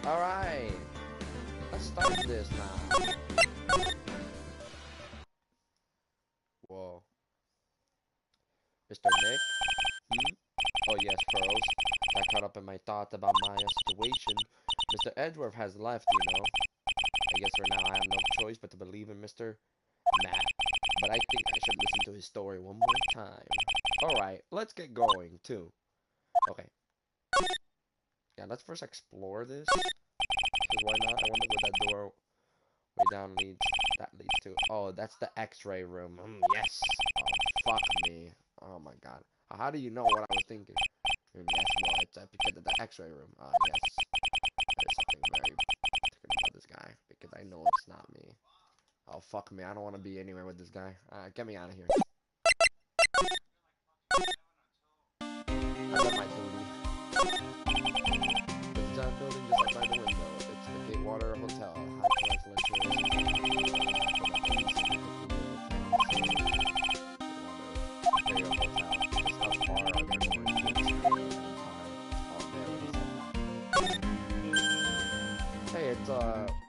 Alright, let's start this now. Whoa. Mr. Nick? Hmm? Oh yes, Pearls. Got caught up in my thoughts about my situation. Mr. Edgeworth has left, you know. I guess for now I have no choice but to believe in Mr. Matt. But I think I should listen to his story one more time. Alright, let's get going, too. Okay. Yeah, let's first explore this. Because why not? I wonder what that door way down leads. That leads to. Oh, that's the X-ray room. Yes. Oh, fuck me. Oh my god. How do you know what I was thinking? Yes, well, it's because of the X-ray room. Yes. There's something very particular about this guy because I know it's not me. Oh fuck me. I don't want to be anywhere with this guy. Get me out of here. I done my duty. There's a giant building just outside the window. It's the Gatewater Hotel. High class luxury. Hey, it's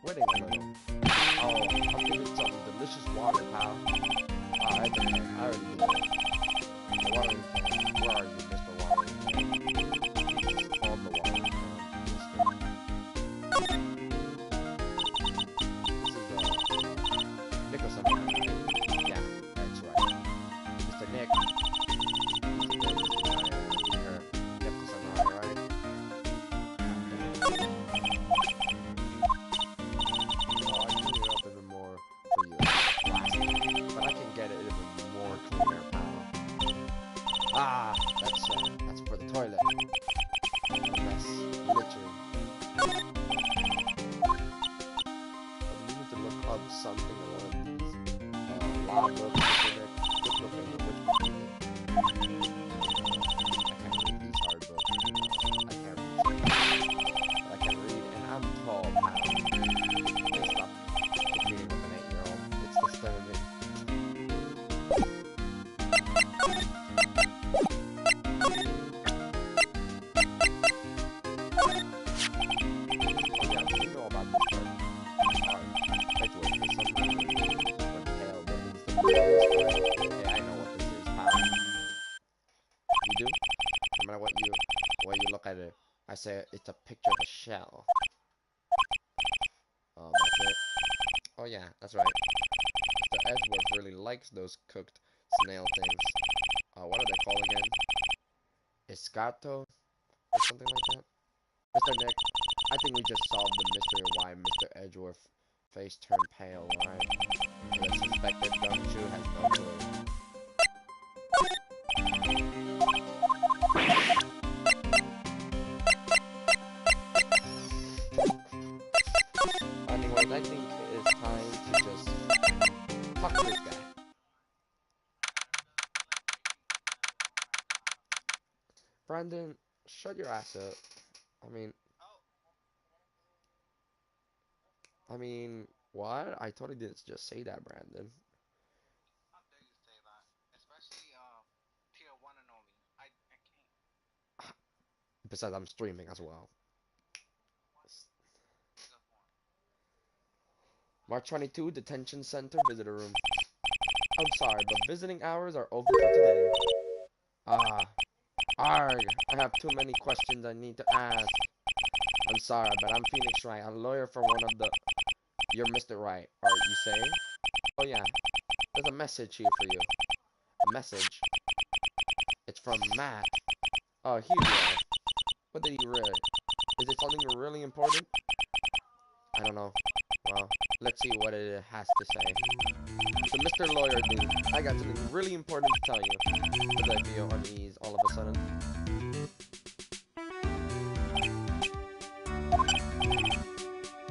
waiting a little. Oh, I'll give it some delicious water, pal. It's okay. I already knew it. The watering can. Where are you, Mr. Watering Can? It's called the watering can, This is Nick or something, right? Yeah, that's right. Mr. Nick. Yep, the sunrise, right? But I can get it even more cleaner, pal. That's for the toilet. That's literally. You need to look up something in one of these law books. Which book is it? I can't read these hard books. I can't read. But I can read, and I'm tall, pal. Please stop competing with an 8-year-old. It's disturbing. Hey, I know what this is, pal. You do? No matter what you look at it, I say it's a picture of a shell. Oh, that's it. Oh yeah, that's right. Mr. Edgeworth really likes those cooked snail things. What are they called again? Escato? Or something like that? Mr. Nick, I think we just solved the mystery of why Mr. Edgeworth's face turned pale, right? The suspected gumshoe has no clue. Anyways, I think it's time to just talk to this guy. Brandon, shut your ass up. I mean, what? I totally didn't just say that, Brandon. Besides, I'm streaming as well. March 22, Detention Center, Visitor Room. I'm sorry, but visiting hours are over for today. Arg, I have too many questions I need to ask. I'm sorry, but I'm Phoenix Wright. I'm a lawyer for one of the... You're Mr. Wright, are you saying? Oh yeah, there's a message here for you. A message? It's from Matt. Oh, here you are. What did he write? Is it something really important? I don't know. Well, let's see what it has to say. So, Mr. Lawyer dude, I got something really important to tell you. As I feel unease all of a sudden.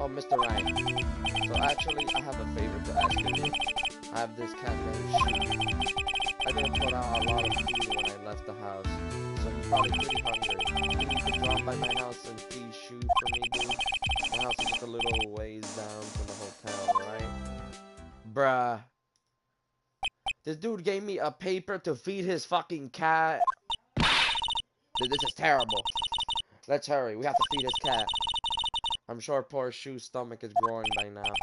Oh, Mr. Wright. So actually, I have a favor to ask you. I have this cat named Shoot. I didn't put out a lot of food when I left the house, so he's probably pretty hungry. You could drop by my house and feed Shoot for me, dude. My house is just a little ways down from the hotel, right? Bruh. This dude gave me a paper to feed his fucking cat. Dude, this is terrible. Let's hurry. We have to feed his cat. I'm sure poor Shu's stomach is growing by now.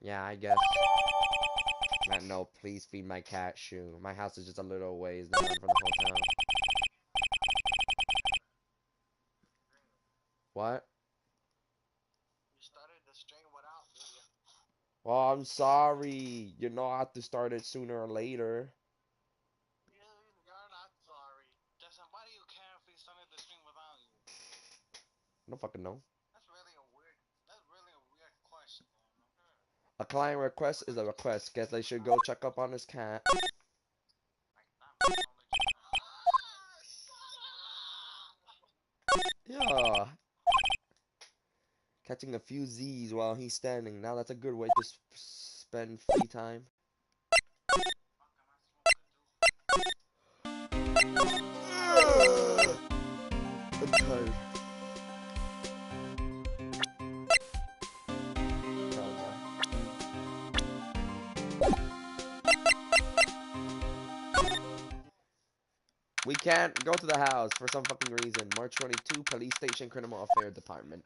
Yeah, I guess. No, please feed my cat, Shu. My house is just a little ways down from the whole town. What? You started the string without me. Oh, I'm sorry. You know I have to start it sooner or later. You're not sorry. Just why do you care if we started the string without you? I don't fucking know. That's really a weird. That's really a weird question. A client request is a request. Guess I should go check up on his cat. Like that. Yeah. Catching a few Z's while he's standing. Now that's a good way to spend free time. I'm tired. We can't go to the house for some fucking reason. March 22, Police Station Criminal Affairs Department.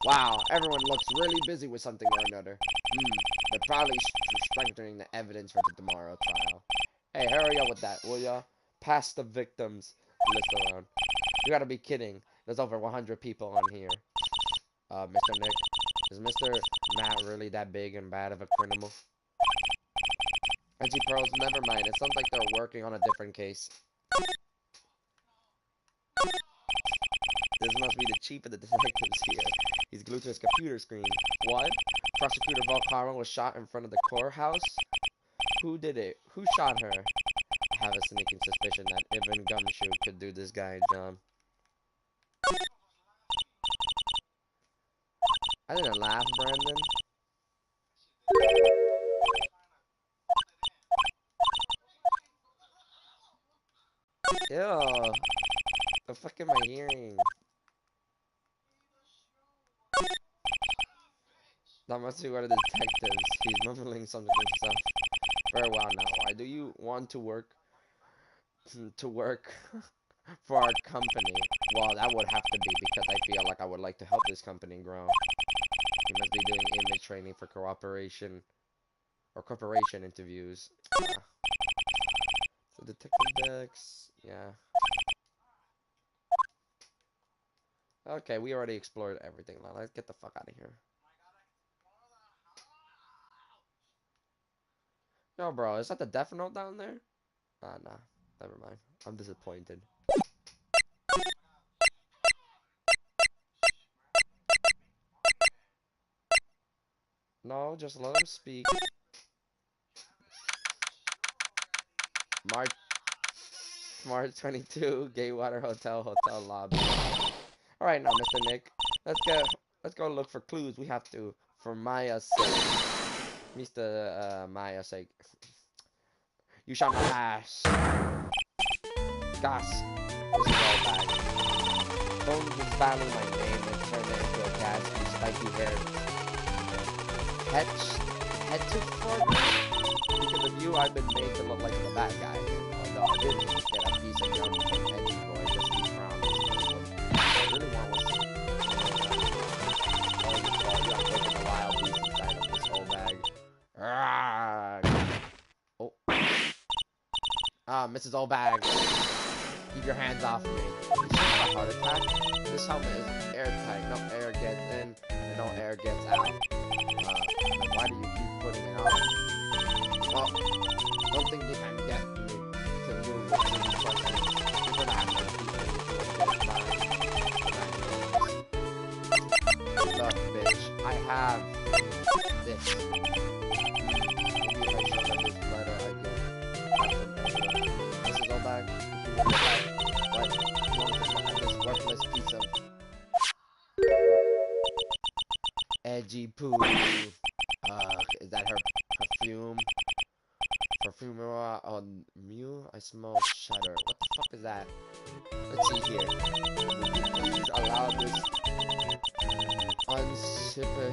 Wow, everyone looks really busy with something or another. They're probably strengthening the evidence for the tomorrow trial. Hey, hurry up with that, will ya? Pass the victims list around. You gotta be kidding. There's over 100 people on here. Mr. Nick, is Mr. Matt really that big and bad of a criminal? NG Pearls, never mind. It sounds like they're working on a different case. This must be the chief of the detectives here. He's glued to his computer screen. What? Prosecutor Volcaro was shot in front of the courthouse? Who did it? Who shot her? I have a sneaking suspicion that even Gumshoe could do this guy's job. I didn't laugh, Brandon. Ew. The fuck am I hearing? That must be one of the detectives. He's mumbling something to himself. Very well now. Why do you want to work for our company? Well, that would have to be because I feel like I would like to help this company grow. You must be doing image training for cooperation or corporation interviews. So detective decks, yeah. Okay, we already explored everything. Now let's get the fuck out of here. Yo, bro, is that the Death Note down there? Ah, nah. Never mind. I'm disappointed. No, just let him speak. March March 22, Gateway Hotel lobby. All right, now, Mr. Nick, let's go look for clues. We have to, for Maya's sake, Mr. Maya's sake. You shall not pass. Gas. This is all bad. Don't just value my name and turn it into a gas, you spiky haired head to forward. Because of you, I've been made to look like the bad guy. Although I didn't get a piece of gum from Edgy Boy just to be proud of what I really want was all you thought you have taken the wild beast inside of this whole bag. Oh. Mrs. Oldbag. Keep your hands off of me. Did you have a heart attack? This helmet is airtight. No air gets in and no air gets out. Then why do you keep putting it on? Well, don't think you can get me to move with any questions. You're gonna have to keep me Look, bitch, I have this. Maybe if I show her this letter I get. Mrs. Oldbag, what? You want to look at this worthless piece of edgy poo? Is that her perfume? Perfume on Mew? I smell shutter. What the fuck is that? Let's see here. Would you please allow this unsuper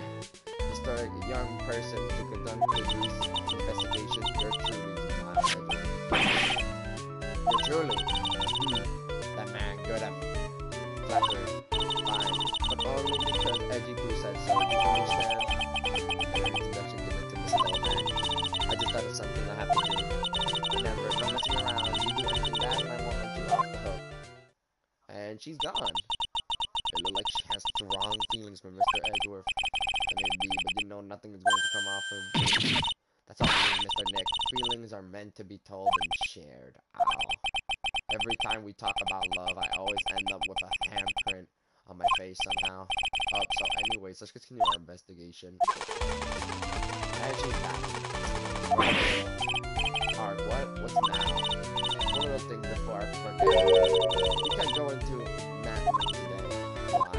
historic young person to conduct his investigation? You're truly that man good at flattery. Fine. But only because Edgy Poo said and she's gone. It looked like she has strong feelings for Mr. Edgeworth. And indeed, but you know nothing is going to come off of it. That's all I mean, Mr. Nick. Feelings are meant to be told and shared. Ow. Every time we talk about love, I always end up with a handprint on my face somehow. So anyways, let's continue our investigation. And she's back. Alright, what's now? One of those things before I forget. You can't go into Matt today. Why?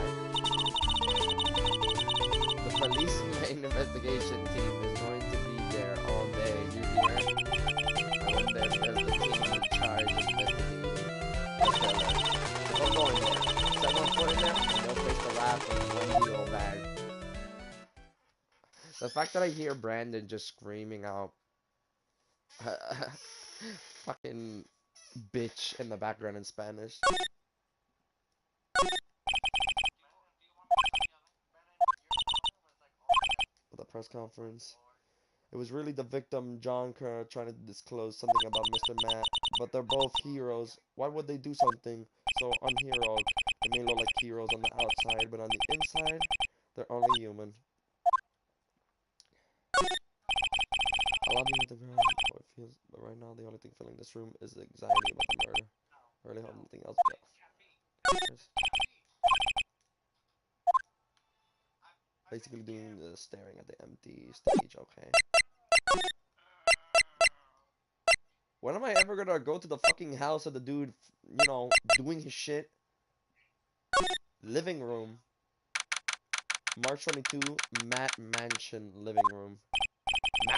The police main investigation team is going to be there all day. You hear? And when there's the team in charge of investigating the killer. Don't go in there. Someone put in there, and they'll face the laugh of one deal bag. The fact that I hear Brandon just screaming out fucking bitch in the background in Spanish. The press conference. It was really the victim, John Kerr, trying to disclose something about Mr. Matt, but they're both heroes. Why would they do something so unheroic? They may look like heroes on the outside, but on the inside, they're only human. I love you with the ground, how it feels, but right now the only thing filling this room is the anxiety about the murder. I really hope nothing else goes. Basically doing the staring at the empty stage, okay. When am I ever gonna go to the fucking house of the dude, you know, doing his shit? Living room. March 22, Matt Mansion living room.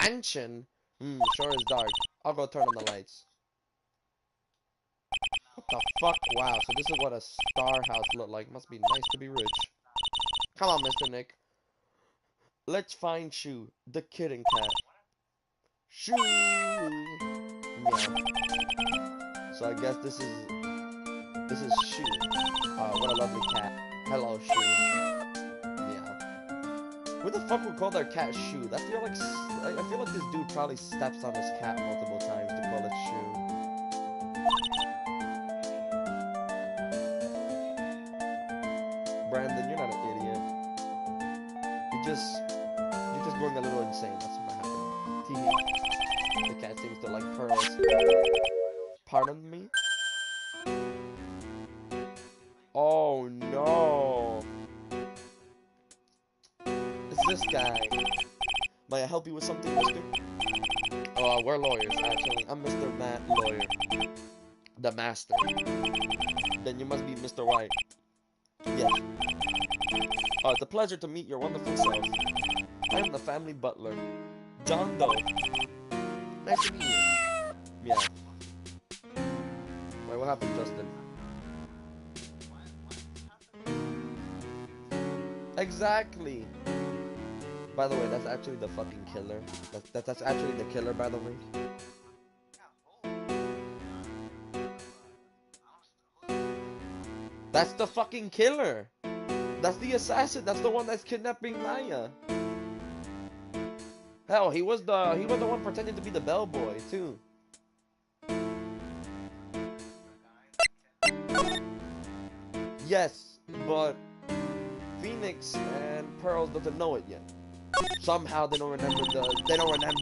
Mansion? Sure is dark. I'll go turn on the lights. What the fuck? Wow, so this is what a star house looked like. Must be nice to be rich. Come on, Mr. Nick. Let's find Shoe, the kitten cat. Shoe! Meow. So I guess this is Shoe. What a lovely cat. Hello, Shoe. Meow. Who the fuck would call their cat Shoe? I feel like this dude probably steps on his cat multiple times to call it Shoe. Brandon, you're not an idiot. You're just going a little insane. That's what happened. Tee. The cat seems to like pearls. Pardon me? Oh no! It's this guy. May I help you with something, mister? We're lawyers, actually. I'm Mr. Matt, lawyer. The master. Then you must be Mr. Wright. Yes. It's a pleasure to meet your wonderful self. I am the family butler, John Doe. Nice to meet you. Yeah. Wait, what happened, Justin? Exactly. By the way, that's actually the fucking killer. That's actually the killer, by the way. That's the fucking killer. That's the assassin. That's the one that's kidnapping Maya. Hell, he was the one pretending to be the bellboy too. Yes, but Phoenix and Pearls doesn't know it yet. Somehow they don't remember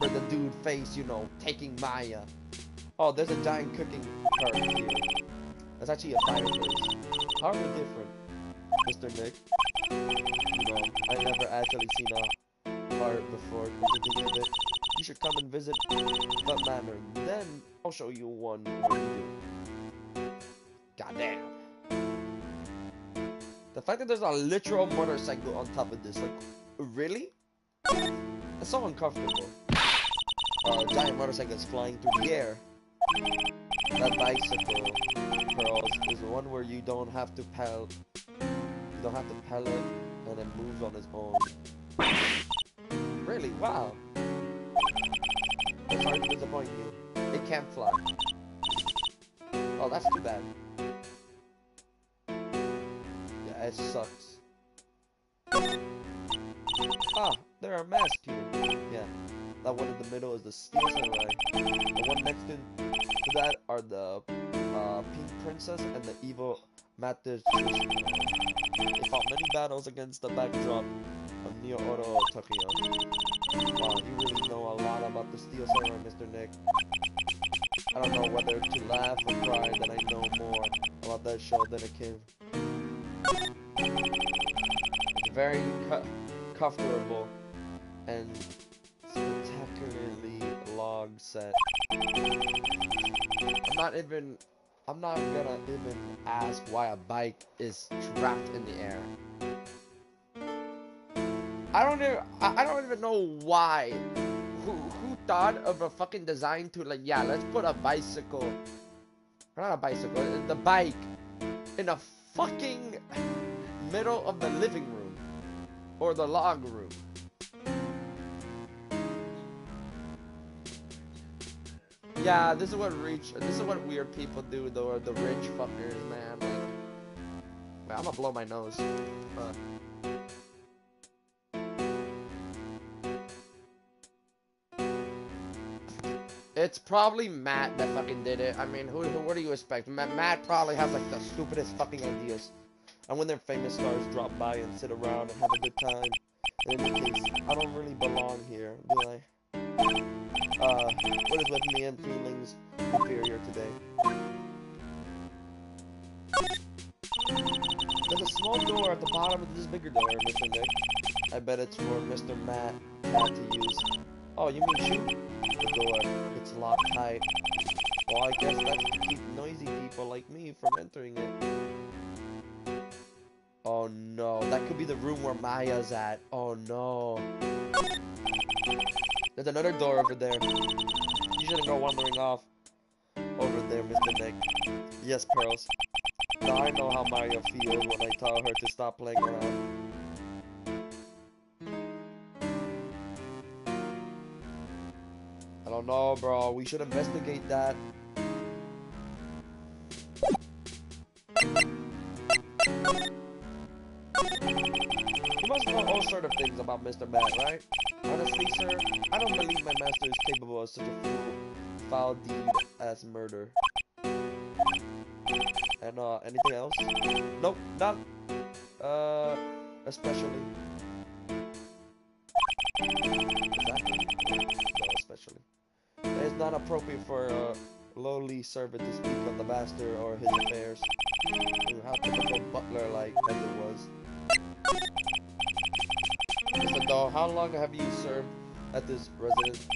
the dude face, you know, taking Maya. Oh, there's a giant cooking cart here. That's actually a fireplace. How are we different, Mr. Nick? You know, I never actually seen a heart before. Come to think of it, you should come and visit the manor. Then I'll show you one where you do. Goddamn. The fact that there's a literal motorcycle on top of this, like, really? That's so uncomfortable. Giant motorcycles flying through the air. That bicycle, Pearls, is one where you don't have to pedal. You don't have to pedal it, and it moves on its own. Really? Wow. I'm sorry to disappoint you. It can't fly. Oh, that's too bad. Yeah, it sucks. Ah, there are masks here. Yeah. That one in the middle is the Steel Samurai. The one next to that are the Pink Princess and the evil Matt is just, he fought many battles against the backdrop of Neo Oro Tokyo. Wow, you really know a lot about the Steel Samurai, Mr. Nick. I don't know whether to laugh or cry that I know more about that show than a kid. It's very comfortable and spectacularly log set. I'm not gonna even ask why a bike is trapped in the air. I don't even know why. Who thought of a fucking design to, like, yeah, let's put a bicycle, or not a bicycle, the bike in a fucking middle of the living room or the log room. Yeah, this is what weird people do, though, the rich fuckers, man. Like, I'm gonna blow my nose. It's probably Matt that fucking did it. I mean, what do you expect? Matt probably has, like, the stupidest fucking ideas. And when their famous stars drop by and sit around and have a good time, in any case, I don't really belong here, do I? What is with me and feelings inferior today? There's a small door at the bottom of this bigger door, Mr. Nick. I bet it's for Mr. Matt to use. Oh, you mean shoot? The door, it's locked tight. Well, I guess that's to keep noisy people like me from entering it. Oh no, that could be the room where Maya's at. Oh no. There's another door over there. You shouldn't go wandering off over there, Mr. Nick. Yes, Pearls. Now I know how Maya feels when I tell her to stop playing around. I don't know, bro. We should investigate that. You must know all sort of things about Mr. Matt, right? Honestly, sir, I don't believe my master is capable of such a foul deed as murder. And, anything else? Nope, not, especially. Exactly. No, especially. It's not appropriate for a lowly servant to speak of the master or his affairs. How typical butler-like as it was. Mr. Dahl, how long have you served at this residence?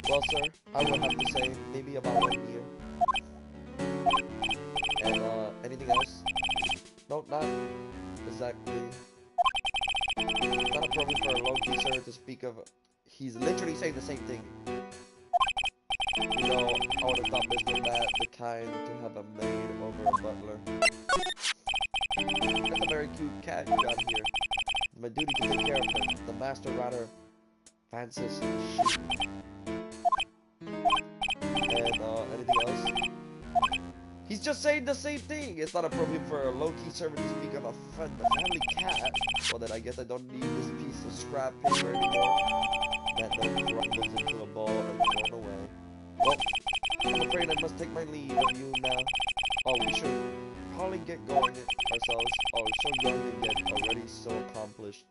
Well, sir, I would have to say maybe about 1 year. And, anything else? No, not exactly. Not appropriate for a low-key servant to speak of. He's literally saying the same thing. You know, I would have thought Mr. Matt the kind to have a maid over a butler. That's a very cute cat you got here. It's my duty to take care of him. The master rather fancies sheep. And, anything else? He's just saying the same thing. It's not appropriate for a low-key servant to speak of a family cat. Well, then I guess I don't need this piece of scrap paper anymore. That note crumbles into a ball and thrown away. Well, I'm afraid I must take my leave of you now. Oh, we should probably get going ourselves. Oh, so young and yet already so accomplished.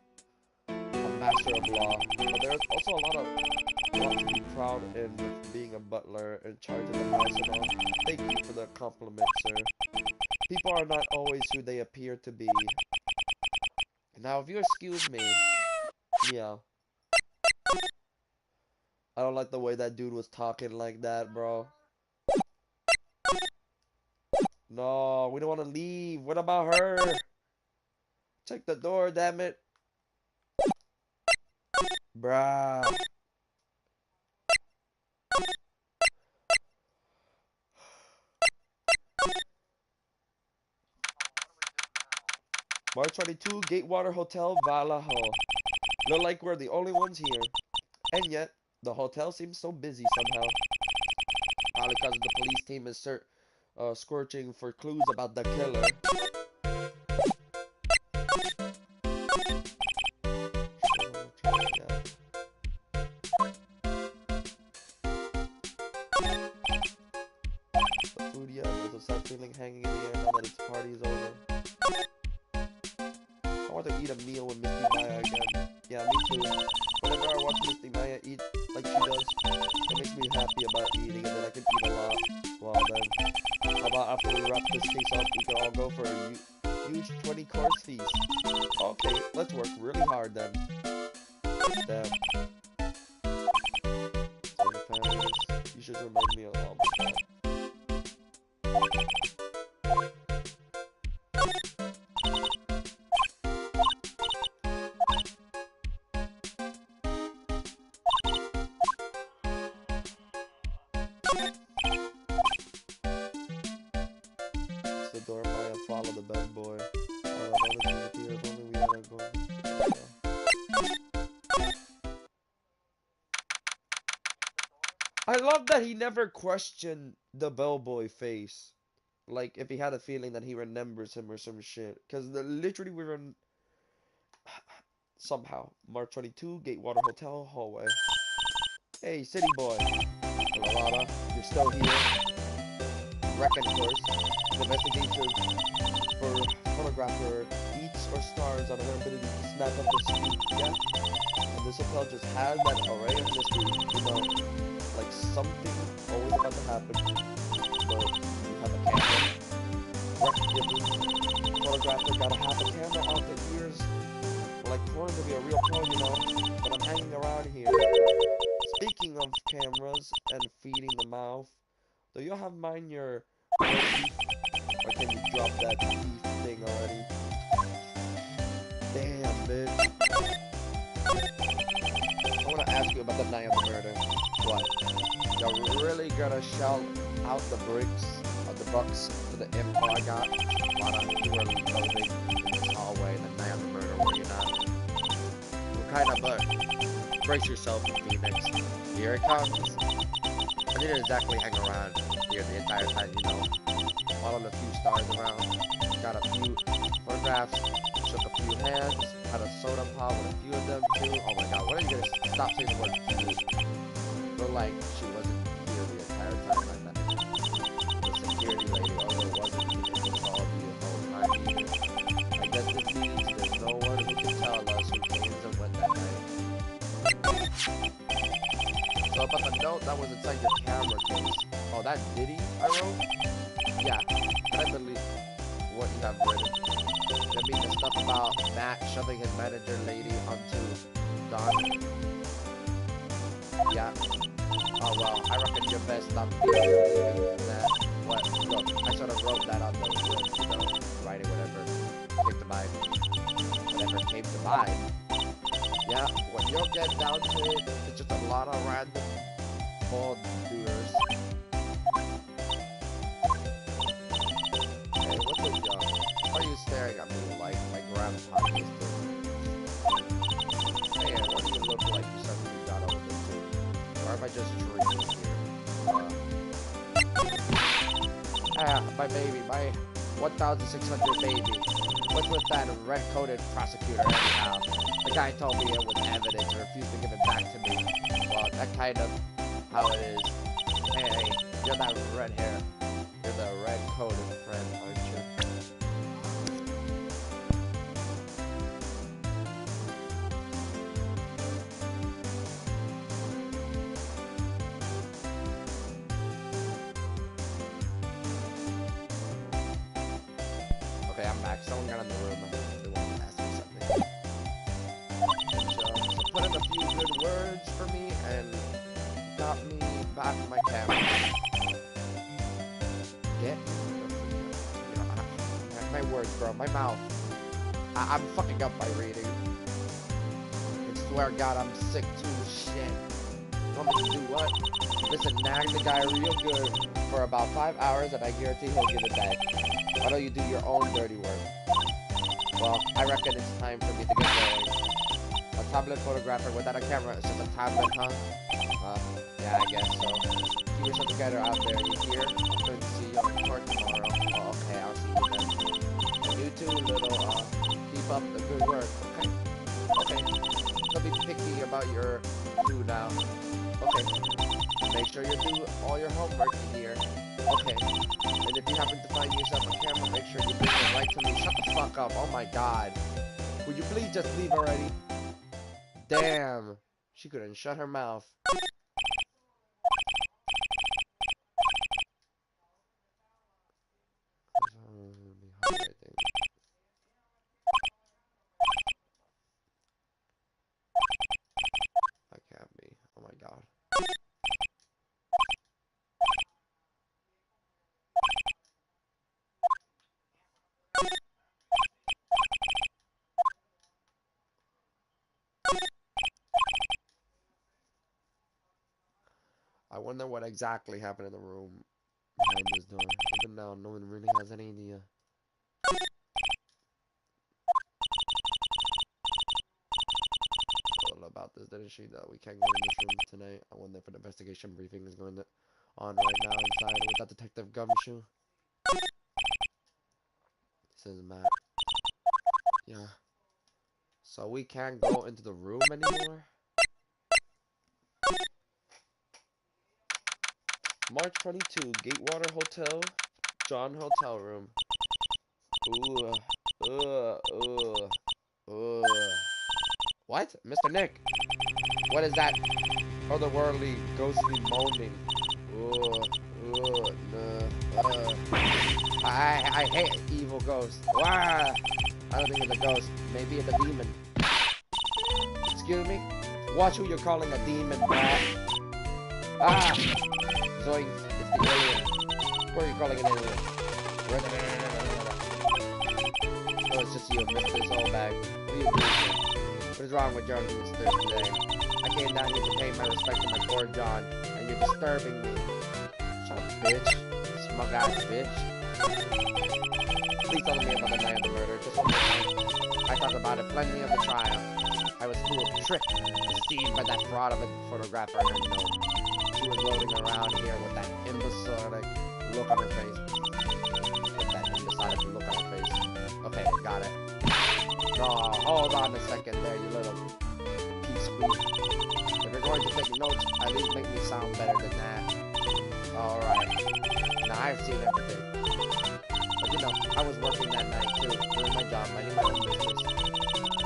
A master of law. But there's also a lot to be proud in being a butler in charge of the house and all. Thank you for the compliment, sir. People are not always who they appear to be. Now, if you excuse me, yeah. I don't like the way that dude was talking like that, bro. No, we don't want to leave. What about her? Check the door, damn it. Bruh. March 22, Gatewater Hotel, Vallejo. Look like we're the only ones here. And yet, the hotel seems so busy somehow. Probably because the police team is searching for clues about the killer. The food, yeah, there's a sad feeling hanging in the air now that its party is over. I want to eat a meal with Misty Maya again. Yeah, me too. Whenever I watch Misty Maya eat like she does, it makes me happy about eating, and then I can eat a lot. Well then, how about after we wrap this case up, we can all go for a huge 20-course feast? Okay, let's work really hard then. Damn. You should remind me of all that. It's the door Maya, follow the bad boy. If only we had our goal. I love that he never questioned the bellboy face. Like, if he had a feeling that he remembers him or some shit. Because literally we were in... Somehow. March 22, Gatewater Hotel, hallway. Hey, city boy. Lalada, you're still here. Reckon course. The investigation for photographer eats or stars on her ability to snap up the speed. Yeah? And this hotel just has that array of mystery. You know, like something always about to happen. But you have a camera. Photographer gotta have a camera out the ears. Like Corn to be a real pro, you know. But I'm hanging around here. Speaking of cameras and feeding the mouth, do you have mine your beef? Or can you drop that beef thing already? Damn, bitch. I wanna ask you about the night of the murder. What? You're really gonna shell out the bricks of the bucks for the info I got while you were loading in this hallway the night of the murder, were you not? What kind of buck? Brace yourself, Phoenix. Here it comes. I didn't exactly hang around here the entire time, you know. Followed a few stars around, got a few photographs, shook a few hands, had a soda pop with a few of them too. Oh my god, when are you gonna stop saying the word few? Looked like she wasn't here the entire time like that. The security lady, although it wasn't in the call the whole time either. I guess this means there's no one who can tell us who came and went that night. So about the note that was inside your camera case. Oh, that Diddy I wrote? Yeah, I believe what you have written. You mean the stuff about Matt shoving his manager lady onto Don? Yeah. Oh well, I reckon you're best not believing that. What? Look, I sort of wrote that on the wood, you know, writing whatever came to mind. Whatever came to mind. Yeah, when you'll get down to it, it's just a lot of random ball doers. Hey, what's up, y'all? Why are you staring at me like my grandpa used to? Hey, what do you look like you suddenly got older too? Or am I just dreaming here? My baby, my 1,600 baby. What's with that red-coated prosecutor anyhow? The guy told me it was evidence and refused to give it back to me. Well, that's kind of how it is. Hey, you're that red hair. You're the red-coated friend, aren't you? Okay, I'm back. Someone got in the room. They wanted to ask me something. So put in a few good words for me and got me back my camera. Get my words, bro. My mouth. I'm fucking up by reading. I swear to God, I'm sick too. Shit. You want me to do what? Listen, nag the guy real good for about 5 hours and I guarantee he'll give it back. Why don't you do your own dirty work? Well, I reckon it's time for me to get going. A tablet photographer without a camera is just a tablet, huh? Yeah, I guess so. Keep yourself together out there, you hear? I'm going to see you on court tomorrow. Oh, okay, I'll see you then. And you too, little, keep up the good work, okay? Okay. Don't be picky about your food now. Okay. Make sure you do all your homework, you hear? Okay. And if you happen to find yourself on camera, make sure you bring it right to me. Shut the fuck up. Oh my god. Would you please just leave already? Damn. She couldn't shut her mouth. I think. That can't be. Oh my god. I wonder what exactly happened in the room behind this door. Even now, no one really has any idea. Told about this, didn't she? That we can't go in this room tonight. I wonder if an investigation briefing is going on right now inside with that Detective Gumshoe. This is Matt. Yeah. So we can't go into the room anymore? March 22, Gatewater Hotel, John Hotel Room. Ooh, What? Mr. Nick? What is that otherworldly, ghostly moaning? I hate evil ghosts. Wah! I don't think it's a ghost. Maybe it's a demon. Excuse me? Watch who you're calling a demon, brat. Ah! Zoink, it's the alien. Who are you calling an alien? Oh, it's just you, Mr. Soulbag. What are you doing here? What is wrong with your mister today? I came down here to pay my respect to my poor John, and you're disturbing me. Shut up, bitch. Smug ass bitch. Please tell me about the night of the murder. Just one more time. I talked about it plenty of the trial. I was fooled, tricked, deceived by that fraud of a photographer and her note. She was loading around here with that imbecilic look on her face. Okay, got it. No, hold on a second there, you little pea squeak. If you're going to take notes, at least make me sound better than that. Alright. Now I've seen everything. But you know, I was working that night too, doing my job, minding my own business.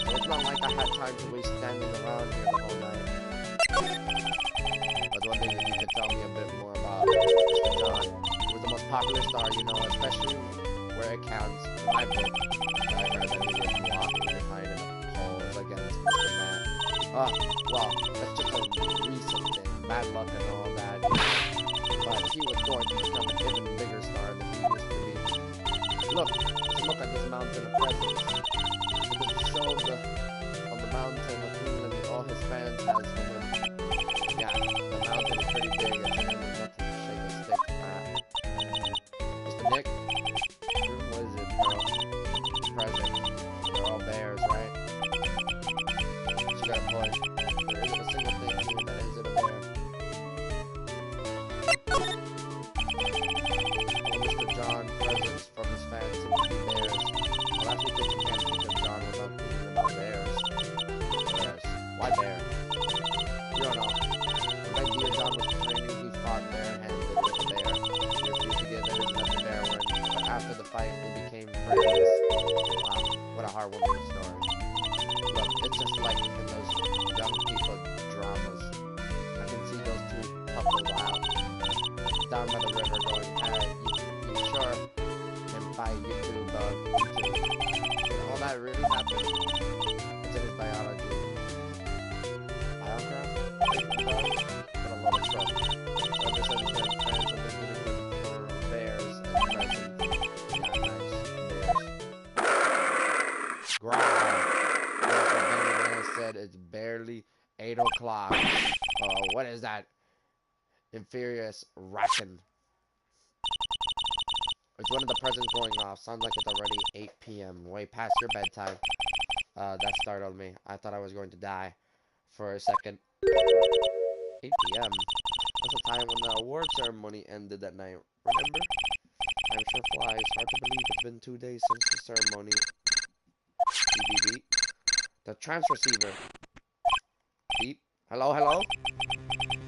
So it's not like I had time to waste standing around here the whole night. I was wondering if you could tell me a bit more about Mr. John. He was the most popular star, you know, especially where it counts in my book. I heard that he was walking behind in a pose against Mr. Matt. Well, that's just a recent thing. Bad luck and all that. But he was going to become an even bigger star than he used to be. Look, just look at this mountain of presents. It is show on the mountain of feeling all his fans has for him. Yeah, the mountain is pretty big and there's nothing to shake a stick at. Mr. Nick? What is it, girl? Present. They're all bears, right? She got a point. There isn't a single thing here that isn't a bear. All Mr. John presents from his fans seem to be bears. Well, that's because you can't think of John without thinking about bears. Bears. Why bear? You don't know. The night dear John was training, he fought barehanded with a bear. He refused to give in and let the bear win. But after the fight, they became friends. Wow, what a heartwarming story. Look, it's just like in those young people dramas. I can see those two couples out down by the river going, you sure can fight you too, bug, you too. Did all that really happen? It's in his biology. Biograph? Bug? But a lot of trouble. So ever since then, fans have been giving him for bears and presents. Yeah, nice. Bears. Growl. Dr. Benjamin said it's barely 8 o'clock. Oh, what is that? Infurious racket. It's one of the presents going off. Sounds like it's already 8 p.m. Way past your bedtime. That startled me. I thought I was going to die for a second. 8 p.m. That's the time when the award ceremony ended that night. Remember? Time sure flies. Hard to believe it's been 2 days since the ceremony. Beep. The transceiver. Beep. Hello?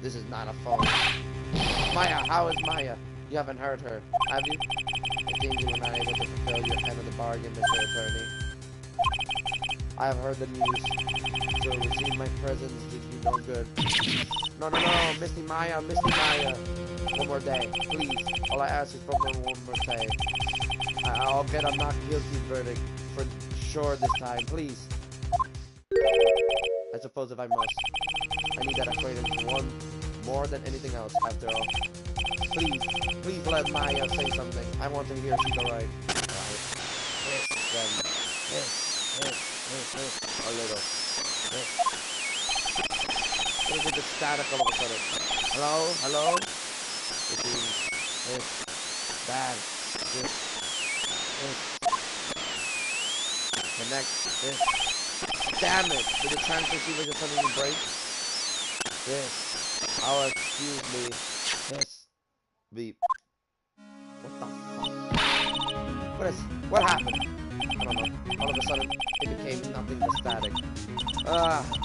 This is not a phone. Maya, how is Maya? You haven't heard her, have you? It seems you were not able to fulfill your end of the bargain, Mr. Attorney. I have heard the news. So receive my presents did you no good. No, no, no, Misty Maya, Misty Maya. One more day, please. All I ask is for one more day. I'll get a not guilty verdict for sure this time, please. I suppose if I must. I need that acquaintance one more than anything else, after all. Please, please let Maya say something. I want to hear she's alright. Hiss, then. Hiss. A little. Hiss. What is it that's static all of a sudden? Hello? Hello? It seems. Hiss. Bad. Hiss. Connect. Hiss. Damn it! Did the trans receiver just suddenly break? Yes. Oh, excuse me. Yes. Beep. What the fuck? What happened? I don't know. All of a sudden, it became nothing but static.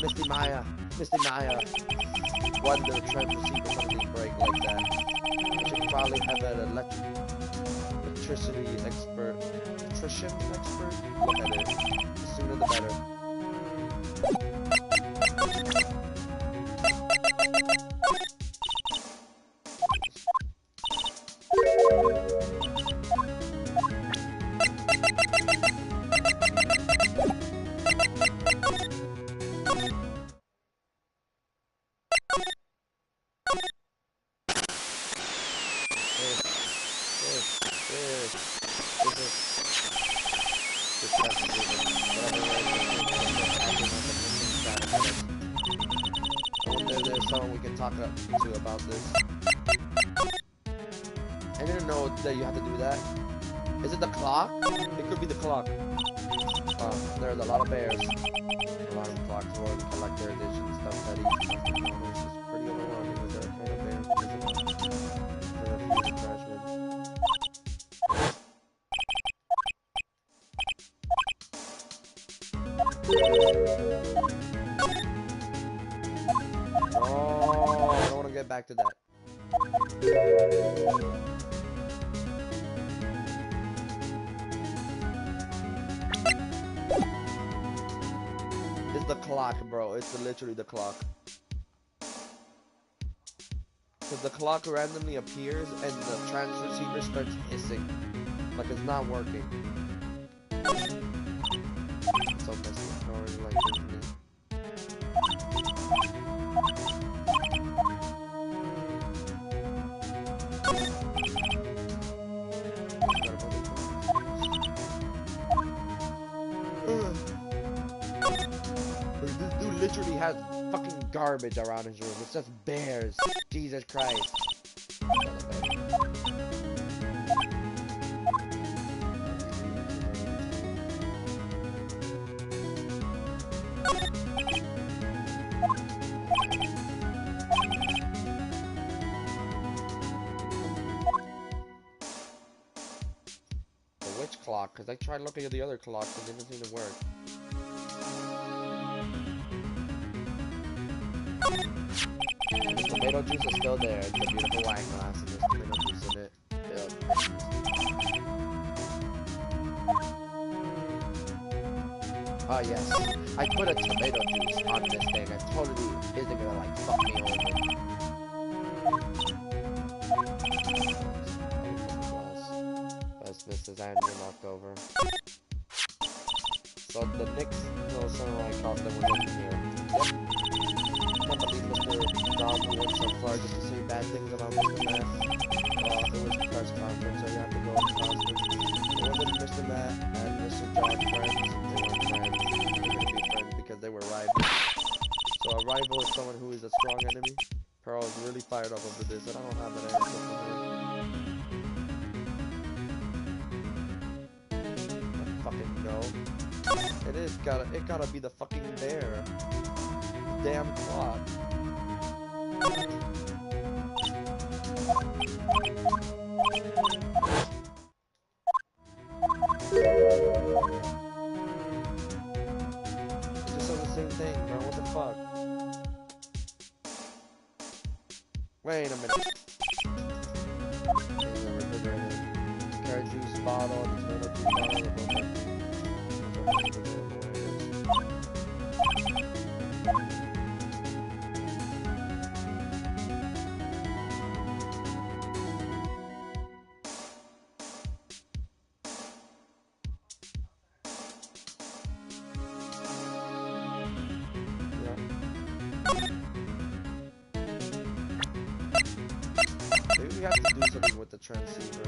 Misty Maya. Misty Maya. Why did the trans receiver suddenly break like that? I should probably have an electricity expert. Electrician expert? Look at it. The sooner the better. There's someone we can talk to about this. I didn't know that you have to do that. Is it the clock? It could be the clock. There's a lot of bears. Alarm clocks, world collector edition stuff that each custom models is pretty overwhelming. Is there a kind of bear visible for the future trashman? Oh, I don't want to get back to that. It's the clock, bro. It's literally the clock. Because the clock randomly appears and the trans receiver starts hissing. Like it's not working. So messy. This dude literally has fucking garbage around his room. It's just bears. Jesus Christ. Which clock? Because I tried looking at the other clocks and it didn't seem to work. The tomato juice is still there. It's a beautiful wine glass and there's tomato juice in it. Oh yes, I put a tomato juice on this thing. It totally isn't gonna like fuck me over. This is Andrew knocked over. So the next little samurai costume was in here. Yep. Can't believe Mr. Dog went so far just to say bad things about Mr. Matt. It was a press conference, so you have to go in costume. It wasn't Mr. Matt and Mr. John friends. They weren't friends. They were gonna be friends because they were rivals. So a rival is someone who is a strong enemy. Pearl is really fired up over this, and I don't have an answer for her. Fucking no. It gotta be the fucking bear. Damn clock. It just says the same thing, bro. What the fuck? Wait a minute. we have to do something with the transceiver.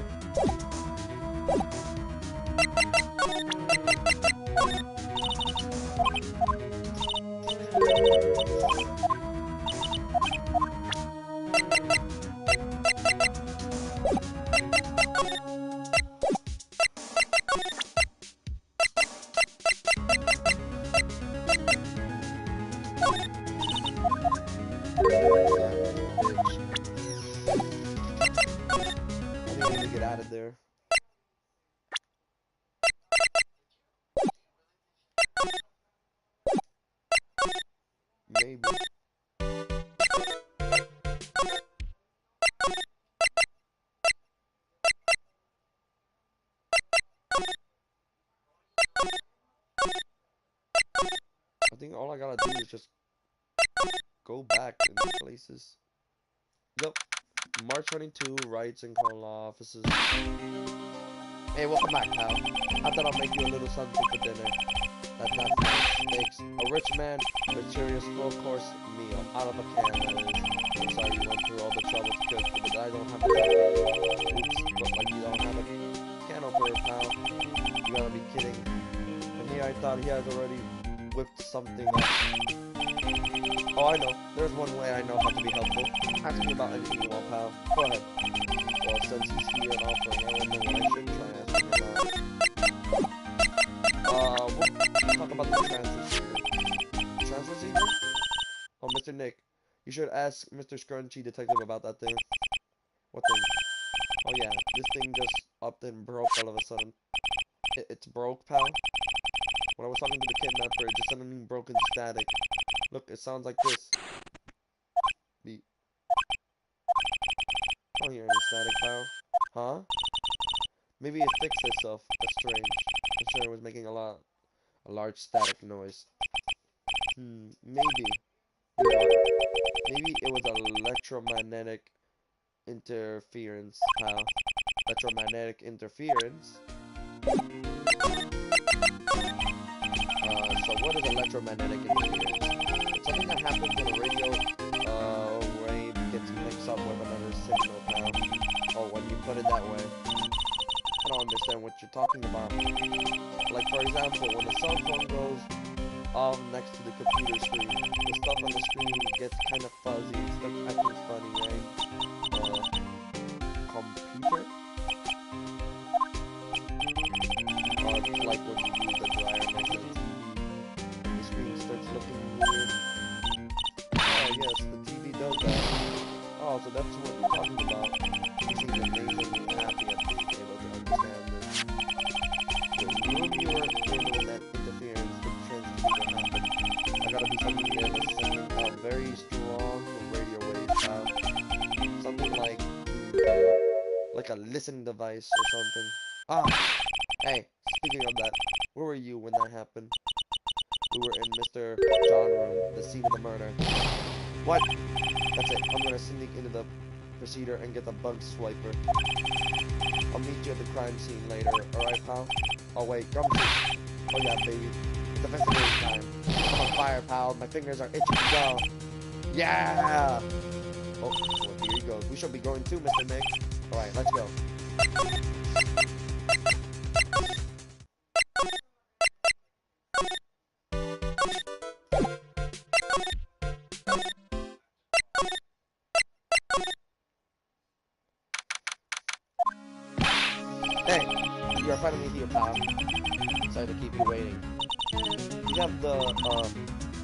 Get out of there. Maybe. I think all I gotta do is just go back in these places. Yep. March 22, Wrights and Call offices. Hey, welcome back, pal. I thought I'll make you a little something for dinner. That's not steaks. A rich man, luxurious full-course meal. Out of a can, that is. I'm sorry you went through all the trouble to cook, but I don't have a can. Oops, look like you don't have a can opener, pal. You gotta be kidding. And here I thought he has already whipped something up. Oh, I know. There's one way I know how to be helpful. Ask me about anything you want, pal. Go ahead. Well, since he's here and offering, I wonder what I should try asking about. We'll talk about the transceiver. Transceiver? Oh, Mr. Nick. You should ask Mr. Scrunchy Detective about that thing. What thing? Oh yeah, this thing just upped and broke all of a sudden. It's broke, pal? When I was talking to the kidnapper, it just suddenly broke in static. Look, it sounds like this. Beep. I don't hear any static, pal. Huh? Maybe it fixed itself. That's strange. I'm sure it was making a large static noise. Maybe. Maybe it was electromagnetic interference, pal. Electromagnetic interference? So what is electromagnetic interference? It's something that happens when a radio wave gets mixed up with another signal, pal. Oh, when you put it that way. I don't understand what you're talking about. Like, for example, when a cell phone goes off next to the computer screen, the stuff on the screen gets kind of fuzzy and starts acting funny, right? Computer? It's like when you use the dryer next to the TV, and the screen starts looking weird. Oh yes, the TV does that. Oh, so that's what you're talking about. You seem amazingly happy at being able to understand this. The room you were in when that interference with transceiver happened, I gotta be something there that's sending out very strong radio waves out. Something like a listening device or something. Ah! Hey, speaking of that, where were you when that happened? We were in Mr. John room, the scene of the murder. What? That's it. I'm gonna sneak into the procedure and get the bug swiper. I'll meet you at the crime scene later, alright, pal? Oh, wait, Gumshoe. Oh, yeah, baby. It's investigation time. I'm on fire, pal. My fingers are itching to go. Yeah! Oh, well, here he goes. We should be going too, Mr. Nick. Alright, let's go. Hey, you're finally here, pal. Sorry to keep you waiting. We have the,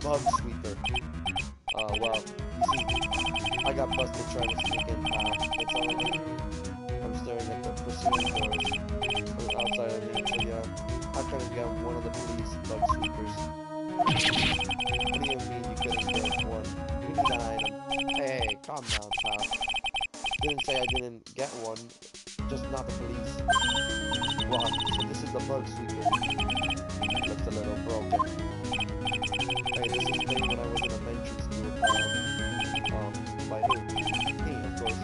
bug sweeper. Well, you see, I got busted trying to sneak in, pal. It's only, I'm staring at the proceeding doors outside of me, so yeah, I'm trying to get one of the police bug sweepers. What do you mean you couldn't get one? We need an item. Hey, calm down, pal. Didn't say I didn't get one, just not the police. Wow, so this is the bug sweeper. Looks a little broken. Hey, this is made when I was in elementary school, by who? Me, of course.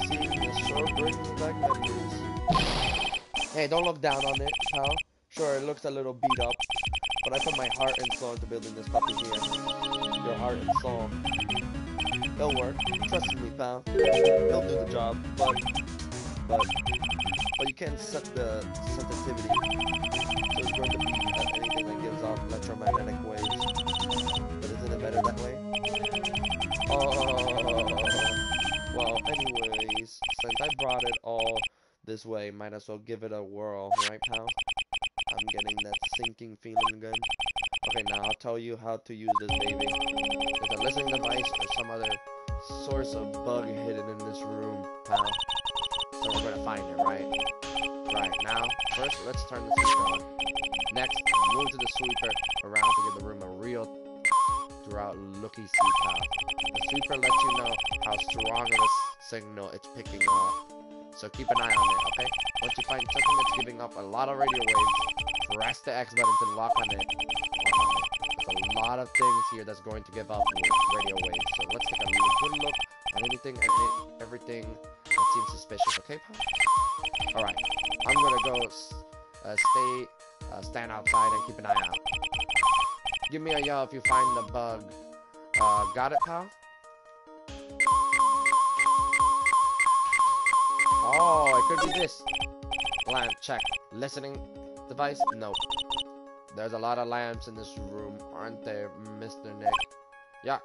Seeing this sure brings back memories. Hey, don't look down on it, pal. Sure, it looks a little beat up, but I put my heart and soul into building this puppy here. Your heart and soul. It'll work. Trust me, pal. It'll do the job, but, but you can't set the sensitivity. So it's going to be anything that gives off electromagnetic waves. But isn't it better that way? Well, anyways, since I brought it all this way, might as well give it a whirl, right, pal? I'm getting that sinking feeling again. Okay, now I'll tell you how to use this baby. There's a listening device or some other source of bug hidden in this room, pal. So we're gonna find it, right? Right, now, first let's turn the sweeper on. Next, move to the sweeper around to give the room a real throughout looky see, pal. The sweeper lets you know how strong of a signal it's picking up. So keep an eye on it, okay? Once you find something that's giving up a lot of radio waves, press the X button to lock on it. There's a lot of things here that's going to give off radio waves. So let's take a good look at anything and everything that seems suspicious, okay, pal? Alright, I'm gonna go stand outside and keep an eye out. Give me a yell if you find the bug. Got it, pal? Oh, it could be this. Lamp, check. Listening device? Nope. There's a lot of lamps in this room, aren't there, Mr. Nick? Yeah.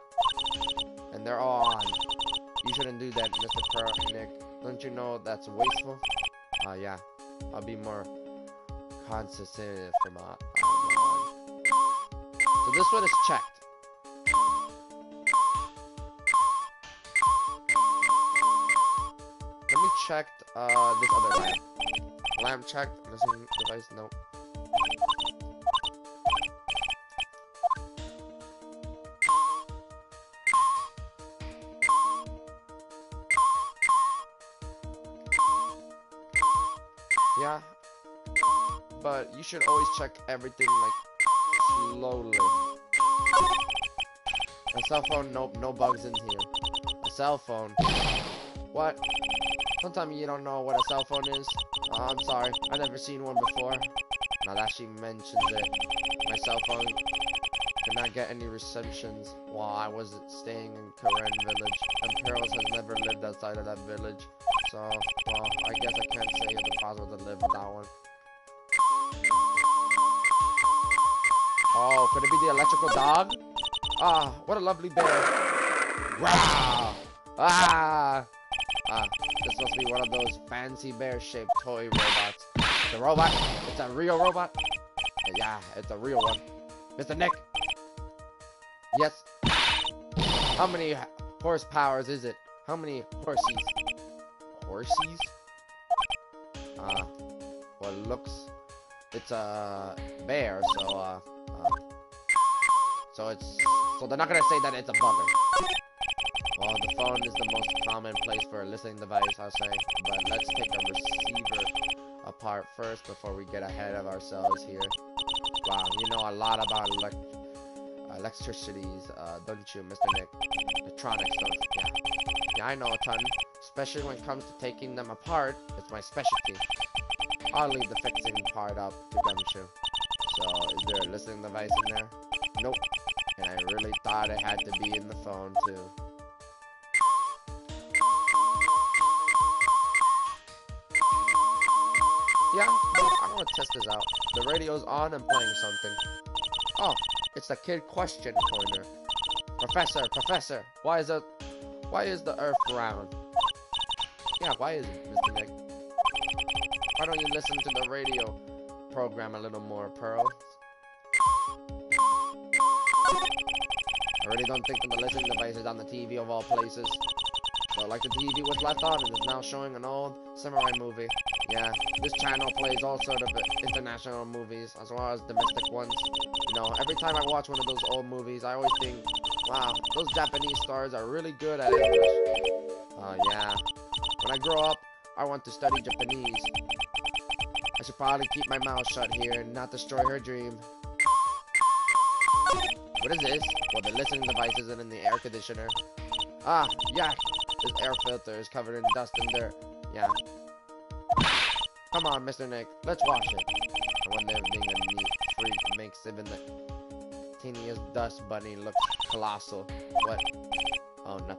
And they're all on. You shouldn't do that, Mr. Nick. Don't you know that's wasteful? Yeah. I'll be more consistent from on. So this one is checked. Let me check this other lamp. Lamp checked. Listening device, nope. Yeah, but you should always check everything like slowly. A cell phone, nope, no bugs in here. A cell phone. What? Don't tell me you don't know what a cell phone is. I'm sorry, I've never seen one before. Now that she mentions it, my cell phone did not get any receptions while I was staying in Karen Village, and Pearls has never lived outside of that village. So, well, I guess I can't say it's possible to live without one. Oh, could it be the electrical dog? Ah, what a lovely bear. Wow! Ah! This must be one of those fancy bear-shaped toy robots. The robot? It's a real robot? Yeah, it's a real one. Mr. Nick? Yes? How many horsepowers is it? How many horsies? Horsies? Well, it looks... It's a bear, so, so they're not gonna say that it's a bugger. Well, the phone is the most common place for a listening device, I'll say. But let's take a receiver apart first before we get ahead of ourselves here. Wow, you know a lot about electricities, don't you, Mr. Nick? Electronics, don't you? Yeah. Yeah, I know a ton. Especially when it comes to taking them apart. It's my specialty. I'll leave the fixing part up to Gumshoe. So, is there a listening device in there? Nope. And I really thought it had to be in the phone, too. Yeah, but I want to test this out. The radio's on and playing something. Oh, it's the kid question pointer. Professor, why is the Earth round? Yeah, why is it, Mr. Nick? Why don't you listen to the radio program a little more, Pearl? I really don't think that the listening device is on the TV of all places. So, like the TV was left on, it is now showing an old samurai movie. Yeah, this channel plays all sort of international movies, as well as domestic ones. You know, every time I watch one of those old movies, I always think, wow, those Japanese stars are really good at English. Yeah. When I grow up, I want to study Japanese. I should probably keep my mouth shut here and not destroy her dream. What is this? Well, the listening device isn't in the air conditioner. Ah, yeah. This air filter is covered in dust and dirt. Yeah. Come on, Mr. Nick. Let's wash it. I wonder if being a neat freak makes even the teeniest dust bunny look colossal. What? Oh, nothing.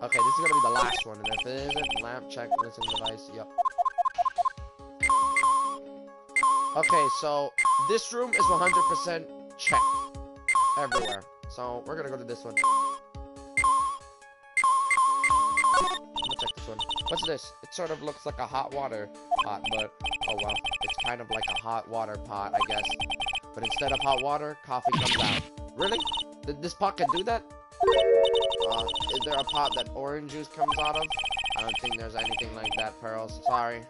Okay, this is gonna be the last one, and if it isn't, lamp check listening device. Yep. Okay, so this room is 100% checked everywhere. So we're gonna go to this one. I'm gonna check this one. What's this? It sort of looks like a hot water pot, but oh well. It's kind of like a hot water pot, I guess. But instead of hot water, coffee comes out. Really? This pot can do that? Is there a pot that orange juice comes out of? I don't think there's anything like that, Pearls. Sorry.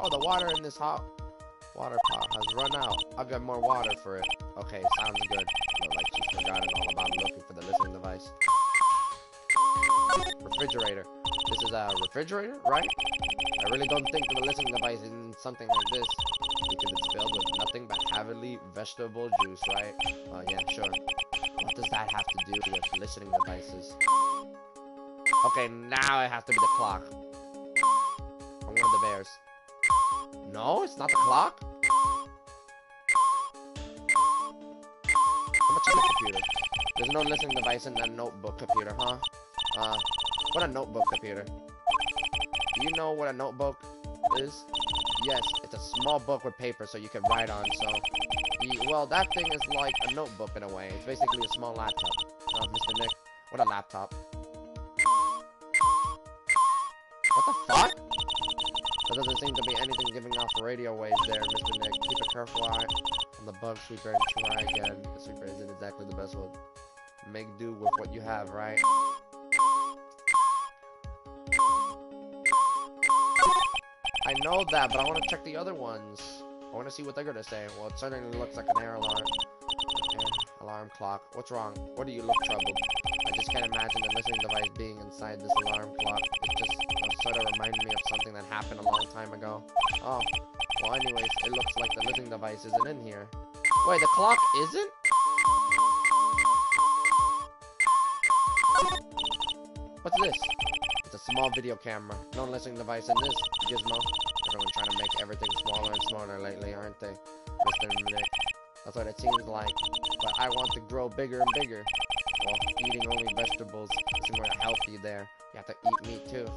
Oh, the water in this hot water pot has run out. I've got more water for it. Okay, sounds good. Look like she's forgotten all about looking for the listening device. Refrigerator. This is a refrigerator, right? I really don't think that the listening device is in something like this, because it's filled with nothing but heavily vegetable juice, right? Yeah, sure. What does that have to do with listening devices? Okay, now it has to be the clock. Or one of the bears. No, it's not the clock? I'm gonna check the computer. There's no listening device in that notebook computer, huh? What a notebook computer. Do you know what a notebook is? Yes, it's a small book with paper so you can write on, so... well, that thing is like a notebook in a way. It's basically a small laptop. Mr. Nick, what a laptop. What the fuck? There doesn't seem to be anything giving off radio waves there, Mr. Nick. Keep a careful eye on the bug sweeper and try again. The sweeper isn't exactly the best one. Make do with what you have, right? I know that, but I want to check the other ones. I want to see what they're going to say. Well, it certainly looks like an air alarm. Okay, alarm clock. What's wrong? What do you look troubled? I just can't imagine the listening device being inside this alarm clock. It just sort of reminded me of something that happened a long time ago. Oh, well anyways, it looks like the listening device isn't in here. Wait, the clock isn't? What's this? It's a small video camera. No listening device in this gizmo. Everyone's trying to make everything smaller and smaller lately, aren't they, Mr. Nick? That's what it seems like. But I want to grow bigger and bigger. Well, eating only vegetables isn't more healthy there. You have to eat meat too.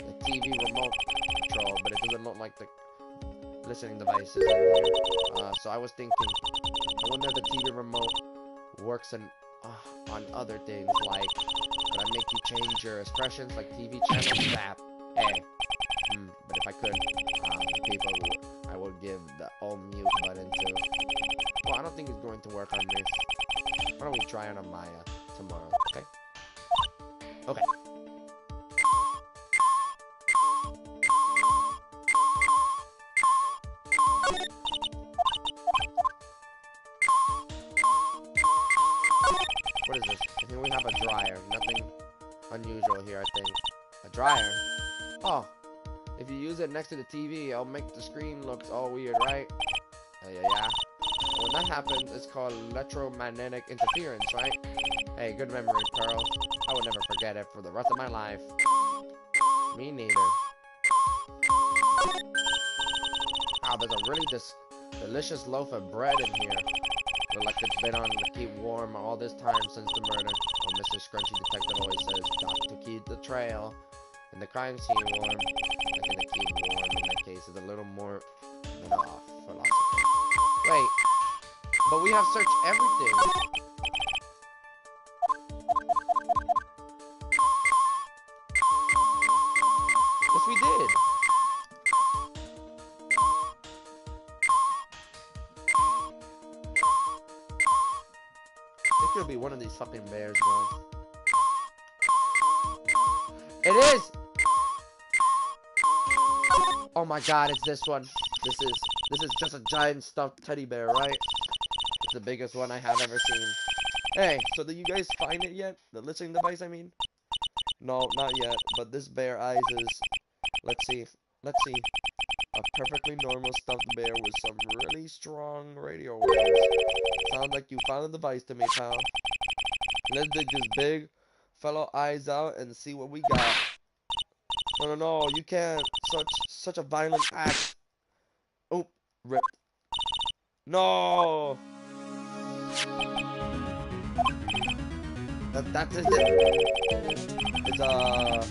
The TV remote control, but it doesn't look like the listening device is in here. So I was thinking, I wonder if the TV remote works on other things, like, could I make you change your expressions, like TV channels? Zap. Hey. But if I could, people I would give the all mute button to. Well, I don't think it's going to work on this. Why don't we try it on Maya tomorrow, okay? Okay. What is this? I think we have a dryer. Nothing unusual here, I think. A dryer? Oh. If you use it next to the TV, it'll make the screen look all weird, right? Yeah. When that happens, it's called electromagnetic interference, right? Hey, good memory, Pearl. I would never forget it for the rest of my life. Me neither. Wow, there's a really delicious loaf of bread in here. Look like it's been on to keep warm all this time since the murder. Well, Mr. Scrunchy Detective always says, got to keep the trail. And the crime scene warm. I think the keep warm in that case is a little more philosophical. Wait, but we have searched everything. Yes, we did. I think it'll be one of these fucking bears, bro. It is! Oh my god, it's this one. This is just a giant stuffed teddy bear, right? It's the biggest one I have ever seen. Hey, so did you guys find it yet? The listening device, I mean? No, not yet, but this bear eyes is... Let's see. A perfectly normal stuffed bear with some really strong radio waves. Sounds like you found a device to me, pal. Let's dig this big fellow eyes out and see what we got. No, no, no, you can't. Such a violent act. Oh, rip. No! That's it. It's a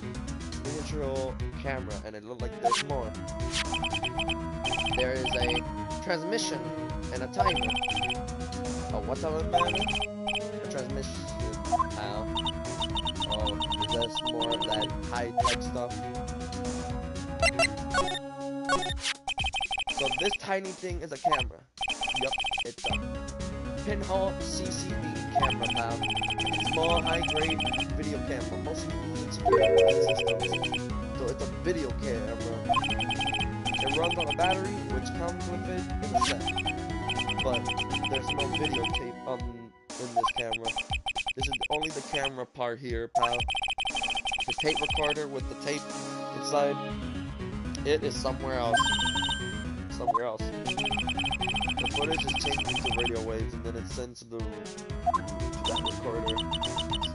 miniature camera, and it looked like this more. There is a transmission and a timer. Oh, what's on it, man? A transmission. Ow. Oh, is this more of that high-tech stuff? So this tiny thing is a camera. Yup, it's a pinhole CCD camera, pal. Small, high-grade video camera, mostly used in security systems. So it's a video camera. It runs on a battery, which comes with it in a set. But there's no videotape in this camera. This is only the camera part here, pal. The tape recorder with the tape inside, it is somewhere else. Somewhere else. The footage is changed into radio waves and then it's sent to that recorder.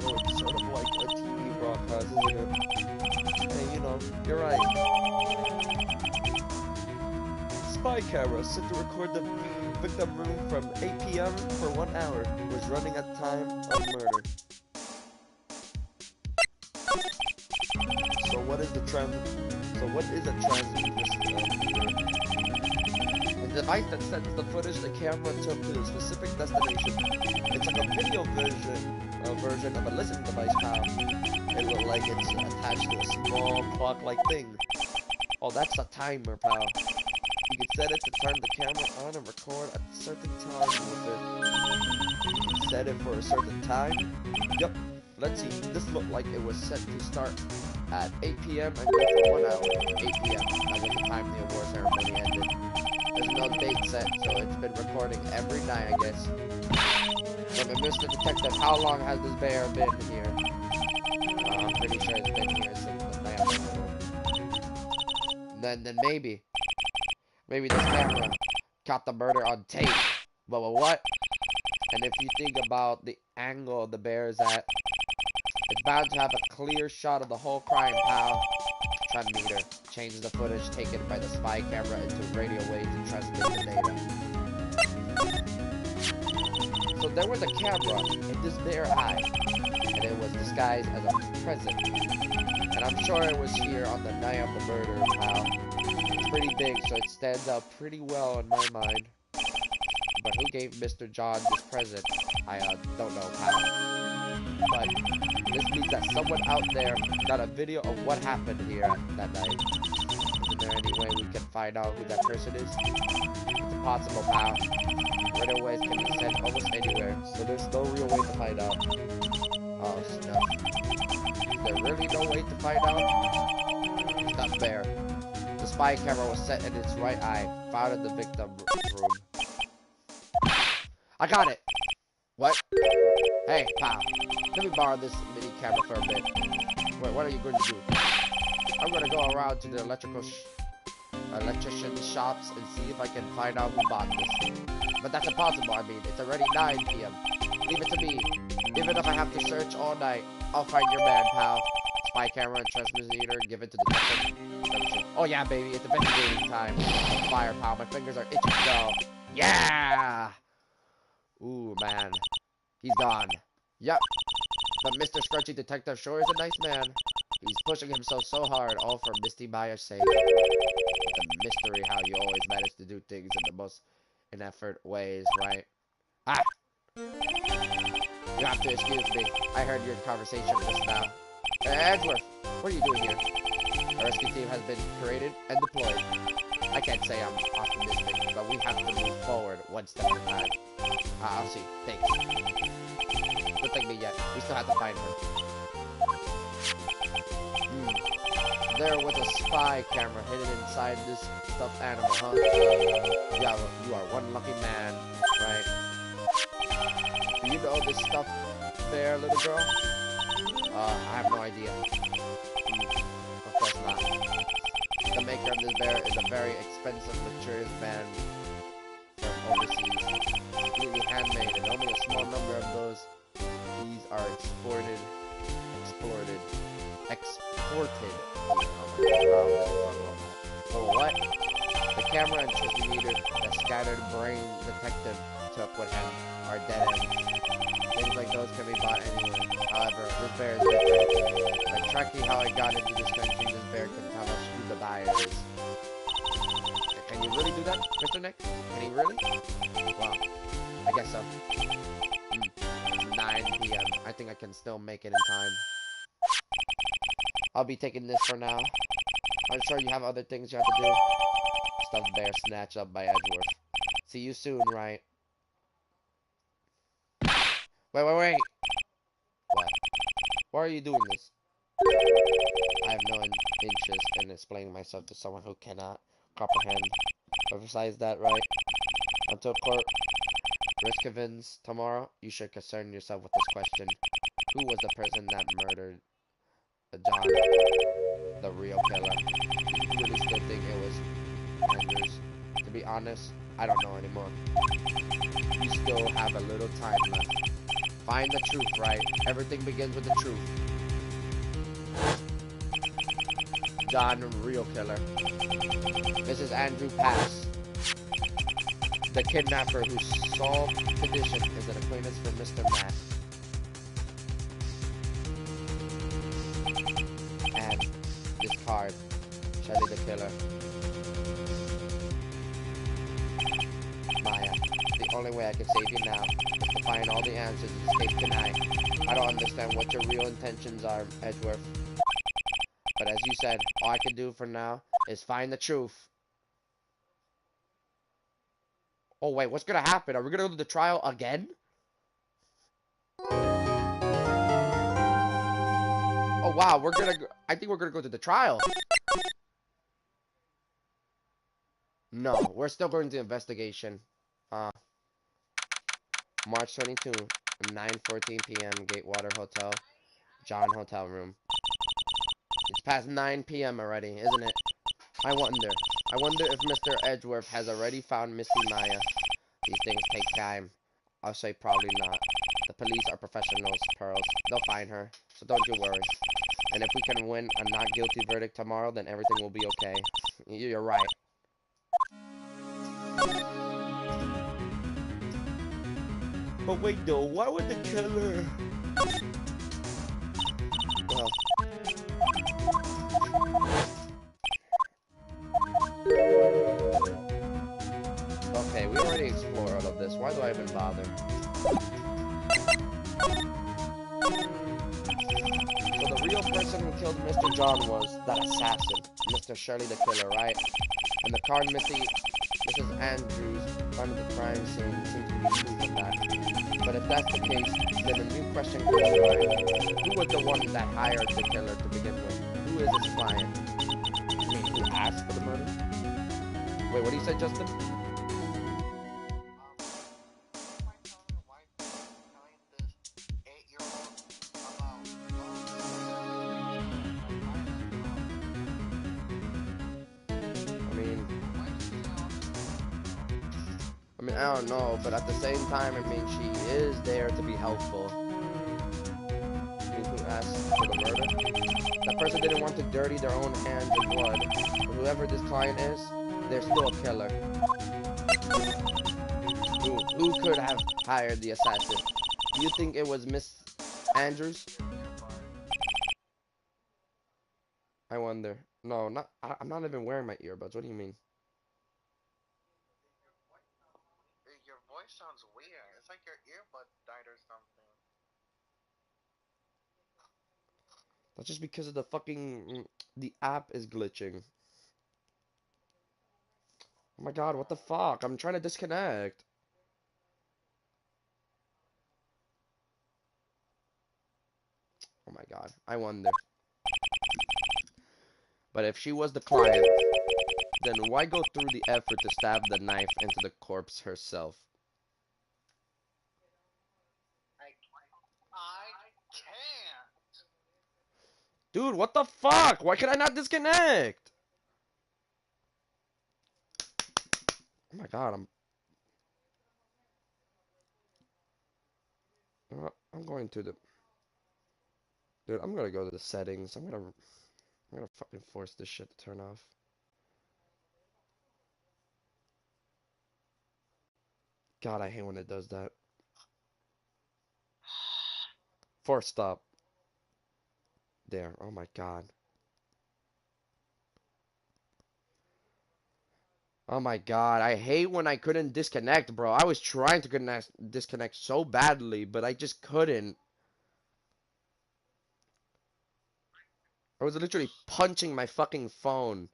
So it's sort of like a TV broadcast, isn't it? Hey, you know, you're right. Spy camera set to record the victim room from 8 p.m. for 1 hour. Was running at time of murder. So what is a transmitter? A device that sends the footage the camera took to a specific destination. It's like a video version of a listening device, pal. It looks like it's attached to a small clock-like thing. Oh, that's a timer, pal. You can set it to turn the camera on and record at certain times with it. You can set it for a certain time. Yup. Let's see. This looked like it was set to start at 8 p.m. and go for 1 hour. 8 p.m. That was the time the award ceremony ended. There's no date set, so it's been recording every night, I guess. But Mr. Detective, how long has this bear been here? I'm pretty sure it's been here since the night of the Then maybe this camera caught the murder on tape. But what? And if you think about the angle the bear is at, it's bound to have a clear shot of the whole crime, pal. Transmitter changes the footage taken by the spy camera into radio waves and transmits the data. So there was a camera in this bear eye, and it was disguised as a present. And I'm sure it was here on the night of the murder, pal. It's pretty big, so it stands out pretty well in my mind. But who gave Mr. John this present? I don't know, pal. But this means that someone out there got a video of what happened here that night. Isn't there any way we can find out who that person is? It's impossible, pal. Radio waves can be sent almost anywhere, so there's no real way to find out. Oh, snuff. Is there really no way to find out? Not fair. The spy camera was set in its right eye, found in the victim room. I got it! What? Hey, pal. Let me borrow this mini camera for a bit. Wait, what are you going to do? I'm going to go around to the electrician shops and see if I can find out who bought this. But that's impossible, I mean, it's already 9 p.m. Leave it to me. Even if I have to search all night, I'll find your man, pal. Spy camera and transmitter, give it to the detective. Oh yeah, baby, it's investigating time. Fire, pal, my fingers are itching to go. Yeah! Ooh, man. He's gone. Yup. But Mr. Scrunchy Detective sure is a nice man. He's pushing himself so hard, all for Misty Maya's sake. It's a mystery how you always manage to do things in the most ineffort ways, right? Ah! You have to excuse me. I heard your conversation just now. Edgeworth, what are you doing here? A rescue team has been created and deployed. I can't say I'm optimistic, but we have to move forward one step at a time. I'll see. Thanks. Don't thank me yet. We still have to find her. There was a spy camera hidden inside this stuffed animal, huh? Yeah, well, you are one lucky man, right? Do you know this stuffed bear, little girl? I have no idea. Of course not. The maker of this bear is a very expensive, luxurious man from overseas. Completely handmade, and only a small number of these are exported reported. Oh my God, oh what? The camera and transmitter that scattered brain detective took with him are dead ends. Things like those can be bought anywhere. However, this bear is different. By tracking how it got into this country, this bear can tell us who the buyer is. Can you really do that, Mr. Nick? Can he really? Wow, I guess so. It's 9 p.m. I think I can still make it in time. I'll be taking this for now. I'm sure you have other things you have to do. Stuffed bear snatched up by Edgeworth. See you soon, right? Wait. What? Why are you doing this? I have no interest in explaining myself to someone who cannot comprehend. But besides that, right? Until court reconvenes tomorrow, you should concern yourself with this question. Who was the person that murdered John, the real killer? Do you really still think it was Andrews? To be honest, I don't know anymore. You still have a little time left. Find the truth, right? Everything begins with the truth. John, real killer. Mrs. Andrew Pass. The kidnapper whose sole condition is an acquaintance for Mr. Matt. And this card, Shelly the killer. Maya, the only way I can save you now is to find all the answers and escape tonight. I don't understand what your real intentions are, Edgeworth. But as you said, all I can do for now is find the truth. Oh wait, what's gonna happen? Are we gonna go to the trial again? Oh wow, I think we're gonna go to the trial. No, we're still going to investigation. Uh, March 22, 9:14 p.m. Gatewater Hotel, John Hotel Room. It's past 9 p.m. already, isn't it? I wonder if Mr. Edgeworth has already found Missy Maya. These things take time. I'll say probably not. The police are professionals, Pearls. They'll find her, so don't you worry. And if we can win a not guilty verdict tomorrow, then everything will be okay. You're right. But wait though, why would the killer... Well... Okay, we already explored all of this. Why do I even bother? So the real person who killed Mr. John was that assassin, Mr. Shirley the killer, right? And the card Mrs. Andrews found at the crime scene seems to be proof of that. But if that's the case, then a new question comes to mind. Who was the one that hired the killer to begin with? Who is his client? You mean who asked for the murder? Wait, what do you say, Justin? I mean, I don't know, but at the same time, I mean, she is there to be helpful. I mean, who asked for the murder? That person didn't want to dirty their own hands in blood. But whoever this client is, they're still a killer. Who could have hired the assassin? Do you think it was Miss Andrews? I wonder. No, I'm not even wearing my earbuds. What do you mean? Your voice sounds weird. It's like your earbud died or something. That's just because of the fucking... The app is glitching. Oh my god, what the fuck? I'm trying to disconnect. Oh my god, I wonder. But if she was the client, then why go through the effort to stab the knife into the corpse herself? I can't. Dude, what the fuck? Why can I not disconnect? Oh my god, I'm going to the... Dude, I'm gonna go to the settings. I'm gonna fucking force this shit to turn off. God, I hate when it does that. Force stop. There. Oh my god. Oh my god. I hate when I couldn't disconnect, bro. I was trying to disconnect so badly, but I just couldn't. I was literally punching my fucking phone.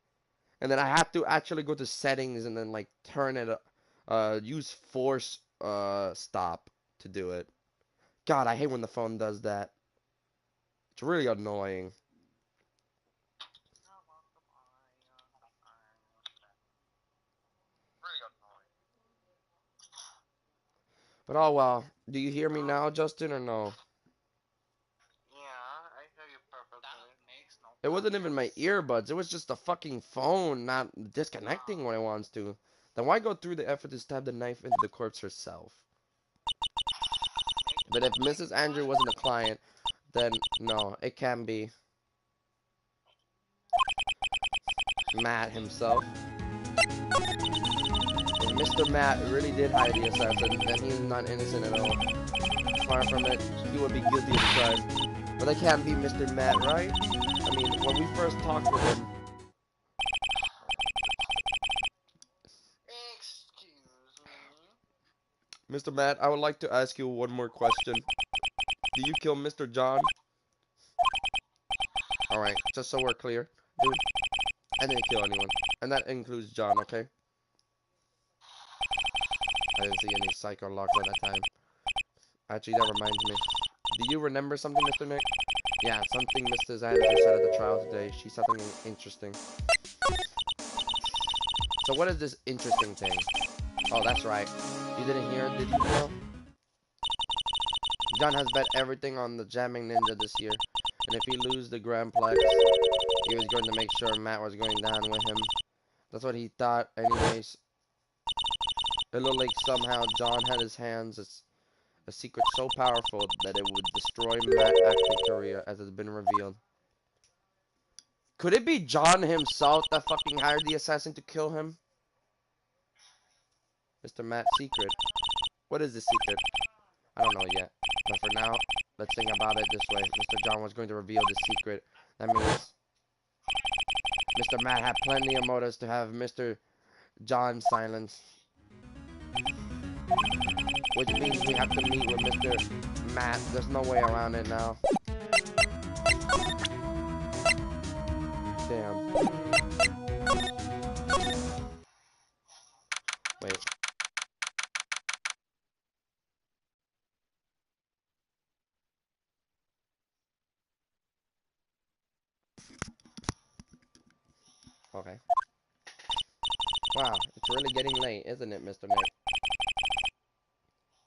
And then I have to actually go to settings and then like turn it use force stop to do it. God, I hate when the phone does that. It's really annoying. But oh well. Do you hear me now, Justin, or no? Yeah, I hear you perfectly. That makes no It wasn't even my progress. earbuds. It was just the fucking phone not disconnecting when it wants to. Then why go through the effort to stab the knife into the corpse herself? But if Mrs. Andrew wasn't a client, then no, it can be Matt himself. If Mr. Matt really did hire the assassin, then he's not innocent at all. Far from it, he would be guilty of the crime. But that can't be Mr. Matt, right? I mean, when we first talked with him, Excuse me. Mr. Matt, I would like to ask you one more question. Do you kill Mr. John? Alright, just so we're clear. Dude, I didn't kill anyone. And that includes John, okay? I didn't see any psycho locks at that time. Actually, that reminds me. Do you remember something, Mr. Nick? Yeah, something Mrs. Andrews said at the trial today. She said something interesting. So what is this interesting thing? Oh, that's right. You didn't hear it, did you, Bill? John has bet everything on the jamming ninja this year. And if he loses the Grand Plex, he was going to make sure Matt was going down with him. That's what he thought anyways. It looked like somehow John had his hands a secret so powerful that it would destroy Matt's acting career as has been revealed. Could it be John himself that fucking hired the assassin to kill him? Mr. Matt's secret. What is the secret? I don't know yet. But for now, let's think about it this way. Mr. John was going to reveal the secret. That means Mr. Matt had plenty of motives to have Mr. John silenced. Which means we have to meet with Mr. Matt. There's no way around it now. Damn. Wait. Okay. Wow, it's really getting late, isn't it, Mr. Nick?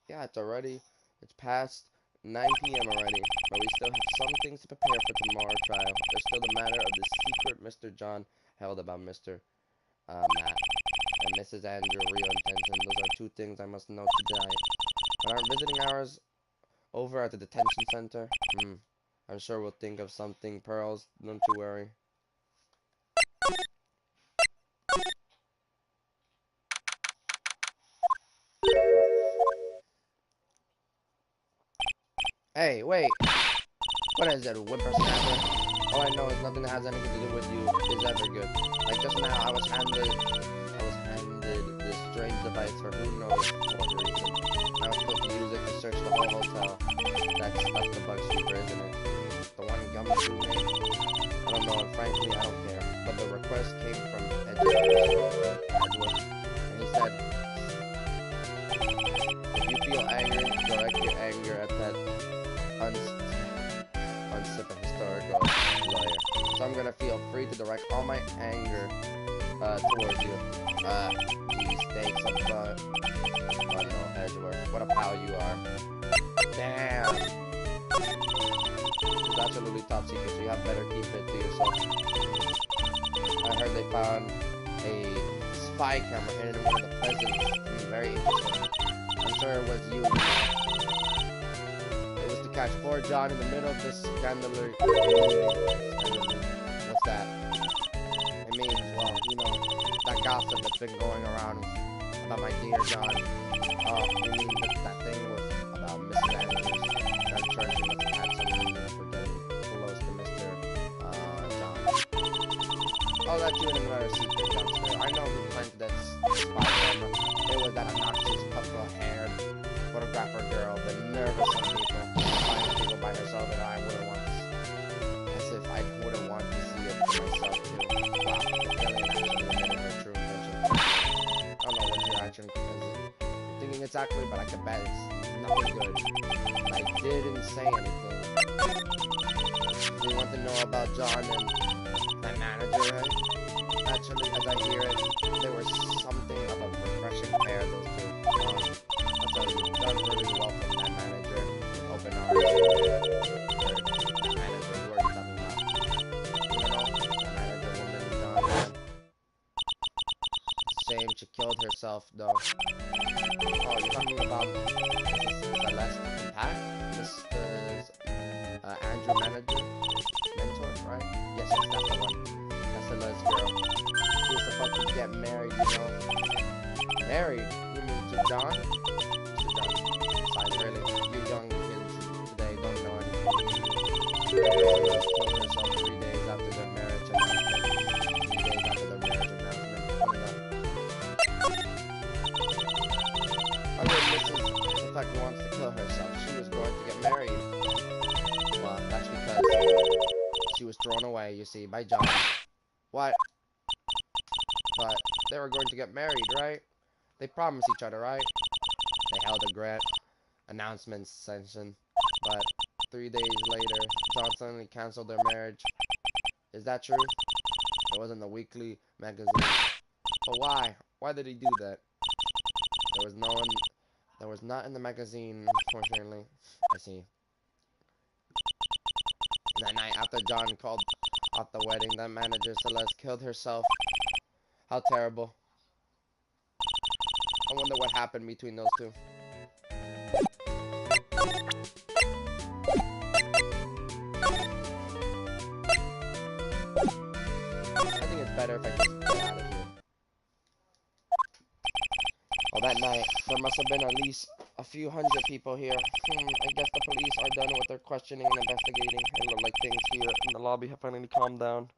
Yeah, it's past 9 p.m. already, but we still have some things to prepare for tomorrow's trial. There's still the matter of the secret Mr. John held about Mr. Matt and Mrs. Andrew's real intention. Those are two things I must know today. When our visiting hours over at the detention center, I'm sure we'll think of something, Pearls. Don't you worry. Hey, wait. What is it, whippersnapper? All I know is nothing that has anything to do with you is ever good. Like just now, I was handed this strange device for who knows what reason. And I was supposed to use it to search the whole hotel. That's the bug sweeper, isn't it? The one Gumshoe made? I don't know, and frankly, I don't care. But the request came from Edward, and he said, if you feel angry, direct your anger at that unsip of historical lawyer. So I'm gonna feel free to direct all my anger towards you. Geez, thanks, oh no, Edward, what a pal you are. Damn. It's absolutely top secret, so you have better keep it to yourself. I heard they found a spy camera hidden in one of the presidents. Very interesting. I'm sure it was you. It was to catch poor John in the middle of this scandalous community. What's what's that? It means, well, you know, that gossip that's been going around about my dear John. You mean that thing with about Mrs. Andrews? I'm sure she must have had some reason for getting close to Mr. John. I'll let you in another secret, youngster. I know who planted that spy camera. It was that obnoxious, puffle-haired photographer girl, the nervous some people, finding people by herself that I wouldn't want to see. As if I wouldn't want to see it for myself, too. Wow, the alien actually admitted her true intention. I don't know what your action is thinking exactly, but I can bet it's nothing good. I didn't say anything. Do you want to know about John and my manager, right? Actually, as I hear it, there was something of a refreshing pair, those two. I'll tell you, John really welcomed that manager with open arms. That manager, who are you talking about? You know, that manager woman, John. Same, she killed herself, though. Oh, you're talking about Mrs. Celeste Pack? Mr. Andrew manager? Mentor, right? Yes, that's the one. That's the last girl. She was supposed to get married, you know. Married? You mean to John? To John. Besides, really, you young kids today don't know anything. The girl just killed herself 3 days after their marriage announcement. 3 days after their marriage announcement. I mean, Mrs. in fact wants to kill herself. She was going to get married. Well, that's because she was thrown away, you see, by John. What? But they were going to get married, right? They promised each other, right? They held a grand announcement session, but 3 days later, John suddenly canceled their marriage. Is that true? It was in the weekly magazine. But why? Why did he do that? There was not in the magazine, unfortunately. I see. That night after John called off the wedding, that manager Celeste killed herself. How terrible. I wonder what happened between those two. I think it's better if I just get out of here. Well, that night, there must have been at least a few hundred people here. I guess the police are done with their questioning and investigating. It looked like things here in the lobby have finally calmed down.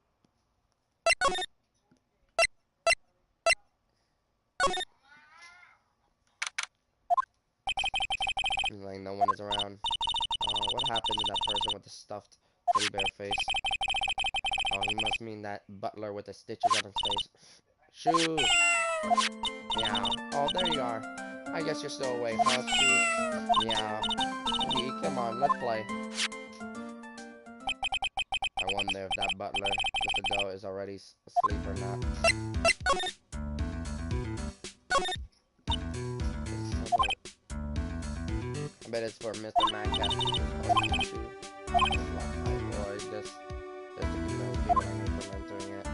Seems like no one is around. What happened to that person with the stuffed teddy bear face? Oh, he must mean that butler with the stitches on his face. Shoo! Meow. Oh, there you are. I guess you're still awake, huh, Shoo? Meow. Gee, come on, let's play. I wonder if that butler, Mr. Doe, is already asleep or not. I bet it's for Mr. Madcap. Oh, boy, there's to be no feeling from entering it.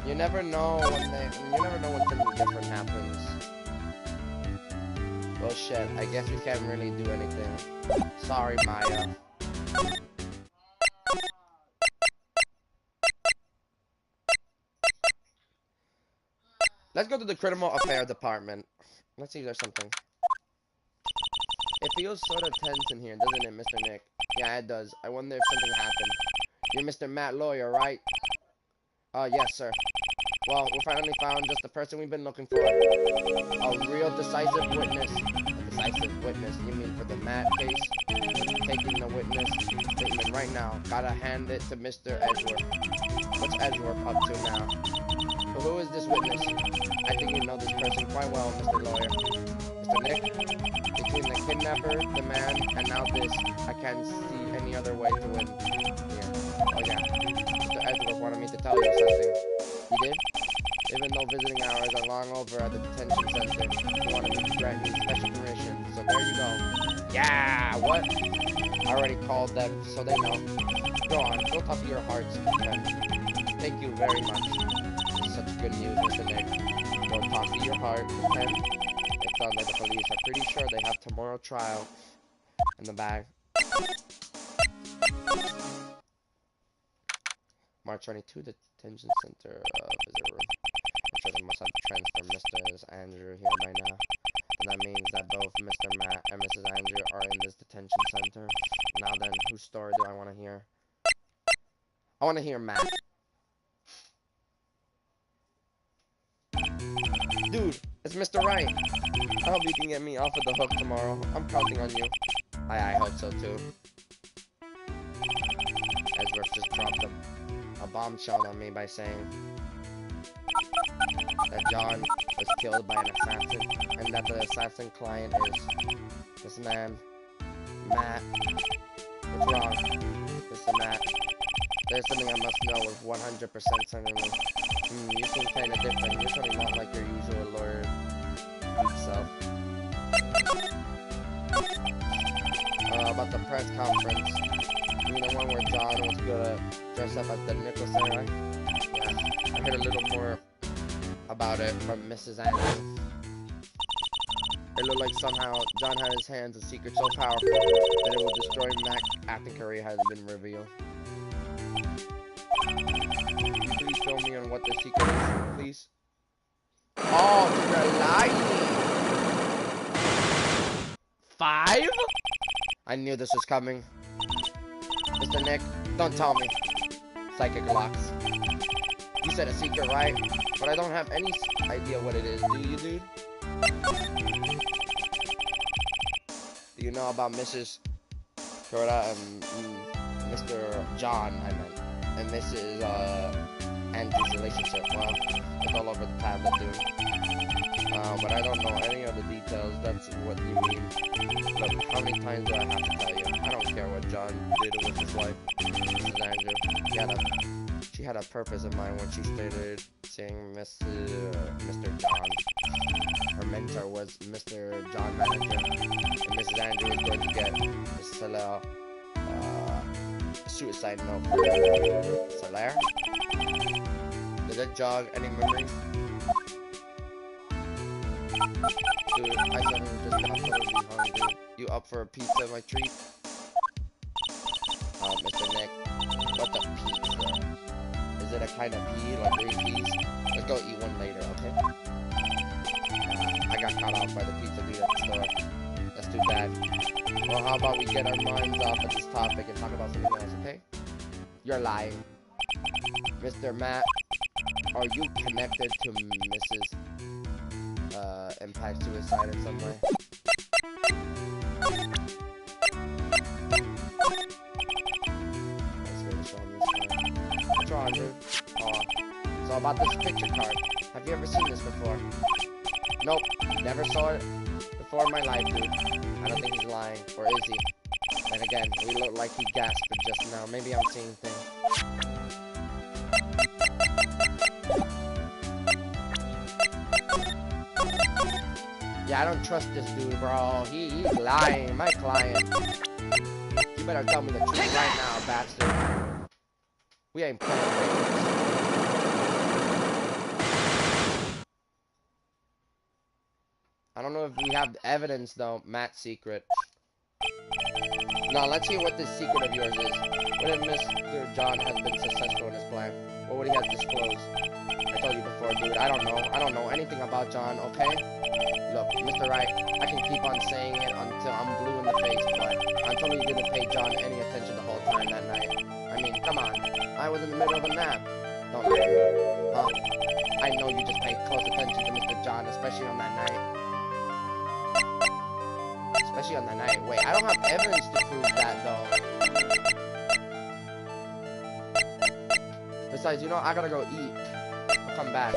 You never know when something different happens. Well, shit, I guess we can't really do anything. Sorry, Maya. Let's go to the criminal affairs department. Let's see if there's something. It feels sort of tense in here, doesn't it, Mr. Nick? Yeah, it does. I wonder if something happened. You're Mr. Matt Lawyer, right? Yes, sir. Well, we finally found just the person we've been looking for. A real decisive witness. A decisive witness? You mean for the Matt case? Taking the witness statement right now. Gotta hand it to Mr. Edgeworth. What's Edgeworth up to now? So who is this witness? I think you know this person quite well, Mr. Lawyer. Mr. Nick? Between the kidnapper, the man, and now this, I can't see any other way to win here. Oh yeah, Mr. Edgeworth wanted me to tell you something. He did? Even though visiting hours are long over at the detention center, he wanted me to grant you special permission, so there you go. Yeah, what? I already called them, so they know. Go on, go talk to your heart's content. Thank you very much. Such good news, Mr. Nick. Go talk to your heart content. It sounds like the police are pretty sure they have tomorrow trial in the bag. March 22, detention center, visitor room. I'm sure they must have transferred Mr. Andrew here by now. And that means that both Mr. Matt and Mrs. Andrew are in this detention center. Now then, whose story do I want to hear? I want to hear Matt. Dude, it's Mr. Wright. I hope you can get me off of the hook tomorrow. I'm counting on you. I hope so too. Edgeworth just dropped a bombshell on me by saying that John was killed by an assassin, and that the assassin client is this man, Matt. What's wrong? Mr. Matt. There's something I must know with 100% certainty. You seem kinda different. You're certainly not like your usual lawyer self. About the press conference. You mean the one where John was gonna dress up at the Nicholson, right? Yeah, I heard a little more about it from Mrs. Andrews. It looked like somehow John had his hands a secret so powerful that it would destroy Mac's acting career had it been revealed. Can you please fill me on what the secret is, please? Oh, you're lying! 5? I knew this was coming. Mr. Nick, don't tell me. Psychic locks. You said a secret, right? But I don't have any idea what it is. Do you, dude? Do you know about Mrs. Corda and Mr. John, I meant, and Mrs. Andrew's relationship? Well, it's all over the tablet, dude. But I don't know any of the details. That's what you mean. Look, how many times do I have to tell you? I don't care what John did with his wife, Mrs. Andrew. She had a purpose in mind when she started seeing Mr. John. Her mentor was Mr. John Manager, and Mrs. Andrew was going to get a suicide note for Soler. Does that jog any memories? Dude, I suddenly just got totally hungry. You up for a pizza, my treat? Mr. Nick, what the pizza? Is it a kind of pea, like green peas? Let's go eat one later, okay? I got caught off by the pizza dude at the store. That's too bad. Well, how about we get our minds off of this topic and talk about something else, okay? You're lying. Mr. Matt, are you connected to Mrs. Impact suicide in some way? What's wrong, dude? Oh, so about this picture card. Have you ever seen this before? Nope, never saw it before in my life, dude. I don't think he's lying, or is he? And again, he looked like he gasped just now. Maybe I'm seeing things. Yeah, I don't trust this dude, bro. He's lying. My client. You better tell me the truth right now, bastard. We ain't playing games. I don't know if we have evidence, though. Matt's secret. Now, let's hear what this secret of yours is. What if Mr. John has been successful in his plan? What would he have disclosed? I told you before, dude. I don't know. I don't know anything about John, okay? Look, Mr. Wright, I can keep on saying it until I'm blue in the face, but I'm telling you didn't pay John any attention the whole time that night. I mean, come on. I was in the middle of a nap. Don't lie to me. Huh? I know you just paid close attention to Mr. John, especially on that night. Especially on that night. Wait, I don't have evidence to prove that, though. Besides, you know, I gotta go eat. I'll come back.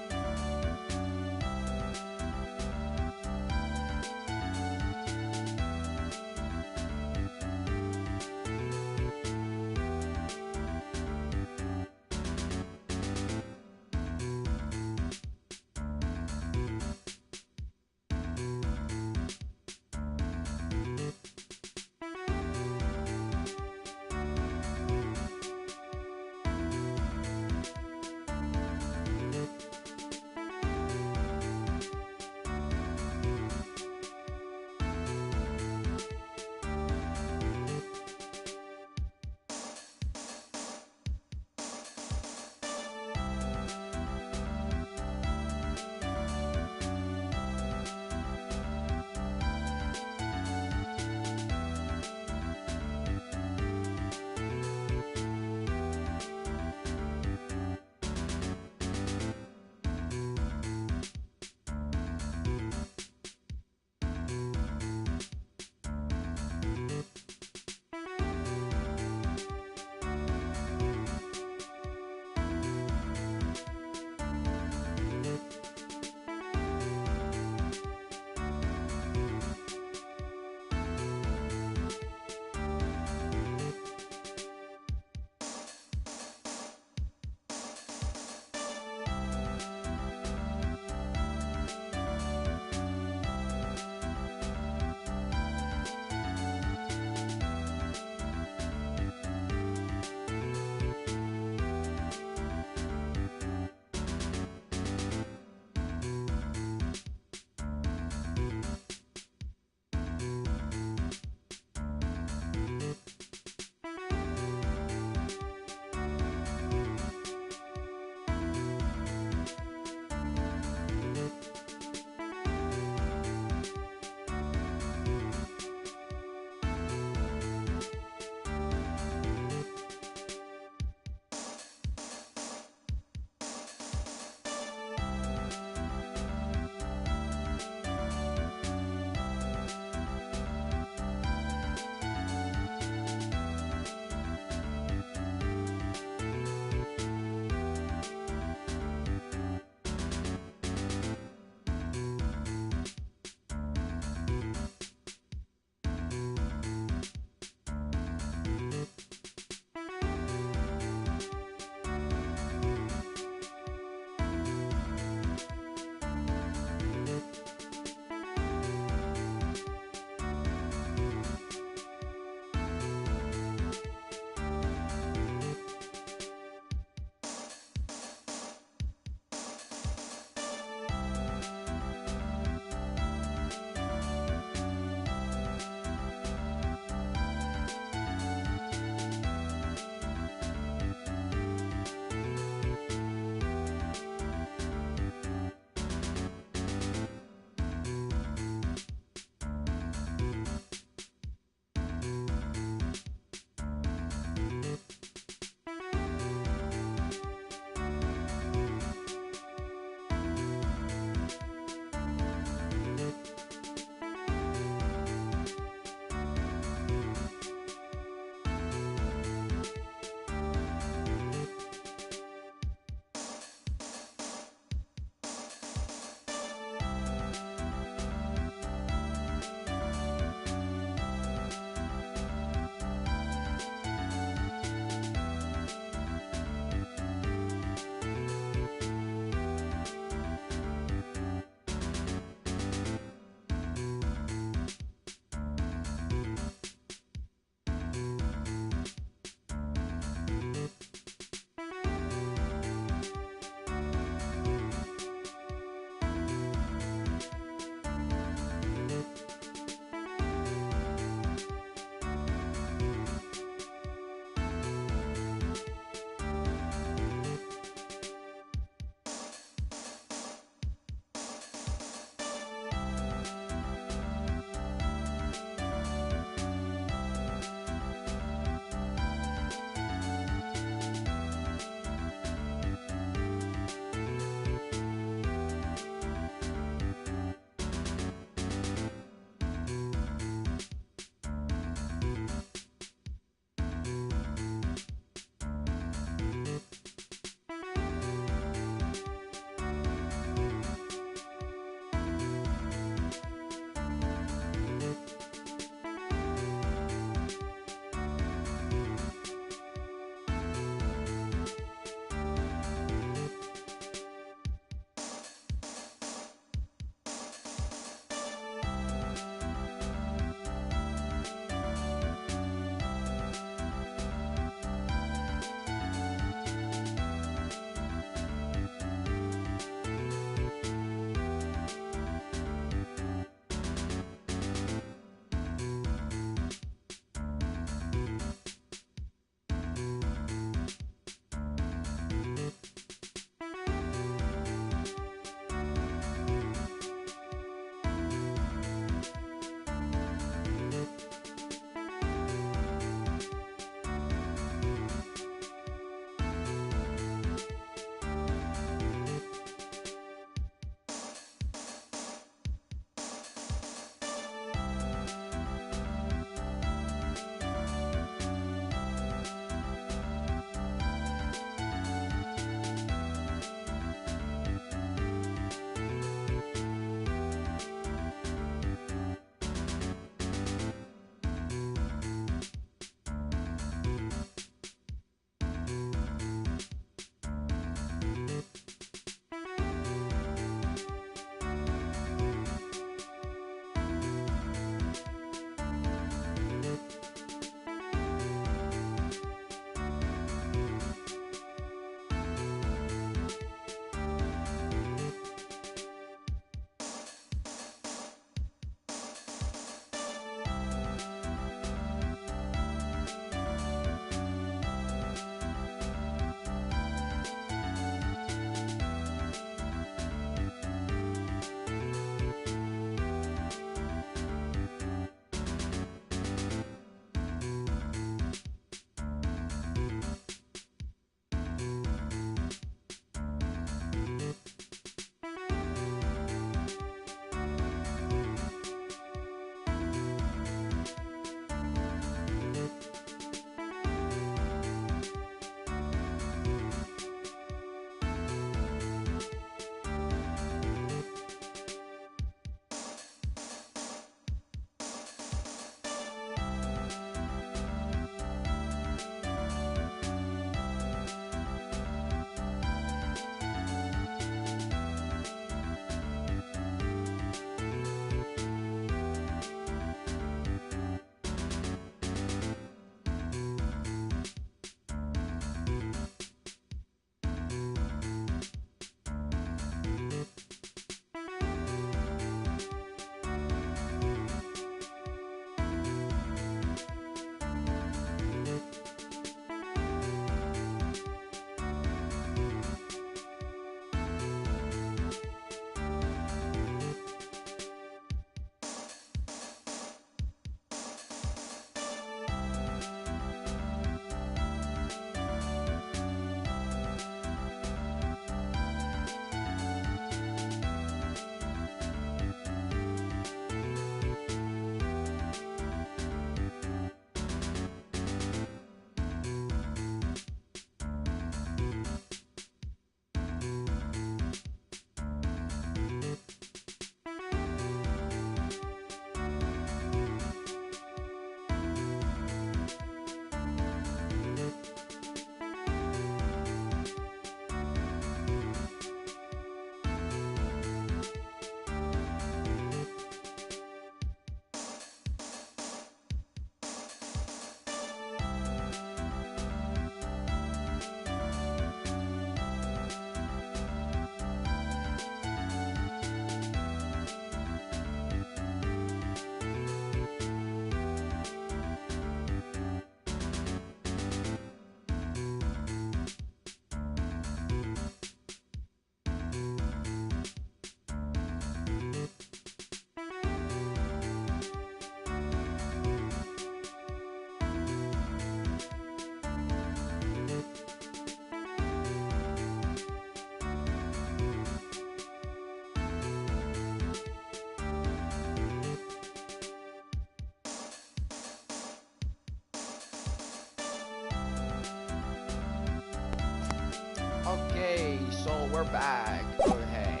Okay, so we're back. Okay,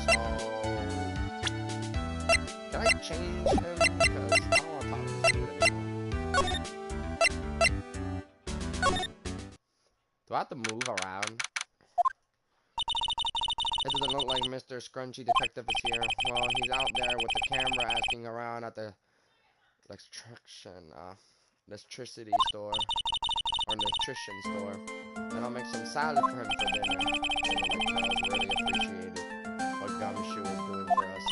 so can I change him? Because I don't want to talk to this dude anymore. Do I have to move around? It doesn't look like Mr. Scrunchy Detective is here. Well, he's out there with the camera asking around at the electricity store, or nutrition store. And I'll make some salad for him for dinner. And like Charles really appreciated what Gumshoe is doing for us.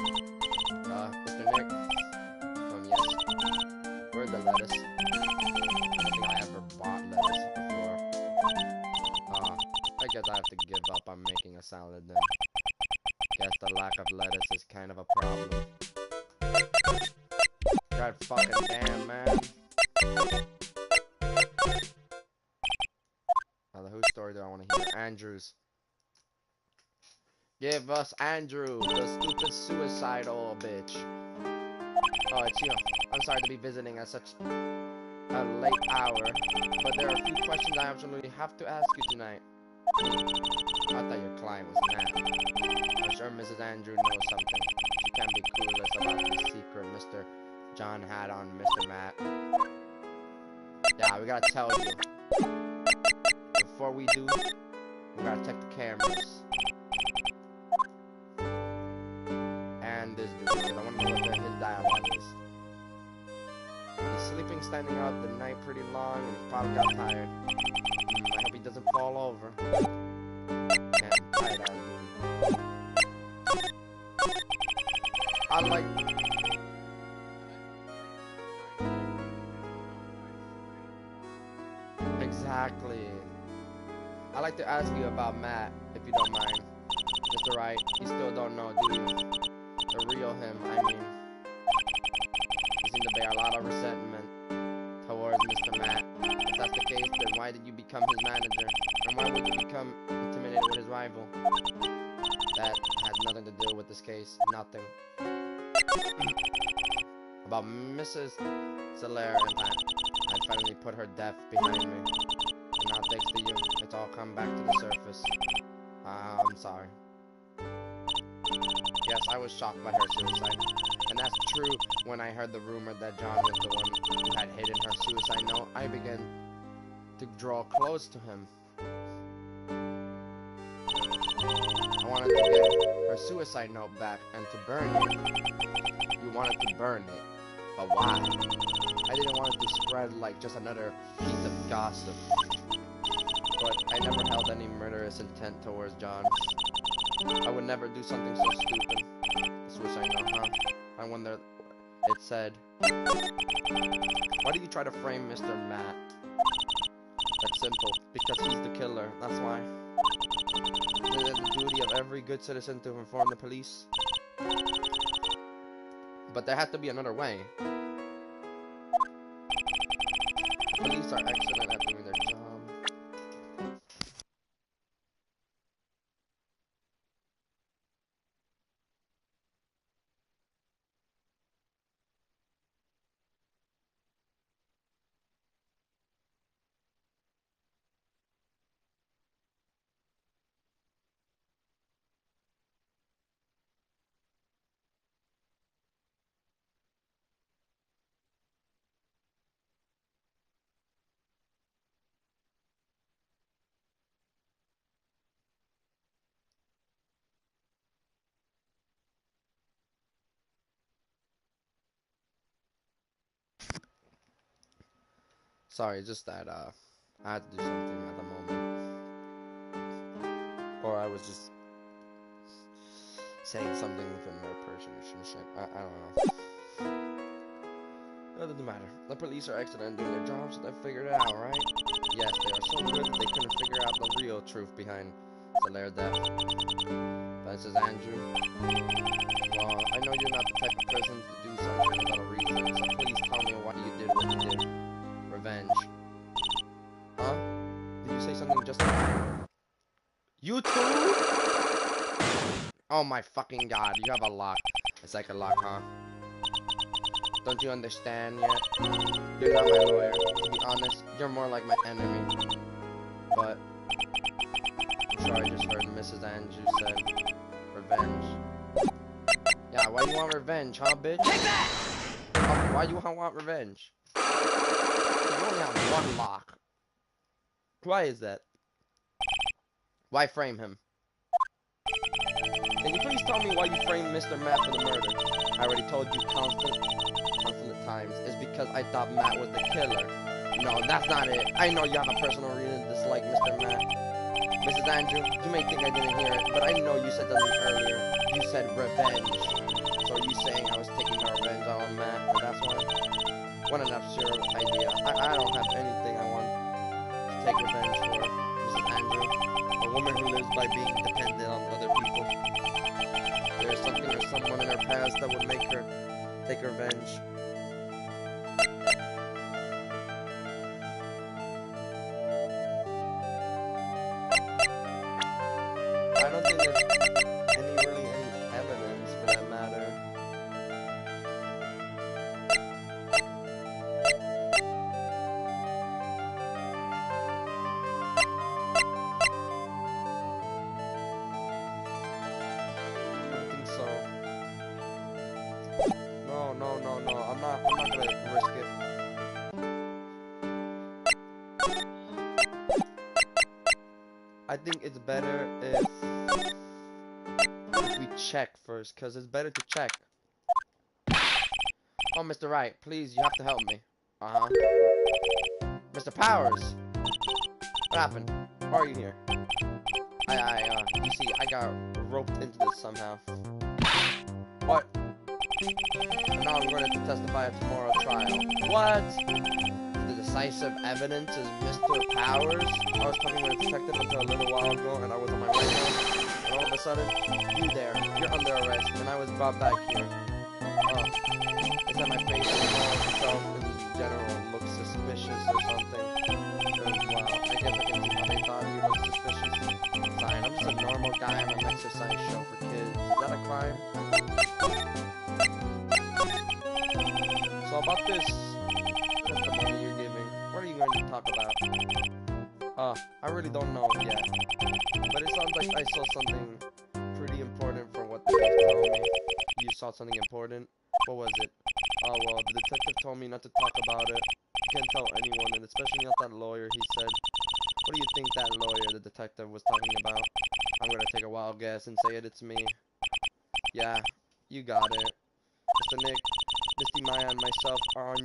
Mr. Nick? Yes? Where's the lettuce? I don't think I ever bought lettuce before. I guess I have to give up on making a salad then. Guess the lack of lettuce is kind of a problem. God fucking damn, man. Now, whose story do I want to hear? Andrew's. Give us Andrew, the stupid suicidal bitch. Oh, it's you. I'm sorry to be visiting at such a late hour, but there are a few questions I absolutely have to ask you tonight. I thought your client was Matt. I'm sure Mrs. Andrew knows something. She can't be clueless about the secret Mr. John had on Mr. Matt. Yeah, we gotta tell you. Before we do, we gotta check the cameras. And this dude, because I wanna know what his dialogue is. He's sleeping standing out the night pretty long and he's probably got tired. I hope he doesn't fall over. Can't tie that dude. I like... Exactly. I'd like to ask you about Matt, if you don't mind. Mr. Wright, you still don't know, do you? The real him, I mean. You seem to bear a lot of resentment towards Mr. Matt. If that's the case, then why did you become his manager? And why would you become intimidated with his rival? That has nothing to do with this case. Nothing. About Mrs. Solaire and Pat. I finally put her death behind me. And now thanks to you, it's all come back to the surface. I'm sorry. Yes, I was shocked by her suicide. And that's true. When I heard the rumor that John was the one who had hidden her suicide note, I began to draw close to him. I wanted to get her suicide note back and to burn it. You wanted to burn it. But why? I didn't want it to spread like just another piece of gossip. But I never held any murderous intent towards John. I would never do something so stupid. Suicide note, huh? I wonder, it said, why did you try to frame Mr. Matt? That's simple, because he's the killer, that's why. Isn't it the duty of every good citizen to inform the police? But there had to be another way. The police are excellent at doing their job. Sorry, just that, I had to do something at the moment. Or I was just saying something with another person or some shit. I don't know. It doesn't matter. The police are excellent at doing their jobs, so they figured it out, right? Yes, they are so good that they couldn't figure out the real truth behind Solaire's death. But this is Andrew. Well, I know you're not the type of person to do something without a reason, so please tell me why you did what you did. Revenge. Huh? Did you say something just now? You too? Oh my fucking god, you have a lock. It's like a lock, huh? Don't you understand yet? You're not my lawyer. To be honest, you're more like my enemy. But I'm sure I just heard Mrs. Andrews said revenge. Yeah, why you want revenge, huh, bitch? Take that! Why you want revenge? You only have one lock. Why is that? Why frame him? Can you please tell me why you framed Mr. Matt for the murder? I already told you constant times. It's because I thought Matt was the killer. No, that's not it. I know you have a personal reason to dislike Mr. Matt. Mrs. Andrew, you may think I didn't hear it, but I know you said something earlier. You said revenge. So are you saying I was taking my revenge on Matt, and that's why? What an absurd idea. I don't have anything I want to take revenge for, Mrs. Andrew. A woman who lives by being dependent on other people. There is something or someone in her past that would make her take revenge. I don't think there's really any evidence for that matter. I don't think so. No. I'm not gonna risk it. I think it's better if we check first, cause it's better to check. Oh, Mr. Wright, please, you have to help me. Uh-huh. Mr. Powers! What happened? Why are you here? You see, I got roped into this somehow. What? And now I'm going to testify at tomorrow's trial. What? The decisive evidence is Mr. Powers? I was talking with a detective until a little while ago, and I was on my way home. And all of a sudden, you there, you're under arrest, and I was brought back here. It's that my face itself in general looks suspicious or something. Well, I guess I can see how they thought he looked suspicious. Fine, I'm just a normal guy on an exercise show for kids. Is that a crime? So about this testimony you're giving, what are you going to talk about? I really don't know yet. But it sounds like I saw something pretty important for what they were telling me. You saw something important? What was it? Oh, well, the detective told me not to talk about it. You can't tell anyone, and especially not that lawyer, he said. What do you think that lawyer, the detective, was talking about? I'm gonna take a wild guess and say it's me. Yeah, you got it. Mr. Nick, Misty Maya and myself are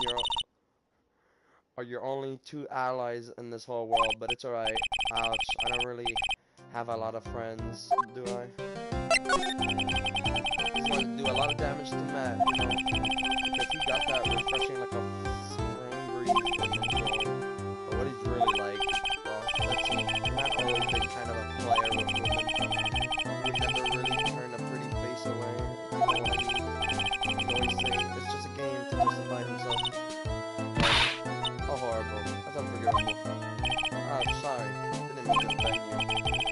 your only two allies in this whole world, but it's alright. Ouch, I don't really have a lot of friends, do I? He's going to do a lot of damage to Matt, you know, because he got that refreshing like a spring breeze in him going. But what he's really like, well, let's see. Matt always been kind of a player with women. He would never really turn a pretty face away, you know what I mean? He'd always say, it's just a game to justify himself. How horrible. That's unforgivable. Ah, sorry. Didn't mean to offend you.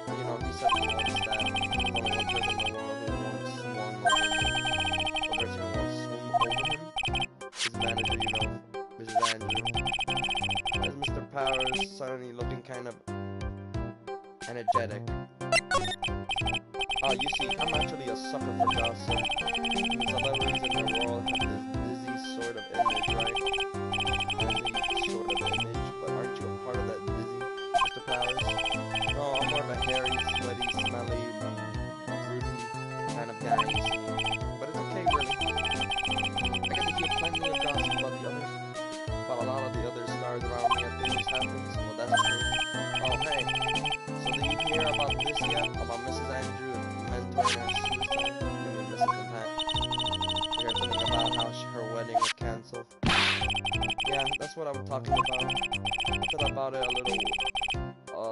You know, he said once that there's only one person in the world who won't swung over me. One person who won't swim over him? His manager, you know, Mrs. Andrew. Why is Mr. Powers suddenly looking kind of energetic? Oh, you see, I'm actually a sucker for gossip. The celebrities in the world have this dizzy sort of image, right? Sort of image, but aren't you a part of that dizzy, Mr. Powers? No, I'm more of a hairy, sweaty, smelly, broody kind of guy, you see. But it's okay, really. I get to hear plenty of gossip about the others, about a lot of the other stars around me and things happens. Well, that's true. Oh, hey. So did you hear about this yet? About Mrs. Andrew mentoring her suicide? You mean Mrs. Impact? You heard something about how her wedding was cancelled? Yeah, that's what I'm talking about. I thought about it a little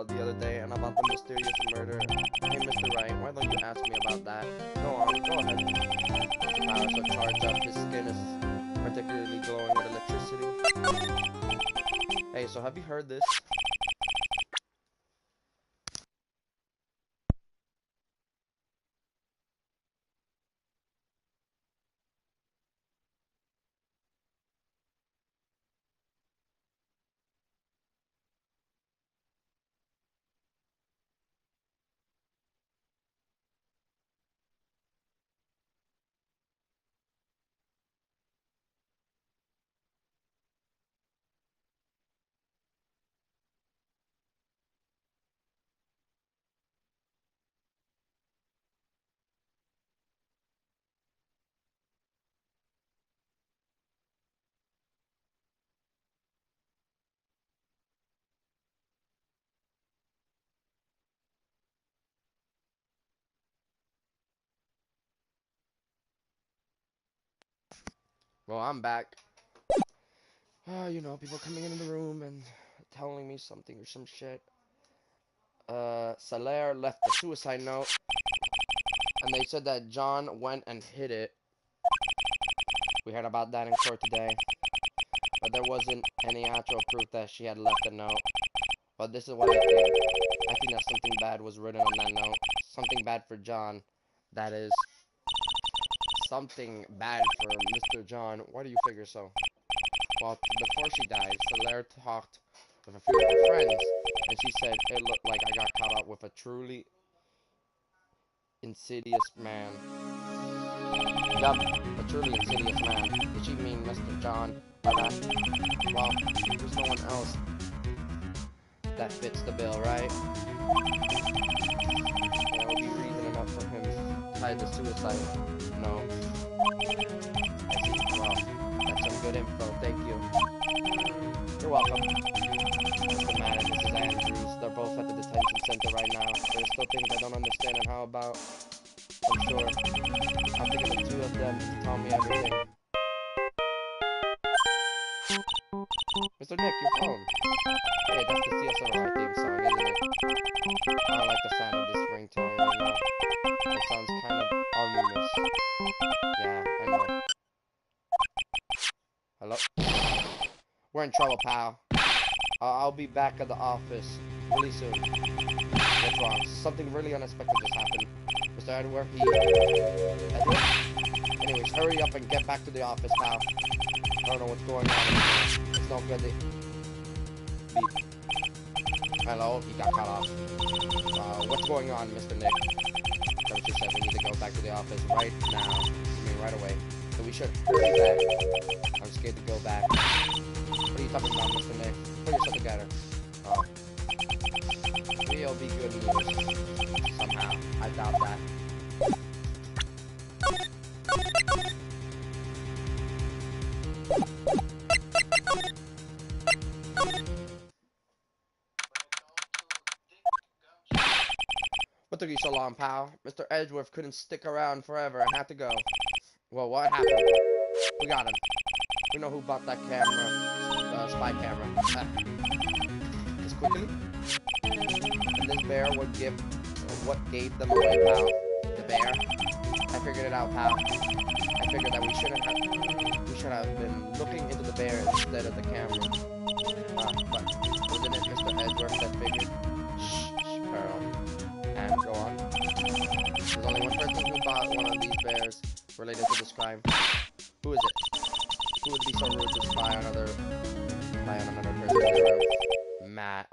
the other day, and about the mysterious murder. Hey, Mr. Wright, why don't you ask me about that? Go on, go ahead. Mr. Powers so charged up, his skin is particularly glowing with electricity. Hey, so have you heard this? Well, I'm back. You know, people coming into the room and telling me something or some shit. Salaire left a suicide note, and they said that John went and hid it. We heard about that in court today, but there wasn't any actual proof that she had left a note. But this is what I think. I think that something bad was written on that note. Something bad for John. That is, something bad for Mr. John. Why do you figure so? Well, before she died, Salaire talked with a few of her friends, and she said it looked like I got caught up with a truly insidious man. Yup, a truly insidious man. Did she mean Mr. John by that? Well, there's no one else that fits the bill, right? That would be reason enough for him tied to suicide. No. I see. Well, that's some good info. Thank you. You're welcome. Mr. Matt and Mrs. Andrews, they're both at the detention center right now. There's still things I don't understand and how about. I'm sure. I'll think of the two of them to tell me everything. Mr. Nick, your phone. Hey, that's the CSRI theme song, isn't it? I don't like the sound of this ringtone right now. It sounds kind of ominous. Yeah, I know. Hello? We're in trouble, pal. I'll be back at the office really soon. What's wrong? Something really unexpected just happened. Mr. Edward, Edward? Anyways, hurry up and get back to the office, pal. I don't know what's going on. It's no good. Beep. Hello? He got cut off. What's going on, Mr. Nick? That's what you said. We need to go back to the office right now. I mean, right away. So we should hurry back. I'm scared to go back. What are you talking about, Mr. Nick? Put yourself together. We'll be good news. Somehow. I doubt that. What took you so long, pal? Mr. Edgeworth couldn't stick around forever and had to go. Well, what happened? We got him. We know who bought that camera, spy camera. Just quickly. And this bear would give what gave them away, pal. The bear. I figured it out, pal. I figured that we should have been looking into the bear instead of the camera. But wasn't it Mr. Edgeworth that figured? Shh, Pearl. And go on. There's only one person who bought one of these bears related to this crime. Who is it? Who would be so rude to spy on another person in the room? Matt.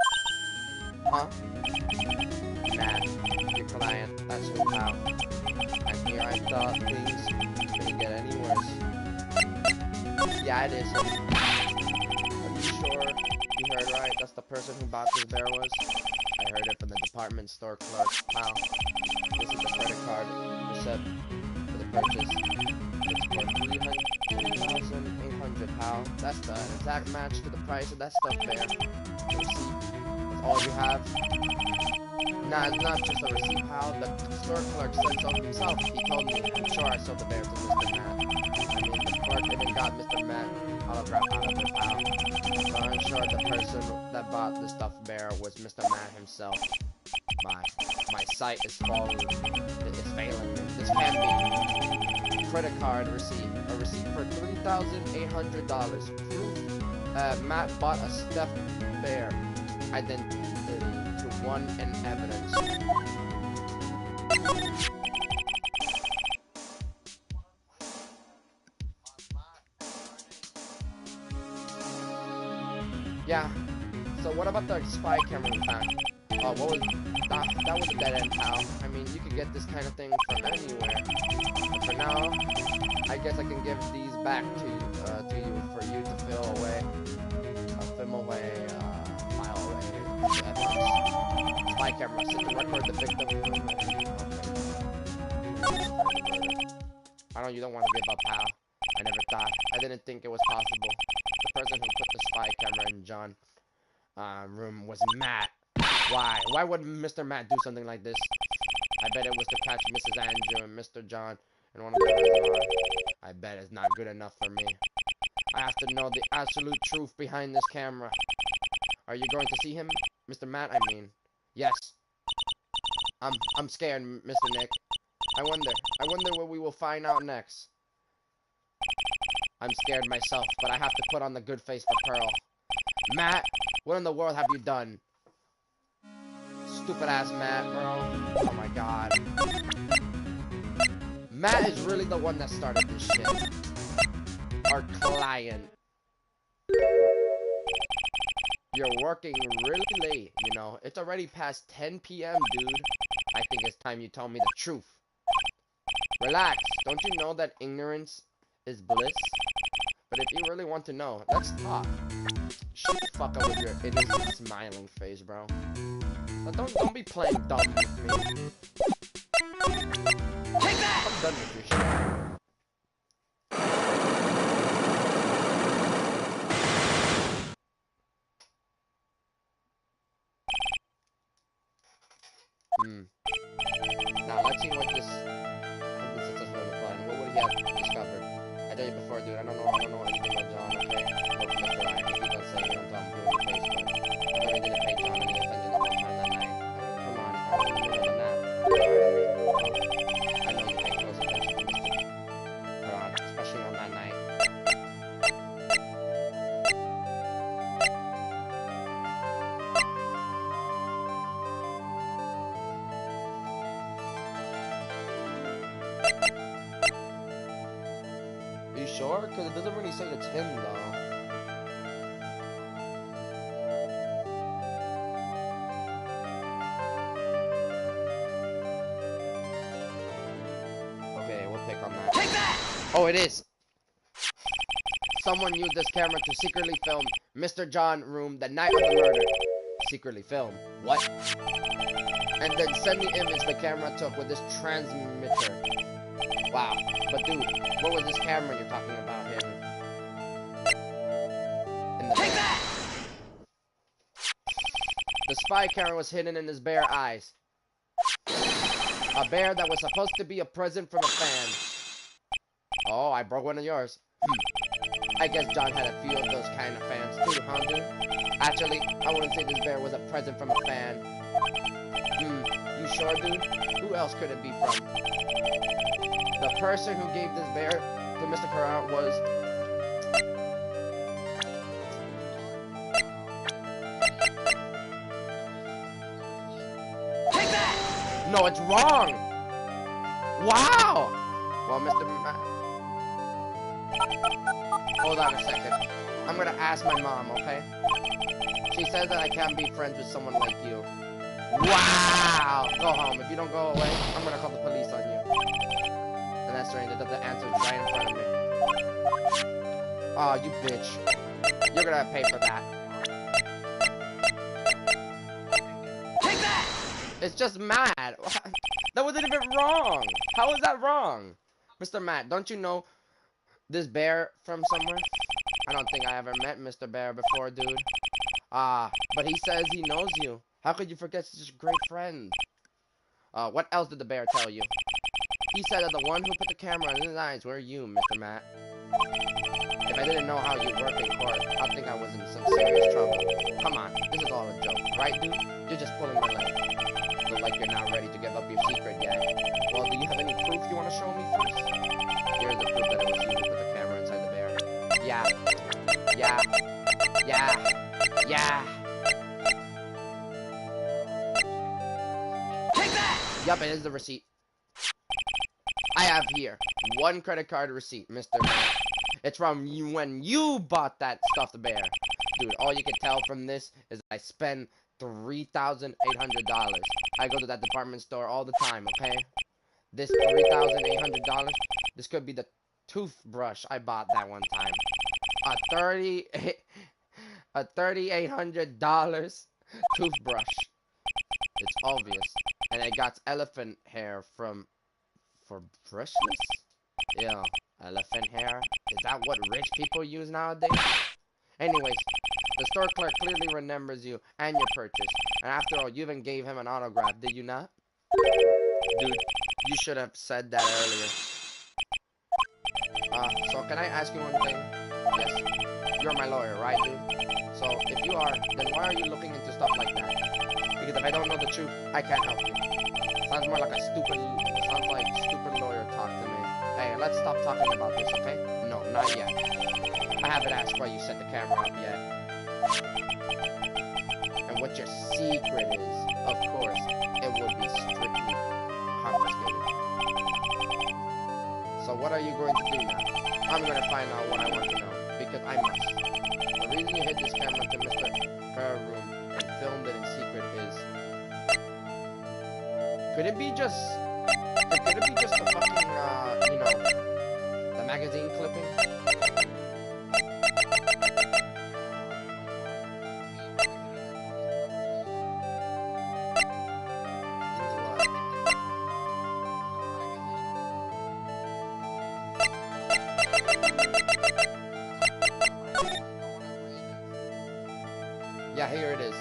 Huh? Matt, your client. That's who, pal. And here I thought things couldn't get any worse. Yeah, it is him. Are you sure you heard right? That's the person who bought this bear was? I heard it from the department store clerk, pal. This is the credit card receipt for the purchase. It's for $3,800, pal. That's the exact match to the price of that stuff bear. The receipt. That's all you have? Nah, it's not just a receipt, pal. The store clerk said so himself. He told me. I'm sure I sold the bear to Mr. Matt. I mean, the clerk even got Mr. Matt autograph out of it, pal. So I'm sure the person that bought the stuffed bear was Mr. Matt himself. My sight is failing me. This can't be. Credit card receipt. A receipt for $3,800. Proof. Matt bought a stuffed bear. Identity to one in evidence. Yeah. So what about the spy camera we found? What was that was a dead end, pal. I mean, you could get this kind of thing from anywhere. But for now, I guess I can give these back to you for you to file away, the evidence. Spy camera, sit to record the victim. Okay. I know you don't want to give up, pal. I never thought. I didn't think it was possible. The person who put the spy camera in John's room was Matt. Why? Why would Mr. Matt do something like this? I bet it was to catch Mrs. Andrew and Mr. John in one of the reservoir. I bet it's not good enough for me. I have to know the absolute truth behind this camera. Are you going to see him? Mr. Matt, I mean. Yes. I'm scared, Mr. Nick. I wonder what we will find out next. I'm scared myself, but I have to put on the good face for Pearl. Matt, what in the world have you done? Stupid ass Matt, bro. Oh my god. Matt is really the one that started this shit. Our client. You're working really late, you know. It's already past 10 p.m., dude. I think it's time you tell me the truth. Relax. Don't you know that ignorance is bliss? But if you really want to know, let's talk. Shut the fuck up with your innocent smiling face, bro. Now don't be playing dumb with me. Take that! I'm done with your shit. Now let's see what this successful in the plan. What would he have discovered? I tell you before, dude. I don't know anything about John. Okay, look, Mr. Wright. I keep on saying it until I'm blue in the face, but I really didn't pay John any attention the whole time that night. Come on, I was in the middle of the nap. I know you pay close attention to Mr. Ron, especially on that night. Are you sure? Because it doesn't really say it's him, though. Okay, we'll pick on that. Take that! Oh, it is! Someone used this camera to secretly film Mr. John room the night of the murder. Secretly film? What? And then send the image the camera took with this transmitter. Wow. But dude, what was this camera you're talking about him? Take that! The spy camera was hidden in his bare eyes. A bear that was supposed to be a present from a fan. Oh, I broke one of yours. I guess John had a few of those kind of fans too, huh, dude? Actually, I wouldn't say this bear was a present from a fan. You sure, dude? Who else could it be from? The person who gave this bear to Mr. Carrot was... Take that! No, it's wrong! Wow! Well, Mr. Hold on a second. I'm gonna ask my mom, okay? She says that I can't be friends with someone like you. Wow! Go home. If you don't go away, I'm gonna call the police on you. And that's right, the answer is right in front of me. Oh, you bitch. You're gonna pay for that. Take that! It's just mad. That wasn't even wrong. How is that wrong? Mr. Matt, don't you know this bear from somewhere? I don't think I ever met Mr. Bear before, dude. But he says he knows you. How could you forget such a great friend? What else did the bear tell you? He said that the one who put the camera in his eyes were you, Mr. Matt. If I didn't know how you work in court, I'd think I was in some serious trouble. Come on, this is all a joke, right, dude? You're just pulling my leg. Look like you're not ready to give up your secret yet. Well, do you have any proof you want to show me first? Here's the proof that it was you who put the camera inside the bear. Yeah. Take that! Yup, it is the receipt. I have here one credit card receipt, Mr. Matt. It's from you when you bought that stuffed bear. Dude, all you can tell from this is I spend $3,800. I go to that department store all the time, okay? This $3,800, this could be the toothbrush I bought that one time. A $3,800 toothbrush. It's obvious. And I got elephant hair for brushless? Yeah, elephant hair? Is that what rich people use nowadays? Anyways, the store clerk clearly remembers you and your purchase. And after all, you even gave him an autograph, did you not? Dude, you should have said that earlier. So can I ask you one thing? Yes. You're my lawyer, right, dude? So if you are, then why are you looking into stuff like that? Because if I don't know the truth, I can't help you. Sounds more like sounds like stupid lawyer talk to me. Hey, let's stop talking about this, okay? No, not yet. I haven't asked why you set the camera up yet. And what your secret is. Of course, it would be strictly confiscated. So what are you going to do now? I'm going to find out what I want to know. Because I must. The reason you hid this camera to Mr. Her room and filmed it in secret is... Could it be just the fucking, you know, the magazine clipping? Yeah, here it is.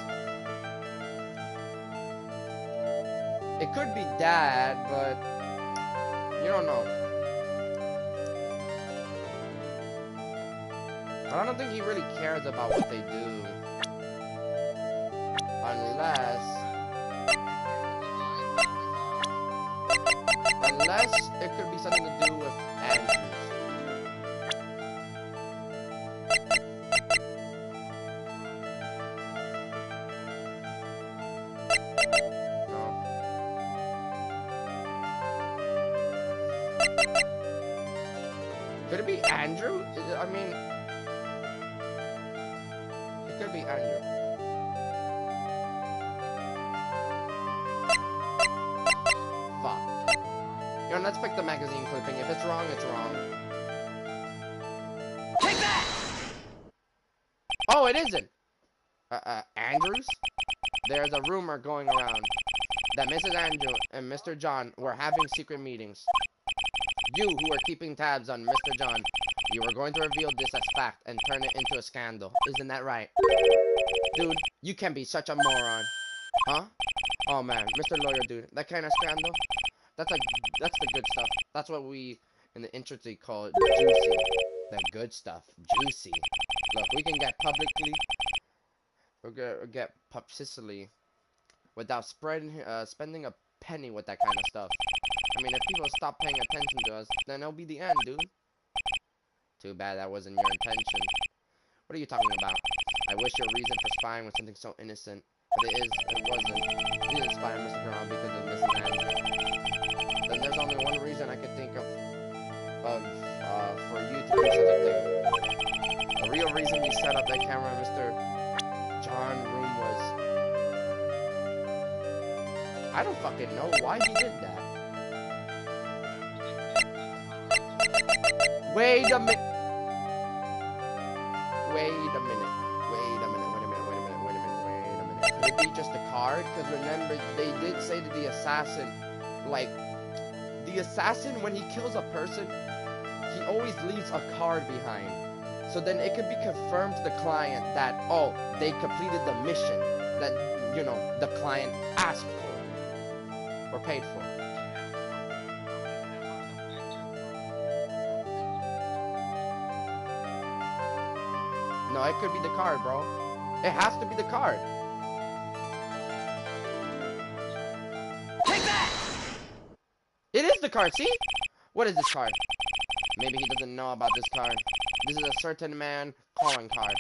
It could be Dad, but you don't know. But I don't think he really cares about what they do. Unless it could be something to do with Andrews. Could it be Andrew? I mean, it could be Andrew. Fuck. You know, let's pick the magazine clipping. If it's wrong, it's wrong. Take that! Oh, it isn't. Andrews? There's a rumor going around that Mrs. Andrew and Mr. John were having secret meetings. You, who are keeping tabs on Mr. John, you are going to reveal this as fact and turn it into a scandal. Isn't that right? Dude, you can be such a moron. Huh? Oh man, Mr. Lawyer, dude, that kind of scandal? That's the good stuff. That's what we, in the industry, call it juicy. The good stuff. Juicy. Look, we can get publicity without spending a penny with that kind of stuff. I mean, if people stop paying attention to us, then it'll be the end, dude. Too bad that wasn't your intention. What are you talking about? I wish your reason for spying was something so innocent. But it wasn't. You didn't spy on Mr. Brown because of Mrs. Andrew. Then there's only one reason I could think of for you to do such a thing. The real reason we set up that camera in Mr. John's room was... I don't fucking know why he did that. Wait a minute. Could it be just a card? Because remember, they did say to the assassin, like, the assassin, when he kills a person, he always leaves a card behind. So then it could be confirmed to the client that, oh, they completed the mission that, you know, the client asked for or paid for. No, it could be the card, bro. It has to be the card. Take that! It is the card, see? What is this card? Maybe he doesn't know about this card. This is a certain man calling card.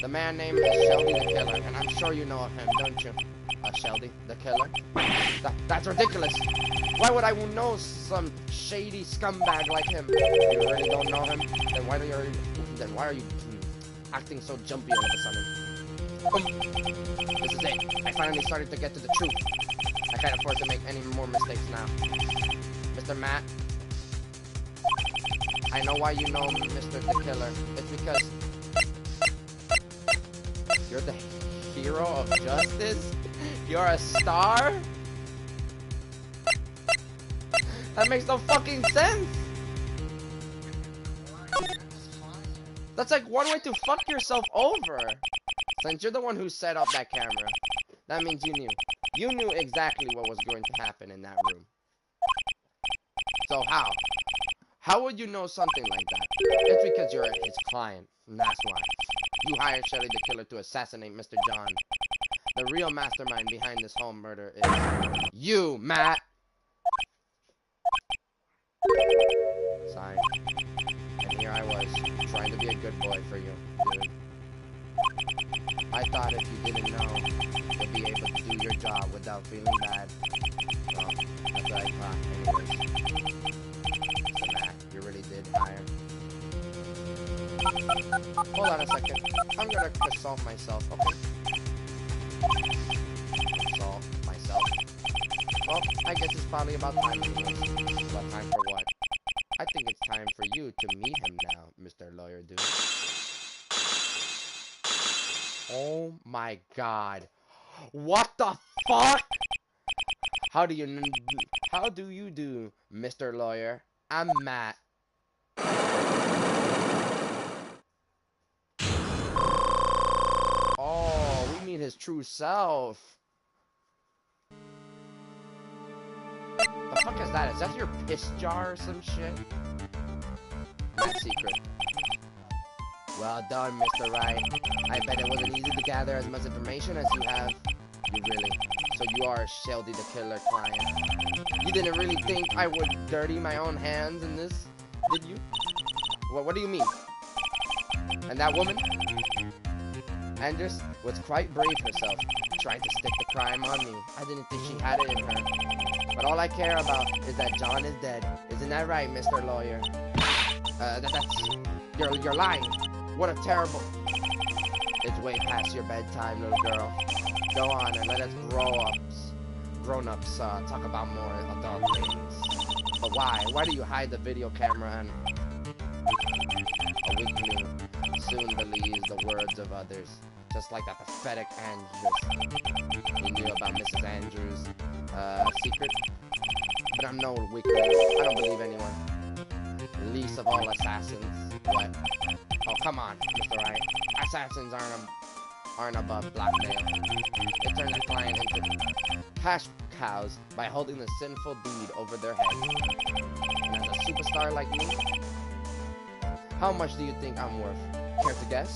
The man named is Shelby the Killer, and I'm sure you know of him, don't you? Shelby the Killer? That's ridiculous. Why would I know some shady scumbag like him? If you really don't know him, then why are you acting so jumpy all of a sudden? This is it. I finally started to get to the truth. I can't afford to make any more mistakes now. Mr. Matt, I know why you know Mr. the Killer. It's because you're the hero of justice. You're a star? That makes no fucking sense. That's like one way to fuck yourself over. Since you're the one who set up that camera, that means you knew. You knew exactly what was going to happen in that room. So how? How would you know something like that? It's because you're his client, and that's why. You hired Shelly the killer to assassinate Mr. John. The real mastermind behind this whole murder is you, Matt. Signed. And here I was, trying to be a good boy for you, dude. I thought if you didn't know, you'd be able to do your job without feeling bad. Well, that's what I thought, anyways. So Matt, you really did hire. Hold on a second. I'm gonna consult myself, okay? Consult myself. Well, I guess it's probably about time anyways. But time for what? I think it's time for you to meet him now, Mr. Lawyer Dude. Oh my god. What the fuck? How do you do, Mr. Lawyer? I'm Matt. Oh, we meet his true self. The fuck is that? Is that your piss jar or some shit? Matt's secret. Well done, Mr. Wright. I bet it wasn't easy to gather as much information as you have. You really. So you are Shelby the killer client. You didn't really think I would dirty my own hands in this, did you? What do you mean? And that woman? Andress was quite brave herself, trying to stick the crime on me. I didn't think she had it in her. But all I care about is that John is dead. Isn't that right, Mr. Lawyer? You're lying. What a terrible... It's way past your bedtime, little girl. Go on and let us grown-ups talk about more adult things. But why? Why do you hide the video camera and... A weakling soon believes the words of others. Just like that pathetic Andrews. He knew about Mrs. Andrews' secret. But I'm no weakling. I don't believe anyone. Least of all assassins. What? Oh, come on, Mr. Wright. Assassins aren't above blackmail. They turn their client into cash cows by holding the sinful deed over their heads. And as a superstar like me, how much do you think I'm worth? Care to guess?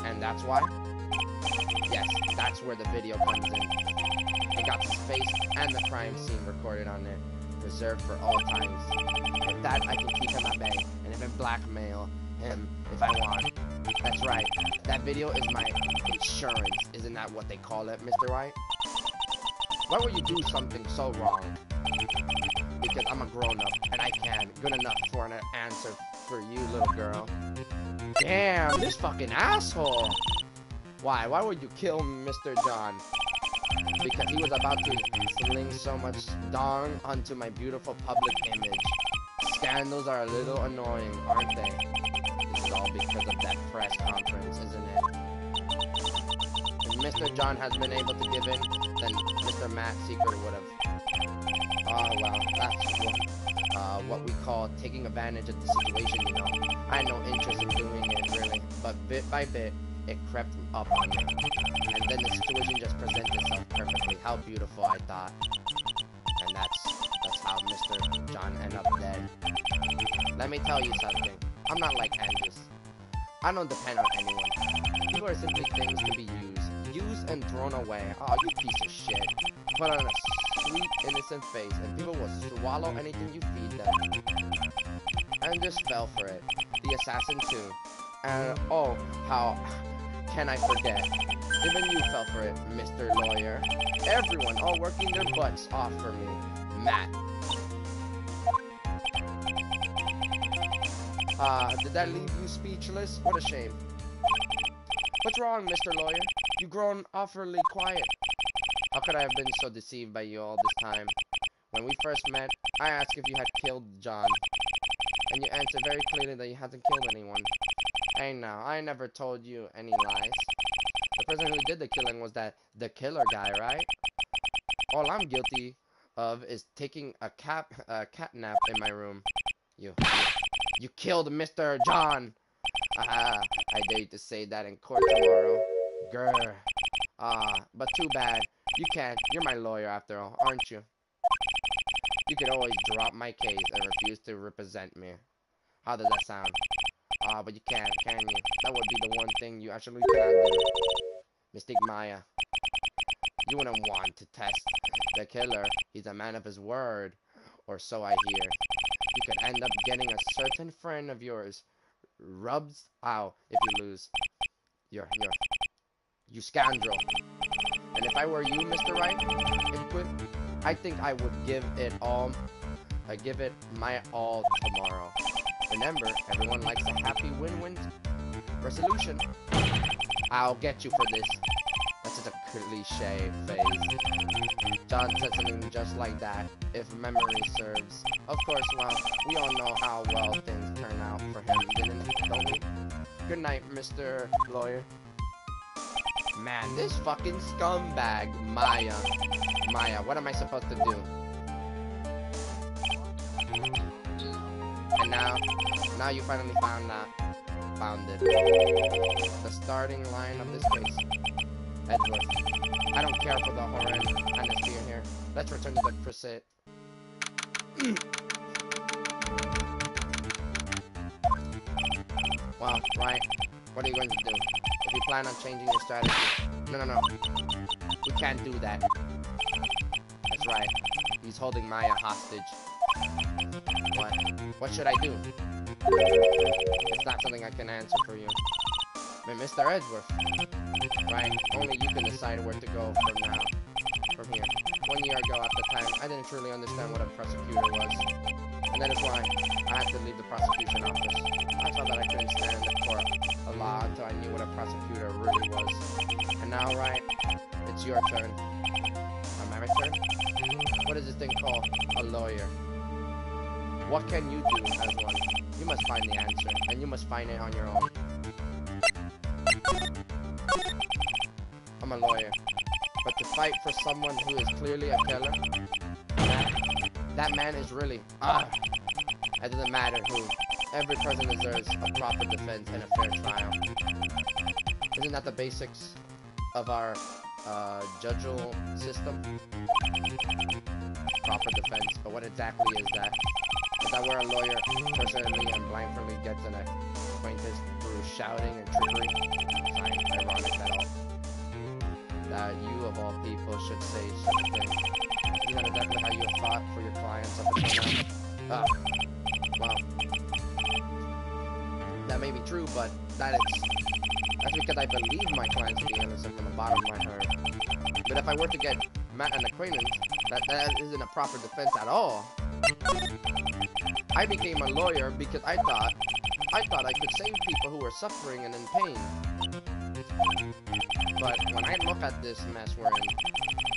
And that's why? Yes, that's where the video comes in. It got his face and the crime scene recorded on there, preserved for all times. With that, I can keep him at bay, and even blackmail him if I want. That's right. That video is my insurance. Isn't that what they call it, Mr. Wright? Why would you do something so wrong? Because I'm a grown-up, and I can. Good enough for an answer for you, little girl. Damn, this fucking asshole! Why? Why would you kill Mr. John? Because he was about to sling so much dong onto my beautiful public image. Scandals are a little annoying, aren't they? This is all because of that press conference, isn't it? If Mr. John has been able to give in, then Mr. Matt's secret would have. Oh, well, that's what we call taking advantage of the situation, you know. I had no interest in doing it, really, but bit by bit, it crept up on me. And then the situation just presented itself perfectly. How beautiful, I thought. And that's how Mr. John ended up dead. Let me tell you something. I'm not like Andrews. I don't depend on anyone. People are simply things to be used and thrown away. Oh, you piece of shit. Put on a sweet, innocent face, and people will swallow anything you feed them. Andrews fell for it. The assassin too. And oh, how can I forget? Even you fell for it, Mr. Lawyer. Everyone, all working their butts off for me. Matt. Did that leave you speechless? What a shame. What's wrong, Mr. Lawyer? You've grown awfully quiet. How could I have been so deceived by you all this time? When we first met, I asked if you had killed John. And you answered very clearly that you hadn't killed anyone. Hey now, I never told you any lies. The person who did the killing was the killer guy, right? All I'm guilty of is taking a cat nap in my room. You killed Mr. John! I dare you to say that in court tomorrow. Grr. But too bad. You can't. You're my lawyer after all, aren't you? You could always drop my case and refuse to represent me. How does that sound? But you can't, can you? That would be the one thing you actually cannot do. Mystique Maya, you wouldn't want to test the killer. He's a man of his word, or so I hear. You could end up getting a certain friend of yours rubs out if you lose. You scoundrel. And if I were you, Mr. Wright, I think I would give it my all tomorrow. Remember, everyone likes a happy win-win resolution. I'll get you for this. That's such a cliche phrase. John said something just like that, if memory serves. Of course, well, we all know how well things turn out for him, don't we? Good night, Mr. Lawyer. Man, this fucking scumbag, Maya. Maya, what am I supposed to do? And now you finally found it. The starting line of this case. Edgeworth. I don't care for the horrend atmosphere here. Let's return to the precinct. Well, right. What are you going to do? If you plan on changing your strategy... No. We can't do that. That's right. He's holding Maya hostage. What? What should I do? It's not something I can answer for you. But Mr. Edgeworth. Right, only you can decide where to go from here. 1 year ago at the time, I didn't truly understand what a prosecutor was. And that is why I had to leave the prosecution office. I thought that I couldn't stand for a law until I knew what a prosecutor really was. And now, right, it's your turn. My turn? What is this thing called? A lawyer. What can you do as one? You must find the answer, and you must find it on your own. I'm a lawyer, but to fight for someone who is clearly a killer, that man is really, it doesn't matter who. Every person deserves a proper defense and a fair trial. Isn't that the basics of our judicial system? Proper defense, but what exactly is that? Is that where a lawyer personally and blindly gets an acquaintance through shouting and trickery? Fine, ironic at all. That you, of all people, should say such a thing. Isn't that exactly how you have fought for your clients up until now? Well, that may be true, but that's because I believe my clients to be innocent from the bottom of my heart. But if I were to get an acquaintance, that isn't a proper defense at all. I became a lawyer because I thought I could save people who were suffering and in pain. But when I look at this mess we're in,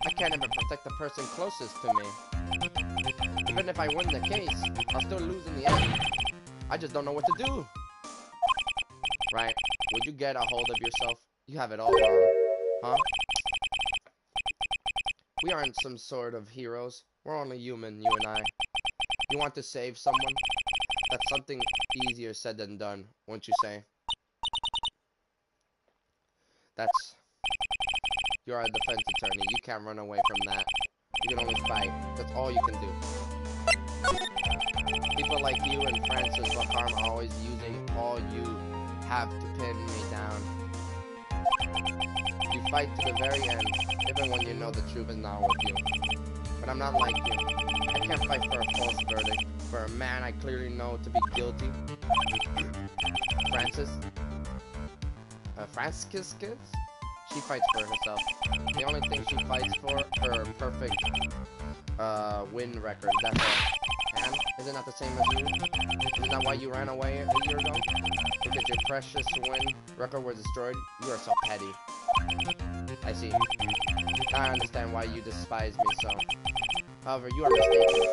I can't even protect the person closest to me. Even if I win the case, I'll still lose in the end. I just don't know what to do. Right? Would you get a hold of yourself? You have it all wrong. Huh? We aren't some sort of heroes. We're only human, you and I. You want to save someone? That's something easier said than done, won't you say? You're a defense attorney. You can't run away from that. You can only fight. That's all you can do. People like you and Francis Bacharm are always using all you have to pin me down. You fight to the very end, even when you know the truth is not with you. But I'm not like you. I can't fight for a false verdict, for a man I clearly know to be guilty. Francis kids? She fights for herself. The only thing she fights for, her perfect win record. That's all. And isn't that the same as you? Isn't that why you ran away a year ago? Because your precious win record was destroyed? You are so petty. I see. I understand why you despise me so. However, you are mistaken.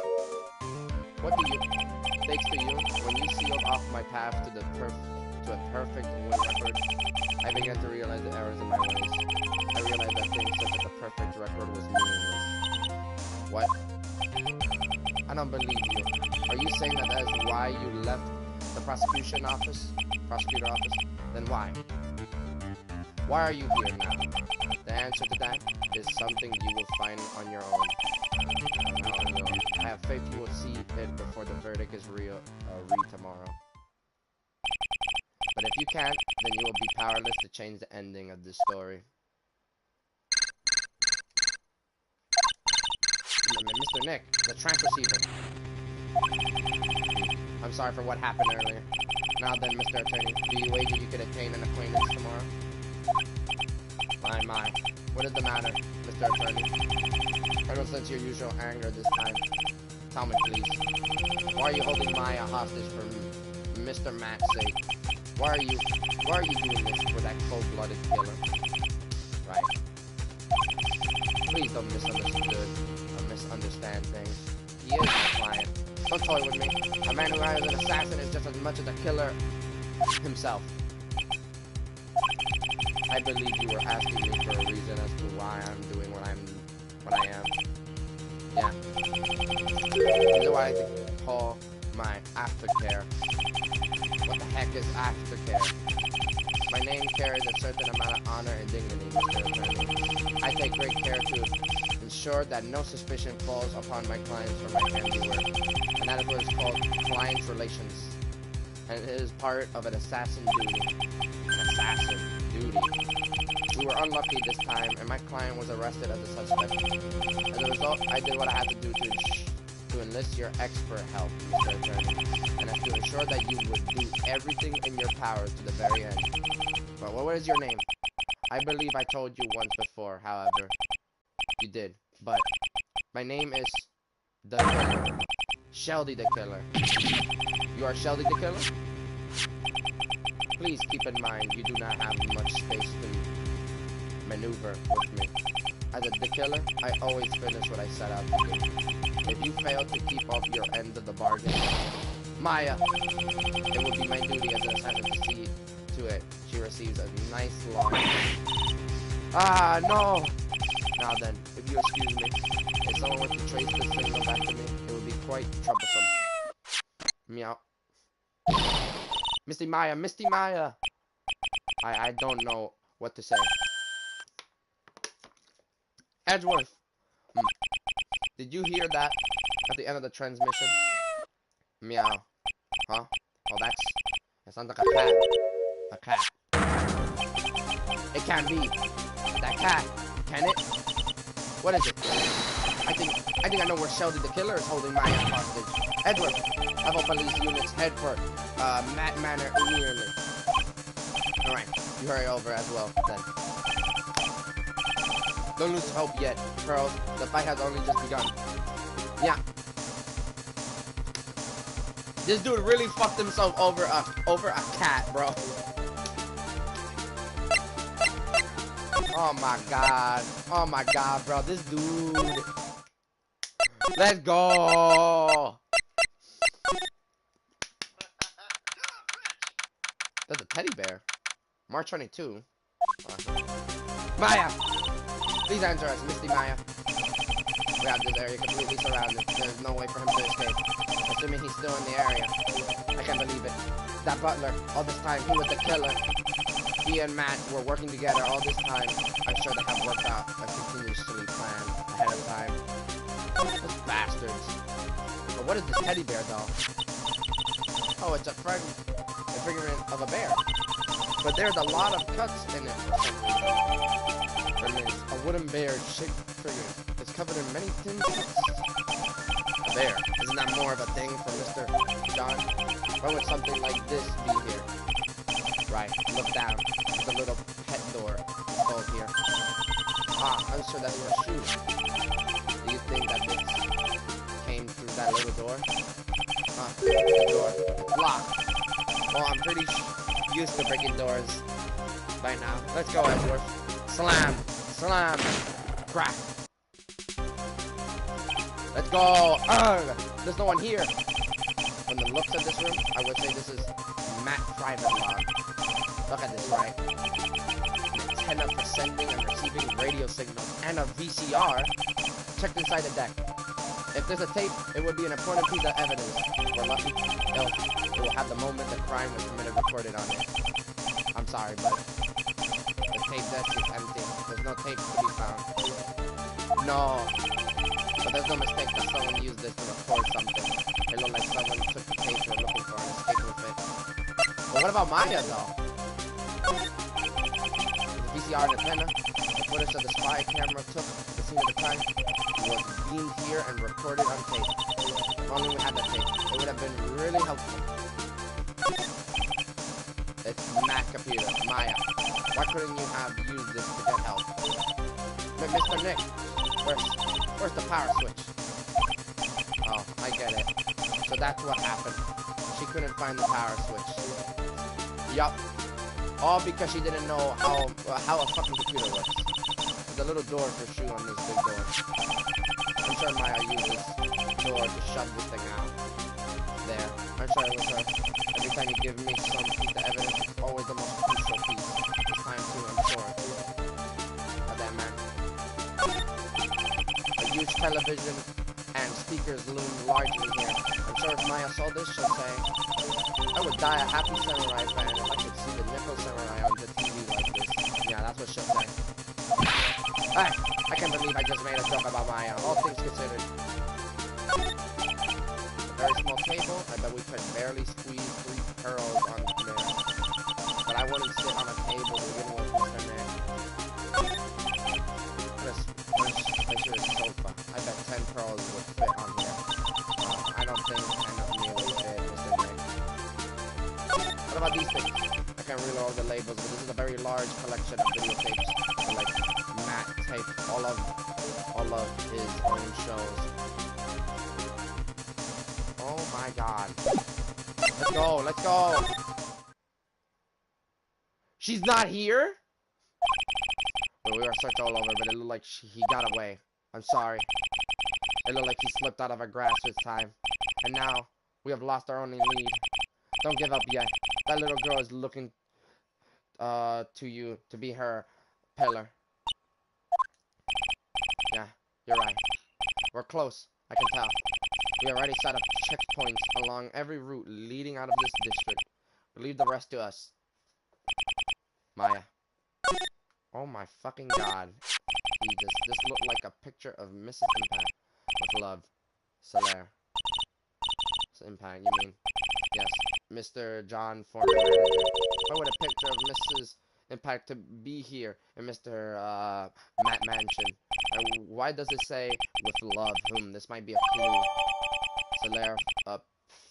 Thanks to you, when you sealed off my path to a perfect win record, I began to realize the errors in my ways. I realized that things such as a perfect record was meaningless. What? I don't believe you. Are you saying that is why you left the prosecutor office? Then why? Why are you here now? The answer to that is something you will find on your own. I have faith you will see it before the verdict is read tomorrow. But if you can't, then you will be powerless to change the ending of this story. Mr. Nick, the transfer receiver. I'm sorry for what happened earlier. Now then, Mr. Attorney, do you wager you could attain an acquaintance tomorrow? My. What is the matter, Mr. Attorney? I don't sense your usual anger this time. Tell me, please. Why are you holding Maya hostage for Mr. Matt's sake? Why are you doing this for that cold-blooded killer? Right. Please don't misunderstand things. He is my client. Don't toy with me. A man who hires an assassin is just as much as a killer himself. I believe you were asking me for a reason as to why I'm doing what I am. Yeah. This is what I like to call my aftercare. What the heck is aftercare? My name carries a certain amount of honor and dignity, Mr. Attorney. I take great care to ensure that no suspicion falls upon my clients for my handiwork. And that is what is called client relations. And it is part of an assassin duty. An assassin duty. We were unlucky this time, and my client was arrested as a suspect. As a result, I did what I had to do to enlist your expert help, Mr. Attorney, and as to ensure that you would do everything in your power to the very end. But what is your name? I believe I told you once before, however. You did, but my name is the Killer. Sheldy the Killer. You are Sheldy the Killer? Please keep in mind you do not have much space to maneuver with me. As the Killer, I always finish what I set out to do. If you fail to keep up your end of the bargain, Maya, it will be my duty as an assassin to see to it she receives a nice long... Ah, no! Now then, if you excuse me, if someone were to trace this signal back to me, it would be quite troublesome. Meow. Misty Maya! I don't know what to say. Edgeworth! Did you hear that at the end of the transmission? Meow. Huh? Oh, that sounds like a cat. A cat. It can't be. That cat. Can it? What is it? I think I know where Sheldy the Killer is holding Maya hostage. Edgeworth, have all police units head for Matt Manor immediately. Alright, you hurry over as well, then. Don't lose hope yet, Pearl. The fight has only just begun. Yeah. This dude really fucked himself over a cat, bro. Oh my god, bro. This dude. Let's go. That's a teddy bear. March 22. Maya! Please answer us, Misty Maya. We have this area completely surrounded. There's no way for him to escape. Assuming he's still in the area. I can't believe it. That butler, all this time, he was the killer. He and Matt were working together all this time. I'm sure they have worked out a continuously planned ahead of time. Those bastards. But what is this teddy bear doll? Oh, it's a figurine of a bear. But there's a lot of cuts in it for some reason. For instance, a wooden bear shaped figure. It's covered in many thin cuts. A bear. Isn't that more of a thing for Mr. John? Why would something like this be here? Right, look down. There's a little pet door installed here. Ah, I'm sure that's for a shoe. Do you think that this came through that little door? The door. It's locked. Well, I'm pretty used to breaking doors by now. Let's go, Edgeworth. Slam! Slam! Crack! Let's go! Ugh! There's no one here! From the looks of this room, I would say this is Matt Private Log. Look at this, right? An antenna for sending and receiving radio signals, and a VCR. Check inside the deck. If there's a tape, it would be an important piece of evidence. If we're lucky, it will have the moment the crime was committed recorded on it. I'm sorry, but the tape desk is empty. There's no tape to be found. No. But there's no mistake that someone used this to record something. It looked like someone took the tape they were looking for and escaped with it. But what about Maya, though? The VCR antenna, the footage that the spy camera took at the scene of the crime, was beamed here and recorded on tape. If only we had that tape, it would have been really helpful. It's Matt Computer, Maya. Why couldn't you have used this to get help? Mr. Nick, where's the power switch? Oh, I get it. So that's what happened. She couldn't find the power switch. Yup. All because she didn't know how a fucking computer works. There's a little door for shoe on this big door. I'm sure Maya used this door to shove this thing out. There. I'm sure it was her. Every time you give me some piece of evidence, it's always the most crucial piece. This time too, I'm sure. Goddamn man. A huge television and speakers loom largely here. I'm sure if Maya saw this, she'll say, I would die a happy samurai fan if I could see the Nickel Samurai on the TV like this. Yeah, that's what she'll say. Hey, I can't believe I just made a joke about Maya, all things considered. A very small table, I bet we could barely squeeze 3 pearls on there. But I wouldn't sit on a table to begin with, Mr. Nick. This spacious sofa, I bet 10 pearls would fit on here. I don't think 10 of me would fit, Mr. Nick. What about these things? I can't read all the labels, but this is a very large collection of videotapes. Like Matt taped all of his own shows. Oh my god. Let's go, let's go! She's not here? Well, we were searched all over, but it looked like he got away. I'm sorry. It looked like he slipped out of our grasp this time. And now, we have lost our only lead. Don't give up yet. That little girl is looking to you to be her pillar. Yeah, you're right. We're close, I can tell. We already set up checkpoints along every route leading out of this district. Leave the rest to us. Maya. Oh my fucking god. Jesus, this looked like a picture of Mrs. Impact. With love. Solaire. Impact, you mean? Yes, Mr. John, former manager. Why would a picture of Mrs. Impact to be here in Mr. Matt Mansion? And why does it say with love? This might be a clue. Solaire,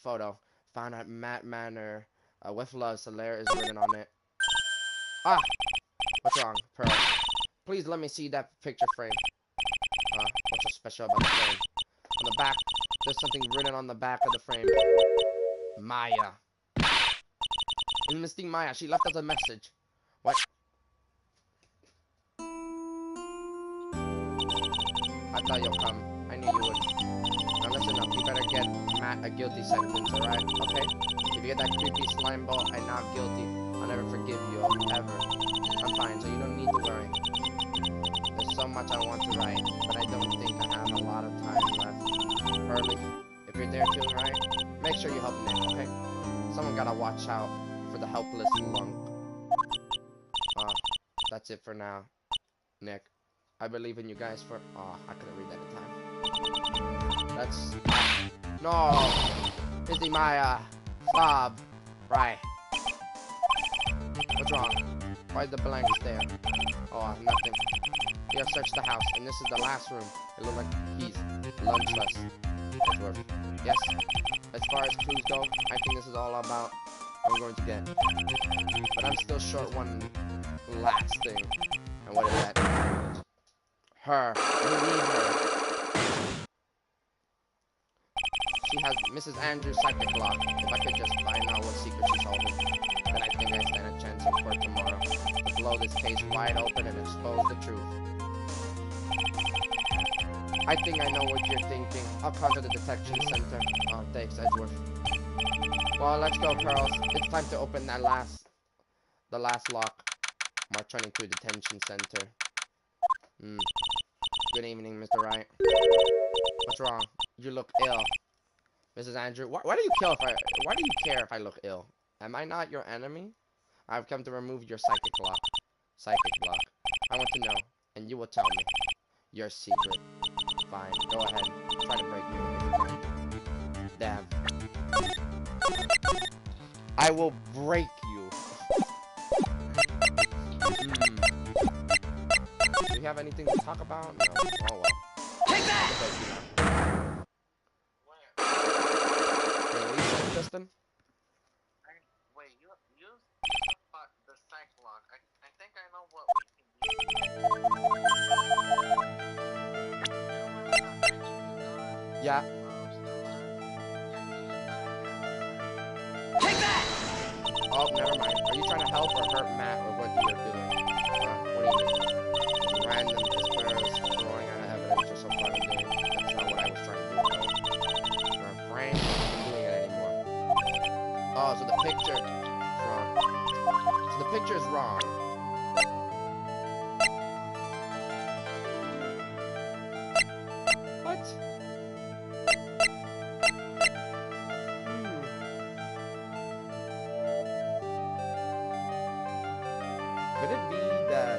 photo. Found at Matt Manor. With love, Solaire is written on it. Ah! What's wrong, Pearl? Please let me see that picture frame. What's so special about the frame? On the back, there's something written on the back of the frame. Maya. Enlisting Maya, she left us a message. What? I thought you'll come. I knew you would. Now listen up, you better get Matt a guilty sentence, alright? Okay? If you get that creepy slime ball and not guilty, I'll never forgive you, ever. I'm fine, so you don't need to worry. There's so much I want to write, but I don't think I have a lot of time left. Hurley, if you're there too, right? Make sure you help Nick, okay? Someone gotta watch out for the helpless lunk. That's it for now. Nick, I believe in you guys for... I couldn't read that in time. That's... No! Izzy Maya. Bob. Right. What's wrong? Why the blanks there? Oh, nothing. We have searched the house, and this is the last room. It looks like he's lunchless. Edgeworth. Yes? As far as clues go, I think this is all about I'm going to get. But I'm still short one last thing. And what is that? Her. We need her. She has Mrs. Andrews' psychic lock. If I could just find out what secret she's holding, then I think I stand a chance in court tomorrow to blow this case wide open and expose the truth. I think I know what you're thinking. I'll contact the detection center. Oh, thanks, Edgeworth. Well, let's go, Pearls. It's time to open the last lock. March 22 detention center. Good evening, Mr. Wright. What's wrong? You look ill. Mrs. Andrew, why do you care if I look ill? Am I not your enemy? I've come to remove your psychic lock. Psychic lock. I want to know, and you will tell me your secret. Fine, go ahead. Try to break me if you can. Damn. I will break you. Do you have anything to talk about? No. Oh well. Take that! Release it, Justin? Wait, you the psych lock. I think I know what we can use. Yeah. Take that! Oh, never mind. Are you trying to help or hurt Matt with what you're doing? What do you mean? Random conspirators throwing out evidence or some fun of doing. That's not what I was trying to do, though. You're afraid of doing it anymore. Oh, so the picture is wrong. So the picture is wrong. What? Could it be that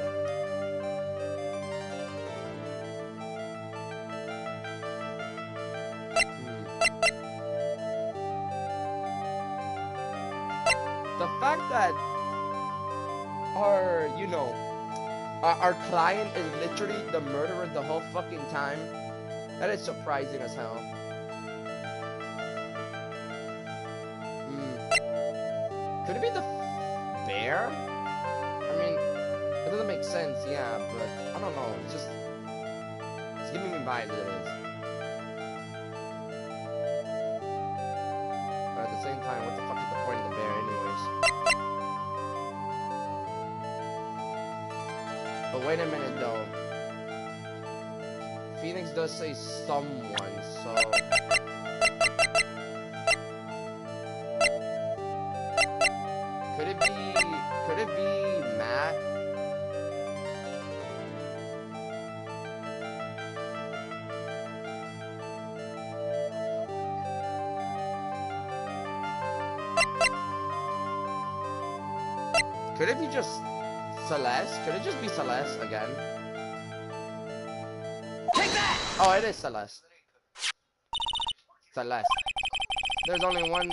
the fact that our, you know, our client is literally the murderer the whole fucking time, that is surprising as hell. Could it be the bear? I mean, it doesn't make sense, yeah, but I don't know. It's giving me vibes that it is. But at the same time, what the fuck is the point of the bear, anyways? But wait a minute, though. Phoenix does say someone, so could it be Matt? Could it be just Celeste? Could it just be Celeste again? Take that! Oh, it is Celeste. Celeste. There's only one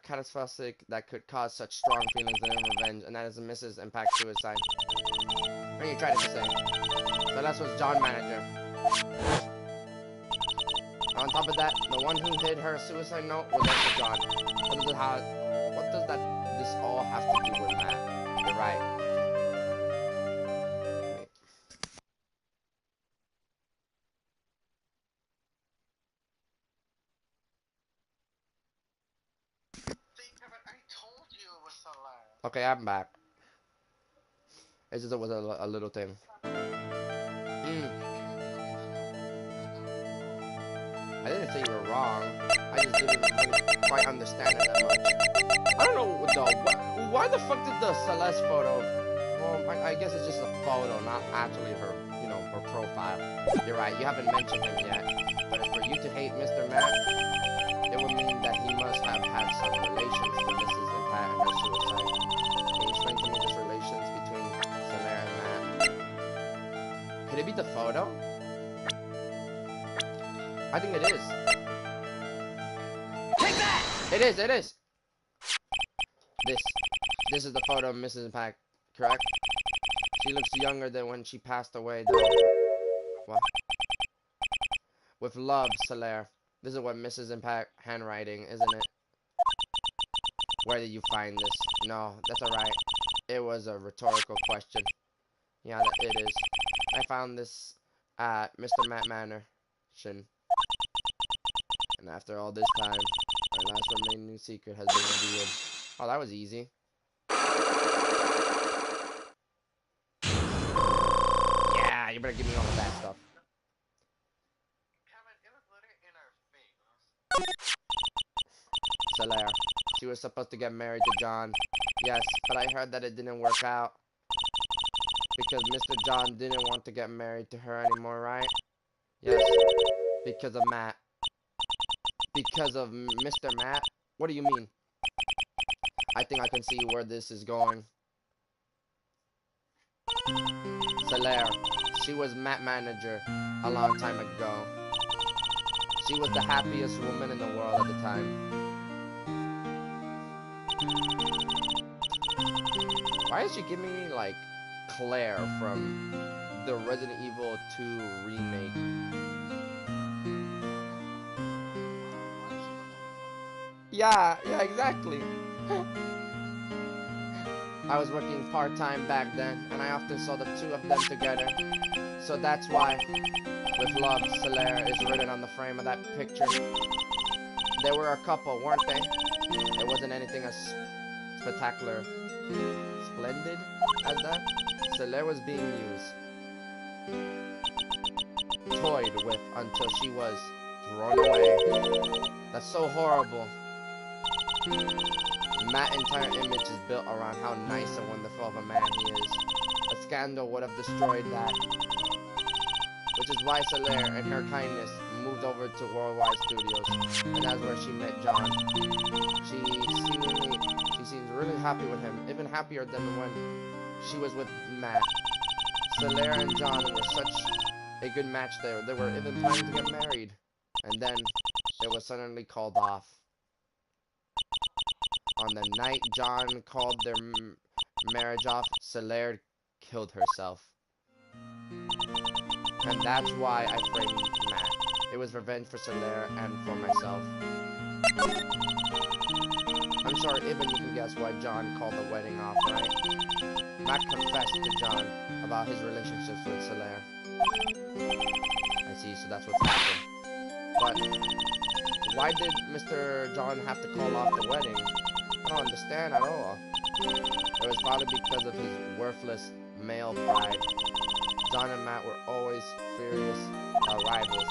catastrophic that could cause such strong feelings of revenge, and that is Mrs. Impact suicide. When you tried it the same. Celeste was John's manager. On top of that, the one who hid her suicide note was also John. What does this all have to do with Matt? You're right. Okay, I'm back. It's just it was a little thing. I didn't say you were wrong. I just didn't really quite understand it that much. I don't know though. Why the fuck did the Celeste photo? Well, I guess it's just a photo, not actually her, you know, her profile. You're right. You haven't mentioned him yet. But for you to hate Mr. Matt, it would mean that he must have had some relations to Mrs. Impact and her suicide. Can you explain to me this relations between Celeste and Matt? Could it be the photo? I think it is. Take that! It is. This is the photo of Mrs. Impact, correct? She looks younger than when she passed away, though. What? With love, Celeste. This is what Mrs. Impact handwriting, isn't it? Where did you find this? No, that's alright. It was a rhetorical question. Yeah, it is. I found this at Mr. Matt Manor. And after all this time, our last remaining secret has been revealed. Oh, that was easy. Yeah, you better give me all of that stuff. Celeste. She was supposed to get married to John. Yes, but I heard that it didn't work out. Because Mr. John didn't want to get married to her anymore, right? Yes. Because of Matt. Because of Mr. Matt? What do you mean? I think I can see where this is going. Solaire. She was Matt manager a long time ago. She was the happiest woman in the world at the time. Why is she giving me like Claire from the Resident Evil 2 remake? Yeah, exactly. I was working part-time back then, and I often saw the two of them together. So that's why, with love, Solaire is written on the frame of that picture. They were a couple, weren't they? It wasn't anything as spectacular, splendid as that. Solaire was being used, toyed with until she was thrown away. That's so horrible. Matt's entire image is built around how nice and wonderful of a man he is. A scandal would have destroyed that. Which is why Solaire, in her kindness, moved over to Worldwide Studios, and that's where she met John. She seems really happy with him, even happier than when she was with Matt. Solaire and John were such a good match there. They were even planning to get married, and then it was suddenly called off. On the night John called their marriage off, Solaire killed herself. And that's why I framed Matt. It was revenge for Solaire and for myself. I'm sure even you can guess why John called the wedding off, right? Matt confessed to John about his relationships with Solaire. I see, so that's what's happened. But why did Mr. John have to call off the wedding? I don't understand at all. It was probably because of his worthless male pride. John and Matt were always furious rivals.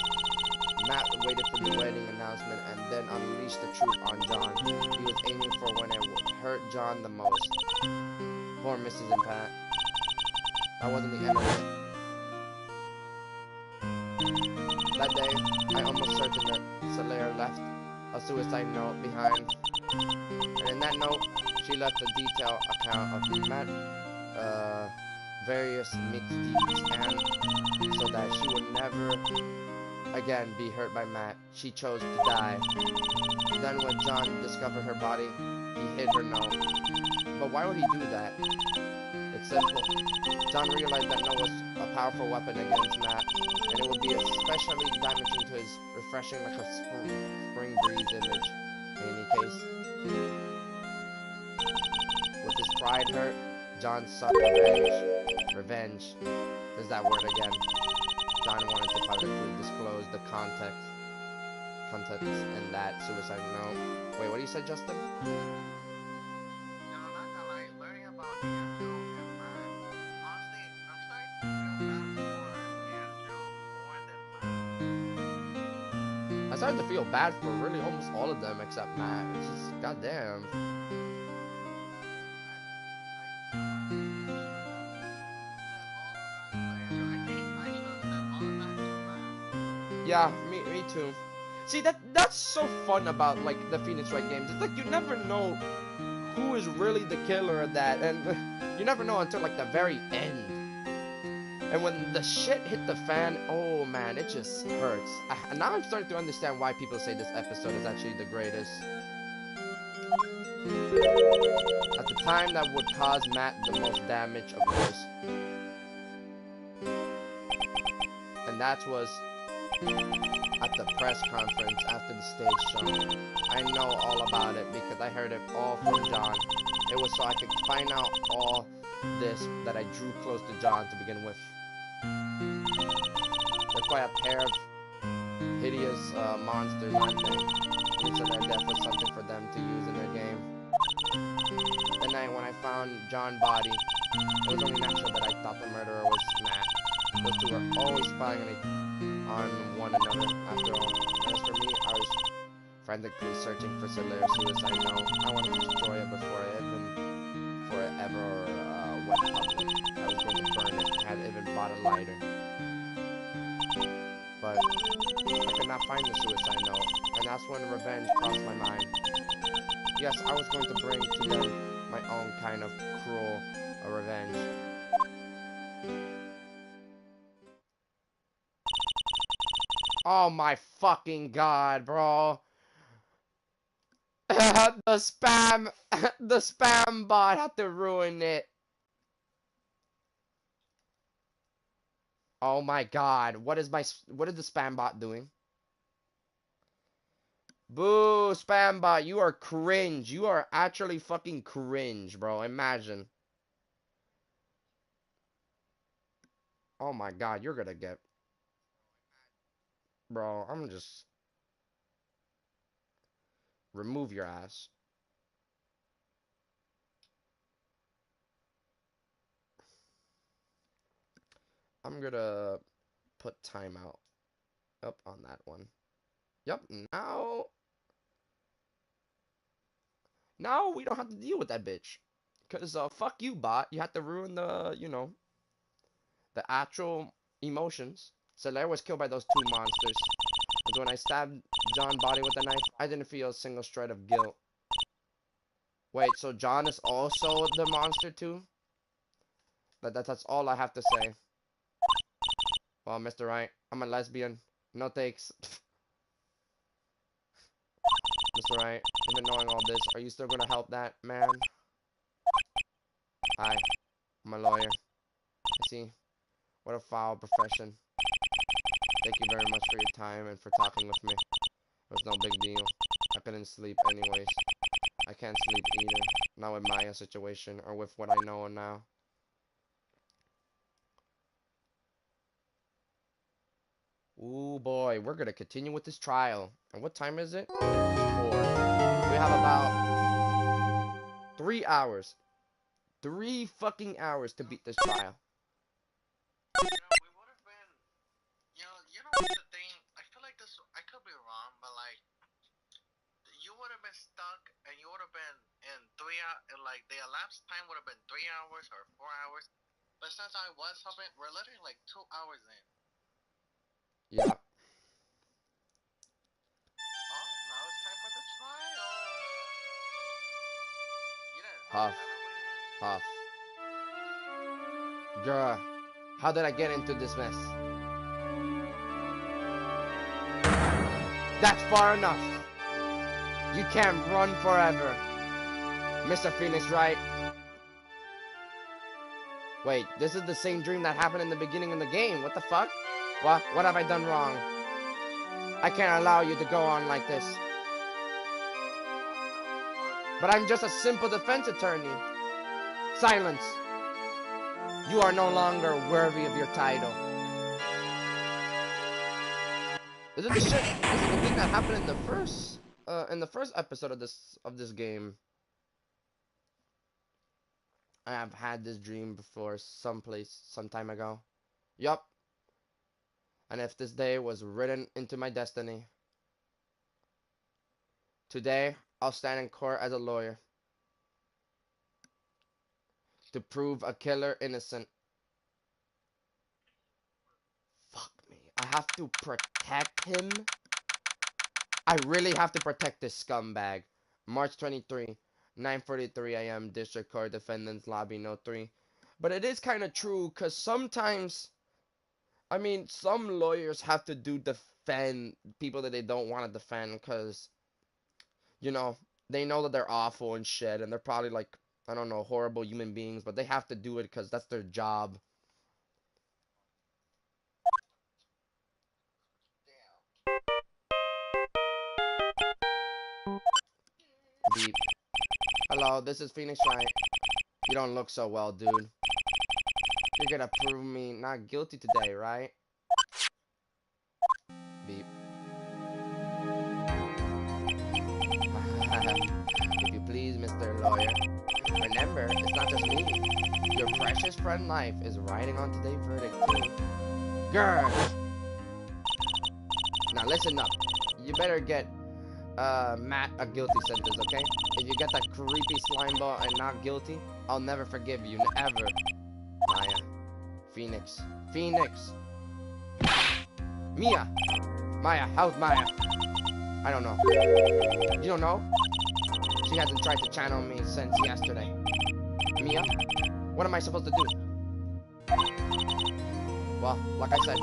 Matt waited for the wedding announcement and then unleashed the truth on John. He was aiming for when it would hurt John the most. Poor Mrs. and Pat. That wasn't the end of it. That day, I almost certain that Solaire left a suicide note behind. And in that note, she left a detailed account of Matt, various misdeeds, and so that she would never again be hurt by Matt, she chose to die. Then when John discovered her body, he hid her note. But why would he do that? It's simple. John realized that note was a powerful weapon against Matt, and it would be especially damaging to his refreshing like a spring breeze image. In any case, with his pride hurt, John sought revenge. Revenge. There's that word again. John wanted to publicly disclose the context in that suicide note. Wait, what you said, Justin? Not gonna lie, learning about Andrew and Matt, honestly, I'm starting to feel bad for Andrew more than Matt. I started to feel bad for really almost all of them except Matt. It's just, goddamn. Yeah, me too. See, that's so fun about like the Phoenix Wright games. It's like you never know who is really the killer of that, and you never know until like the very end. And when the shit hit the fan, oh man, it just hurts. Now I'm starting to understand why people say this episode is actually the greatest. At the time, that would cause Matt the most damage, of course. And that was at the press conference after the stage show. I know all about it because I heard it all from John. It was so I could find out all this that I drew close to John to begin with. They're quite a pair of hideous monsters, aren't they? And so their death was something for them to use in their game. The night when I found John's body, it was only natural that I thought the murderer was Matt. Those two were always spying on one another, after all. As for me, I was frantically searching for Solaire's suicide note. I wanted to destroy it before it ever went public. I was going to burn it. I had even bought a lighter. But I could not find the suicide note, and that's when revenge crossed my mind. Yes, I was going to bring to them my own kind of cruel revenge. Oh my fucking god, bro. The spam, the spam bot had to ruin it. Oh my god, what is the spam bot doing? Boo, spam bot, you are cringe. You are actually fucking cringe, bro. Imagine. Oh my god, you're gonna get, bro. I'm just remove your ass. I'm gonna put timeout up on that one. Yep, now we don't have to deal with that bitch. Cause fuck you, bot. You had to ruin the, the actual emotions. Solaire was killed by those two monsters. But when I stabbed John's body with a knife, I didn't feel a single shred of guilt. Wait, so John is also the monster too? That's all I have to say. Well, Mr. Wright, I'm a lesbian. No takes. Mr. Wright, even knowing all this, are you still gonna help that man? Hi, I'm a lawyer. I see. What a foul profession. Thank you very much for your time and for talking with me. It was no big deal. I couldn't sleep anyways. I can't sleep either. Not with Maya's situation or with what I know now. Ooh boy, we're gonna continue with this trial. And what time is it? 4. We have about 3 hours. 3 fucking hours to beat this trial. We would have been, what's the thing? I feel like this, I could be wrong, but like, you would have been stuck and you would have been in 3 hours, like the elapsed time would have been 3 hours or 4 hours. But since I was helping, we're literally like 2 hours in. Yeah. Oh, now it's time for the trial. You didn't Huff. everybody. Huff. Girl, how did I get into this mess? That's far enough. You can't run forever. Mr. Phoenix, Wright. Wait, this is the same dream that happened in the beginning of the game. What the fuck? What have I done wrong? I can't allow you to go on like this. But I'm just a simple defense attorney. Silence. You are no longer worthy of your title. This is the shit. This is the thing that happened in the first episode of this game. I have had this dream before, someplace, some time ago. Yup. And if this day was written into my destiny, today I'll stand in court as a lawyer to prove a killer innocent. Fuck me. I have to protect him. I really have to protect this scumbag. March 23, 9:43 a.m. District Court Defendant's Lobby, No. 3. But it is kind of true, because sometimes, I mean, some lawyers have to defend people that they don't want to defend, because, they know that they're awful and shit, and they're probably like, I don't know, horrible human beings, but they have to do it because that's their job. Beep. Hello, this is Phoenix Wright. You don't look so well, dude. You're gonna prove me not guilty today, right? Beep. If you please, Mr. Lawyer. Remember, it's not just me. Your precious friend life is riding on today's verdict, too. Girl! Now listen up. You better get Matt a guilty sentence, okay? If you get that creepy slime ball and not guilty, I'll never forgive you, ever. Maya. Phoenix. Phoenix! Mia! Maya, how's Maya? I don't know. You don't know? She hasn't tried to channel me since yesterday. Mia? What am I supposed to do? Well, like I said,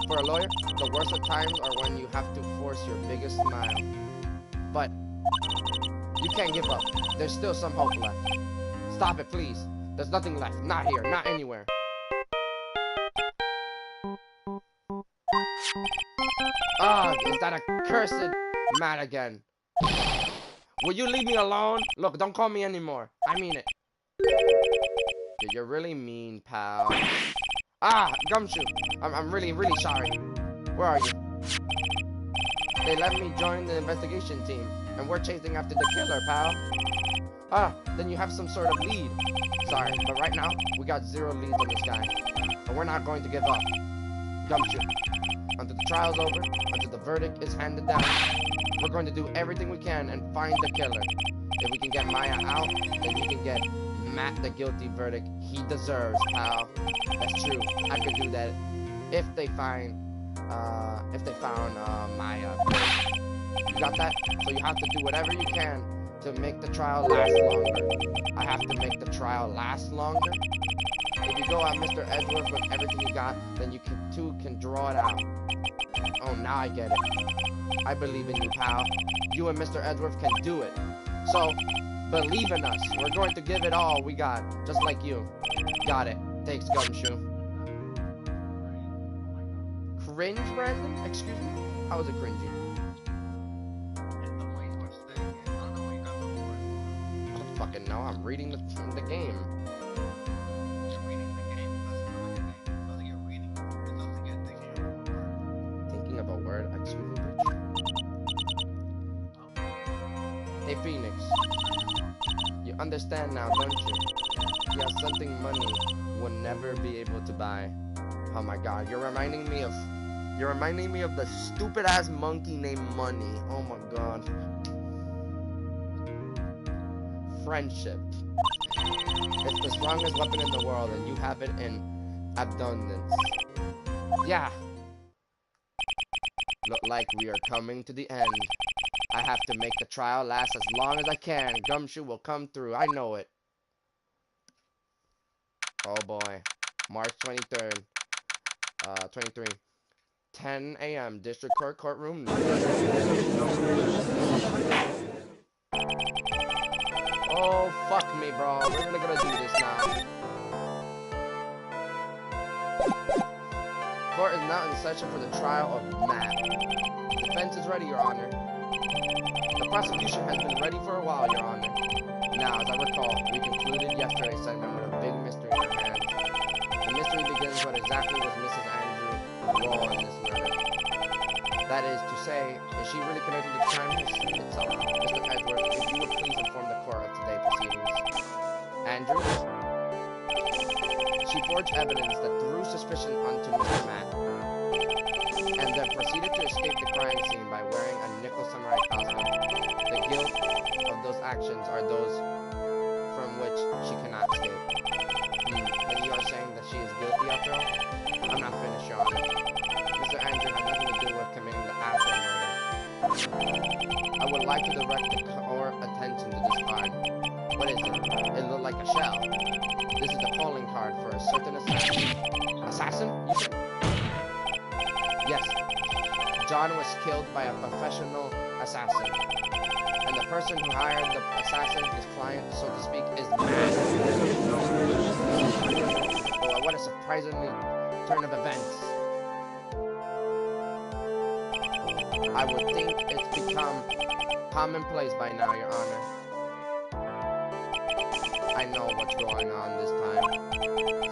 for a lawyer, the worst of times are when you have to force your biggest smile. But you can't give up. There's still some hope left. Stop it, please. There's nothing left. Not here. Not anywhere. Ah, is that a cursed Matt again? Will you leave me alone? Look, don't call me anymore. I mean it. You're really mean, pal. Ah, Gumshoe. I'm really sorry. Where are you? They let me join the investigation team, and we're chasing after the killer, pal. Ah, then you have some sort of lead. Sorry, but right now, we got 0 leads on this guy. But we're not going to give up. Gumshoe. Until the trial's over, until the verdict is handed down, we're going to do everything we can and find the killer. If we can get Maya out, then we can get Matt the guilty verdict he deserves, pal. That's true. I could do that if they found Maya. You got that? So you have to do whatever you can to make the trial last longer. I have to make the trial last longer? If you go at Mr. Edgeworth with everything you got, then you two can draw it out. Oh, now I get it. I believe in you, pal. You and Mr. Edgeworth can do it. So, believe in us. We're going to give it all we got, just like you. Got it. Thanks, Gumshoe. Cringe, Brandon? Excuse me? How is it cringy? I don't fucking know. I'm reading the game. Thinking of a word. Excuse me, bitch. Hey, Phoenix. You understand now, don't you? You have something money will never be able to buy. Oh my god, you're reminding me of the stupid ass monkey named Money. Oh my god. Friendship. It's the strongest weapon in the world, and you have it in abundance. Yeah. Look like we are coming to the end. I have to make the trial last as long as I can. Gumshoe will come through. I know it. Oh boy. March 23rd. 23. 10 a.m. District Court courtroom. Oh, fuck me, bro. We're really gonna do this now. Court is now in session for the trial of Matt. Defense is ready, Your Honor. The prosecution has been ready for a while, Your Honor. Now, as I recall, we concluded yesterday's segment with a big mystery in our hands. The mystery begins what exactly was Mrs. Andrew role in this murder. That is to say, is she really connected to the crime itself? Mr. Edward, if you would please inform the court of today's proceedings. Andrew? She forged evidence that threw suspicion onto Mr. Matt, and then proceeded to escape the crime scene by wearing a nickel samurai costume. The guilt of those actions are those from which she cannot escape. Then you are saying that she is guilty after all? I'm not finished, Your Honor. Mr. Andrew had nothing to do with committing the actual murder. I would like to direct the court attention to this card. What is it? It looked like a shell. This is the calling card for a certain assassin. Assassin? You said? Yes. John was killed by a professional assassin. And the person who hired the assassin, his client, so to speak, is Matt. Oh, what a surprisingly turn of events. I would think it's become commonplace by now, Your Honor. I know what's going on this time.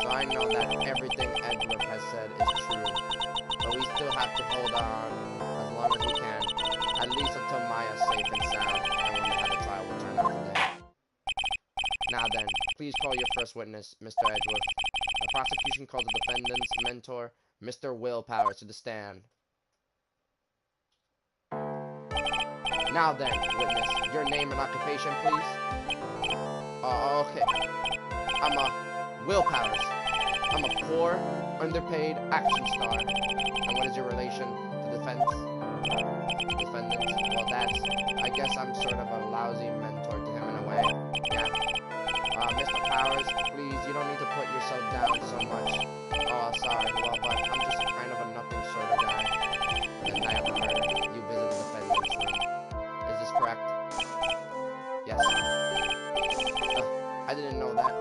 So I know that everything Edward has said is true. But we still have to hold on as long as we can. At least until Maya's safe and sound, and when how the trial will turn out today. Now then, please call your first witness, Mr. Edgeworth. The prosecution calls the defendant's mentor, Mr. Willpower, to the stand. Now then, witness, your name and occupation, please. Okay. I'm a Willpowers. I'm a poor, underpaid action star. And what is your relation to defense? Defendant? Well, I guess I'm sort of a lousy mentor to Hey, yeah. Mr. Powers, please, you don't need to put yourself down so much. Oh, sorry. Well, but I'm just kind of a nothing sort of guy. The night of the murder, you visited the defendant's room. Is this correct? Yes. I didn't know that.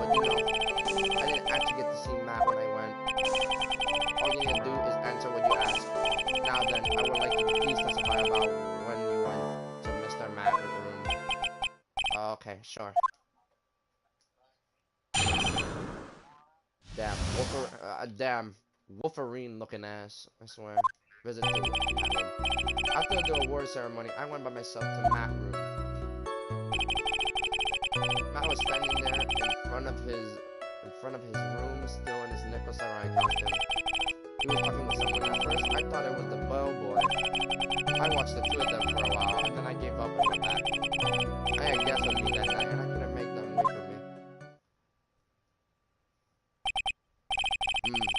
But you know, I didn't actually get to see Matt when I went. All you need to do is answer what you ask. Now then, I would like you to please testify about when you went to Mr. Matt's room. Okay, sure. Damn Wolverine looking ass, I swear. Visit to Matt room. After the award ceremony, I went by myself to Matt room. Matt was standing there in front of his room, still in his Nicholas Ryan costume. He was talking with someone. At first, I thought it was the bellboy. I watched the two of them for a while, and then I gave up and went back. I had guests with me that night, and I couldn't make them wait for me.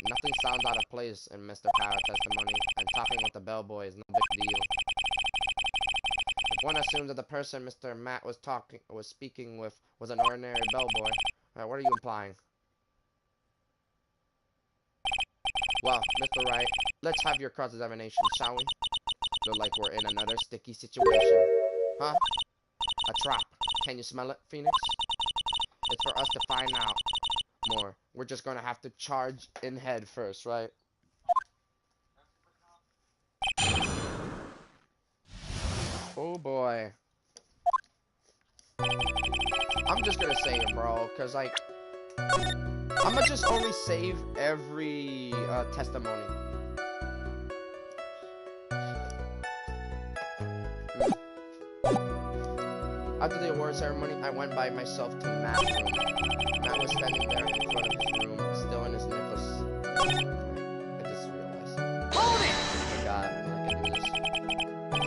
Nothing sounds out of place in Mr. Power's testimony, and talking with the bellboy is no big deal. If one assumes that the person Mr. Matt was speaking with was an ordinary bellboy, what are you implying? Well, Mr. Wright, let's have your cross-examination, shall we? Feel like we're in another sticky situation. Huh? A trap. Can you smell it, Phoenix? It's for us to find out more. We're just gonna have to charge in head first, right? Oh boy. I'm just gonna say it, bro, cause like I'ma just only save every testimony. After the award ceremony, I went by myself to Matt's room. Matt was standing there in front of his room, still in his necklace. I just realized. Hold it! Oh my god, I can do this.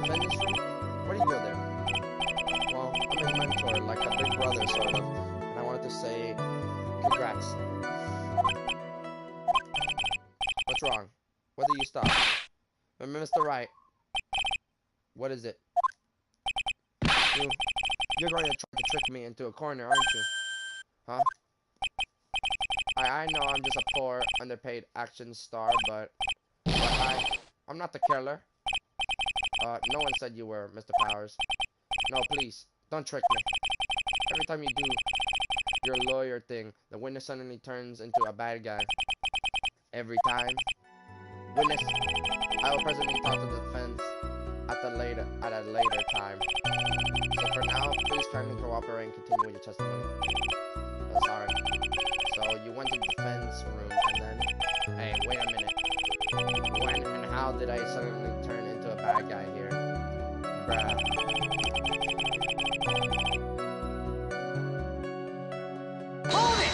Defendant's room? Where do you go there? Well, I'm his mentor, like a big brother, sort of. And I wanted to say, congrats. What's wrong? What did you stop? Mr. Wright. What is it? You're going to try to trick me into a corner, aren't you? Huh? I know I'm just a poor, underpaid action star, but I'm not the killer. No one said you were, Mr. Powers. No, please, don't trick me. Every time you do your lawyer thing, the witness suddenly turns into a bad guy. Every time. Witness, I will presently talk to the defense at a later time. So for now, please kindly cooperate and continue with your testimony. Sorry. So you went to the defense room and then... Hey, wait a minute. When and how did I suddenly turn into a bad guy here? Bruh. Hold it!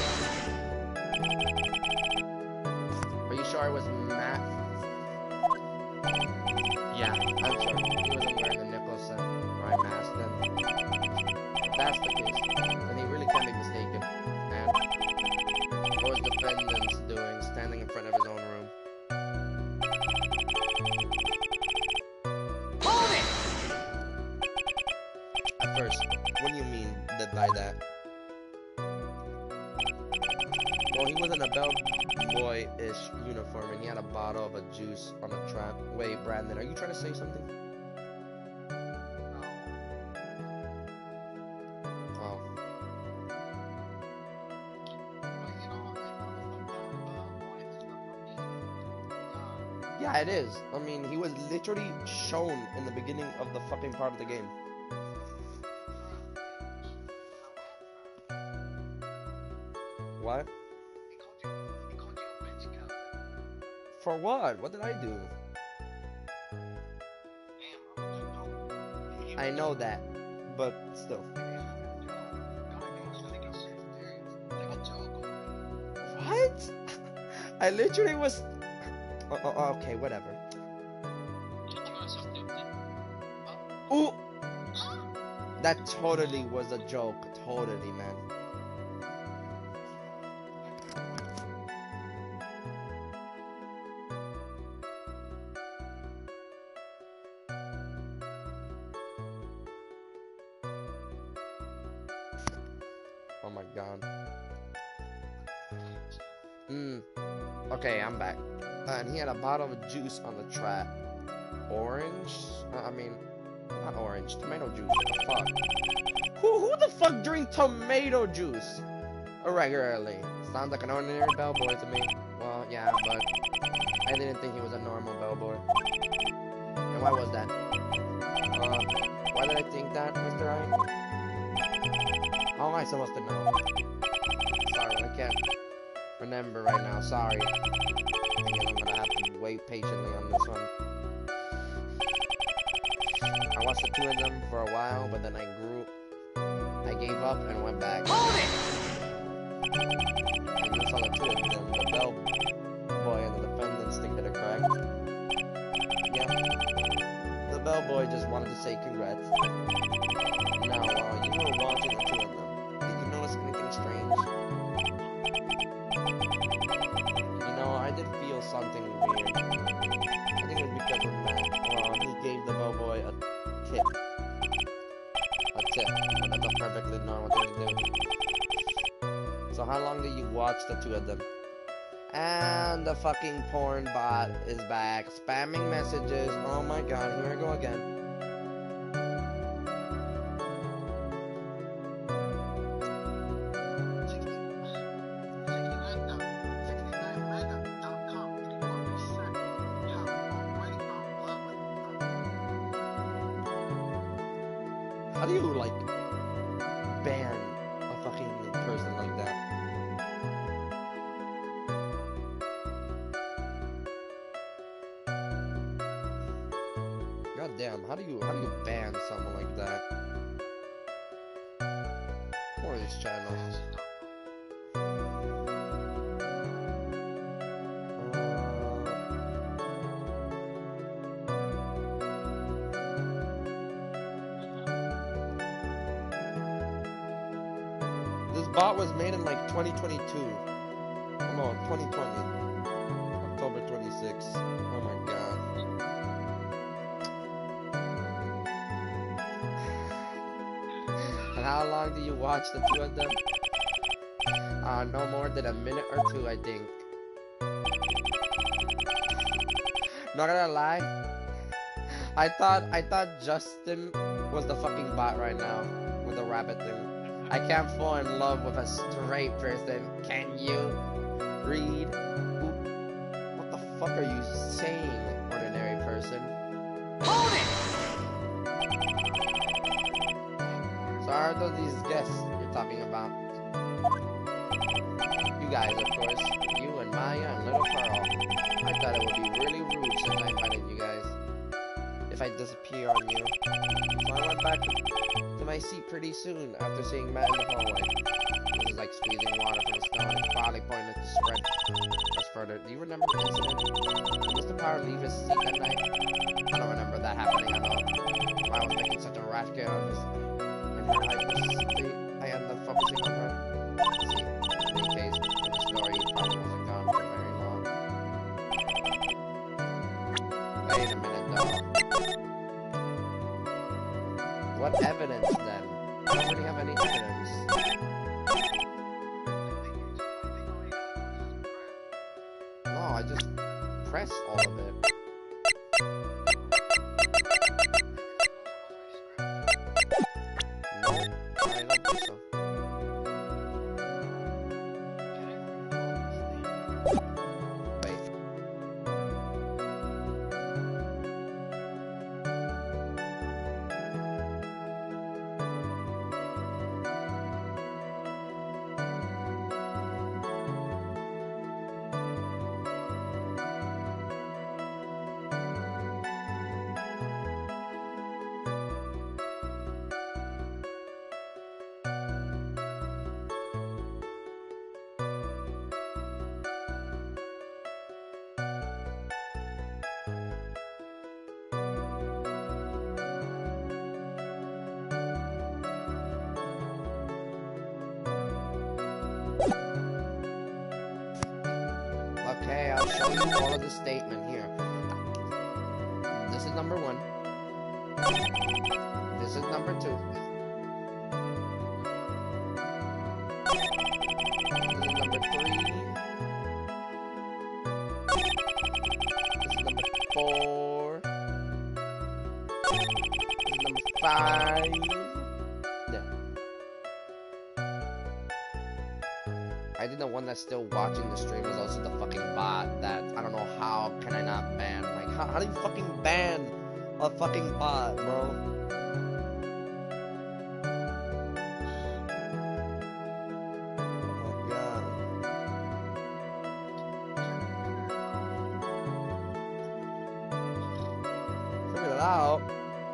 Are you sure it was Matt? Yeah, I'm sure. He wasn't wearing the Nicholas Ryan mask then. If that's the case, then he really can't be mistaken. And what was the defendant doing standing in front of his own room? Hold it! At first, what do you mean by that? Well, he was in a bellboy-ish uniform and he had a bottle of a juice on a trap. Wait, Brandon, are you trying to say something? Oh. Yeah, it is. I mean, he was literally shown in the beginning of the fucking part of the game. What? For what? What did I do? I know that, but still. What? I literally was... okay, whatever. Ooh! That totally was a joke. Totally, man. Oh my god. Okay, I'm back. And he had a bottle of juice on the trap. Orange? I mean, not orange. Tomato juice. What the fuck? Who the fuck drink tomato juice regularly? Sounds like an ordinary bellboy to me. Well, yeah, but I didn't think he was a normal bellboy. And why was that? Why did I think that, Mr. Wright? How am I supposed to know? Sorry, I can't remember right now. Sorry. I guess I'm gonna have to wait patiently on this one. I watched the two of them for a while, but then I gave up and went back. Hold it! And you saw the two of them, the bellboy and the defendant think that are correct. Yeah. The bellboy just wanted to say congrats. Now, while you were watching the two of them, did you notice anything strange? You know, I did feel something weird. I think it was because of Matt. Well, he gave the bellboy a tip. A tip. But that's a perfectly normal thing to do. So how long did you watch the two of them? And the fucking porn bot is back, spamming messages. Oh my god, here I go again. How do you, like, ban a fucking person like that? God damn, how do you ban someone like that? Or these channels? This bot was made in like 2022. Oh no, 2020. October 26th. Oh my god. And how long do you watch the two of them? No more than a minute or two, I think. Not gonna lie, I thought Justin was the fucking bot right now with the rabbit thing. I can't fall in love with a straight person. Can you read? What the fuck are you saying, ordinary person? Hold it! So are those these guests you're talking about? You guys, of course. You and Maya and Little Pearl. I thought it would be really rude since I invited you guys. If I disappear on you. So I went back to my seat pretty soon after seeing Matt in the hallway. This is like squeezing water from a stone. It's probably pointless to spread us further. Do you remember the incident? Did Mr. Power leave his seat that night? I don't remember that happening at all. Why was making such a rash get out of this? In her hyperstate, I ended up focusing on her. See, in any case, in the story, he probably wasn't gone for very long. Wait a minute, though. What evidence, then? I don't really have any evidence. No, I just press all of it. No, I don't think so. Wait. Okay, I'll show you all of the statement here. This is number 1. This is number 2. This is number 3. This is number 4. This is number 5. Yeah. I think the one that's still watching the stream is also the fucking bot that I don't know how can I not ban. Like, how do you fucking ban a fucking bot, bro? Out.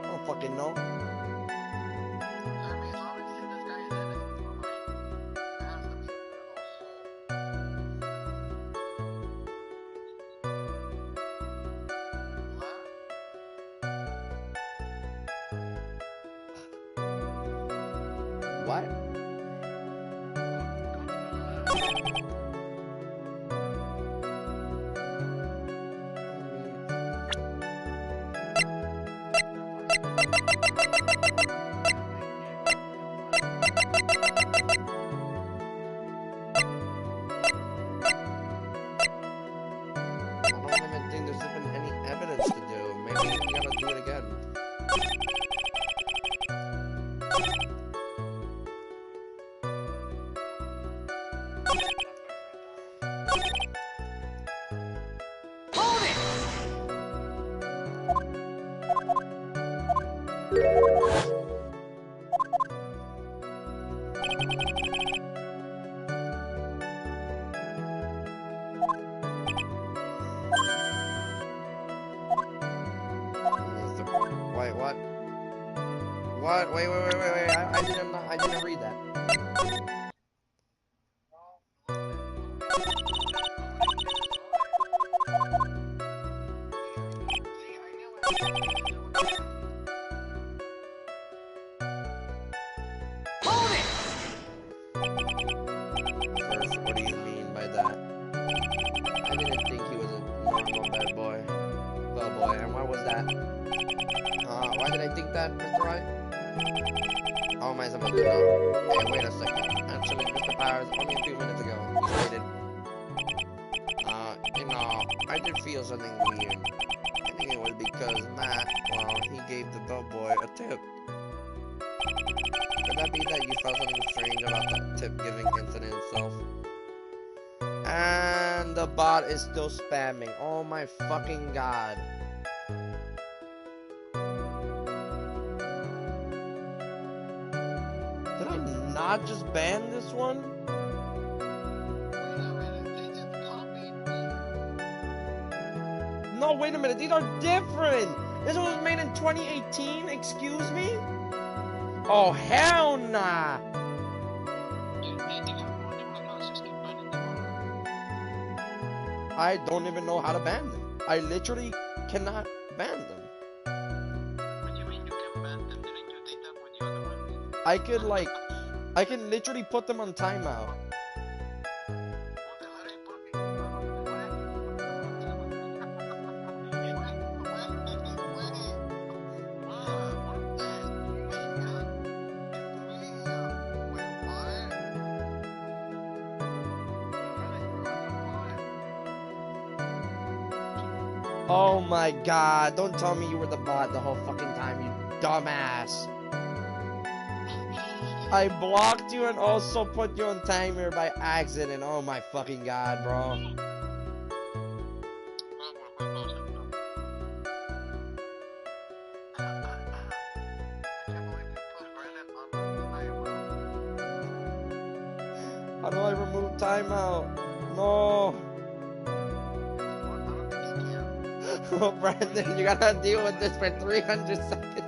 I don't fucking know. I mean, obviously this guy is in it, so like, there has to be a What? Wait, what? What? Wait. I didn't read that. First, what do you mean by that? I didn't think he was a normal bellboy, and what was that? Why did I think that, Mr. Wright? How am I supposed to know? Hey, wait a second. Actually, Mr. Powers, only a few minutes ago, you stated, I did feel something weird. I think it was because Matt, well, he gave the bellboy a tip. Could that be that you felt something strange about the tip-giving incident itself? And the bot is still spamming. Oh my fucking god. Did I not just ban this one? No, wait a minute. These are different. This one was made in 2018. Excuse me? Oh, hell nah. I don't even know how to ban them. I literally cannot ban them. What do you mean you can ban them? Didn't you take that with the other one? I can literally put them on timeout. Oh my god, don't tell me you were the bot the whole fucking time, you dumbass. I blocked you and also put you on timer by accident. Oh my fucking god, bro. How do I remove timeout? No. Oh, Brandon, you gotta deal with this for 300 seconds.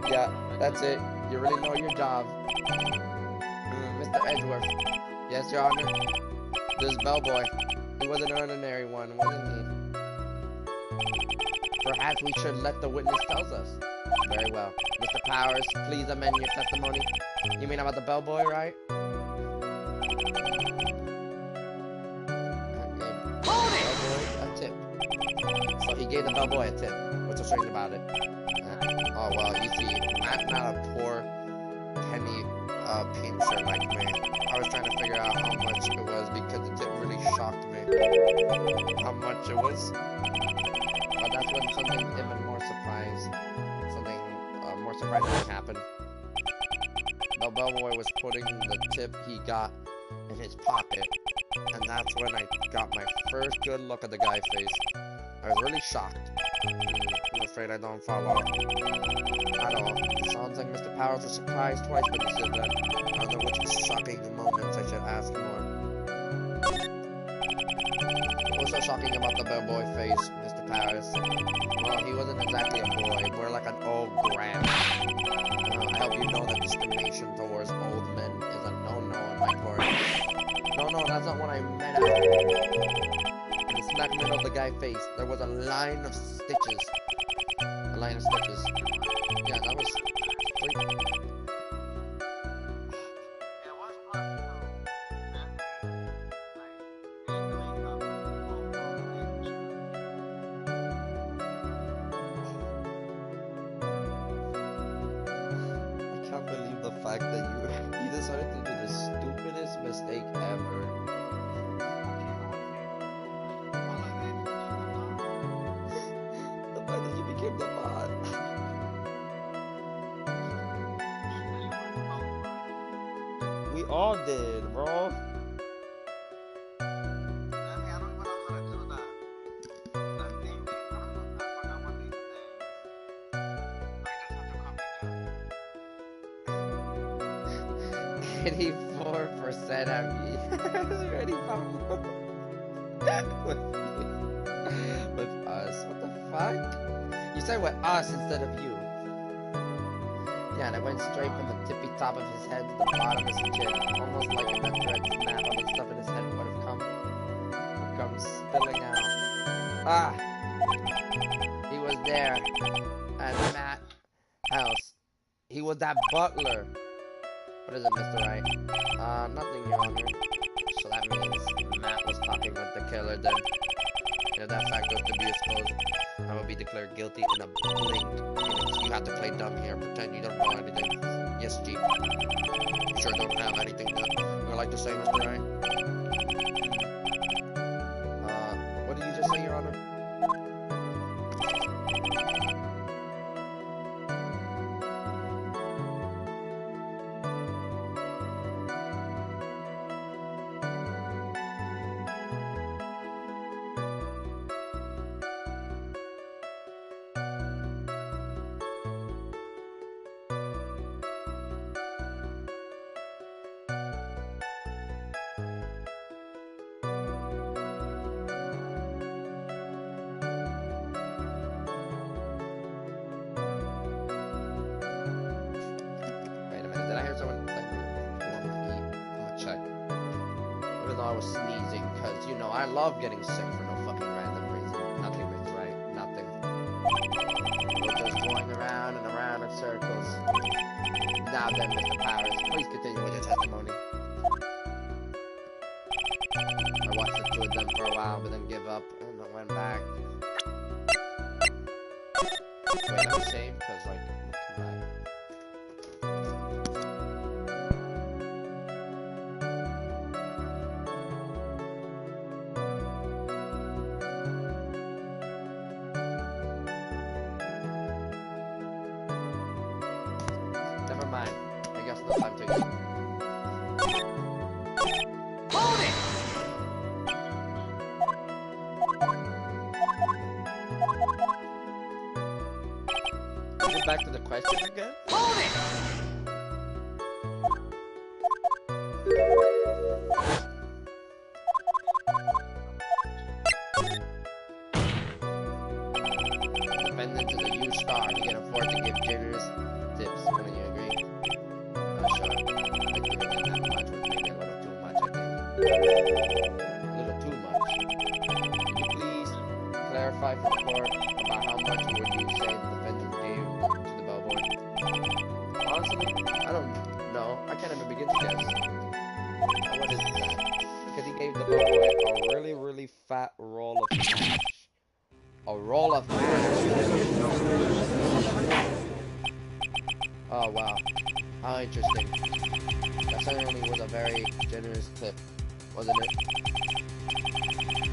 Yeah, that's it. You really know your job. Mr. Edgeworth. Yes, Your Honor. This bellboy. He was an ordinary one, wasn't he? Perhaps we should let the witness tell us. Very well. Mr. Powers, please amend your testimony. You mean about the bellboy, right? Bellboy a tip. So he gave the bellboy a tip. What's so strange about it? Oh well, you see, I'm not a poor penny pincher like me. I was trying to figure out how much it was because the tip really shocked me. How much it was. But that's when something even more surprising happened. The bellboy was putting the tip he got in his pocket, and that's when I got my first good look at the guy's face. I was really shocked. I'm afraid I don't follow at all. It sounds like Mr. Powers was surprised twice when he said that. I don't know which shocking moments I should ask more. What was so shocking about the bellboy face, Mr. Powers? Well, he wasn't exactly a boy, more like an old grandma. I hope you know that discrimination towards old men is a no-no in my court. No, that's not what I meant. In the smack middle of the guy's face, there was a line of stitches. A line of stitches. Yeah, that was freak. I can't believe the fact that you decided to do the stupidest mistake ever. The fact that you became the bot. We all did, bro. $84% of me. Ready for with us. What the fuck? You said with us instead of you. Yeah, and it went straight from the tippy top of his head to the bottom of his chin. Almost like if that dread snap, all the stuff in his head would have come spilling out. Ah! He was there. At Matt's house. He was that butler. What is it, Mr. Wright? Nothing, Your Honor. So that means Matt was talking with the killer then. If that fact was to be exposed, I will be declared guilty in a blink. You have to play dumb here, pretend you don't know anything. Yes, Chief. You sure don't have anything that you'd like to say, Mr. Wright? What did you just say, Your Honor? Did I hear someone like want to eat? I'm gonna check. Even though I was sneezing, cause you know I love getting sick for no fucking random reason. Nothing, Mr. Wright. Nothing. We're just going around and around in circles. Now then, Mr. Powers, please continue with your testimony. I watched the two of them for a while, but then give up and I went back. Wait, let me save, cause like. Never mind. I guess no time to eat. Hold it! Is it back to the question again? Hold it! Defendant is a huge star. He can afford to give generous tips. Wouldn't you agree? Sure. I give it that much was maybe a little too much, I think. A little too much. Can you please clarify for the court about how much would you say the defendant gave to the bellboy? Honestly, I don't know. I can't even begin to guess. What is that? Because he gave the bellboy a really, really fat roll of cash. A roll of cash. wow. How interesting. That certainly was a very generous tip, wasn't it?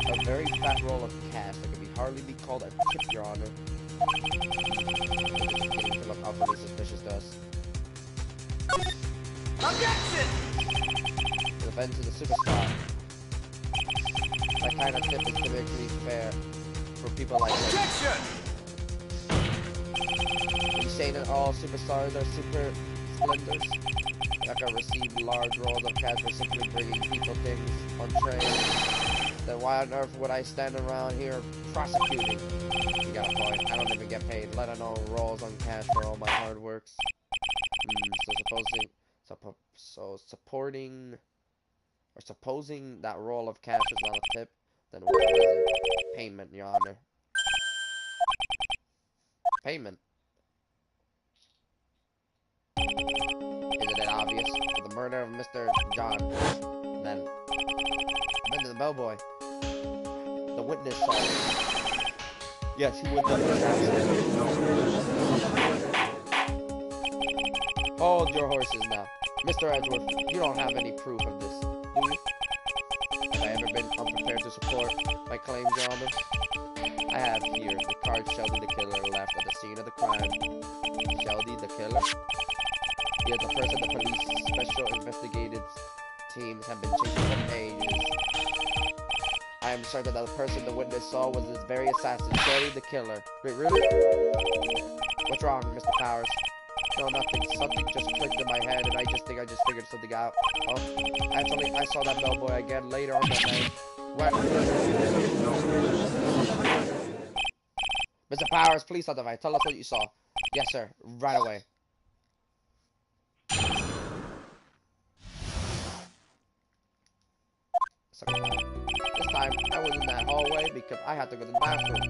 A very fat roll of cash that could hardly be called a tip, Your Honor. It's beginning to look awfully suspicious to us. Objection! The event is a superstar. That kind of tip is typically fair for people like us. Objection! Are you saying that all superstars are super splendors? That can receive large rolls of cash for simply bringing people things on trains? Then why on earth would I stand around here prosecuting? You got a point. I don't even get paid, let alone rolls on cash for all my hard works. Supposing that roll of cash is not a tip, then what is it? Payment, Your Honor. Payment. Isn't it obvious? For the murder of Mr. John, then the bellboy. The witness saw it. Yes, he would have Hold your horses now. Mr. Edgeworth, you don't have any proof of this, do you? Have I ever been unprepared to support my claims, Your Honor? I have here the card Shelby the killer left at the scene of the crime. Shelby the killer? He is the person the police special investigative teams have been chasing for ages. I am certain that the person the witness saw was this very assassin, Shelby the killer. Wait, really? What's wrong, Mr. Powers? No, nothing. Something just clicked in my head, and I just figured something out. Oh, actually, I saw that bellboy again later on that night. Right. Mr. Powers, please identify. Tell us what you saw. Yes, sir. Right away. This time, I was in that hallway because I had to go to the bathroom.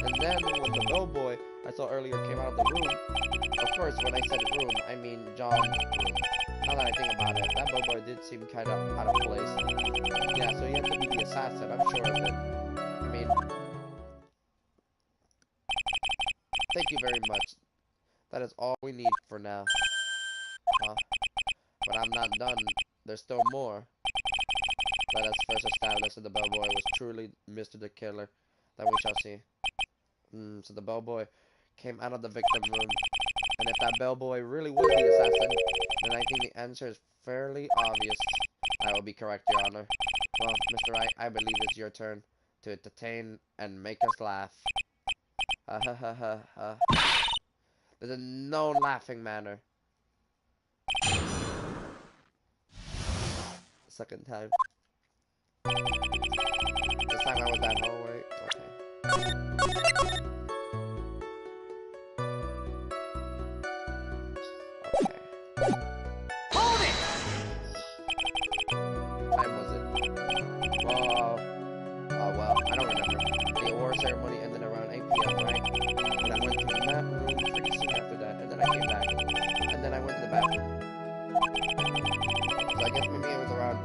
And then, when the bellboy I saw earlier came out of the room, of course, when I said room, I mean John's room. Now that I think about it, that bellboy did seem kind of out of place. Yeah, so he had to be the assassin, I'm sure of it. I mean, thank you very much. That is all we need for now. But I'm not done. There's still more. Let us first establish that the bellboy was truly Mr. the Killer. Then we shall see. So the bellboy came out of the victim room. And if that bellboy really was the assassin, then I think the answer is fairly obvious. I will be correct, Your Honor. Well, Mr. Wright, I believe it's your turn to entertain and make us laugh. Ha ha ha ha ha. There's no laughing manner. Second time. This time I was that hallway. Okay. Hold it! Time was it? Well, I don't remember. The award ceremony ended around 8 p.m., right? And I went to the mat room pretty soon after that, and then I came back. And then I went to the bathroom. So I guess maybe it was around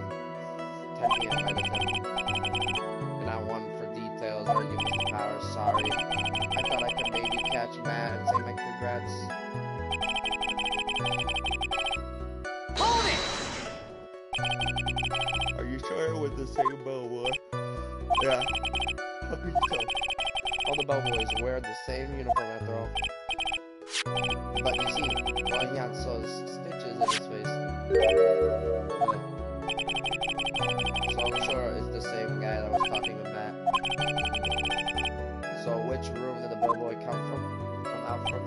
10 p.m. by the time. And I won for details, argued Mr. Powers, sorry. I thought I could maybe catch Matt and say my congrats. Hold it! Are you sure it was the same bellboy? Yeah. How could you tell? All the bellboys wear the same uniform after all. But you see, well, he had so stitches in his face. So I'm sure it's the same guy that was talking with Matt. So which room did the bellboy come out from?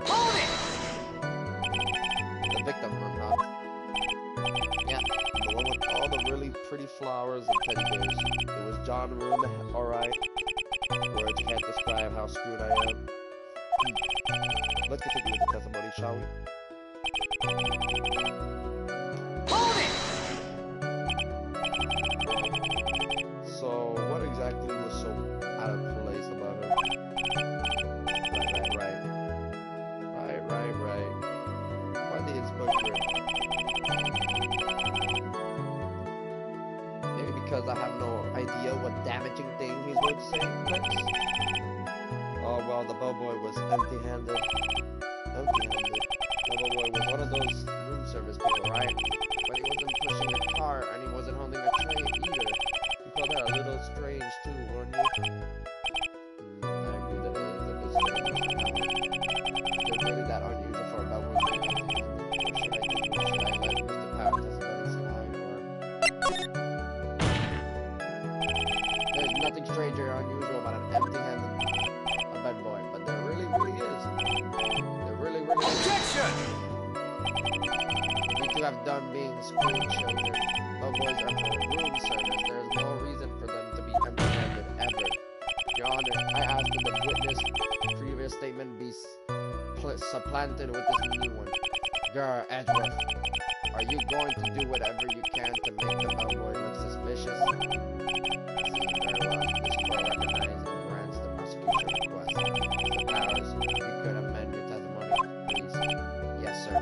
Hold it! The victim room, huh? Yeah, the one with all the really pretty flowers and teddy bears. It was John's room, alright. Words can't describe how screwed I am. Let's continue with the testimony, shall we? Hold it! So, what exactly was so out of place about her? Right. Why the inspector? Maybe because I have no idea what damaging thing he's going to say next. Oh well, the bellboy was empty-handed. Empty-handed. The bellboy was one of those room service people, right? But he wasn't pushing a car and he wasn't holding a tray either. You call that a little strange too, wouldn't you? I agree that it is a bit strange. Is it really that unusual for a bellboy to be empty-handed? Or should I let Mr. Power testify his line, or... There's nothing strange or unusual about an empty-handed bad boy, but there really is. There really is. Objection! You two have done being school children. Bellboys are for room service. There is no reason for them to be empty-handed ever. Your Honor, I ask that the witness' previous statement be supplanted with this new one. Gar Edgeworth, are you going to do whatever you can to make the bellboy look suspicious? Very well. This court recognizes and grants the prosecution request. Mr. Powers, if you could amend your testimony, please. Yes, sir.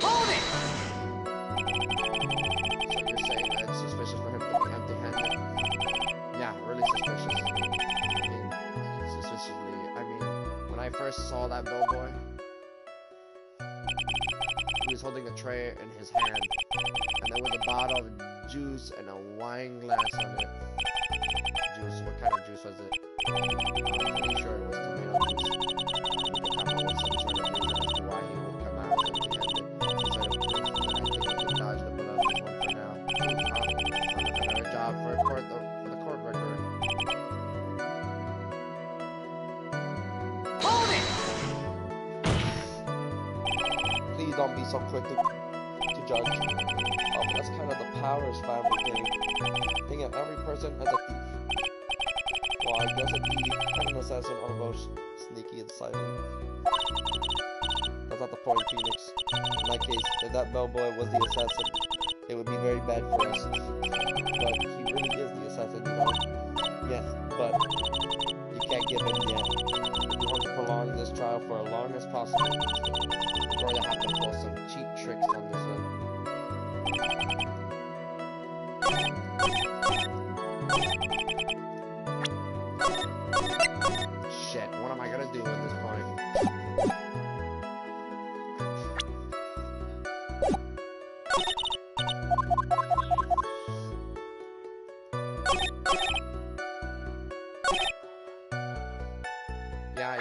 Hold it! So you're saying that it's suspicious for him to be empty-handed? Yeah, really suspicious. When I first saw that bellboy, he was holding a tray in his hand, and there was a bottle of juice and a wine glass on it. Juice, what kind of juice was it? I'm pretty sure it was tomato juice. We could come up with some sort of reason as to why he would come out empty-handed. Some sort of proof that I think we can dodge the bullet on this one for now. Another job for the court record. Please don't be so quick to judge. But that's kind of the Powers family thing. Think of every person as a thief. Well, I guess a thief and an assassin are both sneaky and silent. That's not the point, Phoenix. In my case, if that bellboy was the assassin, it would be very bad for us. But he really is the assassin, you know? Yes, but you can't give him yet. If you want to prolong this trial for as long as possible, you're going to have to pull some cheap tricks on this one. Shit, what am I gonna do at this point?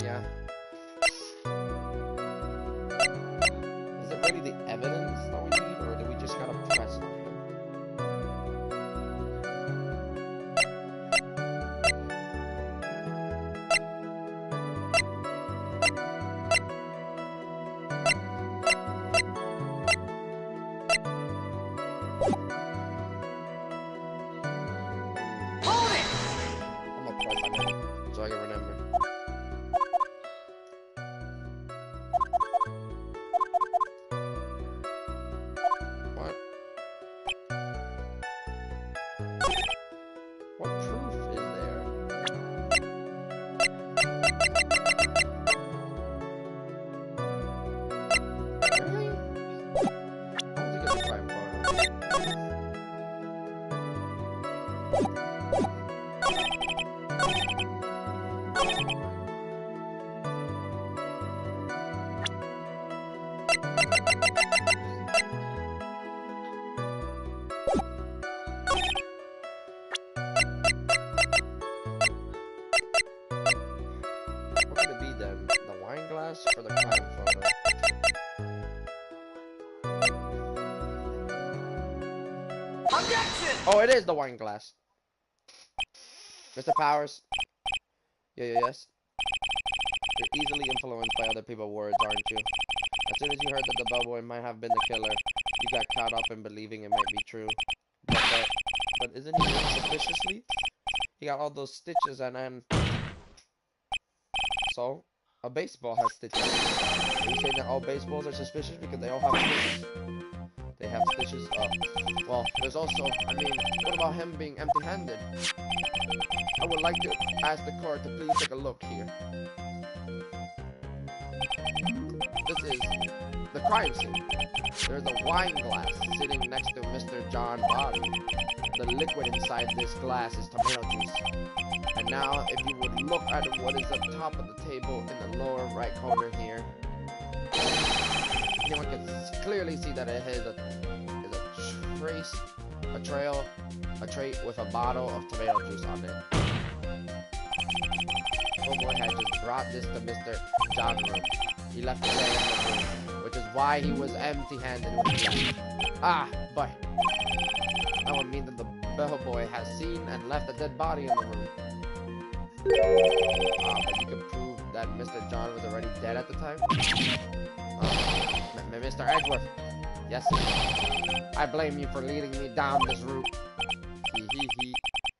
Yeah. Is it really the evidence that we need, or do we just gotta press on him? Hold it! I'm gonna press on him so I can remember. What proof is there? Really? I don't think it's a crime photo. What could it be then? The wine glass or the crime photo? Objection! Oh, it is the wine glass. Mr. Powers? Yes? You're easily influenced by other people's words, aren't you? As soon as you heard that the bellboy might have been the killer, you got caught up in believing it might be true. But isn't he doing suspiciously? He got all those stitches and so, a baseball has stitches. Are you saying that all baseballs are suspicious because they all have stitches? They have stitches. Well, there's also, what about him being empty-handed? I would like to ask the court to please take a look here. This is the crime scene. There's a wine glass sitting next to Mr. John's body. The liquid inside this glass is tomato juice. And now, if you would look at what is at the top of the table in the lower right corner here, anyone can clearly see that it is a tray with a bottle of tomato juice on it. Oh boy had just brought this to Mr. John's room. He left it there in the room, which is why he was empty-handed when he left. But that would mean that the bellboy has seen and left a dead body in the room. But you can prove that Mr. John was already dead at the time. Mr. Edgeworth. Yes, sir. I blame you for leading me down this route. Hee.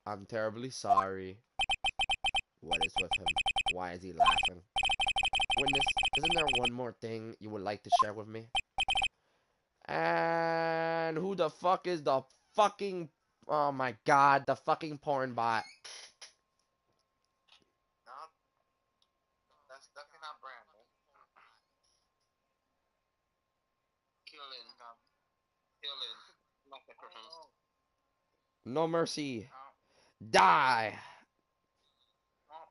I'm terribly sorry. What is with him? Why is he laughing? Witness, isn't there one more thing you would like to share with me? And who the fuck is the fucking... Oh my god, the fucking porn bot. No, that's definitely not Brandon. Killing. Nothing for him. No mercy. Oh, Die. oh.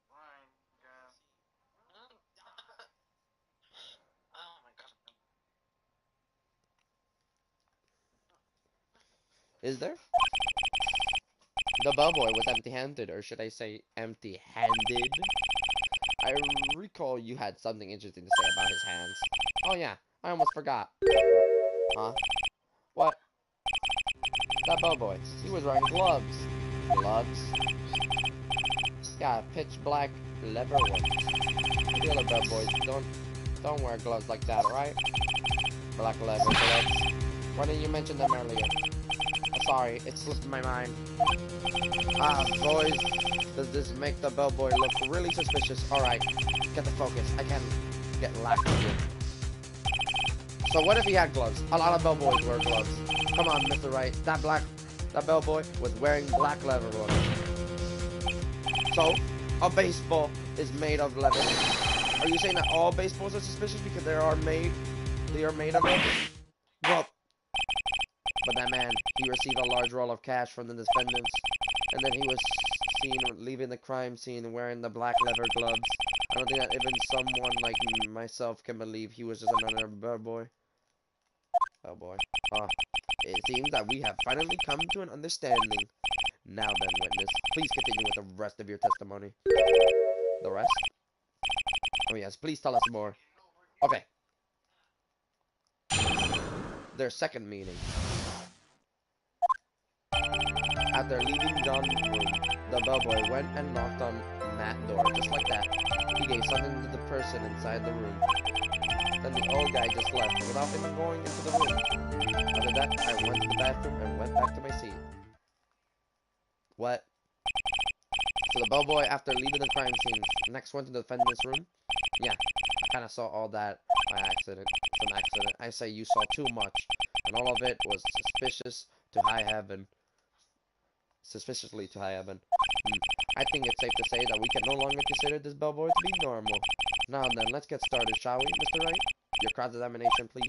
Right, yeah. Oh my god. Is there? The bellboy was empty-handed, or should I say empty-handed? I recall you had something interesting to say about his hands. Oh yeah, I almost forgot. Huh? What? That bellboy, he was wearing gloves. Gloves? Yeah, pitch black leather ones. The other bellboys don't wear gloves like that, right? Black leather gloves. Why didn't you mention them earlier? Sorry, it slipped my mind. Boys, does this make the bellboy look really suspicious? Alright, get the focus. I can't get lax here. So what if he had gloves? A lot of bellboys wear gloves. Come on, Mr. Wright. That bellboy was wearing black leather ones. So, a baseball is made of leather. Are you saying that all baseballs are suspicious because they are made of leather? Well, but that man, he received a large roll of cash from the defendants, and then he was seen leaving the crime scene wearing the black leather gloves. I don't think that even someone like myself can believe he was just another bellboy. Oh boy. It seems that we have finally come to an understanding. Now then, witness, please continue with the rest of your testimony. The rest? Oh yes, please tell us more. Okay. Their second meeting. After leaving John's room, the bellboy went and knocked on Matt's door, just like that. He gave something to the person inside the room. Then the old guy just left, without even going into the room. After that, I went to the bathroom and went back to my seat. What? So the bellboy, after leaving the crime scene, next went to the defendant's room? Yeah, I kinda saw all that by accident. Some accident. I say you saw too much, and all of it was suspiciously to high heaven. I think it's safe to say that we can no longer consider this bellboy to be normal. Now then, let's get started, shall we, Mr. Wright? Your cross-examination, please.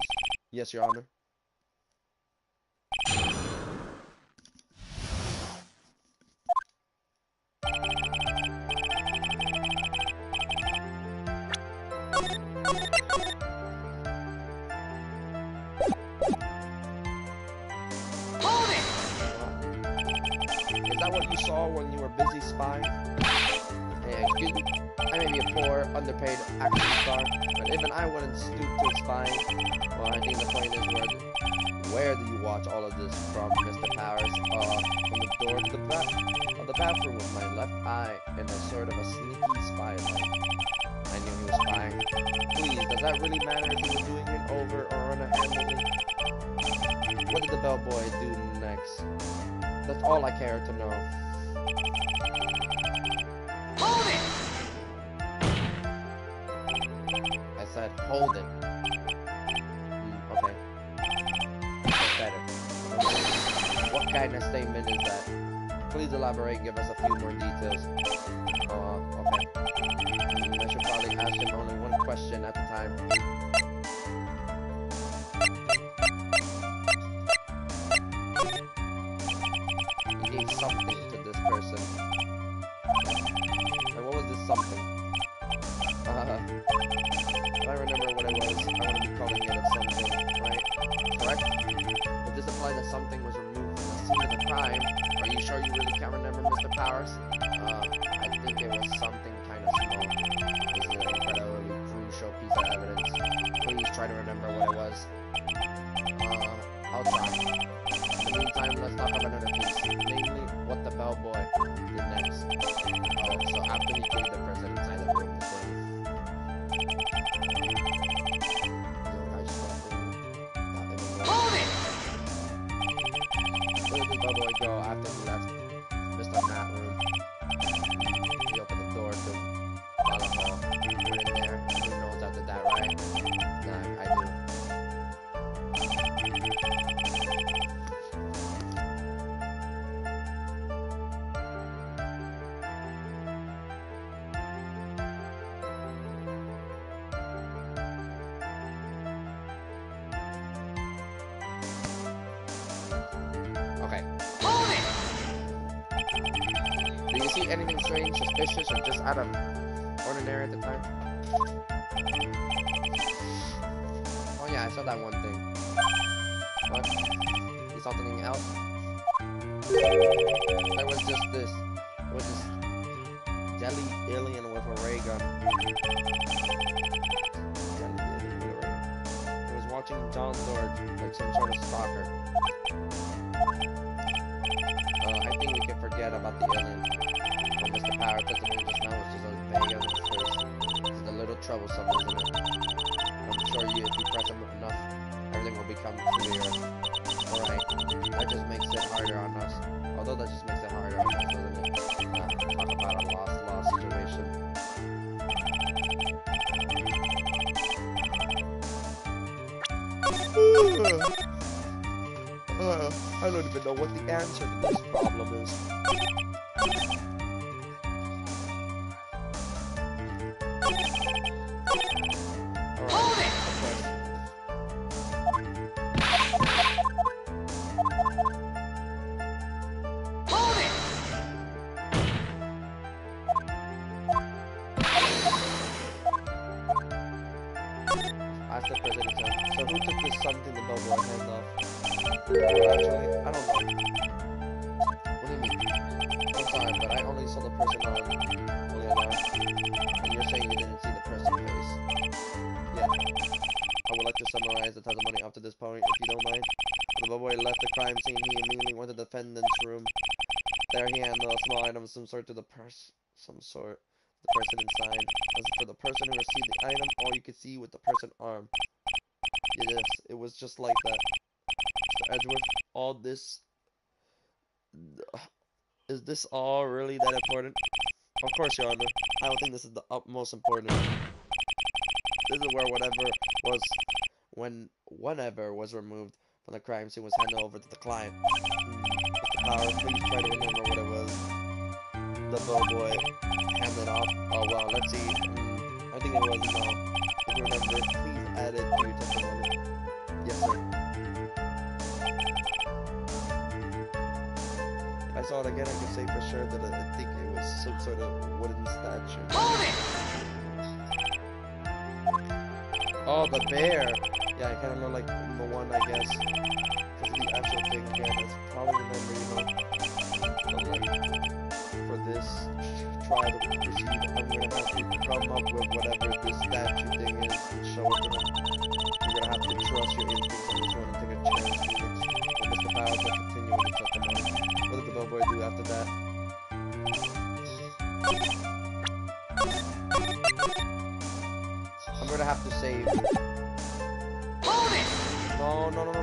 Yes, Your Honor. Hold it! Is that what you saw when you were busy spying? Hey, excuse me. I may be a poor, underpaid action star, but even I wouldn't stoop to spying. Well, I think the point is, where do you watch all of this from, Mr. Powers? From the door to the bathroom with my left eye in a sort of a sneaky spy light. I knew he was spying. Please, does that really matter if he was doing it over or underhandedly? What did the bellboy do next? That's all I care to know. Hold it! I said, hold it. Okay. That's better. What kind of statement is that? Please elaborate and give us a few more details. Okay. I should probably ask him only one question at a time. something to this person. And what was this something? I remember what it was. I want to be calling it a something, right? Correct? If this implies that something was removed from the scene of the crime, are you sure you really can't remember, Mr. Powers? I think it was something kind of small. This is an incredibly crucial piece of evidence. Please try to remember what it was. I'll try. In the meantime, let's talk about another piece. Namely, what the bellboy did next. Oh, so after he gave the president inside the room the thing. Hold it! Where did the bellboy go after he left Mr. Matt room? He opened the door to Bala Hall. We're in there. Who knows after that, right? Nah, I do. Okay. Hold it! Do you see anything strange, suspicious, or just out of ordinary at the time? Oh yeah, I saw that one thing. What? You saw something else? There was just this. It was this jelly alien with a ray gun. Jelly alien with a ray gun. It was watching John Lord like some sort of stalker. I think we can forget about the alien. Well, Mr. Power testimony just now was just as vague as his face. It's a little troublesome, isn't it? I'm sure if you press him enough, everything will become clear. Alright, that just makes it harder on us. Although that just makes it harder on us, doesn't it? Talk about a lost situation. I don't even know what the answer to this problem is. Hold it! Hold it! Ask the president. So who took this something the bubble hand off? Actually, I don't know. What do you mean? I'm sorry, but I only saw the person on only alarm. And you're saying you didn't see the person's face. Yeah. I would like to summarize the testimony up to this point, if you don't mind. When the bellboy left the crime scene, he immediately went to the defendant's room. There he handed a small item of some sort to the person inside. As for the person who received the item, all you could see was the person's arm. Yes, it was just like that. Mr. Edgeworth, all this... Is this all really that important? Of course, Your Honor. I don't think this is the utmost important. This is where whatever was removed from the crime scene was handed over to the client. Mr. Power, please try to remember what it was. The bellboy handed off. Oh well, let's see. I think it was no. If you remember, please add it to your testimony. Yes, sir. If I saw it again, I could say for sure that I think it was some sort of wooden statue. Hold it! Oh, the bear! Yeah, I kind of know like the one, I guess. Because the actual thing again, it's probably remember, you know. But like, for this trial to proceed, I'm gonna have to come up with whatever this statue thing is and show it to them. You're gonna have to trust your instincts on this one and take a chance, Felix. But Mr. Powers will continue with the testimony. What did the bellboy do after that? I'm gonna have to save. Hold it! No. There has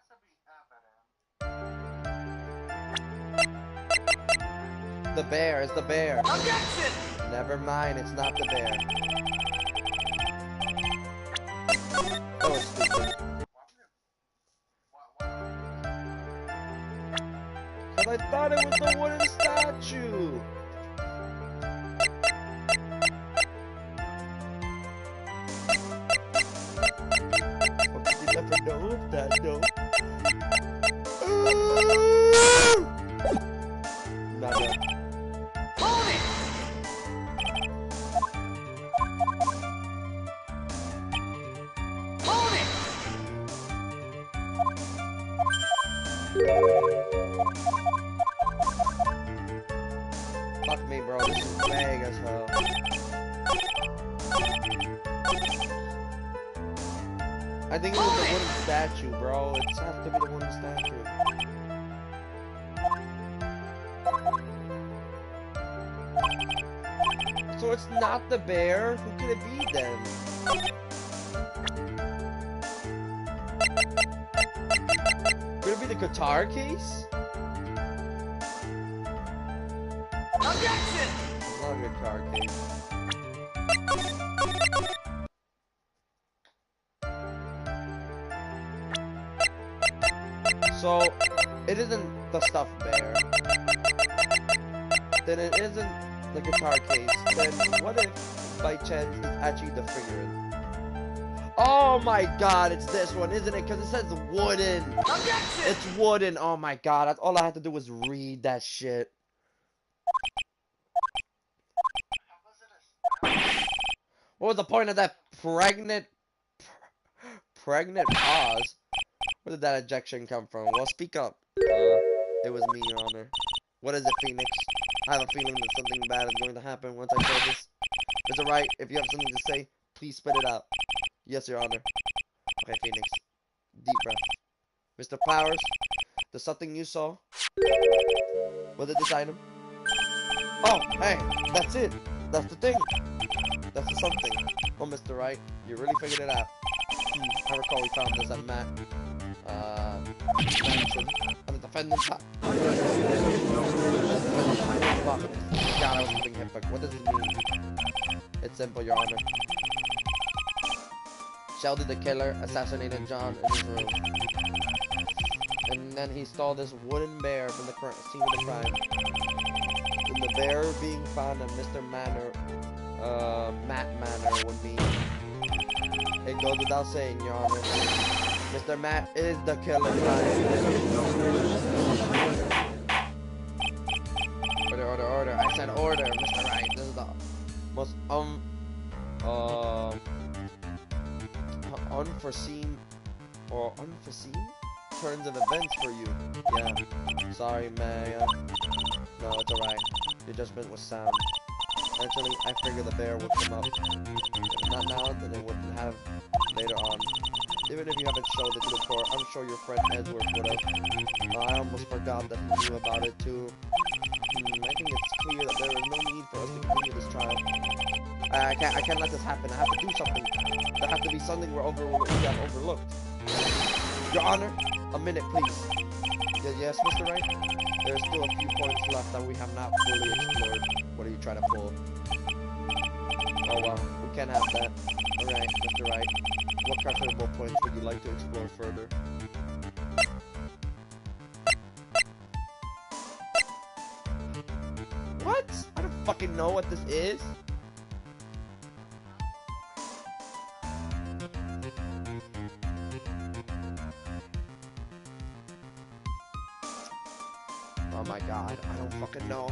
to be evidence. The bear, it's the bear. Objection! Never mind, it's not the bear. That was stupid. Cause I thought it was the wooden statue. But you never know if that though. Fuck me, bro. This is vague as hell. I think it was the wooden statue, bro. It has to be the wooden statue. So it's not the bear? Who could it be then? Could it be the guitar case? Objection! It's not a guitar case. So, it isn't the stuffed bear. Then it isn't the guitar case. Then what if, by chance, it's actually the figurine? Oh my god, it's this one, isn't it? Because it says wooden. Objection! It's wooden. Oh my god, that's all I had to do was read that shit. What was the point of that pregnant pause? Where did that ejection come from? Well, speak up. It was me, Your Honor. What is it, Phoenix? I have a feeling that something bad is going to happen once I say this. Mr. Wright, if you have something to say, please spit it out. Yes, Your Honor. Okay, Phoenix. Deep breath. Mr. Powers, there's something you saw. Was it this item? Oh, hey, that's it. That's the thing. That's the something. Oh, Mr. Wright, you really figured it out. I recall we found this at mansion. And the defendant's house. Fuck. God, I was having hip. What does it mean? It's simple, Your Honor. Shelby the killer assassinated John in his room. And then he stole this wooden bear from the scene of the crime. And the bear being found at Mr. Matt Manor would mean. It goes without saying, Your Honor. Mr. Matt is the killer. Order. I said order, Mr. Wright. This is the most unforeseen turns of events for you. Yeah. Sorry, Maya. No, it's alright. Your judgment was sound. Actually, I figured the bear would come up. If not now, then it would have later on. Even if you haven't showed it to the court, I'm sure your friend Edward would have. I almost forgot that he knew about it too. I think it's clear that there is no need for us to continue this trial. I can't let this happen. I have to do something. There has to be something we have overlooked. Your Honor, a minute, please. Yes, Mr. Wright? There's still a few points left that we have not fully explored. What are you trying to pull? Oh well, we can't have that. Alright, Mr. Wright. What questionable points would you like to explore further? What? I don't fucking know what this is. Oh my god, I don't fucking know.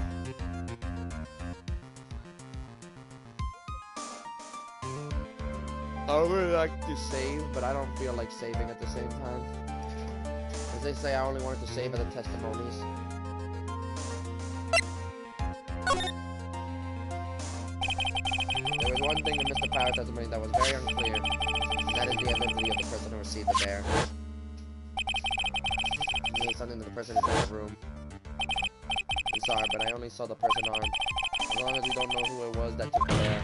I would really like to save, but I don't feel like saving at the same time. As they say, I only wanted to save at the testimonies. There was one thing in Mr. Power's testimony that was very unclear, and that is the identity of the person who received the bear. It means something that the person is in the room. I'm sorry, but I only saw the person armed. As long as we don't know who it was that took the bear.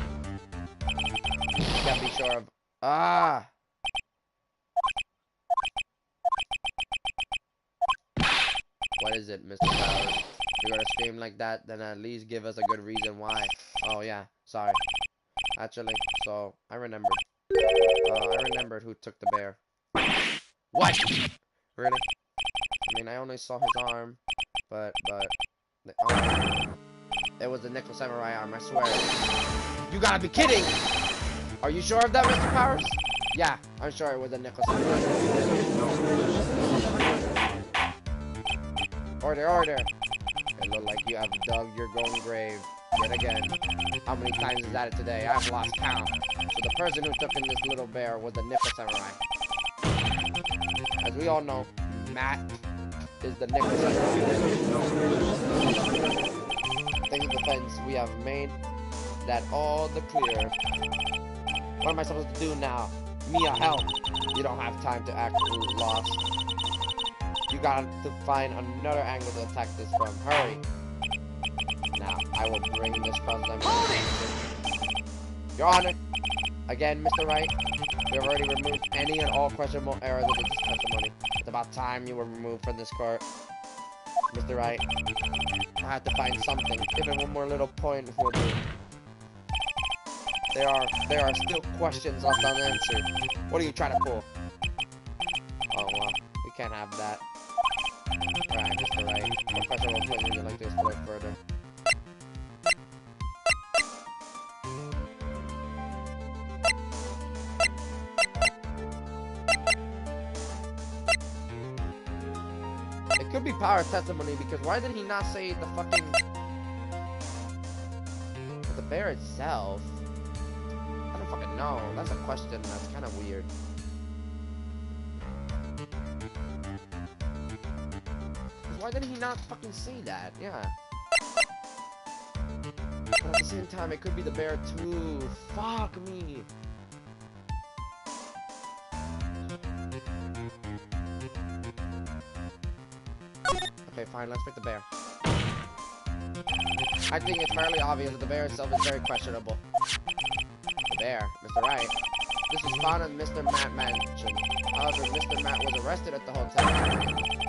You can't be sure of. Ah! What is it, Mr. Powers? You're gonna scream like that, then at least give us a good reason why. Oh yeah, sorry. Actually, so I remembered. I remembered who took the bear. What? Really? I mean, I only saw his arm, but the arm. It was the Nickel Samurai arm, I swear. You gotta be kidding! Are you sure of that, Mr. Powers? Yeah, I'm sure it was a Nickel Samurai. Order. It looked like you have dug your own grave yet again. How many times is that today? I've lost count. So the person who took in this little bear was the Nickel Samurai. As we all know, Matt is the Nicholson. Thanks to the defense, we have made that all the clear. What am I supposed to do now? Mia, help! You don't have time to act lost. You got to find another angle to attack this from. Hurry! Now, I will bring this cross-examination. Your Honor, again, Mr. Wright, we have already removed any and all questionable errors of this testimony. It's about time you were removed from this court. Mr. Wright, I have to find something. Even one more little point will do. There are still questions left unanswered. What are you trying to pull? Oh, well, we can't have that. Alright, Mr. Wright. Professor will would you like to explore further? It could be power testimony, because why did he not say the fucking... the bear itself? I don't fucking know. That's a question that's kind of weird. Why did he not fucking say that? Yeah. But at the same time, it could be the bear too. Fuck me. Okay, fine. Let's pick the bear. I think it's fairly obvious that the bear itself is very questionable. The bear, Mr. Wright. This was found in Mr. Matt mansion. However, Mr. Matt was arrested at the hotel,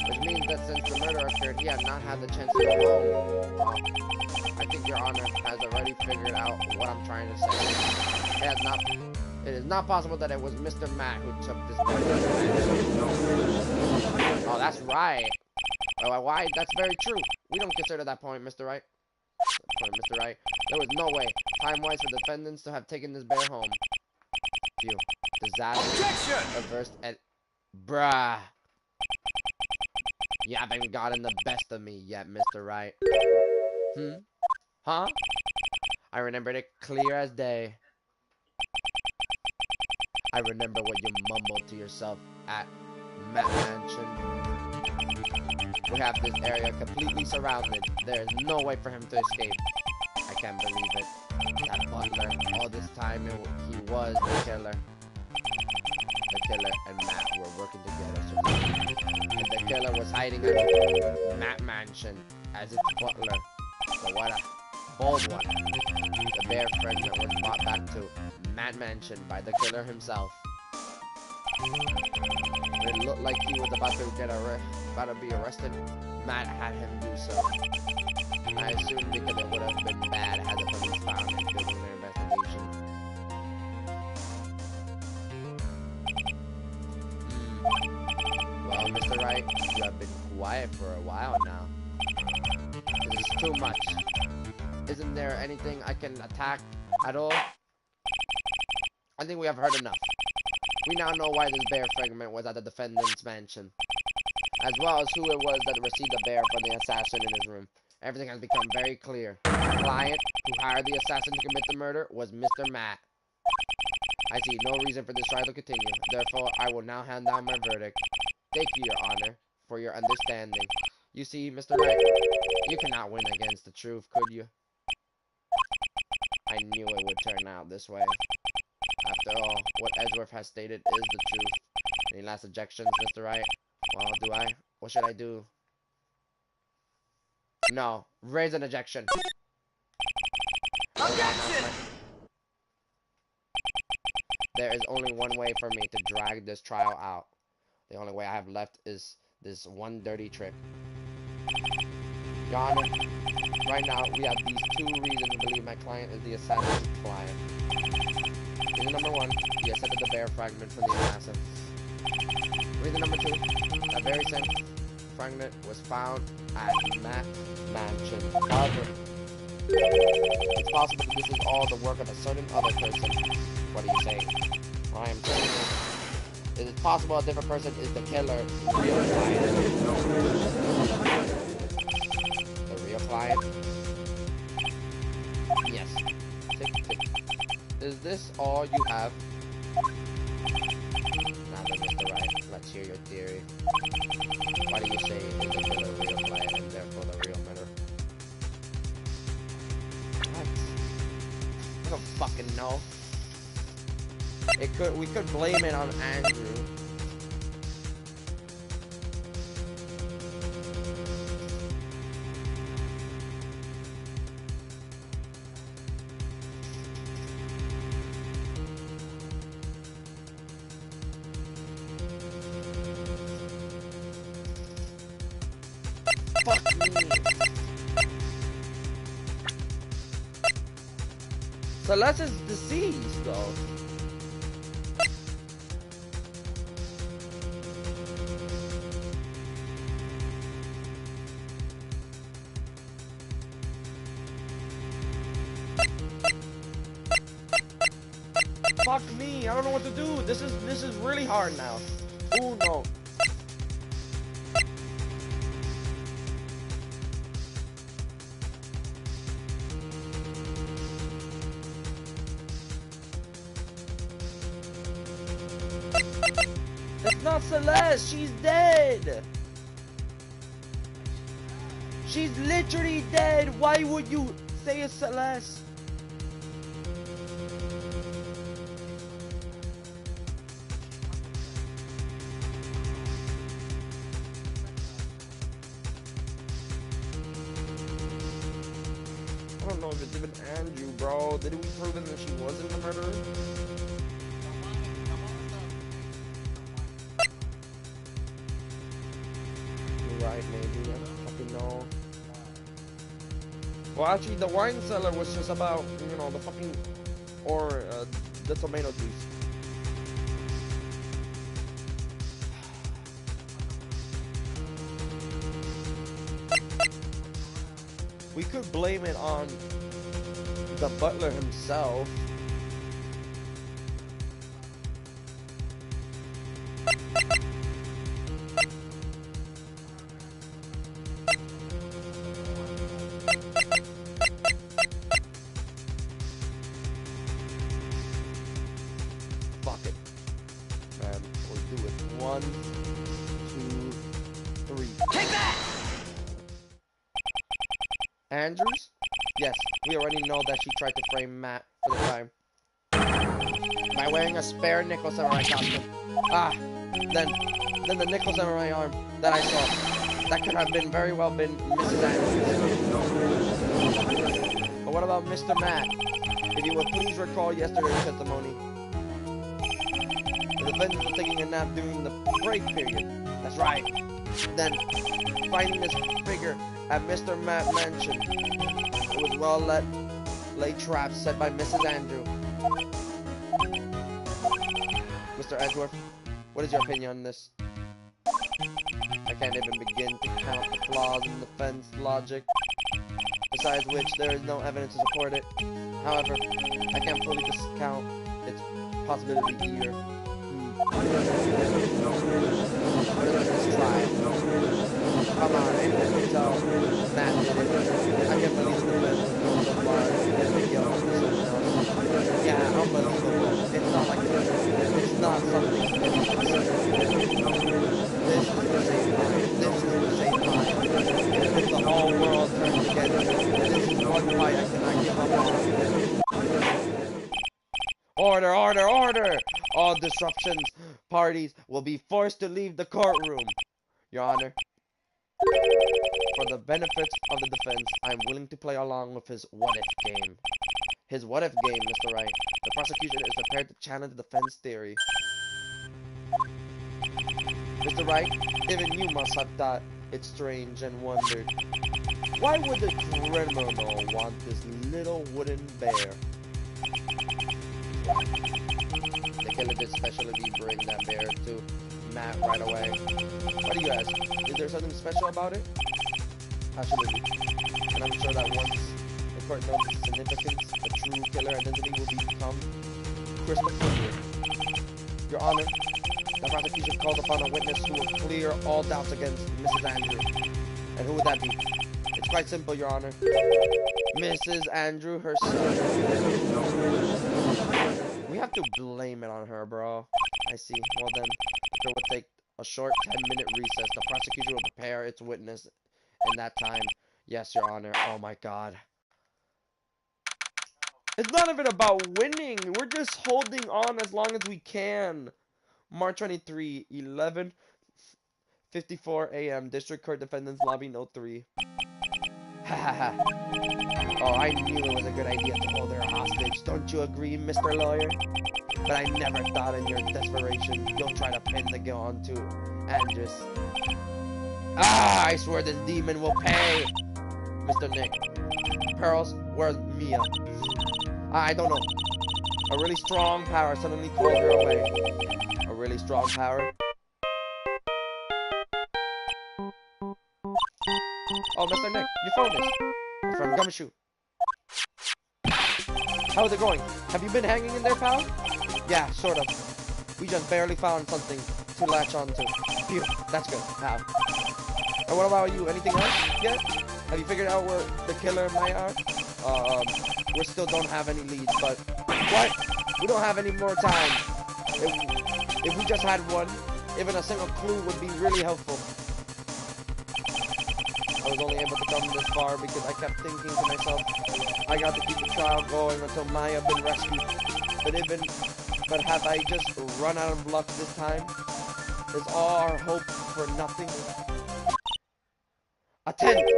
which means that since the murder occurred, he had not had the chance to go home. I think Your Honor has already figured out what I'm trying to say. It is not possible that it was Mr. Matt who took this bear. Oh, that's right. Why? That's very true. We don't consider that point, Mr. Wright. Mr. Wright. There was no way, time-wise, for defendants to have taken this bear home. Phew. Disaster. Objection! Averse and... Bruh. You haven't gotten the best of me yet, Mr. Wright. Huh? I remembered it clear as day. I remember what you mumbled to yourself at Matt Mansion. We have this area completely surrounded. There is no way for him to escape. I can't believe it. That butler, all this time, he was the killer. The killer and Matt were working together. And the killer was hiding at Matt Mansion as its butler. But what a bold one. The bear fragment was brought back to Matt Mansion by the killer himself. When it looked like he was about to be arrested, Matt had him do so. I assume because it would have been bad had the police found him during their investigation. Well, Mr. Wright, you have been quiet for a while now. This is too much. Isn't there anything I can attack at all? I think we have heard enough. We now know why this bear fragment was at the defendant's mansion, as well as who it was that received the bear from the assassin in his room. Everything has become very clear. The client who hired the assassin to commit the murder was Mr. Matt. I see no reason for this trial to continue. Therefore, I will now hand down my verdict. Thank you, Your Honor, for your understanding. You see, Mr. Wright, you cannot win against the truth, could you? I knew it would turn out this way. After all, what Edgeworth has stated is the truth. Any last objections, Mr. Wright? Well, what should I do? No. Raise an objection. Objection! There is only one way for me to drag this trial out. The only way I have left is this one dirty trick. Your Honor, right now we have these two reasons to believe my client is the assassin's client. Reason number one, he accepted the bear fragment from the assassin. Reason number two, that very same fragment was found at Matt Mansion. However, it's possible that this is all the work of a certain other person. What are you saying? What I am saying is it possible a different person is the killer, the real client? The real client? Yes. Tick. Is this all you have? Now then, Mr. Wright, let's hear your theory. Why do you say it is We could blame it on Andrew. Fuck me. Celeste is deceased though. Fuck me, I don't know what to do. This is really hard now. Oh no. It's not Celeste, she's dead. She's literally dead. Why would you say it's Celeste? I don't know if it's even Andrew, bro. Did we prove that she wasn't the murderer? You're right, maybe. I don't fucking know. Well, actually, the wine cellar was just about, you know, the fucking, or the tomato juice. We could blame it on the butler himself. Fuck it. Man, we'll do it. 1, 2, 3. Take that! Andrews? Yes, we already know that she tried to frame Matt for the crime by wearing a spare nickel samurai costume. Ah, then the nickel samurai arm that I saw, that could have been very well been Mrs. Andrews. But what about Mr. Matt? If you would please recall yesterday's testimony. The defendant was taking a nap during the break period. That's right. Then, finding this figure at Mr. Matt mansion, it was well laid traps set by Mrs. Andrew. Mr. Edgeworth, what is your opinion on this? I can't even begin to count the flaws in the defense logic, besides which there is no evidence to support it. However, I can't fully discount its possibility either. Let's try. Come on, anyone can tell Matt did it. I can't believe the defense knows the flaws and the guilt of someone else. Yeah, unbelievable. It's not like it's not something. This is the same time. This is the same time. If the whole world turns against me, this is one fight I cannot give up on. Order, order, order! All disruptions parties will be forced to leave the courtroom. Your Honor, for the benefit of the defense, I am willing to play along with his what-if game. His what-if game, Mr. Wright. The prosecution is prepared to challenge the defense theory. Mr. Wright, even you must have thought it strange and wondered, why would the criminal want this little wooden bear? The killer did specially bring that bear to Matt right away. Why do you ask? Is there something special about it? Absolutely. And I'm sure that once the court knows its significance, the true killer identity will become crystal clear. Your Honor, the prosecution calls upon a witness who will clear all doubts against Mrs. Andrew. And who would that be? It's quite simple, Your Honor. Mrs. Andrew herself. We have to blame it on her, bro. I see. Well then, if it would take a short 10-minute recess, the prosecution will prepare its witness in that time. Yes, Your Honor. Oh my god. It's not even about winning. We're just holding on as long as we can. March 23, 11:54 a.m. District Court Defendants Lobby Note 3. Ha ha ha. Oh, I knew it was a good idea to hold her hostage. Don't you agree, Mr. Lawyer? But I never thought in your desperation you'll try to pin the gun onto Andres. Ah, I swear this demon will pay. Mr. Nick. Pearls, where's Mia? I don't know. A really strong power suddenly called her away. A really strong power? Oh, Mr. Nick, your phone is from Gumshoe. How's it going? Have you been hanging in there, pal? Yeah, sort of. We just barely found something to latch onto. Phew, that's good, pal. And what about you? Anything else yet? Have you figured out where the killer and Maya are? We still don't have any leads, but... What? We don't have any more time. If we just had one, even a single clue would be really helpful. I was only able to come this far because I kept thinking to myself, I got to keep the trial going until Maya been rescued. But have I just run out of luck this time? Is all our hope for nothing? A tent!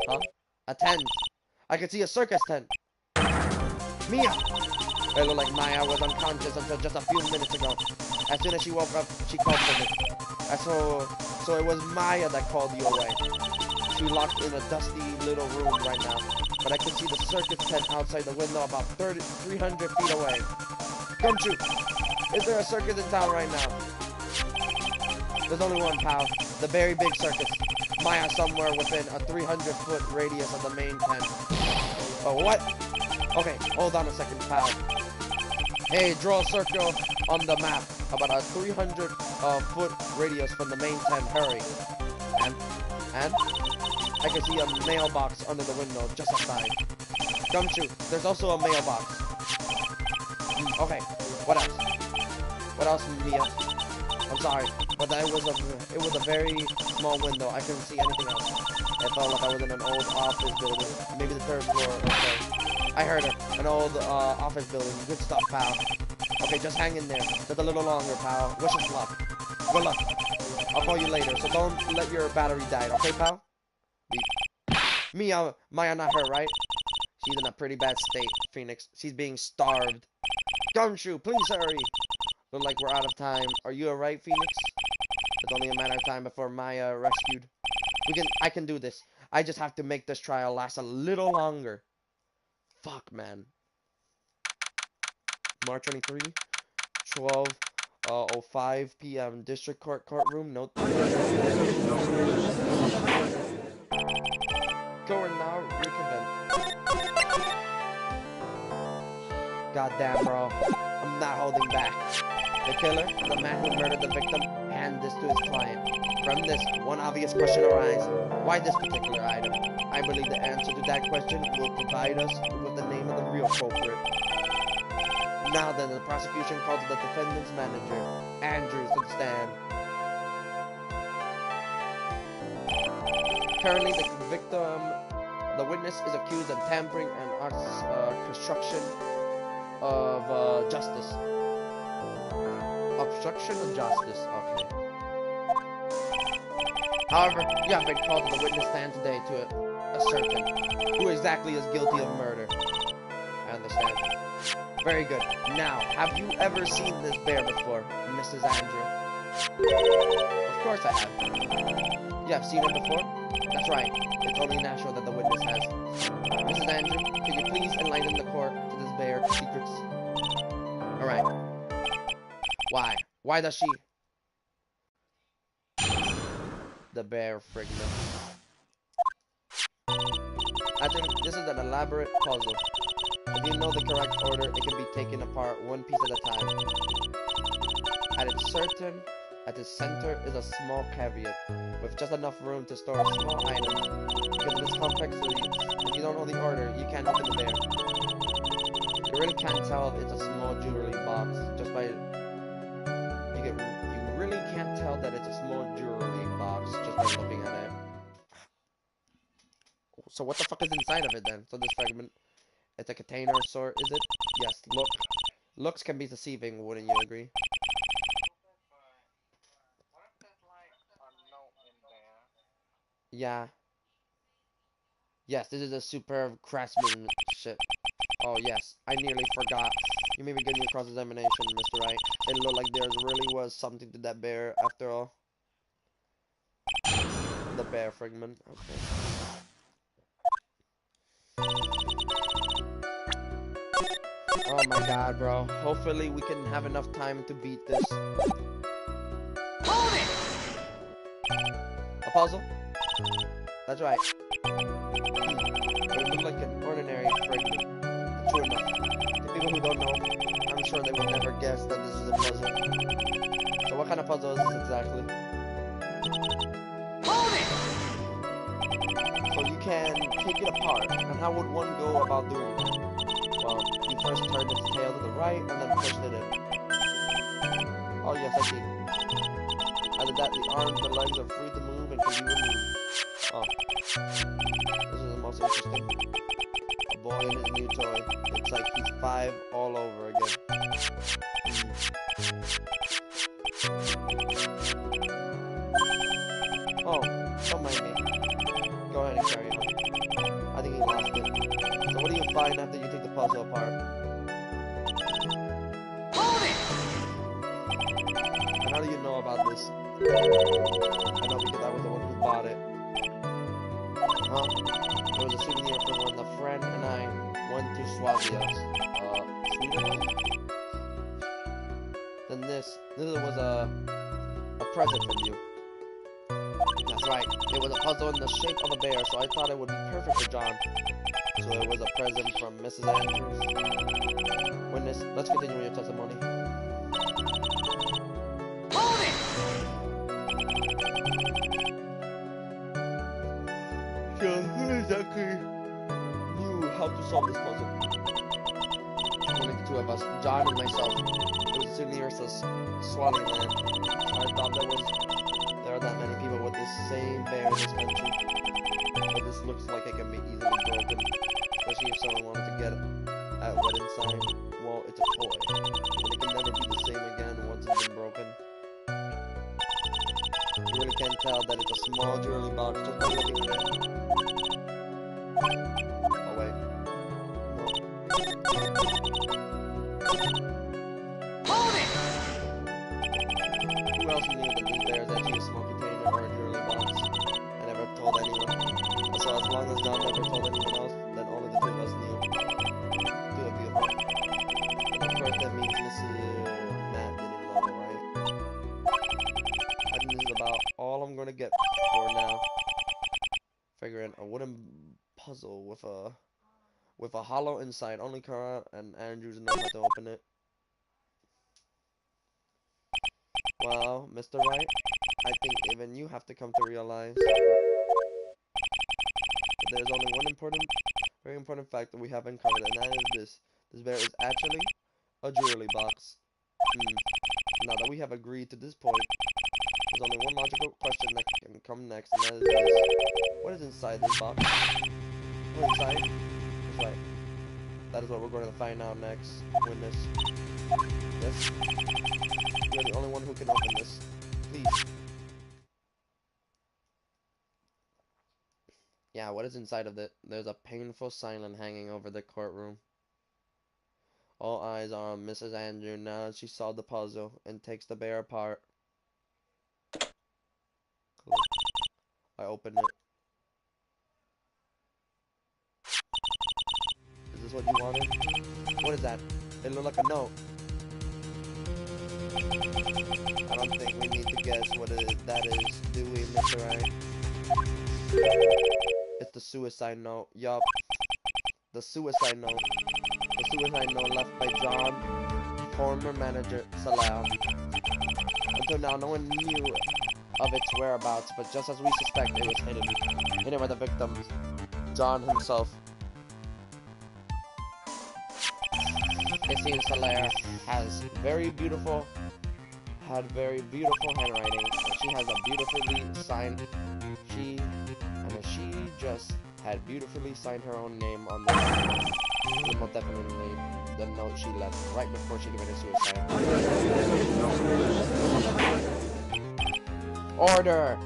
Huh? A tent. I could see a circus tent. Mia! It looked like Maya was unconscious until just a few minutes ago. As soon as she woke up, she called for me. So it was Maya that called you away. She locked in a dusty little room right now. But I could see the circus tent outside the window about 300 feet away. Gumshoe! Is there a circus in town right now? There's only one, pal. The very big circus. Maya somewhere within a 300-foot radius of the main tent. Oh, what? Okay, hold on a second, pal. Hey, draw a circle on the map about a 300-foot radius from the main tent. Hurry. And? I can see a mailbox under the window just outside. Gumshoe, there's also a mailbox. Okay, what else? What else, Mia? I'm sorry, but it was a very small window. I couldn't see anything else. It felt like I was in an old office building, maybe the third floor or so. I heard her, an old office building. Good stuff, pal. Okay, just hang in there. Just a little longer, pal. Wish us luck. Good luck. I'll call you later, so don't let your battery die, okay, pal? Beep. Maya not her, right? She's in a pretty bad state, Phoenix. She's being starved. Gumshoe, please hurry. Look like we're out of time. Are you alright, Phoenix? It's only a matter of time before Maya rescued. I can do this. I just have to make this trial last a little longer. Fuck, man. March 23, 12:05 p.m. District Court courtroom. Note. Go and now reconvene. Goddamn, bro. I'm not holding back. The killer, the man who murdered the victim, hand this to his client. From this, one obvious question arises. Why this particular item? I believe the answer to that question will provide us with the name of the real culprit. Now then, the prosecution calls the defendant's manager, Andrews, to the stand. Currently, the witness is accused of tampering and construction of justice. Obstruction of justice, okay. However, you have been called to the witness stand today to ascertain who exactly is guilty of murder. I understand. Very good. Now, have you ever seen this bear before, Mrs. Andrew? Of course I have. You have seen it before? That's right. It's only natural that the witness has. Mrs. Andrew, can you please enlighten the court to this bear's secrets? Alright. Why? Why does she? The bear fragment. I think this is an elaborate puzzle. If you know the correct order, it can be taken apart one piece at a time. At its center is a small caveat, with just enough room to store a small item. Because of its complexity, if you don't know the order, you can't open the bear. You really can't tell if it's a small jewelry box just by... You really can't tell that it's a small jewelry box just by looking at it. So what the fuck is inside of it then? So this fragment It's a container sort, is it? Yes, looks can be deceiving, wouldn't you agree? What if there's like a note in there? Yeah. Yes, this is a superb craftsmanship. Oh yes, I nearly forgot. You may begin your cross-examination, Mr. Wright. It looked like there really was something to that bear after all. The bear fragment. Okay. Oh my god, bro. Hopefully we can have enough time to beat this. Hold it! A puzzle? That's right. But it looked like an ordinary fragment. True enough. The people who don't know, I'm sure they would never guess that this is a puzzle. So what kind of puzzle is this exactly? Hold it! So you can take it apart, and how would one go about doing that? Well, you first turned its tail to the right, and then pushed it in. Oh yes, I see. After that, the arms and legs are free to move and can be removed. Oh. This is the most interesting. A boy and his new toy. It's like he's 5 all over again. Oh, don't mind me. Go ahead and carry on. I think he lost it. So what do you find after you take the puzzle apart? Hold it! And how do you know about this? I know because I was the one who bought it. Huh? It was a souvenir from when a friend and I went to Swazia. Sweden? Then this was a present from you. That's right. It was a puzzle in the shape of a bear, so I thought it would be perfect for John. So it was a present from Mrs. Andrews. Witness, let's continue with your testimony. Hold it! So who exactly knew how to solve this puzzle? Only the two of us, John and myself. It was soon near Swallowing Land. So I thought there are that many people with this same bear in this country. But this looks like it can be easily broken. Especially if someone wanted to get at what inside. Well, it's a toy. But it can never be the same again once it's been broken. You really can't tell that it's a small jewelry box just by looking at it. Oh wait. No. Hold it! Who else knew that this bear is actually a small container or a jewelry box? I never told anyone. So as long as John never told anyone else, then only the two of us knew. Two of you, huh? And of course that means Mr. Matt didn't know, right? I think this is about all I'm gonna get for now. Figuring a wooden puzzle with a hollow inside. Only Kara and Andrews know how to open it. Well, Mr. Wright, I think even you have to come to realize that there's only one very important fact that we haven't covered, and that is this. This bear is actually a jewelry box. Now that we have agreed to this point, there's only one logical question that can come next, and that is this. What is inside this box? What's inside? That's right. That is what we're going to find out next. Witness. Yes? You're the only one who can open this. Please. Yeah, what is inside of it? There's a painful silence hanging over the courtroom. All eyes are on Mrs. Andrew now as she solves the puzzle and takes the bear apart. Click. I open it. Is this what you wanted? What is that? It looked like a note. I don't think we need to guess what that is, do we, Mr. Wright? It's the suicide note. Yup. The suicide note. The suicide note left by John, former manager Salah. Until now, no one knew of its whereabouts, but just as we suspect, it was hidden by the victim, John himself. It seems Salah had very beautiful handwriting. She has a beautifully signed. She just had beautifully signed her own name on the note. Most definitely the note she left right before she committed suicide. Order!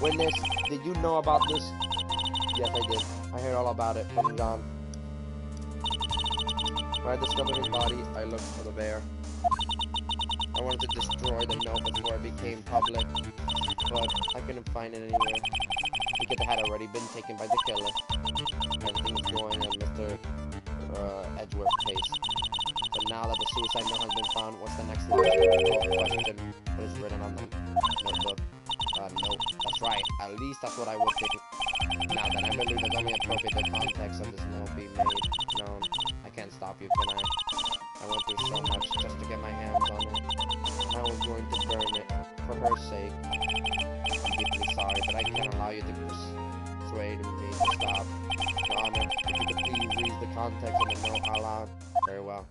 Witness, did you know about this? Yes, I did. I heard all about it from John. When I discovered his body, I looked for the bear. I wanted to destroy the note before it became public, but I couldn't find it anywhere because it had already been taken by the killer. Everything is going on Mr. Edgeworth's case. But now that the suicide note has been found, what's the next logical question? What is written on the notebook? Note. That's right. At least that's what I would think. Now then, I believe it's only appropriate the context of this note be made known. I can't stop you, can I? I went through so much just to get my hands on it. I was going to burn it for her sake. I'm deeply sorry, but I can't allow you to persuade me to stop. Your Honor, if you could please read the context of the note out loud. Very well.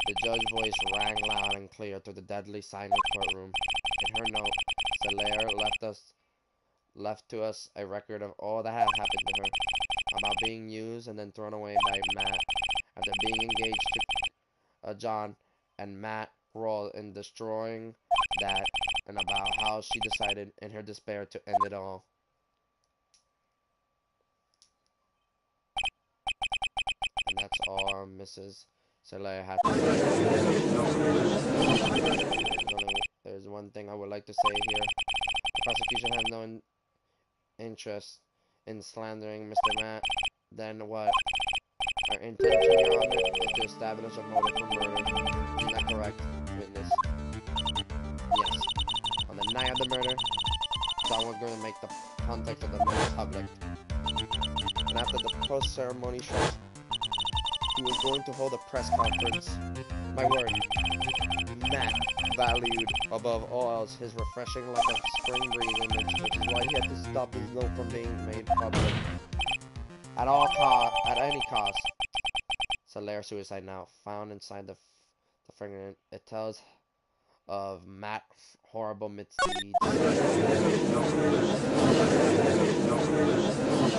The judge's voice rang loud and clear through the deadly silent courtroom. In her note, Solaire left to us a record of all that had happened to her, about being used and then thrown away by Matt after being engaged to John, and Matt role in destroying that, and about how she decided in her despair to end it all. And that's all Mrs. Solaire had to say. There's one thing I would like to say here. The prosecution has no interest in slandering Mr. Matt. Then what? Our intention, Your Honor, is to establish a motive for murder. Isn't that correct, witness? Yes. On the night of the murder, John was going to make the context of the murder public. And after the post-ceremony show, he was going to hold a press conference. My word, Matt valued above all else his refreshing like a spring breeze image, which is why he had to stop his note from being made public. At any cost. Solaire suicide now found inside the fragment. It tells of Matt's horrible misdeeds.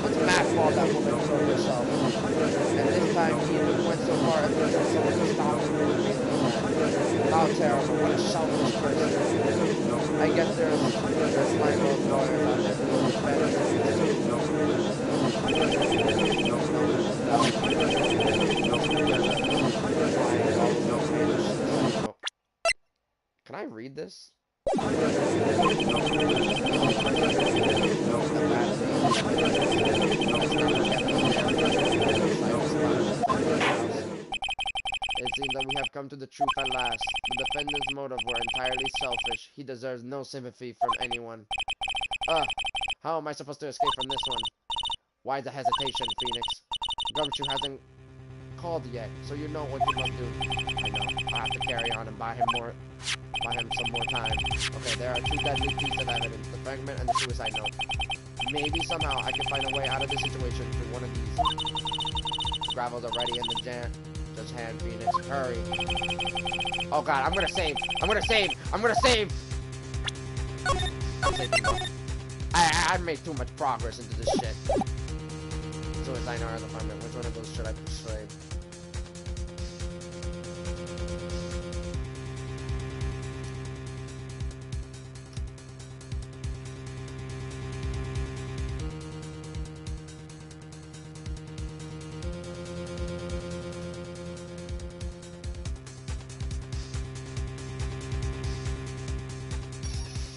It's Matt's fault that woman killed herself. And this time he even went so far as to tell someone to stop him from breathing that. How terrible, what a selfish person. I guess there's like those lawyers out there who will defend us. Can I read this? It seems that we have come to the truth at last. The defendant's motives were entirely selfish. He deserves no sympathy from anyone. How am I supposed to escape from this one? Why the hesitation, Phoenix? Gumshoe hasn't called yet, so you know what you must do. I know. I have to carry on and buy him some more time. Okay, there are two deadly pieces of evidence, the fragment and the suicide note. Maybe somehow I can find a way out of this situation through one of these. Gravel's already in the jam. Just hand, Phoenix. Hurry. Oh god, I'm gonna save. I'm gonna save. I'm saving up. I made too much progress into this shit. Suicide note or the fragment. Which one of those should I persuade?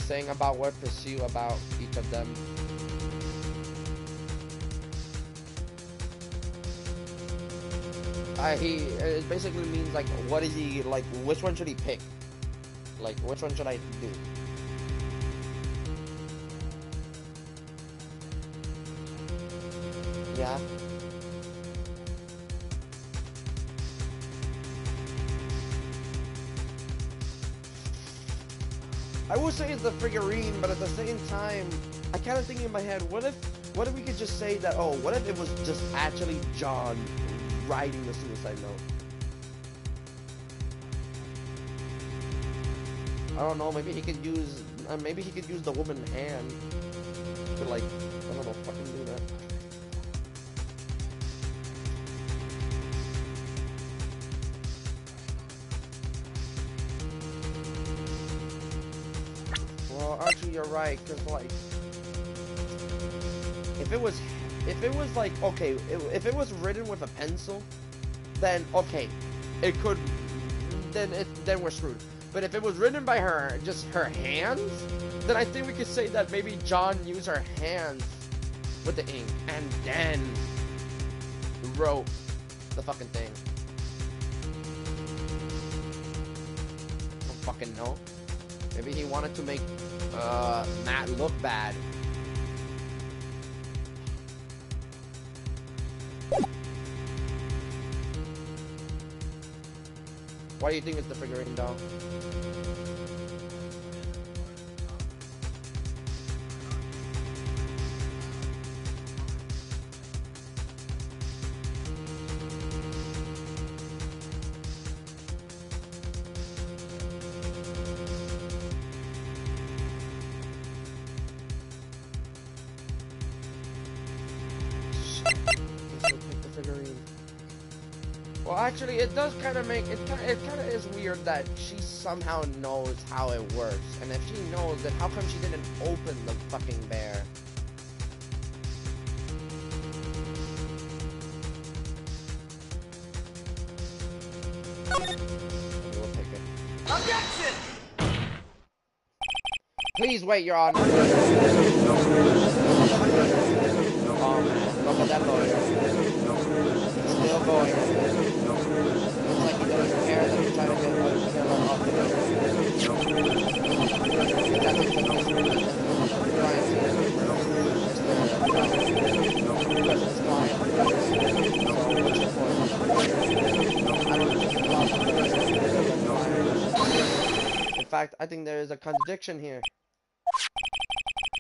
Saying about what pursue about each of them. It basically means like, what is he like? Which one should he pick? Like, which one should I do? Yeah. I would say it's the figurine, but at the same time, I kind of think in my head, what if we could just say that, oh, what if it was just actually John writing the suicide note? I don't know, maybe he could use maybe he could use the woman hand to, like, I don't know, fucking do that. Well, actually, you're right, cause like, if it was like, okay, if it was written with a pencil, then okay, it could, then we're screwed. But if it was written by her, just her hands, then I think we could say that maybe John used her hands with the ink and then wrote the fucking thing. I don't fucking know. Maybe he wanted to make Matt look bad. Why do you think it's the figurine, doll? Well, actually, it does kind of make it. It kind of is weird that she somehow knows how it works, and if she knows, then how come she didn't open the fucking bear? We'll take it. Objection! Please wait, Your Honor. Look at that lawyer. He's still going. Looks like he doesn't care that he's trying to get Killer off the road. In fact, I think there is a contradiction here.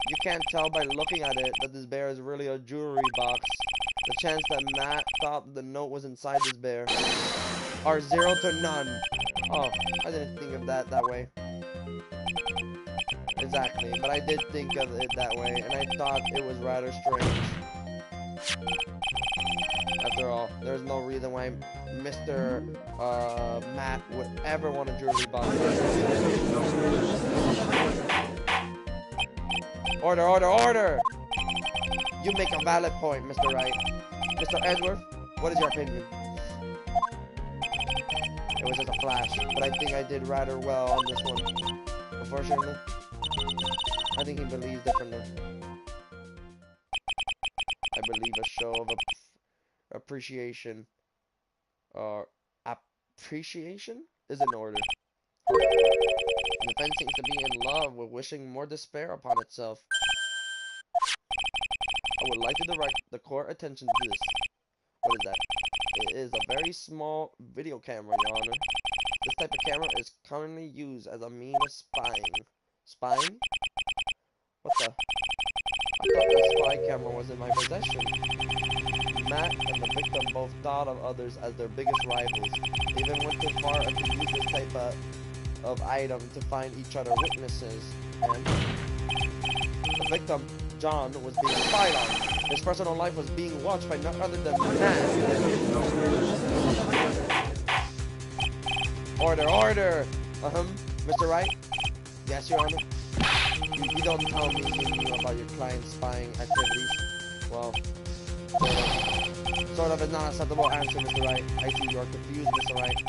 You can't tell by looking at it that this bear is really a jewelry box. The chance that Matt thought the note was inside this bear are 0 to none. Oh, I didn't think of that way. Exactly, but I did think of it that way, and I thought it was rather strange. After all, there's no reason why Mr. Matt would ever want a jewelry box. Order, order, order! You make a valid point, Mr. Wright. Mr. Edgeworth, what is your opinion? It was just a flash, but I think I did rather well on this one. Unfortunately, I think he believes differently. I believe a show of appreciation is in order. The defense seems to be in love with wishing more despair upon itself. I would like to direct the court attention to this. What is that? It is a very small video camera, Your Honor. This type of camera is commonly used as a means of spying. Spying? What the? I thought the spy camera was in my possession. Matt and the victim both thought of others as their biggest rivals. They even went too far as to use this type of item to find each other witnesses. And the victim, John, was being spied on. His personal life was being watched by none other than Matt. Order, order! Mr. Wright? Yes, Your Honor? You don't tell me anything about your client's spying activities. Well, sort of is not an acceptable answer, Mr. Wright. I see you are confused, Mr. Wright.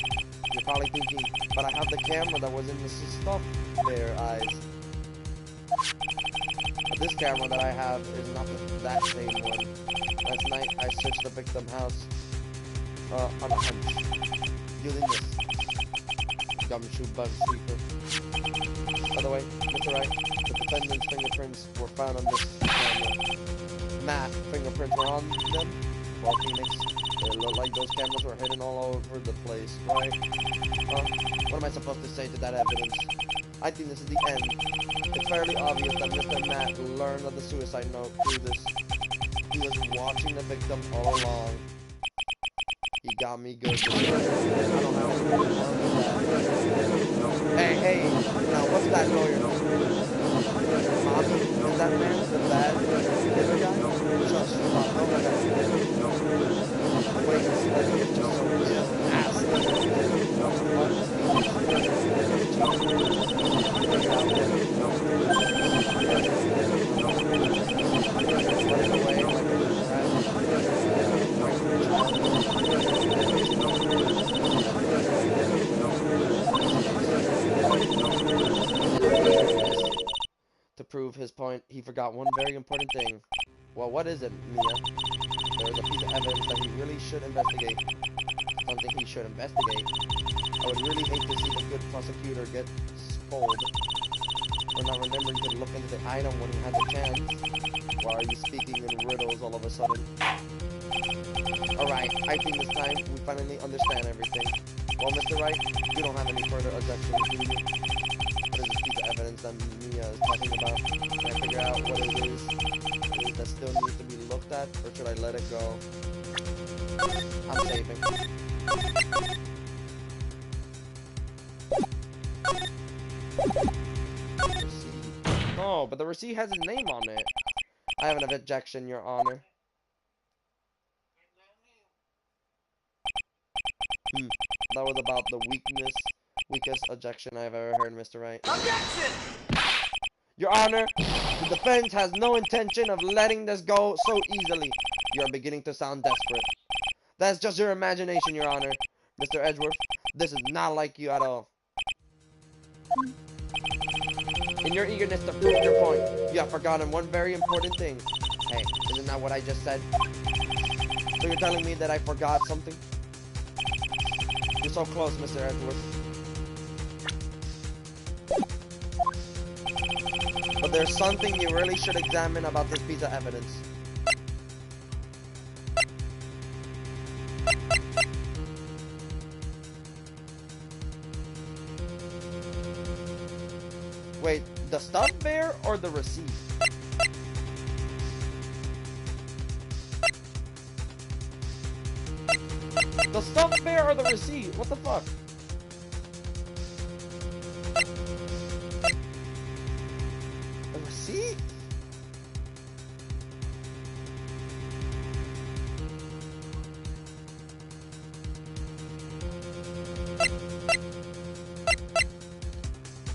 You're probably thinking, but I have the camera that was in the stuff bear eyes. But this camera that I have is not that same one. Last night, I searched the victim's house on a hunch. Using this gumshoe bug sleeper. By the way, Mr. Wright, the defendant's fingerprints were found on this camera. Matt fingerprints were on them. Well, Phoenix, it looked like those cameras were hidden all over the place, right? What am I supposed to say to that evidence? I think this is the end. It's fairly obvious that Mr. Matt learned of the suicide note through this. He was watching the victim all along. He got me good. I don't have anything to that. Hey, now what's that lawyer doing? prove his point, he forgot one very important thing. Well, what is it, Mia? There is a piece of evidence that he really should investigate. Something he should investigate. I would really hate to see the good prosecutor get scolded for not remembering to look into the item when he had the chance. Why are you speaking in riddles all of a sudden? Alright, I think this time we finally understand everything. Well, Mr. Wright, you don't have any further objections, do you? What is this piece of evidence that Mia is talking about? Can I figure out what it is that still needs to be looked at, or should I let it go? I'm saving. Receipt. No, but the receipt has his name on it. I have an objection, Your Honor. That was about the weakest objection I've ever heard, Mr. Wright. Objection! Your Honor, the defense has no intention of letting this go so easily. You are beginning to sound desperate. That's just your imagination, Your Honor. Mr. Edgeworth, this is not like you at all. In your eagerness to prove your point, you have forgotten one very important thing. Hey, isn't that what I just said? So you're telling me that I forgot something? You're so close, Mr. Edgeworth. But there's something you really should examine about this piece of evidence. Wait, the stuffed bear or the receipt? The stuffed bear or the receipt? What the fuck? The receipt?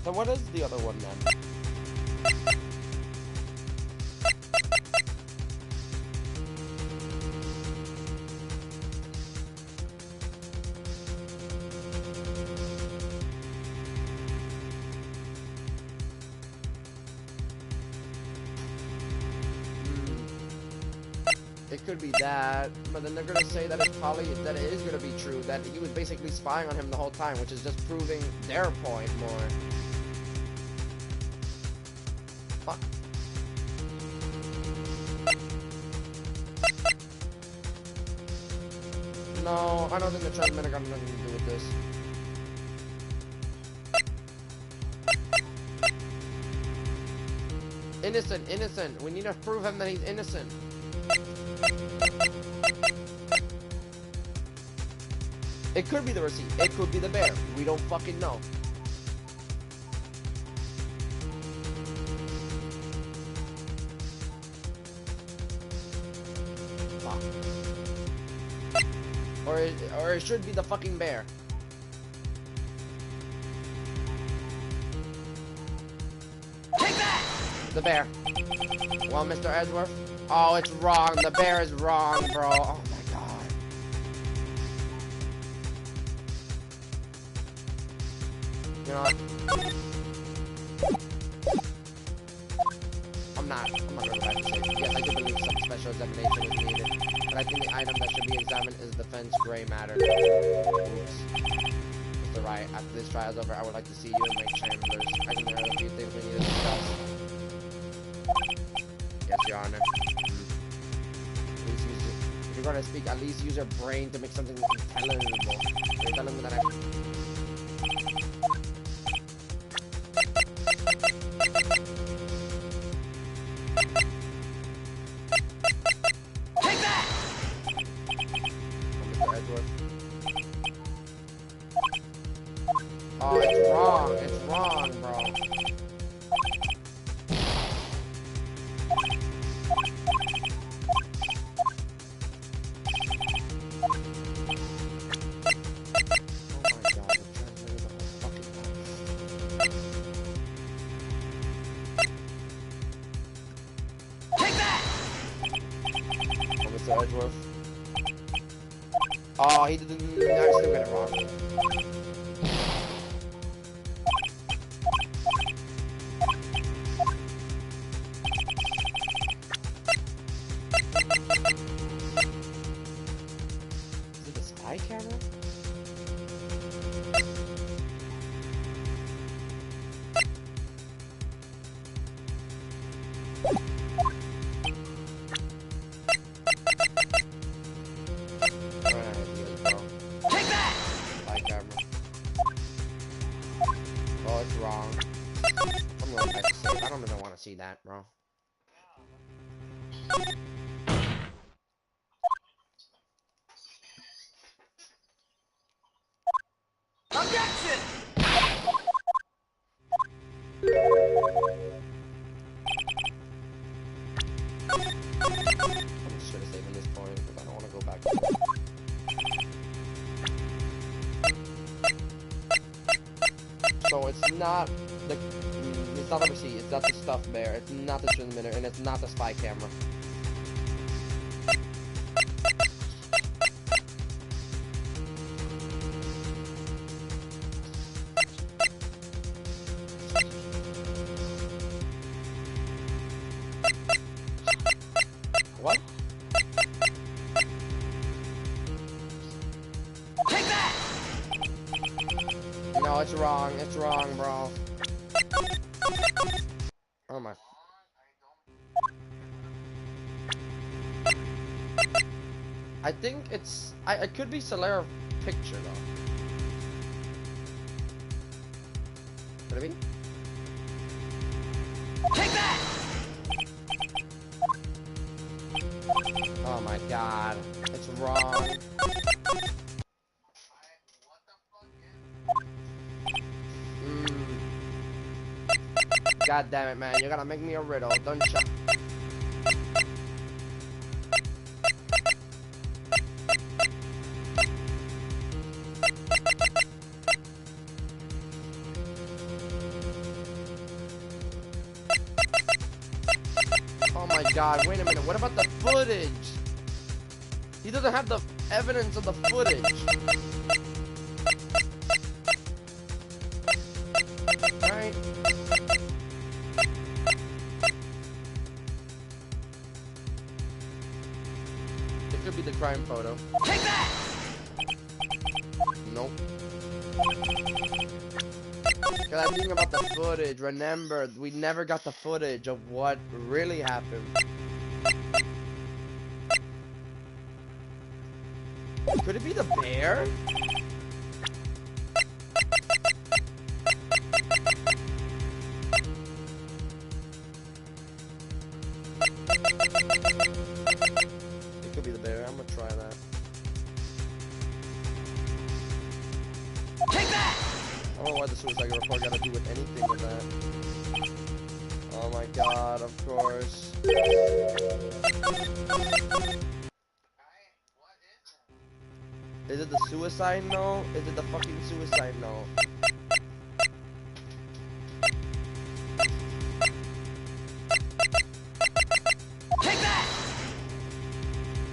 So what is the other one then? It could be that, but then they're gonna say that it's probably that it is gonna be true, that he was basically spying on him the whole time, which is just proving their point more. Fuck. No, I don't think the transmitter got nothing to do with this. Innocent, innocent. We need to prove him that he's innocent. It could be the receipt. It could be the bear. We don't fucking know. Fuck. Or it should be the fucking bear. Take that! The bear. Well, Mr. Edgeworth. Oh, it's wrong. The bear is wrong, bro. Oh my god. You know what? I'm not gonna go back to say it. Yes, I do believe some special examination is needed, but I think the item that should be examined is the fence gray matter. Oops. Mr. Wright, after this trial is over, I would like to see you in my chambers. I think there are a few things we need to discuss. Yes, Your Honor. If you're gonna speak, at least use your brain to make something intelligible. You're telling me that Take that! Mr. Edgeworth. Oh, it's wrong. It's wrong, bro. Mr. Edgeworth. Oh, he didn't. I still got it wrong. it's wrong. I'm going back to save. I don't even want to see that, bro. Objection! I'm just gonna save in this point because I don't want to go back. So it's not the, it's not the receipt, it's not the stuffed bear, it's not the transmitter, and it's not the spy camera. What? Take that! No, it's wrong, bro. Oh my. I think it's, it could be Solera picture though. Could it be? Take that! Oh my god, it's wrong. God damn it, man, you're gonna make me a riddle, don't you? Oh my god, wait a minute, what about the footage? He doesn't have the evidence of the footage. Right? It could be the crime photo. Take that! Nope. Cause I think about the footage. Remember, we never got the footage of what really happened. Could it be the bear? It could be the bear. I'm gonna try that. Take that! I don't know why the suicide report got to do with anything with that. Oh my god, of course. Is it the suicide note? Is it the fucking suicide note? Take that!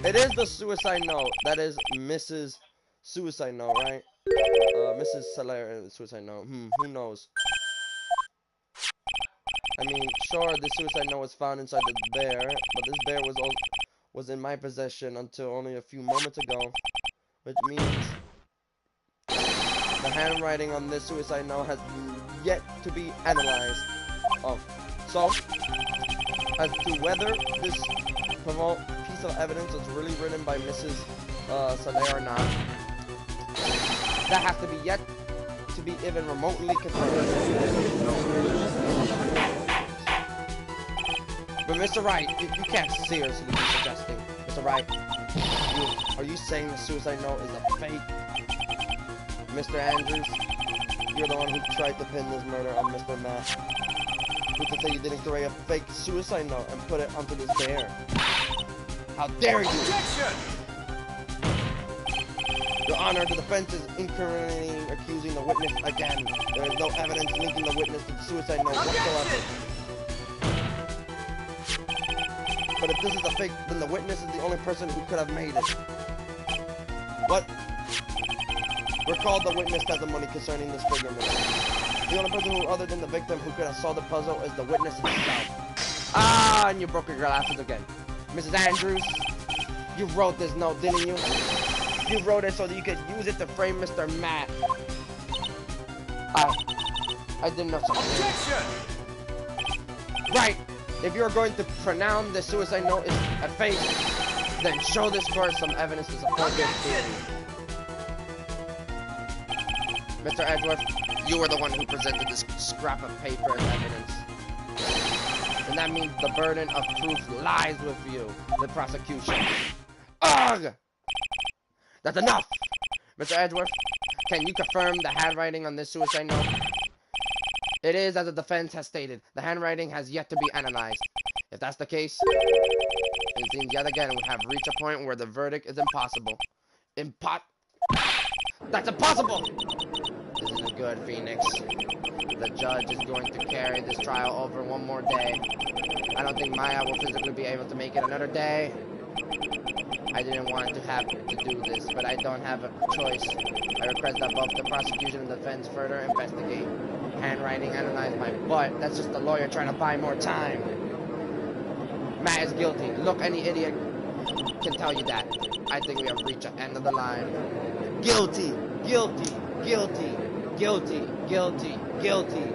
It is the suicide note. That is Mrs. Suicide Note, right? Mrs. Solera suicide note. Who knows? I mean, sure, the suicide note was found inside the bear, but this bear was in my possession until only a few moments ago, which means the handwriting on this suicide note has yet to be analyzed. Oh, so as to whether this piece of evidence was really written by Mrs. Solera or not, that has to be yet to be even remotely confirmed. But Mr. Wright, you can't seriously be suggesting, Mr. Wright, are you saying the suicide note is a fake? Mr. Andrews, you're the one who tried to pin this murder on Mr. Matt. Who's to say you didn't create a fake suicide note and put it onto this bear? How dare you! Objection! Your Honor, the defense is incriminating, accusing the witness again. There is no evidence linking the witness to the suicide note whatsoever. But if this is a fake, then the witness is the only person who could have made it. What? Recall the witness testimony concerning this figurement. The only person who, other than the victim, who could have solved the puzzle is the witness himself. Ah, and you broke your glasses again. Mrs. Andrews, you wrote this note, didn't you? You wrote it so that you could use it to frame Mr. Matt. I didn't know something. Objection! Right. If you're going to pronounce the suicide note is a fake, then show this for some evidence to support this theory. Mr. Edgeworth, You were the one who presented this scrap of paper as evidence. And that means the burden of proof lies with you, the prosecution. Ugh! That's enough! Mr. Edgeworth, can you confirm the handwriting on this suicide note? It is as the defense has stated. The handwriting has yet to be analyzed. If that's the case, it seems yet again we have reached a point where the verdict is impossible. That's impossible! This isn't good, Phoenix. The judge is going to carry this trial over one more day. I don't think Maya will physically be able to make it another day. I didn't want to have to do this, but I don't have a choice. I request that both the prosecution and defense further investigate. Handwriting analyze my butt. That's just the lawyer trying to buy more time. Matt is guilty. Look, any idiot can tell you that. I think we have reached the end of the line. Guilty, guilty, guilty, guilty, guilty, guilty,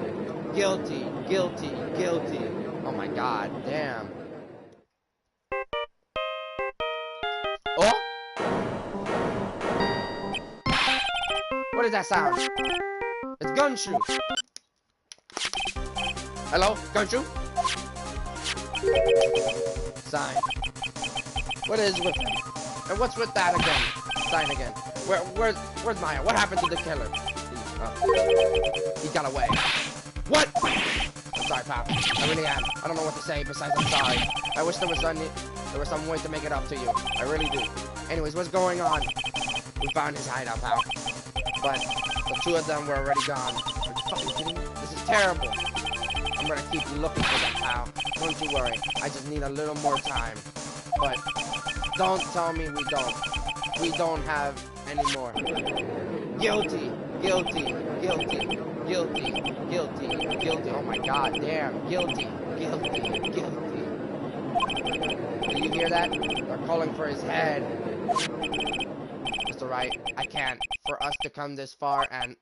guilty, guilty, guilty. Oh my god, damn. Oh? What is that sound? It's Gunshoe. Hello, Gunshoe? Sign. What is with him? And what's with that again? Sign again. Where's Maya? What happened to the killer? He got away. What? I'm sorry, pal. I really am. I don't know what to say besides I'm sorry. I wish there was some way to make it up to you. I really do. Anyways, what's going on? We found his hideout, pal. But the two of them were already gone. Are you fucking kidding me? This is terrible. I'm gonna keep looking for them, pal. Don't you worry. I just need a little more time. But don't tell me we don't have any more. Guilty, guilty, guilty, guilty, guilty, guilty. Oh my god, damn. Guilty, guilty, guilty. Do you hear that? They're calling for his head. Mr. Wright, I can't. For us to come this far and...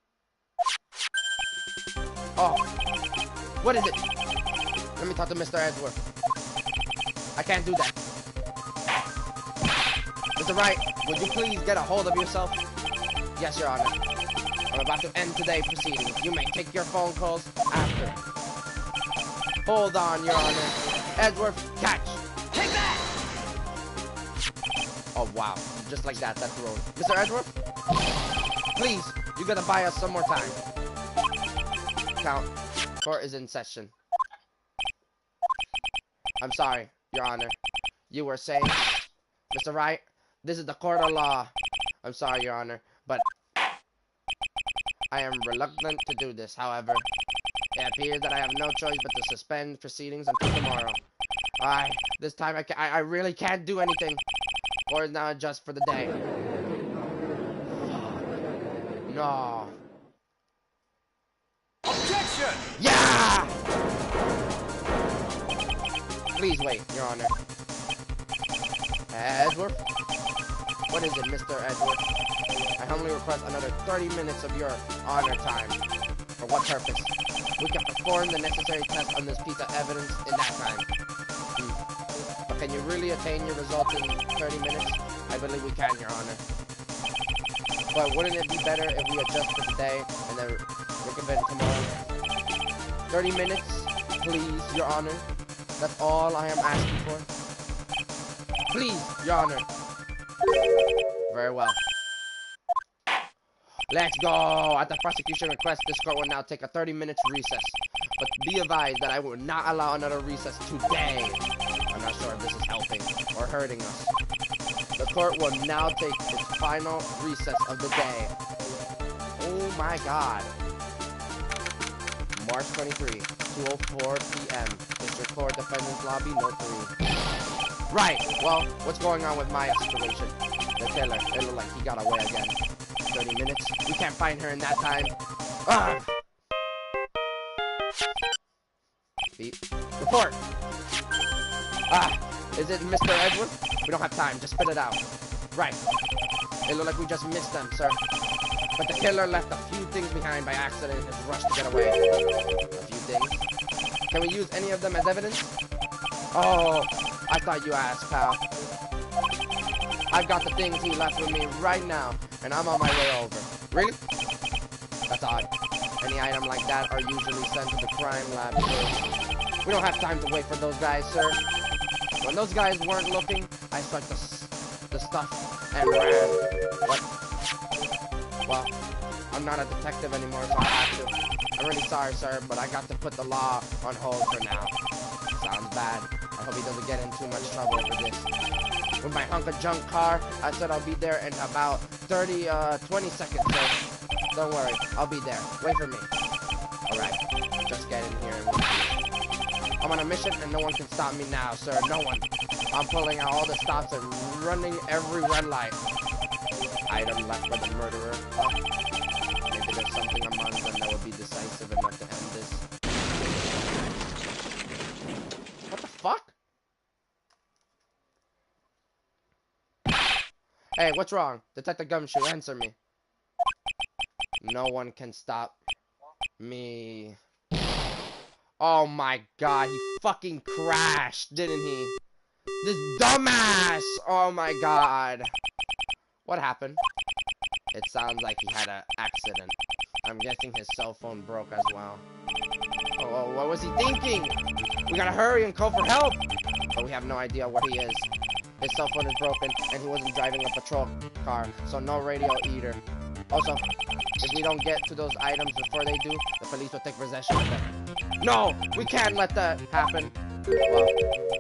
Oh. What is it? Let me talk to Mr. Edgeworth. I can't do that. Mr. Wright, would you please get a hold of yourself? Yes, Your Honor. I'm about to end today's proceedings. You may take your phone calls after. Hold on, Your Honor. Edgeworth, catch! Take that! Oh, wow. Just like that, that's rolled. Mr. Edgeworth? Please, you gotta buy us some more time. Count. Court is in session. I'm sorry, Your Honor. You were saying, Mr. Wright, this is the court of law. I'm sorry, Your Honor, but I am reluctant to do this. However, it appears that I have no choice but to suspend proceedings until tomorrow. This time I really can't do anything. Court is now adjusted for the day. No. Objection! Yeah! Please wait, Your Honor. Edgeworth? What is it, Mr. Edgeworth? I humbly request another 30 minutes of your honor time. For what purpose? We can perform the necessary test on this piece of evidence in that time. But can you really attain your results in 30 minutes? I believe we can, Your Honor. But wouldn't it be better if we adjust for today and then reconvene tomorrow? 30 minutes, please, Your Honor. That's all I am asking for. Please, Your Honor. Very well. Let's go! At the prosecution request, this court will now take a 30-minute recess. But be advised that I will not allow another recess today. I'm not sure if this is helping or hurting us. The court will now take its final recess of the day. Oh my god. March 23, 2:04 p.m. District Court Defendant's Lobby, Note 3. Right, well, what's going on with Maya's situation? The killer, it looked like he got away again. 30 minutes, we can't find her in that time. Ugh! Report! Is it Mr. Edgeworth? We don't have time, just spit it out. Right. It looked like we just missed them, sir. But the killer left a few things behind by accident in his rush to get away. A few things. Can we use any of them as evidence? Oh, I thought you asked, pal. I've got the things he left with me right now, and I'm on my way over. Really? That's odd. Any item like that are usually sent to the crime lab, sir. We don't have time to wait for those guys, sir. When those guys weren't looking, I stuck the stuff and ran. What? Well, I'm not a detective anymore, so I have to. I'm really sorry, sir, but I got to put the law on hold for now. Sounds bad. I hope he doesn't get in too much trouble for this. With my hunk of junk car, I said I'll be there in about 20 seconds, sir. Don't worry, I'll be there. Wait for me. Alright, just get in here and we'll see. I'm on a mission and no one can stop me now, sir. No one. I'm pulling out all the stops and running every red light. Item left by the murderer. Maybe there's something among them that would be decisive enough to end this. What the fuck? Hey, what's wrong? Detective Gumshoe, answer me. No one can stop me. Oh my god, he fucking crashed, didn't he? This dumbass! Oh my god. What happened? It sounds like he had an accident. I'm guessing his cell phone broke as well. Oh, what was he thinking? We gotta hurry and call for help! But we have no idea where he is. His cell phone is broken, and he wasn't driving a patrol car, so no radio either. Also, if we don't get to those items before they do, the police will take possession of them. No! We can't let that happen! Well,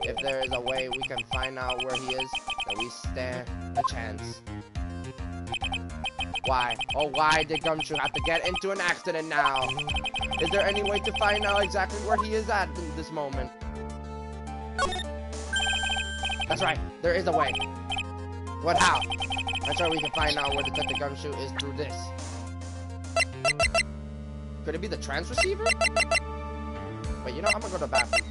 if there is a way we can find out where he is, then we stand a chance. Why? Oh, why did Gumshoe have to get into an accident now? Is there any way to find out exactly where he is at in this moment? That's right, there is a way. What, how? I'm sure we can find out where Detective Gumshoe is through this. Could it be the transceiver? Wait, you know, I'm gonna go to the bathroom.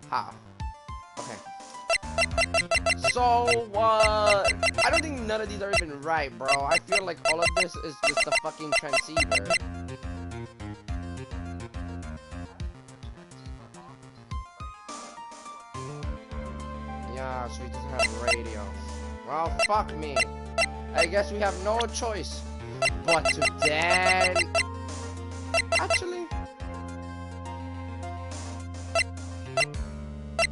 How? Okay. So, I don't think none of these are even right, bro. I feel like all of this is just a fucking transceiver. Yeah, so we just have radio. Well, fuck me. I guess we have no choice but to then... Actually...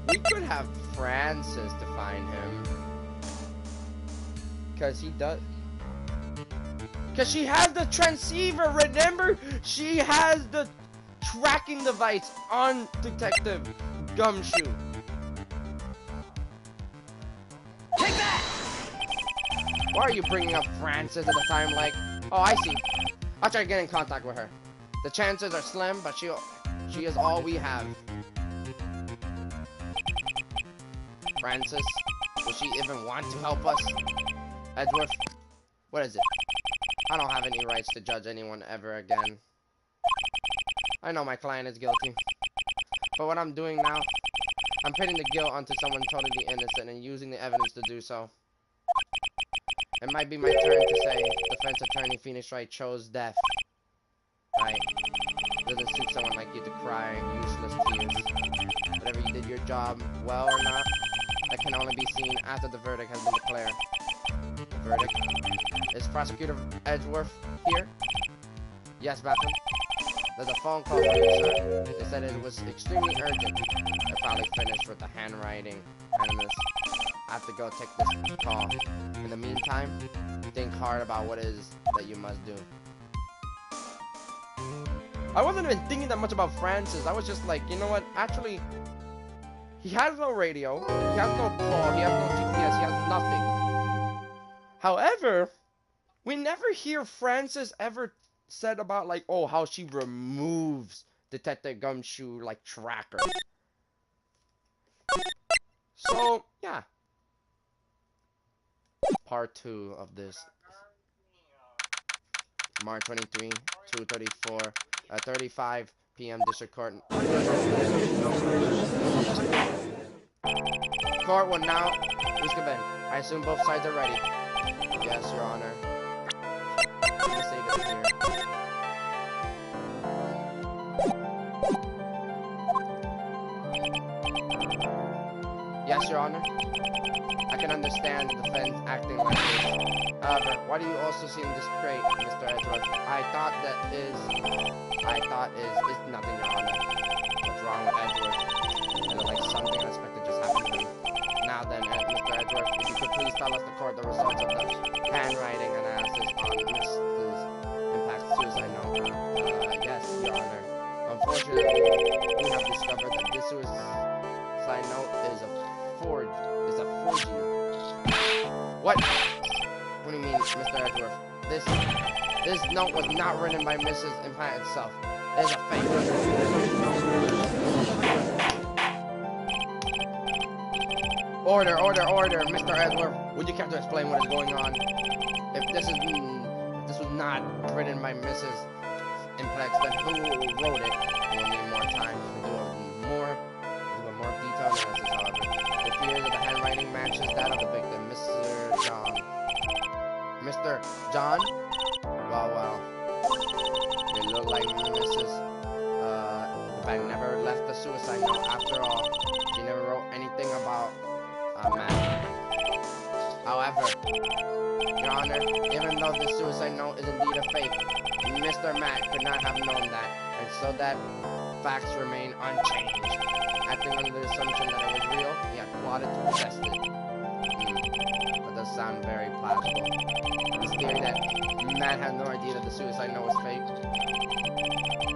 We could have Francis to find him. Because he does... Because she has the transceiver, remember? She has the tracking device on Detective Gumshoe. Take that! Why are you bringing up Francis at a time like... Oh, I see. I'll try to get in contact with her. The chances are slim, but she is all we have. Francis, will she even want to help us? Edgeworth, what is it? I don't have any rights to judge anyone ever again. I know my client is guilty. But what I'm doing now, I'm pitting the guilt onto someone totally innocent and using the evidence to do so. It might be my turn to say defense attorney Phoenix Wright chose death. Right? It doesn't suit someone like you to cry useless tears. Whatever you did your job well or not, that can only be seen after the verdict has been declared. The verdict? Is Prosecutor Edgeworth here? Yes, Bathroom. There's a phone call for you, sir. They said it was extremely urgent. They're probably finished with the handwriting and this. I have to go take this call. In the meantime, think hard about what it is that you must do. I wasn't even thinking that much about Francis. I was just like, you know what? Actually, he has no radio. He has no call. He has no GPS. He has nothing. However, we never hear Francis ever said about like, oh, how she removes Detective Gumshoe like tracker. So, yeah. Part 2 of this. March 23, 2:34, 35 p.m. District Court. Court will now reconvene. I assume both sides are ready. Yes, Your Honor. Let me save it here. Yes, Your Honor. I can understand the defense acting like this. However, why do you also seem discreet, Mr. Edgeworth? I thought is nothing, Your Honor. What's wrong with Edgeworth? I look like something unexpected just happened to him. Now then, Mr. Edgeworth, if you could please tell us the court the results of the handwriting analysis on Mrs. Impact's suicide note. Yes, Your Honor. Unfortunately, we have discovered that this suicide note is a forgery. What? What do you mean, Mr. Edgeworth? This note was not written by Mrs. Impact itself. It is a fake. Order, Mr. Edgeworth. Would you care to explain what is going on? If this was not written by Mrs. Implex, then who wrote it? We'll need more time to do a more detailed analysis, however. It appears that the handwriting matches that of the victim, Mr. John. Mr. John? Well. It looked like Mrs. The bank never left the suicide note after all. She never wrote anything about Matt. However, Your Honor, even though the suicide note is indeed a fake, Mr. Matt could not have known that, and so that facts remain unchanged. Acting under the assumption that it was real, he had plotted to possess it. That does sound very plausible. This theory that Matt had no idea that the suicide note was fake,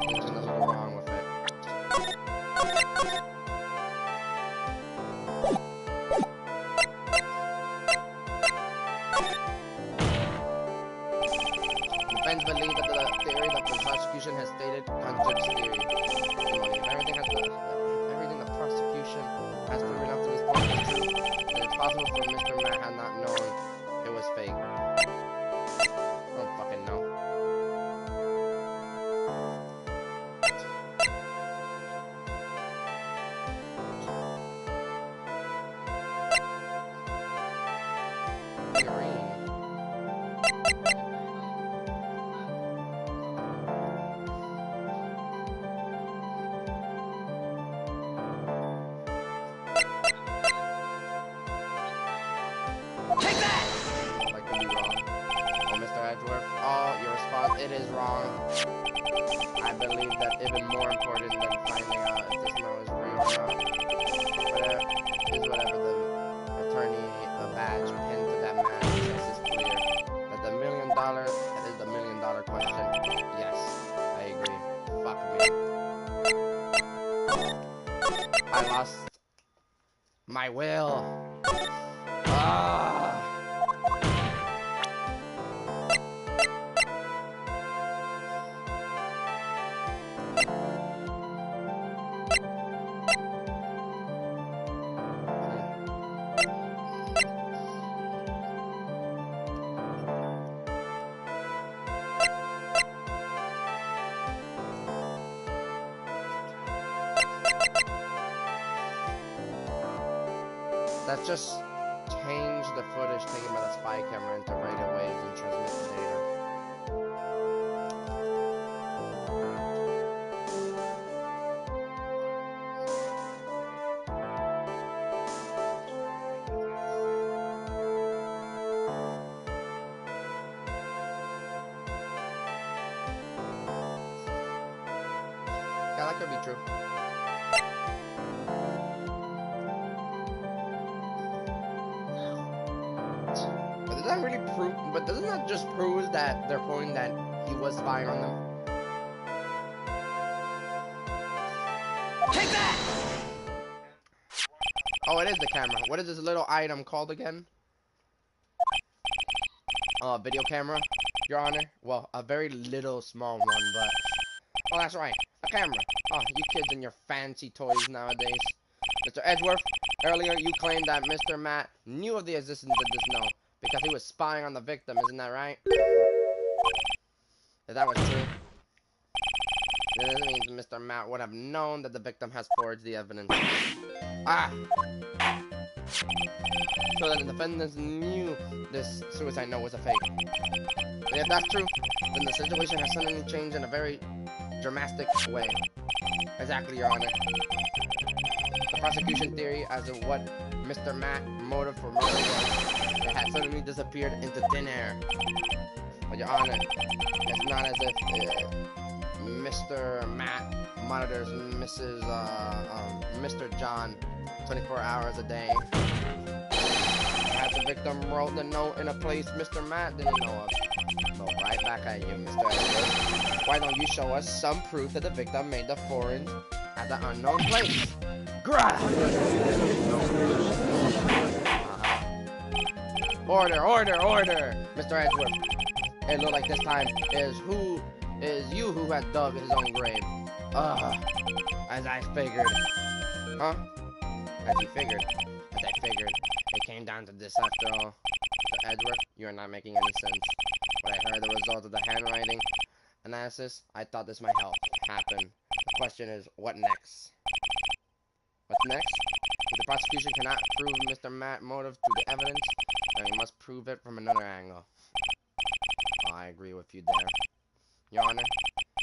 there's a little wrong with it. Defense believe that the theory that the prosecution has stated contradicts theory. Everything the prosecution has proven up to this point is true, and it's possible for Mr. Matt had not known it was fake. I don't fucking know. is wrong. I believe that even more important than finding out if this note is real or not, whatever the attorney badge pinned to that man says is clear. That the that is the $1,000,000 question. Yes, I agree. Fuck me. I lost my will. Ah. Let's just change the footage taken by the spy camera into radio waves and transmit the data. Yeah, that could be true. But doesn't that just prove that they're proving that he was spying on them? Take that! Oh, it is the camera. What is this little item called again? Video camera, Your Honor. Well, a very little small one, but... Oh, that's right. A camera. Oh, you kids and your fancy toys nowadays. Mr. Edgeworth, earlier you claimed that Mr. Matt knew of the existence of this note because he was spying on the victim, isn't that right? If that was true, then this means Mr. Matt would have known that the victim has forged the evidence. Ah! So that the defendants knew this suicide note was a fake. And if that's true, then the situation has suddenly changed in a very dramatic way. Exactly, Your Honor. The prosecution theory as to what Mr. Matt's motive for murder was, it had suddenly disappeared into thin air. But Your Honor, it's not as if Mr. Matt monitors Mr. John 24 hours a day. Perhaps the victim wrote the note in a place Mr. Matt didn't know of. So right back at you, Mr. Edwards. Why don't you show us some proof that the victim made the forage at the unknown place? Grab! Order, order, order! Mr. Edgeworth. It looked like this time is you who had dug his own grave. As I figured. Huh? As you figured. As I figured. It came down to this after all. Mr. Edgeworth, you are not making any sense. When I heard the result of the handwriting analysis, I thought this might help happen. The question is, what next? What's next? If the prosecution cannot prove Mr. Matt's motive through the evidence, then we must prove it from another angle. Oh, I agree with you there. Your Honor,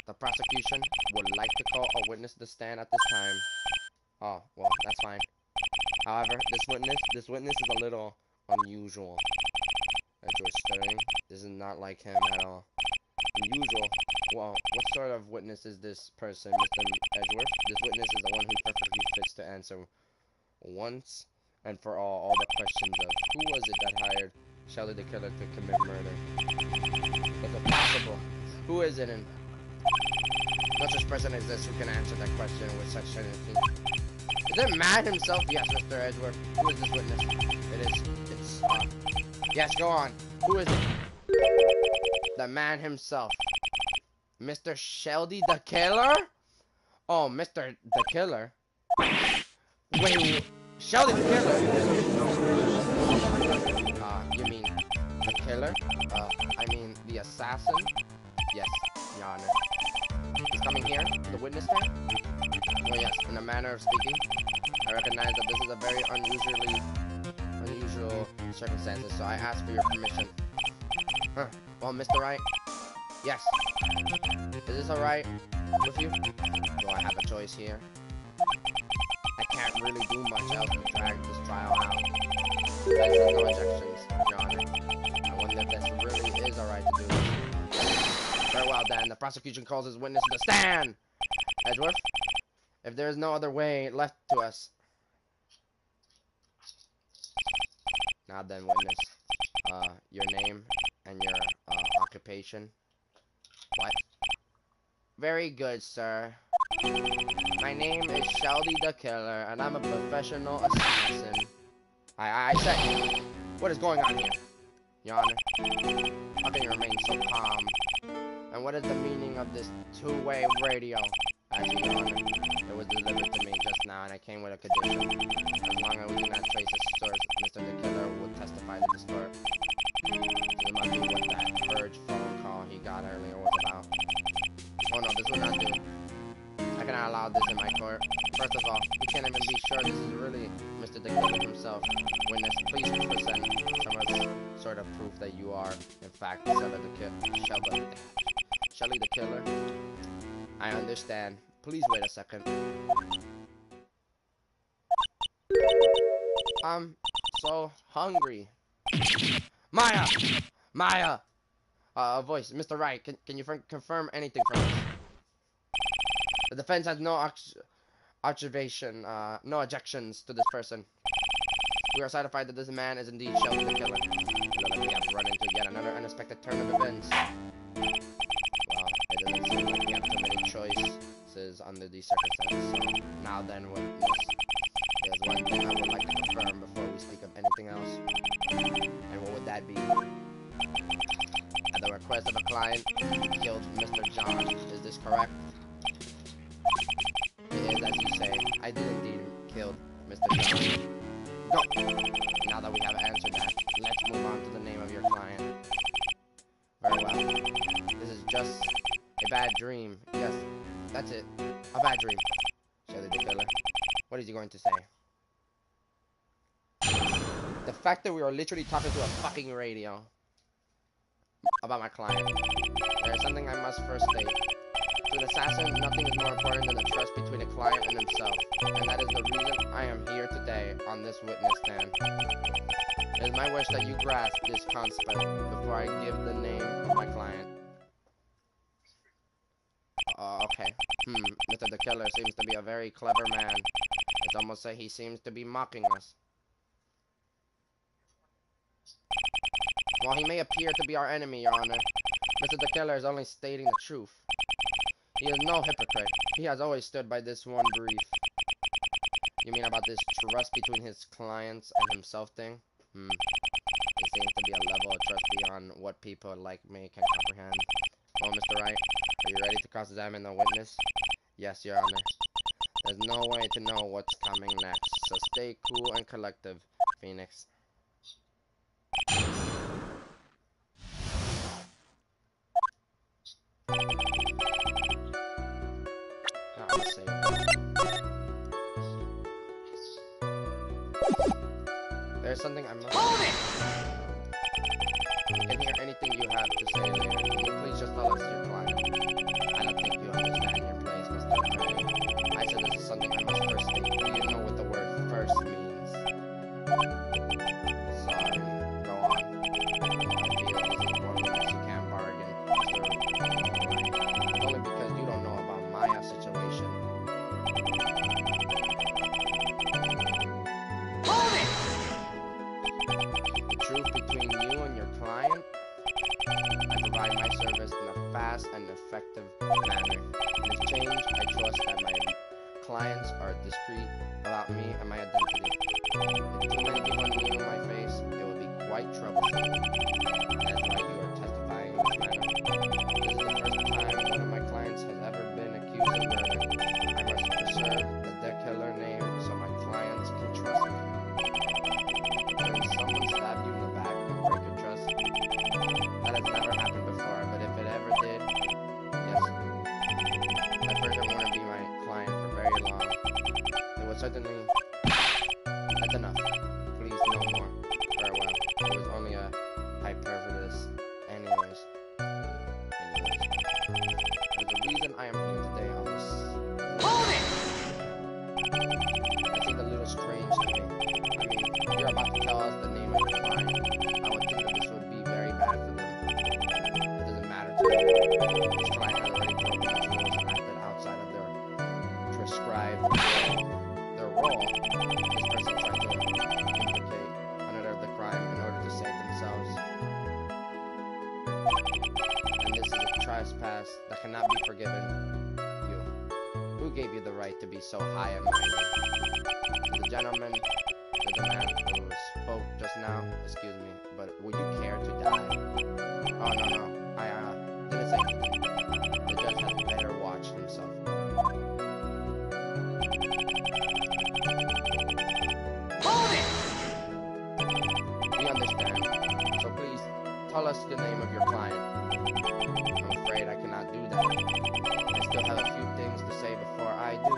the prosecution would like to call a witness to the stand at this time. Oh, well, that's fine. However, this witness is a little unusual. George Sterling, this is not like him at all. Unusual? Well, what sort of witness is this person, Mr. Edgeworth? This witness is the one who perfectly fits to answer once and for all the questions of who was it that hired Shelly the killer to commit murder? If it's possible, who is it, and not such person as this who can answer that question with such certainty? Is it Matt himself? Yes, Mr. Edgeworth. Who is this witness? It's yes, go on. Who is it? The man himself. Mr. Shelby the killer? Oh, Mr. the killer? Wait, Shelby the killer? You mean the killer? I mean the assassin? Yes, Your Honor. He's coming here, to the witness stand? Well, yes, in a manner of speaking. I recognize that this is a very unusual circumstances, so I ask for your permission. Huh. Well, Mr. Wright? Yes. Is this alright with you? Do I have a choice here? I can't really do much else to drag this trial out. There's no objections, Your Honor. I wonder if this really is alright to do this. Very well then, the prosecution calls his witness to the stand. Edgeworth, if there is no other way left to us. Now then, witness, your name and your occupation. What? Very good, sir. My name is Shelby the Killer, and I'm a professional assassin. I said, what is going on here, Your Honor? How can you remain so calm? And what is the meaning of this two-way radio? Actually, Your Honor, it was delivered to me just now, and I came with a condition. As long as we do not trace its source, Mr. the Killer will testify to this court. So it must be what that urged phone call he got earlier was about. Oh no, this will not do. I cannot allow this in my court. First of all, we can't even be sure this is really Mr. the Killer himself. Witness, please present some sort of proof that you are, in fact, Shelly the Killer. I understand. Please wait a second. I'm so hungry. Maya! Maya! Voice, Mr. Wright, can you confirm anything for us? The defense has no observation, no objections to this person. We are satisfied that this man is indeed Shelby the Killer. It looks like we have run into yet another unexpected turn of events. Well, it doesn't seem like we have too many choices under these circumstances, so now then, witness, there's one thing I would like to confirm before we speak of anything else. And what would that be? At the request of a client, you killed Mr. John. Is this correct? It is as you say. I did indeed kill Mr. John. Go! Now that we have answered that, let's move on to the name of your client. Very well. This is just a bad dream. Yes, that's it. A bad dream. Shelly the Killer. What is he going to say? The fact that we are literally talking to a fucking radio about my client. There is something I must first state. To an assassin, nothing is more important than the trust between a client and himself. And that is the reason I am here today on this witness stand. It is my wish that you grasp this concept before I give the name of my client. Okay. Mr. the Killer seems to be a very clever man. It's almost like he seems to be mocking us. While he may appear to be our enemy, Your Honor, Mr. the Killer is only stating the truth. He is no hypocrite. He has always stood by this one brief. You mean about this trust between his clients and himself thing? It seems to be a level of trust beyond what people like me can comprehend. Well, Mr. Wright, are you ready to cross-examine the witness? Yes, Your Honor. There's no way to know what's coming next, so stay cool and collective, Phoenix. There's something I must... Hold it! I can hear anything you have to say later. Can you please just tell us your client? I don't think you understand your place, Mr. Attorney. I said this is something I must first state. Do you know what the word first means? Sorry. Go on. I feel this is one witness you can't bargain, Mr. It's only because you don't know about my situation. Hold it! The truth between you and your client, I provide my service in a fast and effective manner. In exchange, I trust that my clients are discreet about me and my identity. If too many people knew my face, it would be quite troublesome. That's why you are testifying in this manner. This is the first time one of my clients has ever been accused of murder. I must preserve the Killer name so my clients can trust me. When someone stabbed you in the back and break your trust, that has never happened before, but if it ever did, yes, that person wouldn't be my client for very long. It was certainly... That's enough. Please, no more. Farewell. It was only a This client had already broken his rules and acted outside of their prescribed their role. This person tried to implicate another of the crime in order to save themselves. And this is a trespass that cannot be forgiven. You. Who gave you the right to be so high and mighty? The gentleman, the man who spoke just now, excuse me, but would you care to die? Oh, no, I didn't say anything. The judge had better watch himself. Hold it! We understand, so please tell us the name of your client. I'm afraid I cannot do that. I still have a few things to say before I do.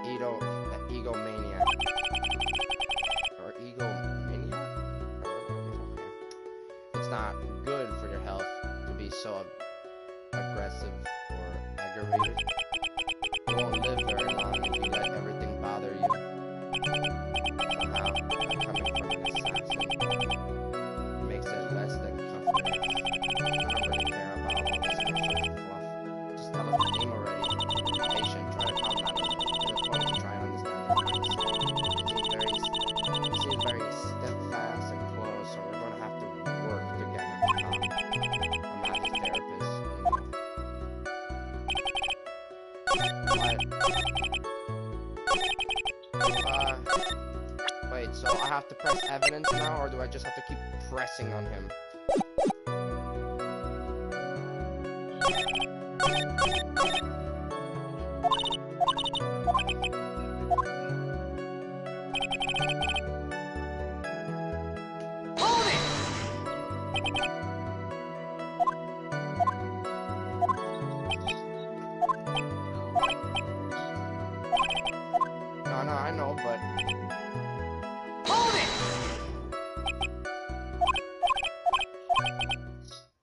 The egomaniac. Or egomaniac? It's not good for your health to be so aggressive or aggravated. You won't live very long if you let everything bother you. Somehow, coming from an assassin makes it less than comfortable. I don't really care about all this extra fluff. Just tell us the name already. Be patient, try to calm down a little. Get a point to try and understand his mindset. He seems very steadfast and close, so we're going to have to work to get him calm. I'm not his therapist, wait, so I have to press evidence now, or do I just have to keep pressing on him? Hold it! No, I know, but Hold it!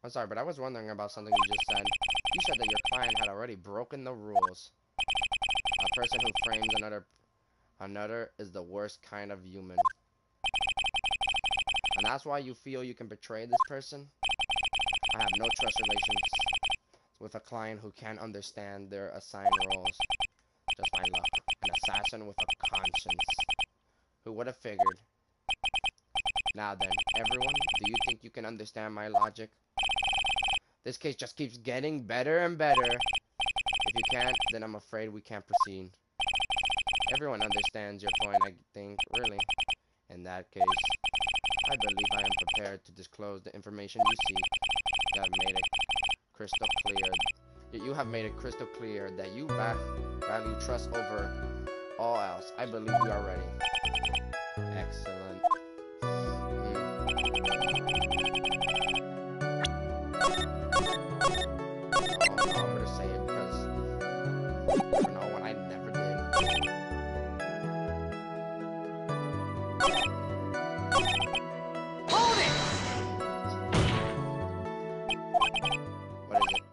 I'm sorry, but I was wondering about something you just said. You said that your client had already broken the rules. A person who frames another is the worst kind of human. And that's why you feel you can betray this person? I have no trust relations with a client who can't understand their assigned roles. Just my luck. An assassin with a conscience. Who would have figured? Now then, everyone, do you think you can understand my logic? This case just keeps getting better and better. If you can't, then I'm afraid we can't proceed. Everyone understands your point, I think, really. In that case, I believe I am prepared to disclose the information you seek. You have made it crystal clear. You have made it crystal clear that you value trust over all else. I believe you are ready. Excellent. I'm gonna say it because you never know when I never did. Hold it! What is it?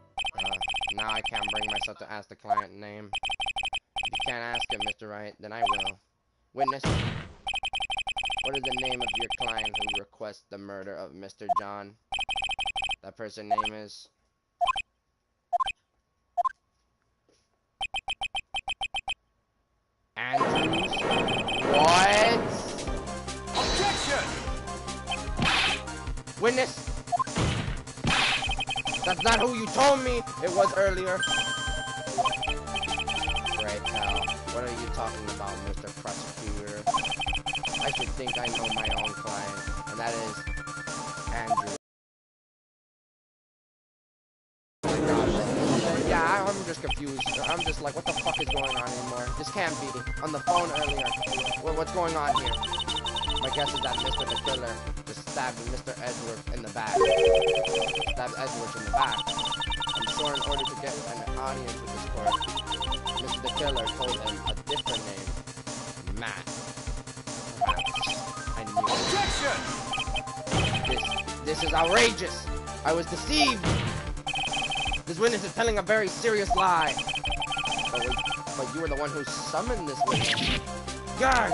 Now I can't bring myself to ask the client name. If you can't ask him, Mr. Wright, then I will. Witness, what is the name of your client who requests the murder of Mr. John? That person's name is... Andrews? What? Objection! Witness! That's not who you told me it was earlier. Great hell. What are you talking about, Mr. Prosecutor? I should think I know my own client, and that is Andrew. Yeah, I'm just confused. I'm just like, what the fuck is going on anymore? This can't be. On the phone earlier. What's going on here? My guess is that Mr. the Killer just stabbed Mr. Edwards in the back. Stabbed Edwards in the back. I'm sure in order to get an audience with this court, Mr. the Killer told him a different name. Matt. Perhaps. I knew it. Objection! This is outrageous! I was deceived! This witness is telling a very serious lie. But you were the one who summoned this witness. Grr,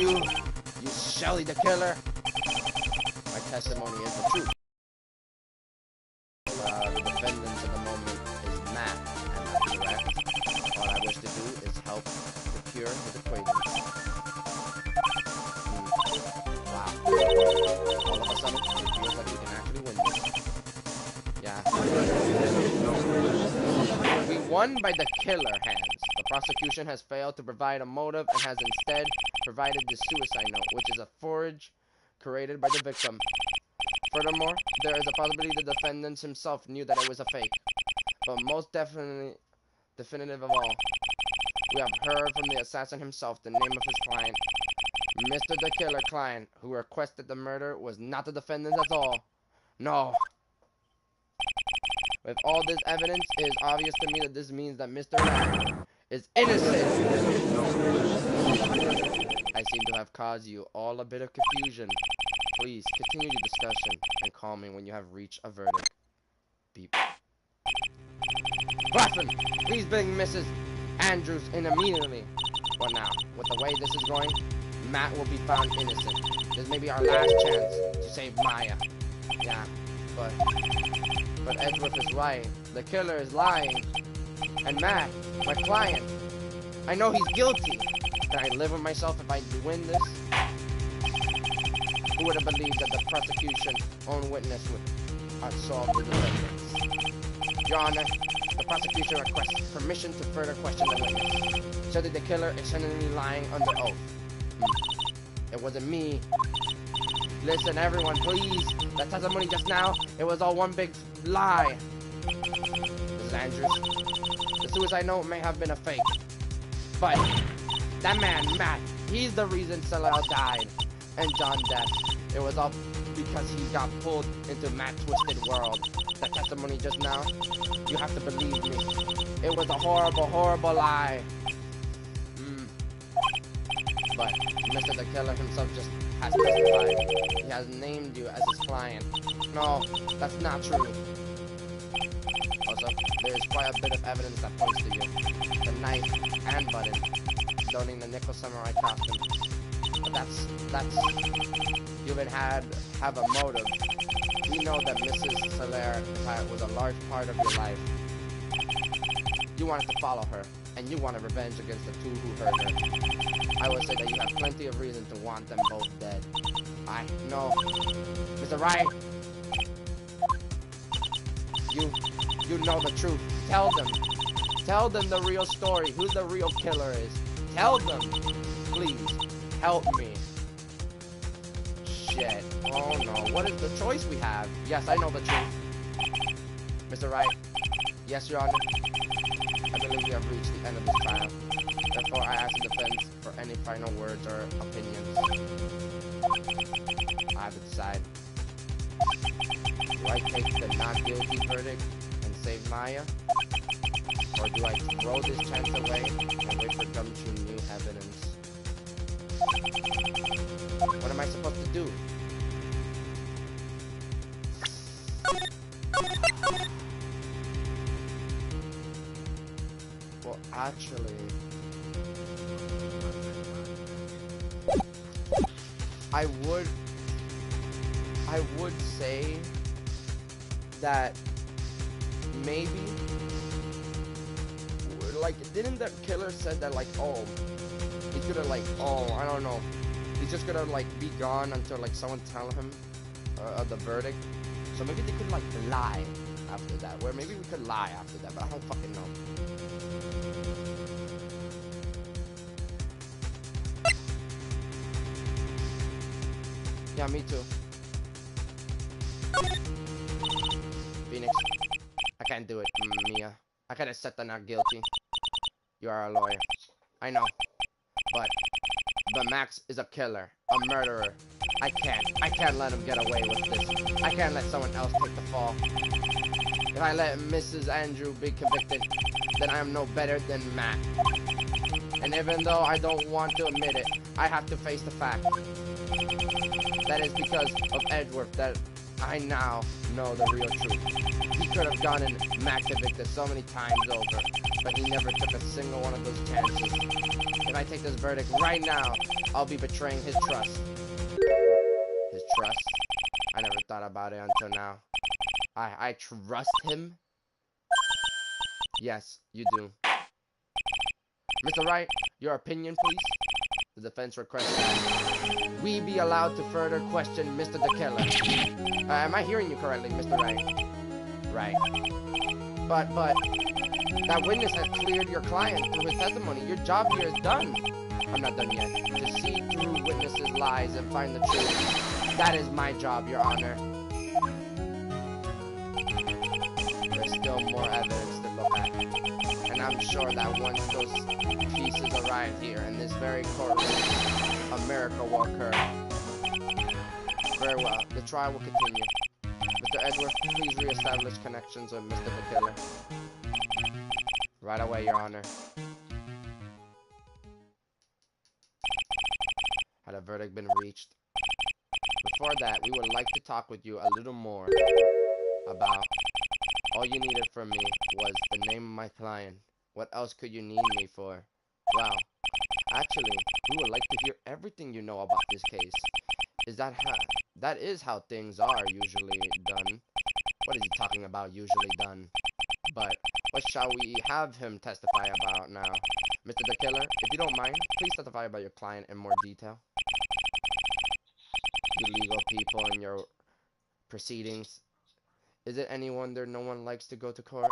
you Shelly the Killer. My testimony is the truth. The defendant at the moment is Matt, and that's correct. All I wish to do is help secure his acquaintance. Wow. All of a sudden, it feels like we can actually win this. Yeah. We won by the killer hands. The prosecution has failed to provide a motive and has instead provided the suicide note, which is a forge created by the victim. Furthermore, there is a possibility the defendant himself knew that it was a fake. But most definitive of all, we have heard from the assassin himself the name of his client. Mr. the Killer client, who requested the murder, was not the defendant at all. No. With all this evidence, it is obvious to me that this means that Mr. Wright is innocent. I seem to have caused you all a bit of confusion. Please continue the discussion and call me when you have reached a verdict. Beep. Watson, please bring Mrs. Andrews in immediately. Well now, with the way this is going, Matt will be found innocent. This may be our last chance to save Maya. Yeah, but Edgeworth is right. The killer is lying. And Matt, my client, I know he's guilty. Can I live with myself if I win this? Who would have believed that the prosecution's own witness would absolve the defendants? Your Honor, the prosecution requests permission to further question the witness. So that the killer is suddenly lying under oath. It wasn't me. Listen, everyone, please. That testimony just now, it was all one big lie. Mrs. Andrews, the suicide note may have been a fake. But that man, Matt, he's the reason Salel died. And John death. It was all because he got pulled into Matt's twisted world. The testimony just now, you have to believe me. It was a horrible, horrible lie. But Mr. the Killer himself just has testified. He has named you as his client. No, that's not true. Also, there is quite a bit of evidence that points to you. The knife and button, donning the nickel samurai costume. But that's you even have a motive. We know that Mrs. Soler was a large part of your life. You wanted to follow her, and you wanted revenge against the two who hurt her. I would say that you have plenty of reason to want them both dead. I know. Mr. Wright, you know the truth. Tell them. Tell them the real story, who the real killer is. Tell them. Please, help me. Shit. Oh no, what is the choice we have? Yes, I know the truth. Mr. Wright. Yes, Your Honor. I believe we have reached the end of this trial. Therefore, I ask the defense for any final words or opinions. I have to decide. Do I take the not guilty verdict and save Maya? Or do I throw this chance away and wait for gumshoe new evidence? What am I supposed to do? Well, actually, I would say that maybe, like, didn't that killer said that, like, oh, he could have, like, oh, I don't know, he's just gonna, like, be gone until, like, someone tell him the verdict. So maybe they could, like, lie after that, where maybe we could lie after that, but I don't fucking know. Yeah, me too. Phoenix, I can't do it, Mia. I can't accept I'm not guilty. You are a lawyer. I know. But Max is a killer, a murderer. I can't let him get away with this. I can't let someone else take the fall. If I let Mrs. Andrew be convicted, then I am no better than Matt. And even though I don't want to admit it, I have to face the fact. That is because of Edgeworth that I now know the real truth. He could have gotten Matt convicted so many times over, but he never took a single one of those chances. If I take this verdict right now, I'll be betraying his trust. His trust? I never thought about it until now. I trust him? Yes, you do. Mr. Wright, your opinion, please? The defense requests that we be allowed to further question Mr. the Killer. Am I hearing you correctly, Mr. Wright? Right. But, that witness has cleared your client through his testimony. Your job here is done. I'm not done yet. To see through witnesses' lies and find the truth. That is my job, Your Honor. There's still more evidence to look at. And I'm sure that once those pieces arrive here in this very courtroom, a miracle will occur. Very well. The trial will continue. Mr. Edward, please reestablish connections with Mr. the Killer. Right away, Your Honor. Had a verdict been reached? Before that, we would like to talk with you a little more about all you needed from me was the name of my client. What else could you need me for? Well, actually, we would like to hear everything you know about this case. That is how things are usually done. What is he talking about usually done? But what shall we have him testify about now? Mr. the Killer, if you don't mind, please testify about your client in more detail. You legal people in your proceedings. Is it any wonder no one likes to go to court?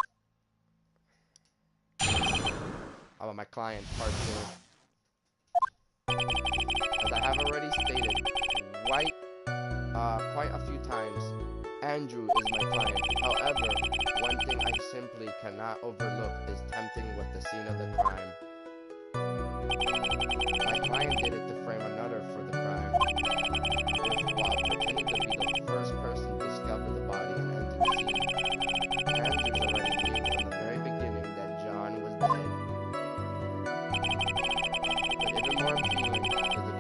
How about my client, part 2? As I have already stated, quite a few times, Andrew is my client. However, one thing I simply cannot overlook is tempting with the scene of the crime. My client did it to frame another for the crime, while pretending to be the first person to discover the body and enter the scene. Andrews already knew from the very beginning that John was dead. But even more appealing is the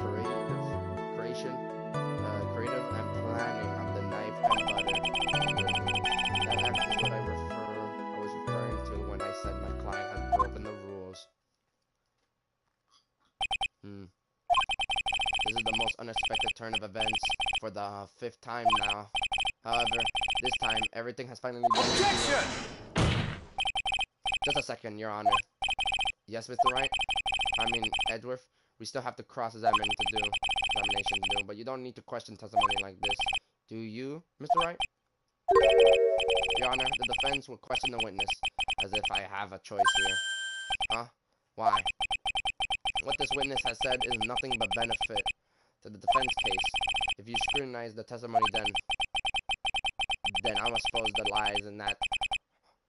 creative and planning of the knife and butter. That act is what I was referring to when I said my client had broken the rules. This is the most unexpected turn of events for the 5th time now. However, this time everything has finally been Objection! Just a second, Your Honor. Yes, Mr. Wright? I mean, Edworth, we still have to examination to do, but you don't need to question testimony like this. Do you, Mr. Wright? Your Honor, the defense will question the witness, as if I have a choice here. Huh? Why? What this witness has said is nothing but benefit to the defense case. If you scrutinize the testimony, then I must suppose the lies and that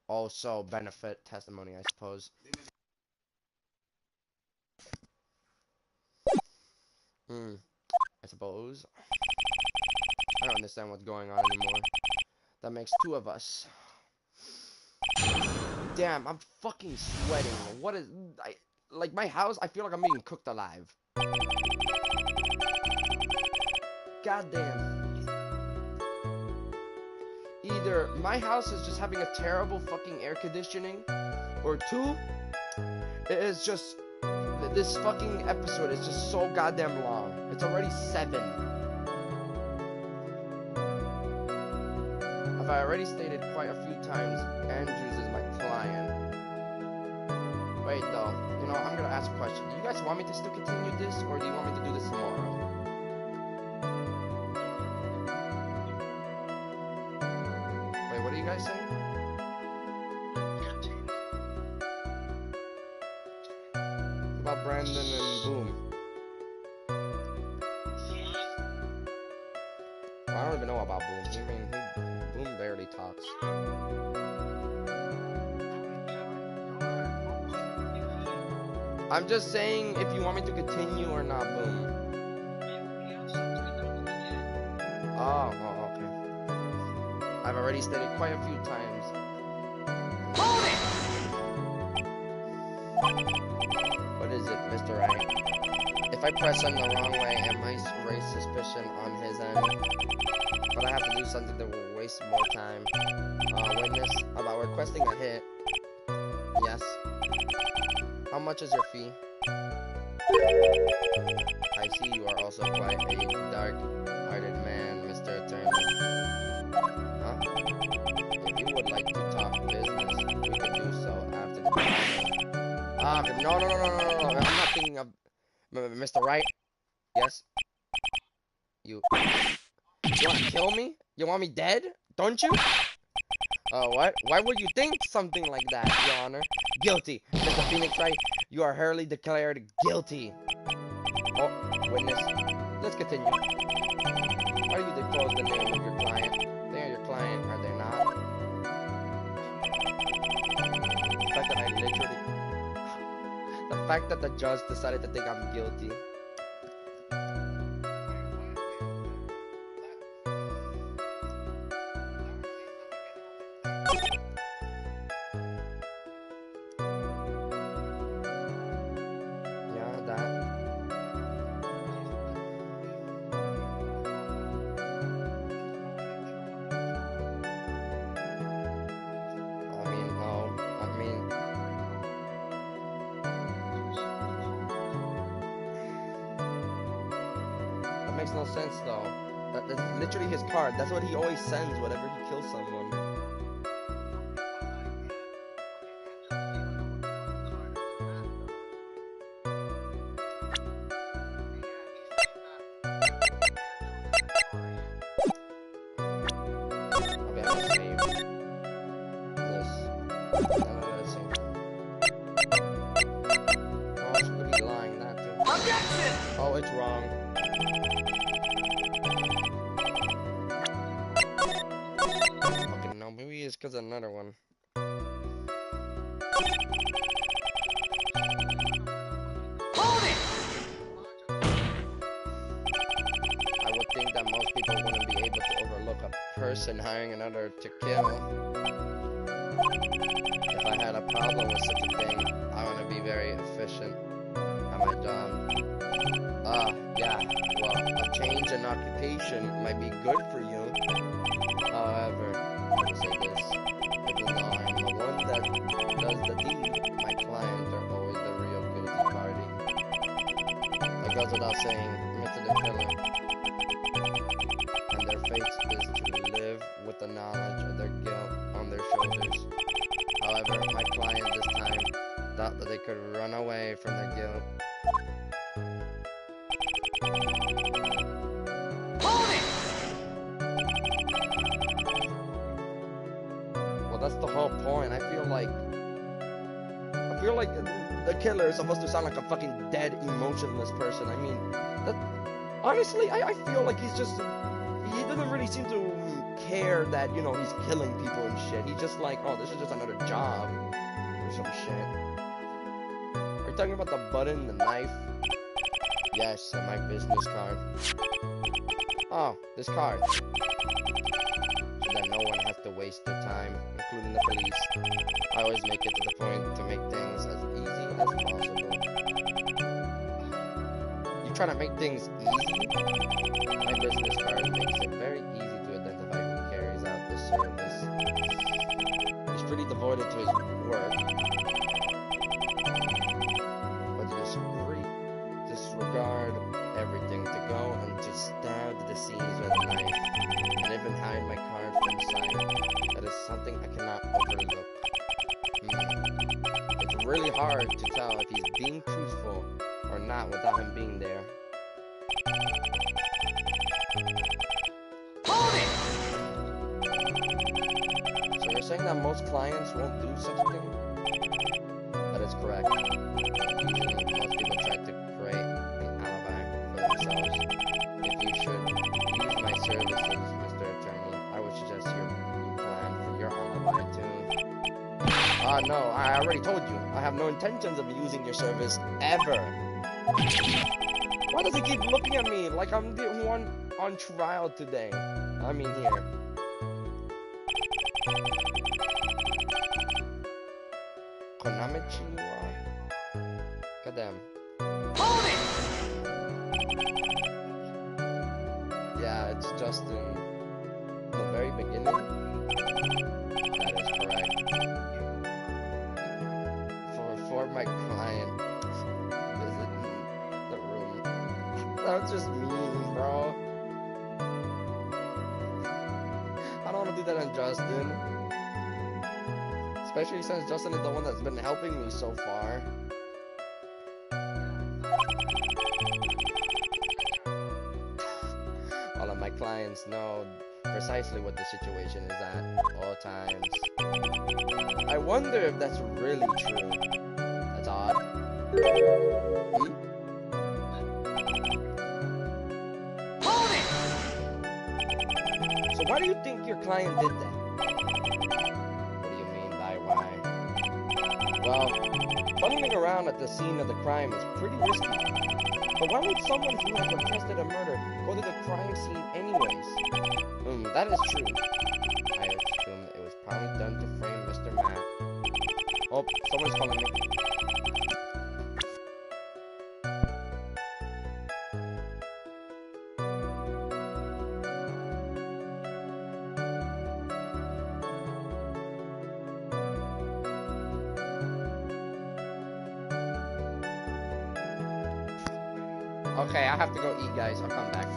also benefit testimony, I suppose. I suppose. I don't understand what's going on anymore. That makes 2 of us. Damn, I'm fucking sweating. What is... like, my house, I feel like I'm being cooked alive. Goddamn. Either my house is just having a terrible fucking air conditioning, or 2, it is just... this fucking episode is just so goddamn long. It's already 7. Have I already stated quite a few times, Andrews is my client. Wait though, you know, I'm gonna ask a question. Do you guys want me to still continue this, or do you want me to do this tomorrow? Wait, what are you guys saying? About Brandon and Boom. Well, I don't even know about Boom. Boom barely talks. I'm just saying if you want me to continue or not, Boom. Oh, okay. I've already stated quite a few times. Hold it! What is it, Mr. Wright? If I press on the wrong way, I might raise suspicion on his end. But I have to do something that will waste more time. Witness, about requesting a hit. Yes. How much is your fee? I see you are also quite a dark-hearted man, Mr. Attorney. Okay, no, no, no, no, no, no, no. I'm not thinking of Mr. Wright. Yes. You want to kill me? You want me dead? Don't you? What? Why would you think something like that, Your Honor? Guilty. Mr. Phoenix Wright, you are hereby declared guilty. Oh, witness. Let's continue. Why do you disclose the name of your client? They are your client, are they not? The fact that I literally... The fact that the judge decided to think I'm guilty. Yeah, that. I mean, no. I mean... That makes no sense, though. That's literally his card. That's what he always sends whenever he kills someone. Okay, I'm gonna save this. Let's see. Oh, she could be lying, that too. Objection! Oh, it's wrong. Fucking no, maybe it's because of another one. Hold it! I would think that most people wouldn't be able to overlook a person hiring another to kill. If I had a problem with such a thing, I want to be very efficient at my job. Yeah, well, a change in occupation might be good for you. However, I will say this, even though I am the one that does the deed, my clients are always the real guilty party. It goes without saying, Mr. the Killer, and their fate is to live with the knowledge of their guilt on their shoulders. However, my client this time thought that they could run away from their guilt. Hold it! Well, that's the whole point. I feel like the killer is supposed to sound like a fucking dead, emotionless person. I mean, that honestly, I feel like he doesn't really seem to care that, you know, he's killing people and shit. He's just like, oh, this is just another job or some shit. Are you talking about the button, the knife? Yes, and my business card. Oh, this card. So that no one has to waste their time, including the police. I always make it to the point to make things as easy as possible. You trying to make things easy? My business card makes it very easy to identify who carries out this service. He's pretty devoted to his work, but to disregard everything to go and to stab the deceased with a knife and even hide my card from sight. That is something I cannot overlook. It's really hard to tell if he's being truthful or not without him being there. Hold it! So you're saying that most clients won't do such a thing? That is correct. Usually, most people try to create an alibi for themselves. If you should use my services, Mr. Attorney, I would suggest you plan for your alibi too. No, I already told you. I have no intentions of using your service ever. Why does he keep looking at me like I'm the one on trial today? I mean here. Konamichiwa. Goddamn. Hold it! Yeah, it's just in the very beginning. That is correct. For my client visiting the room. That's just mean, bro. I don't want to do that on Justin. Especially since Justin is the one that's been helping me so far. clients know precisely what the situation is at all times. I wonder if that's really true. That's odd. Hmm? Hold it! So why do you think your client did that? What do you mean by why? Well, funneling around at the scene of the crime is pretty risky. But why would someone who has attested a murder go to the crime scene anyways? That is true. I assume it was probably done to frame Mr. Matt. Oh, someone's calling me. Okay, I have to go eat, guys. I'll come back.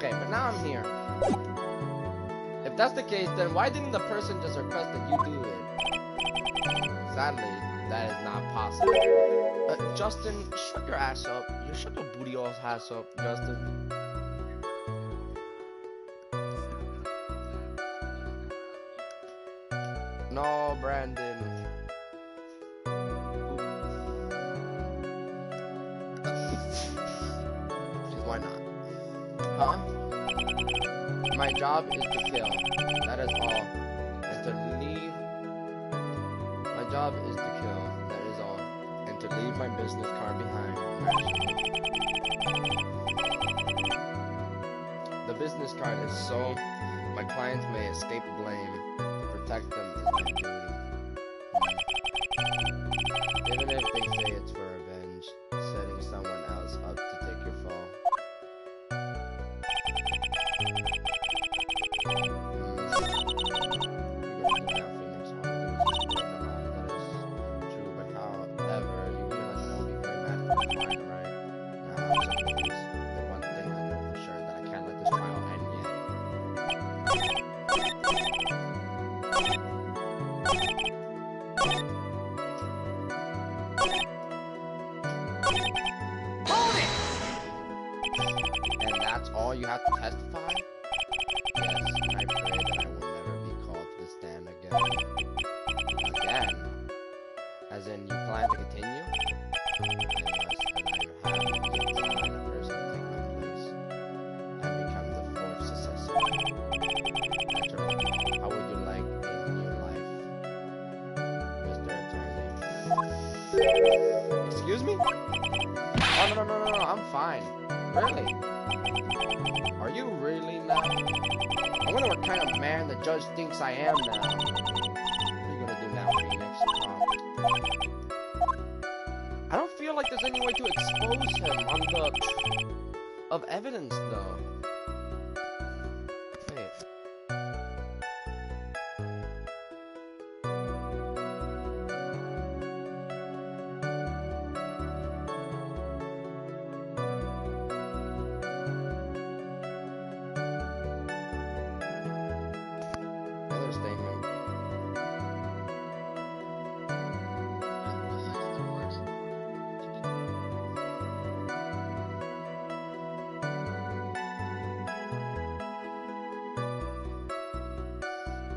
Okay, but now I'm here. If that's the case, then why didn't the person just request that you do it? Sadly, that is not possible. Justin, shut your ass up. You shut your booty ass up, Justin. No, Brandon. Why not? Huh? My job is to kill. That is all. And to leave. My job is to kill. That is all. And to leave my business card behind. The business card is so my clients may escape blame. To protect them is my duty. Even if they say it's for revenge, setting someone else up to take your fall. And that's all you have to testify? Yes, and I pray that I will never be called to the stand again. Again? As in, you plan to continue? I must, as I have yet to find a person to take my place and become the fourth successor. Naturally, how would you like a new life, Mr. Attorney? Excuse me? Oh, no, I'm fine. Really? Are you really now? I wonder what kind of man the judge thinks I am now. What are you gonna do now, Phoenix? I don't feel like there's any way to expose him on the... of evidence, though. Wait.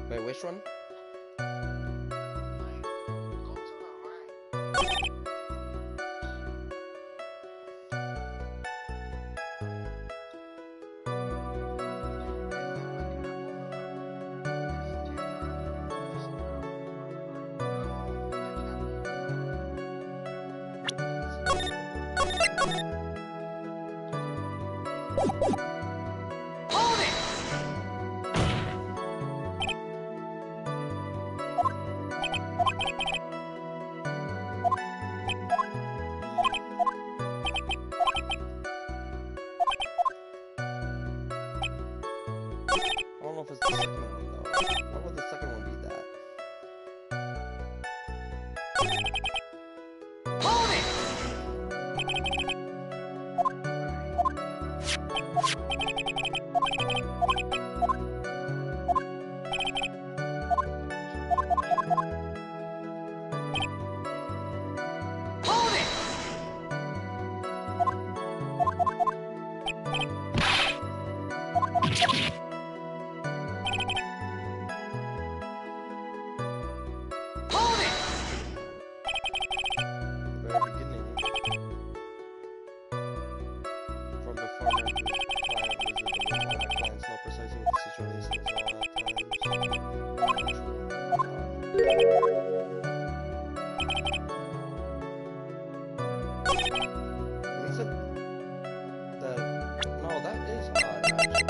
Wait, which one? Hold it! I don't know if it's the second one, though. Why would the second one be that? Hold it! Hold it! Hold it! The very beginning. From before my client visited the room, all my clients know precisely what the situation is all at times. He said that... No, that is odd, actually.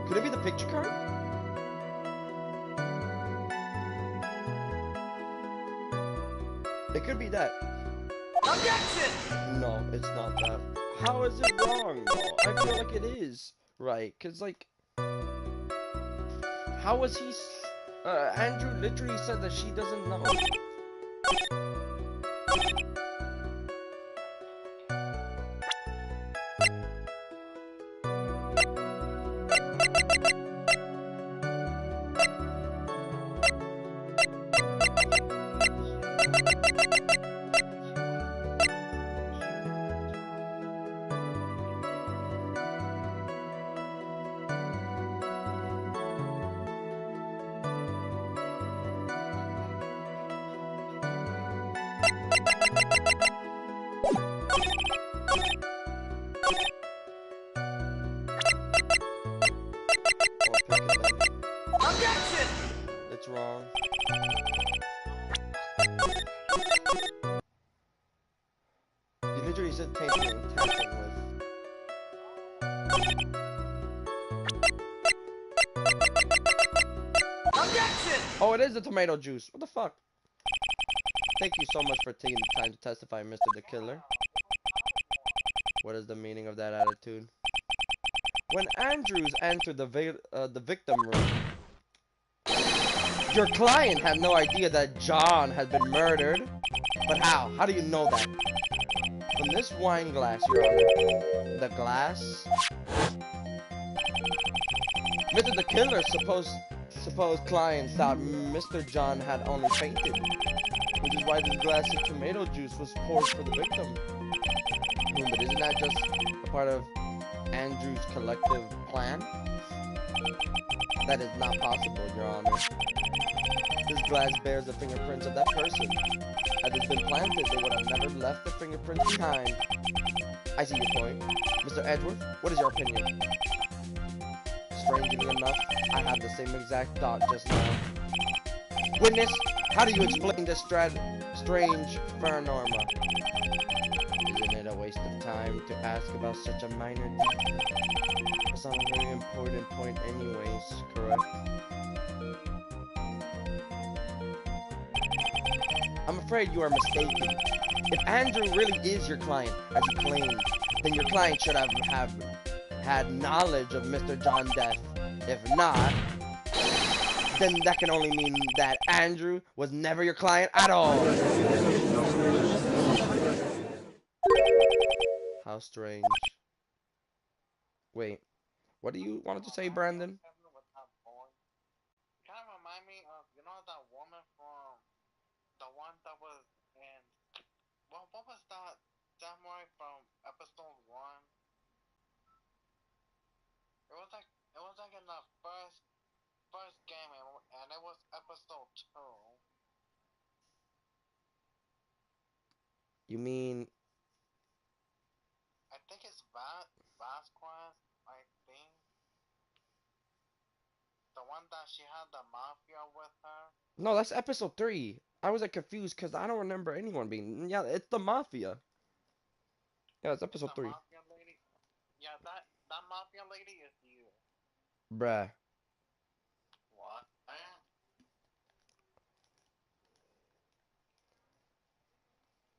Could it be the picture card? It could be that. Objection! No, it's not that. How is it wrong, though? I feel like it is right, because, like... How was he... Andrew literally said that she doesn't know. Or pick it then. Objection! It's wrong. You literally said tampering and tampering with. Objection! Oh, it is the tomato juice. What the fuck? Thank you so much for taking the time to testify, Mr. the Killer. What is the meaning of that attitude? When Andrews entered the victim room, your client had no idea that John had been murdered. But how? How do you know that? From this wine glass, Your Honor. The glass? Mr. the Killer's supposed client thought Mr. John had only fainted, which is why this glass of tomato juice was poured for the victim. But isn't that just a part of Andrew's collective plan? That is not possible, Your Honor. This glass bears the fingerprints of that person. Had this been planted, they would have never left the fingerprints behind. I see your point. Mr. Edward, what is your opinion? Strangely enough, I had the same exact thought just now. Witness, how do you explain this strange phenomena? Isn't it a waste of time to ask about such a minor detail? It's not a very important point anyways, correct? I'm afraid you are mistaken. If Andrew really is your client, as you claimed, then your client should have had knowledge of Mr. John's death. If not, then that can only mean that Andrew was never your client at all. How strange. Wait, what do you wanted to say, Brandon? Kind of remind me of, you know, that woman from the one that was in, well, what was that samurai from episode 1? It was like in the first game, and it was episode 2. You mean I think it's Vasquez, I think. The one that she had the mafia with her. no, that's episode 3. I was like confused because I don't remember anyone being. Yeah, it's the mafia. Yeah, it's episode 3. Mafia lady. Yeah, that mafia lady is you. Bruh. What?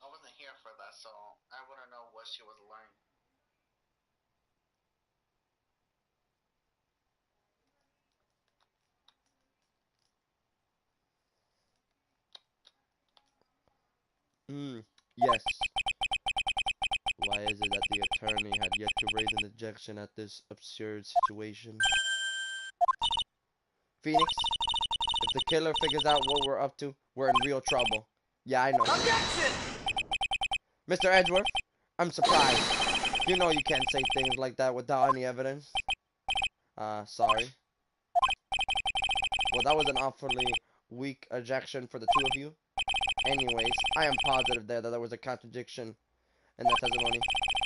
I wasn't here for that, so I wouldn't know what she was learning. Yes. Why is it that the attorney had yet to raise an objection at this absurd situation? Phoenix, if the killer figures out what we're up to, we're in real trouble. Yeah, I know. Objection! Mr. Edgeworth, I'm surprised. You know you can't say things like that without any evidence. Sorry. Well, that was an awfully weak objection for the two of you. Anyways, I am positive that there was a contradiction in that testimony.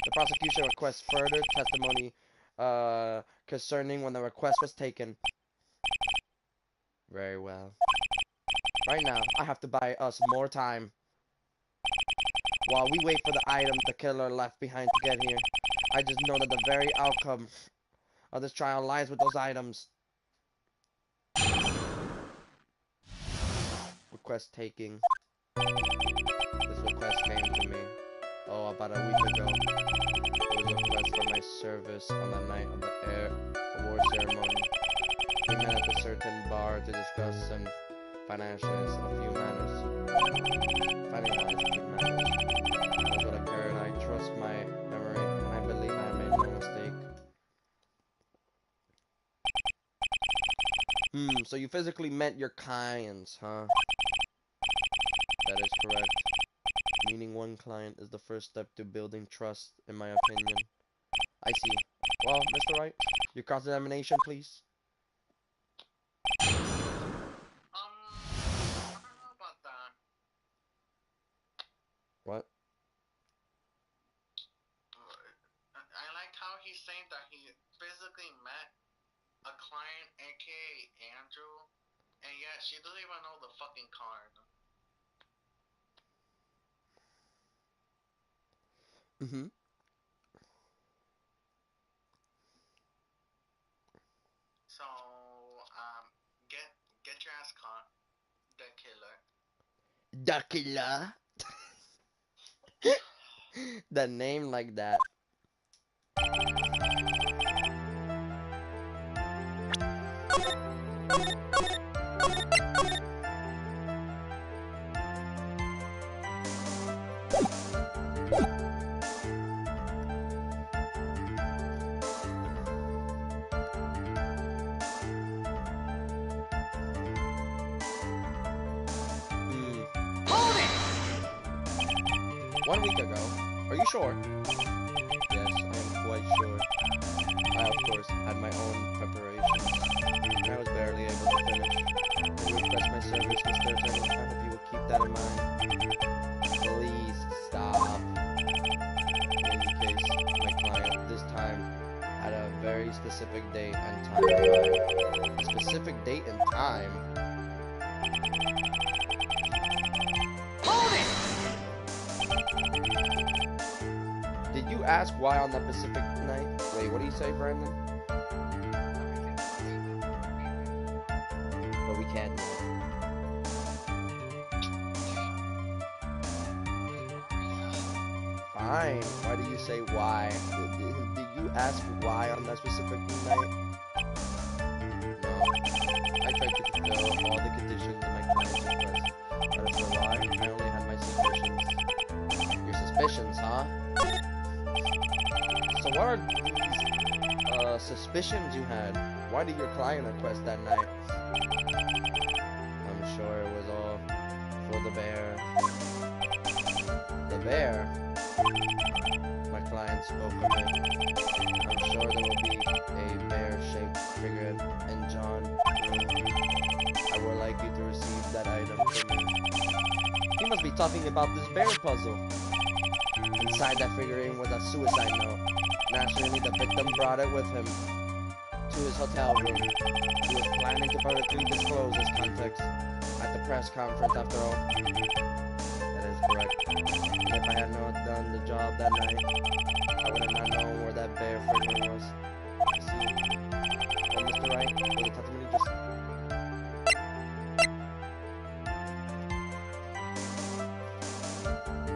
The prosecution requests further testimony concerning when the request was taken. Very well. Right now, I have to buy us more time. While we wait for the item the killer left behind to get here, I just know that the very outcome of this trial lies with those items. Request taking. This request came to me, about a week ago. It was a request for my service on the night of the award ceremony. We met at a certain bar to discuss some finance a few matters. So you physically met your clients, huh? That is correct. Meeting one client is the first step to building trust, in my opinion. I see. Well, Mr. Wright, your cross-examination, please. I don't know about that. What? I like how he's saying that he physically met a client, aka Andrew, and yet she doesn't even know the fucking card. Mm-hmm. So, get get your ass caught, the killer. Dracula. The name like that. Hold it! 1 week ago. Are you sure? Yes, I am quite sure. I, of course, had my own preparations. I was barely able to finish. I request my service, Mr. Attorney. I hope you will keep that in mind. Please stop. In any case, my client this time had a very specific date and time arrived. A specific date and time? Hold it! Did you ask why on that specific night? Wait, what do you say, Brandon? But we can't. Fine. Why do you say why? Did you ask why on that specific night? No. I tried to fulfill all the conditions of my client's request. But as for why, I only had my suspicions. Your suspicions, huh? So what are these suspicions you had? Why did your client request that night? I'm sure it was all for the bear. The bear? My client spoke of it. I'm sure there will be a bear-shaped figure in John's room. I would like you to receive that item from me. He must be talking about this bear puzzle. Inside that figurine was a suicide note. Naturally, the victim brought it with him to his hotel room. He was planning to publicly disclose his contents at the press conference after all. That is correct. And if I had not done the job that night, I would have not known where that bear figurine was. I see. Well, Mr. Wright, will the testimony just...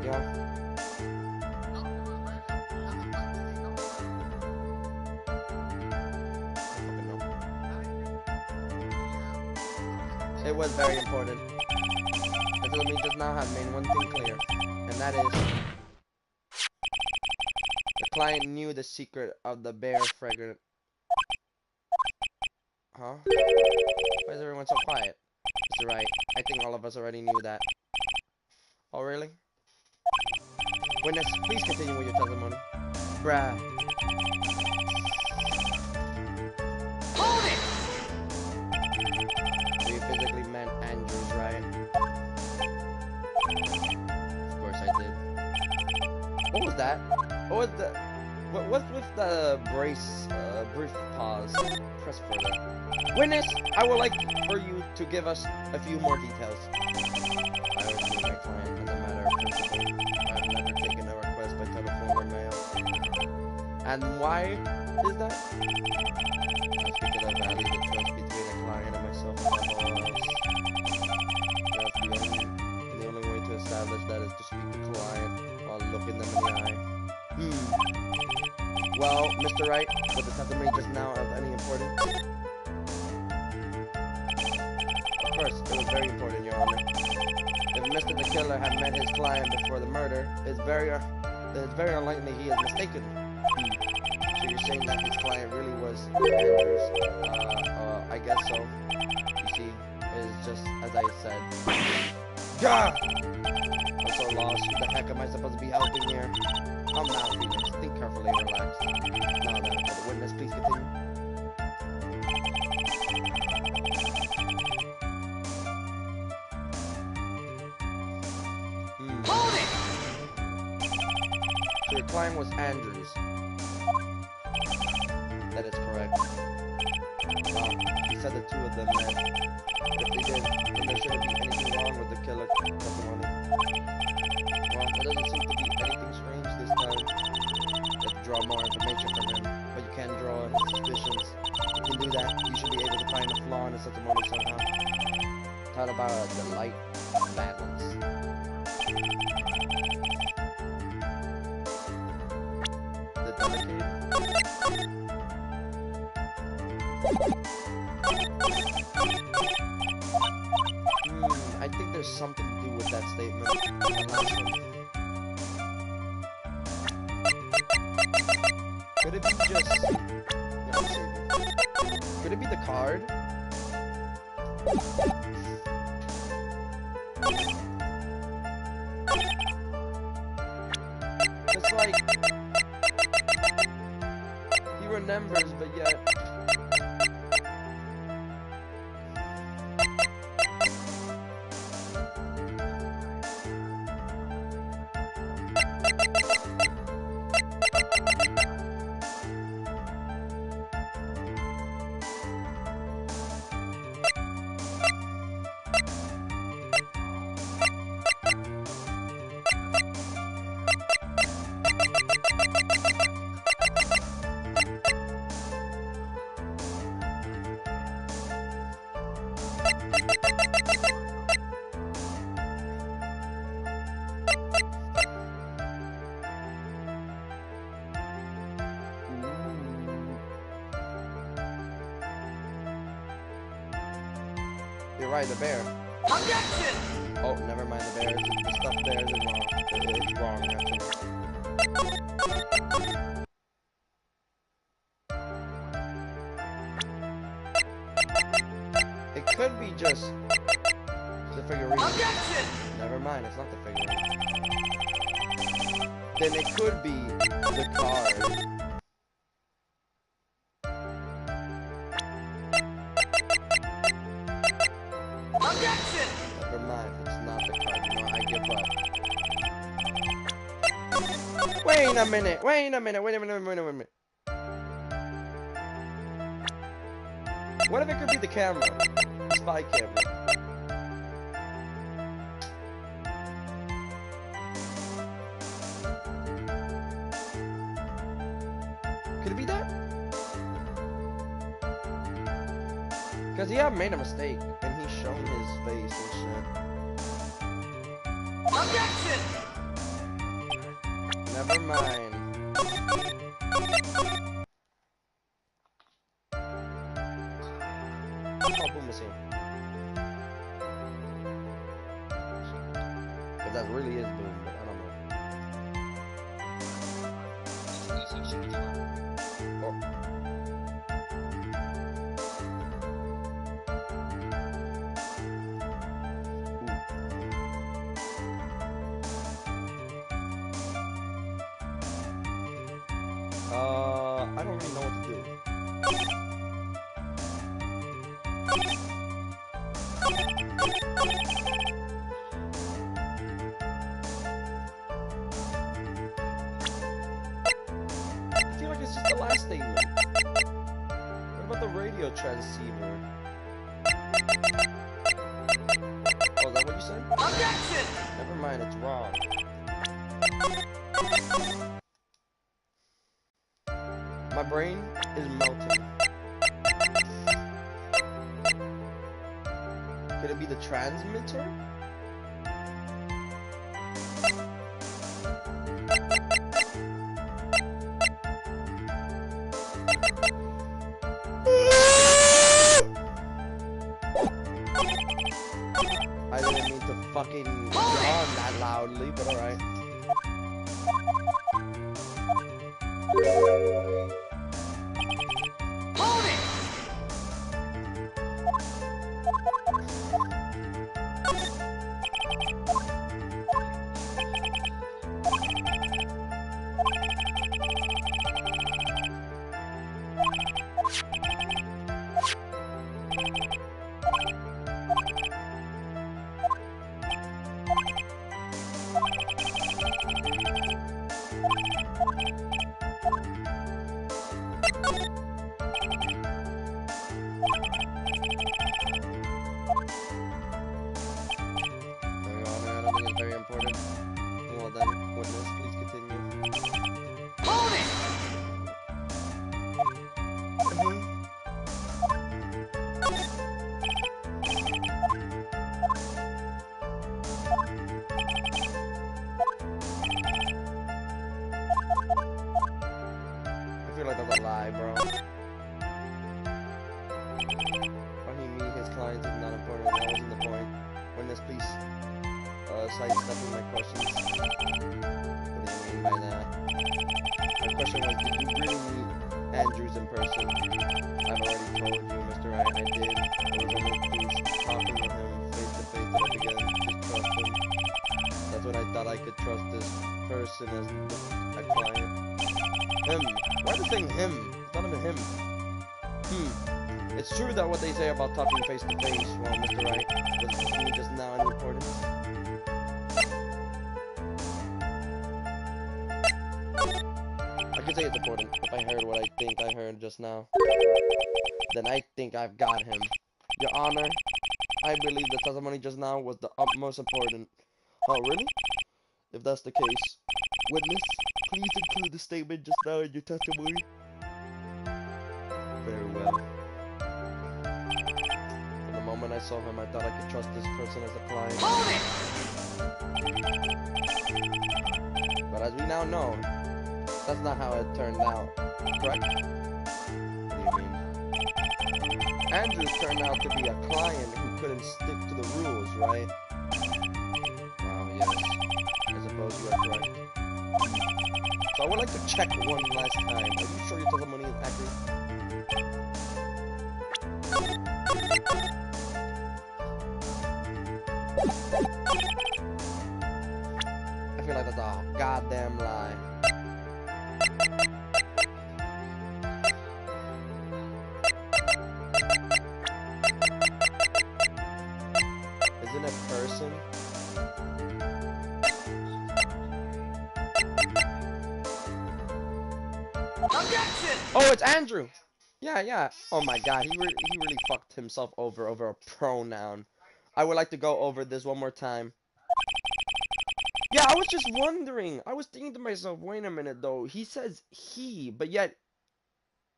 Yeah. It was very important. The film does now have made one thing clear, and that is the client knew the secret of the bear fragrant. Huh? Why is everyone so quiet? Mr. Wright, I think all of us already knew that. Oh, really? Witness, please continue with your testimony. Bruh. Hold it! So you physically met Andrews, right? Of course I did. What was that? What was the... What's with the brief pause? Press further. Witness, I would like for you to give us a few more details. I was with my client as a matter of principle. I have never taken a request by telephone or mail. And why is that? That's because I value the trust between a client and myself above all else. That's the only way to establish that is to speak to the client while looking them in the eye. Well, Mr. Wright, was the testimony just now of any importance? Of course, it was very important, Your Honor. If Mr. the Killer had met his client before the murder, it's very unlikely he is mistaken. So you're saying that his client really was Andrews? I guess so. reality is just as I said. God! I'm so lost. Who the heck am I supposed to be helping here? Calm down, Phoenix. Think carefully and relax. Now then, for the witness, please continue. Hold it! So your client was Andrews. That is correct. Well, he said the two of them met. If they did, then there shouldn't be anything wrong with the killer testimony. Well, there doesn't seem to be anything strange this time. You have to draw more information from him, but you can draw his suspicions. If you do that, you should be able to find a flaw in his testimony somehow. Talk about the light balance. The delicate. I think there's something to do with that statement. The last one. Could it be just... Could it be the card? It's like... He remembers, but yet... You're right, the bear. Objection! Oh, never mind the bear. The stuff there is wrong. It's wrong, actually. It could be just the figurine. Objection! Never mind, it's not the figurine. Then it could be the card. Objection! Never mind, it's not the card. You know, I give up. Wait a minute, wait a minute, wait a minute, wait a minute. What if it could be the camera? The spy camera. Could it be that? Because he had made a mistake, and he's shown his face and shit. Objection! Never mind. Oh, Boom is here. Because that really is Boom, but I don't know. Oh. I don't really know what to do. I feel like it's just the last statement. What about the radio transceiver? Oh, is that what you said? Objection! Never mind, it's wrong. My brain is melting. Could it be the transmitter? I didn't mean to fucking yawn that loudly, but alright. Hold it! a lie, bro. How he meet his clients is not important. That wasn't the point. Witness, please sidestepping my questions. What do you mean by that? My question was, did you really meet Andrews in person? I've already told you, Mr. Wright, I did. It was only through talking with him face to face that I began to trust him. That's when I thought I could trust this person as a client. Him. Why are they saying him? It's not even him. It's true that what they say about talking face to face, well, Mr. Wright, was to me just now any importance. I could say it's important if I heard what I think I heard just now. Then I think I've got him. Your Honor, I believe the testimony just now was the utmost important. Oh, really? If that's the case, witness, please include the statement just now in your testimony. Very well. From the moment I saw him, I thought I could trust this person as a client. Hold it! But as we now know, that's not how it turned out, correct? What do you mean? Andrews turned out to be a client who couldn't stick to the rules, right? Yes. I suppose you are correct. So I would like to check one last time. Are you sure your testimony is accurate? I feel like that's a goddamn lie. Isn't it a person? Objection! Oh, it's Andrew. Yeah. Oh my God, he really fucked himself over a pronoun. I would like to go over this one more time. Yeah, I was just wondering. I was thinking to myself, wait a minute though. He says he, but yet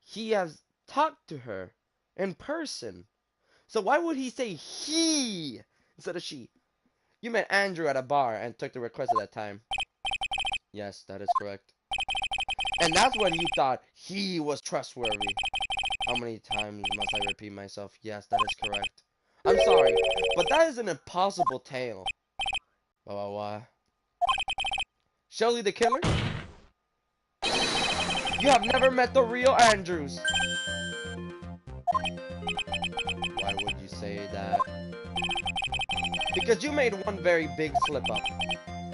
he has talked to her in person. So why would he say he instead of she? You met Andrew at a bar and took the request at that time. Yes, that is correct. And that's when you thought he was trustworthy. How many times must I repeat myself? Yes, that is correct. I'm sorry, but that is an impossible tale. Why? Shelley the killer? You have never met the real Andrews. Why would you say that? Because you made one very big slip up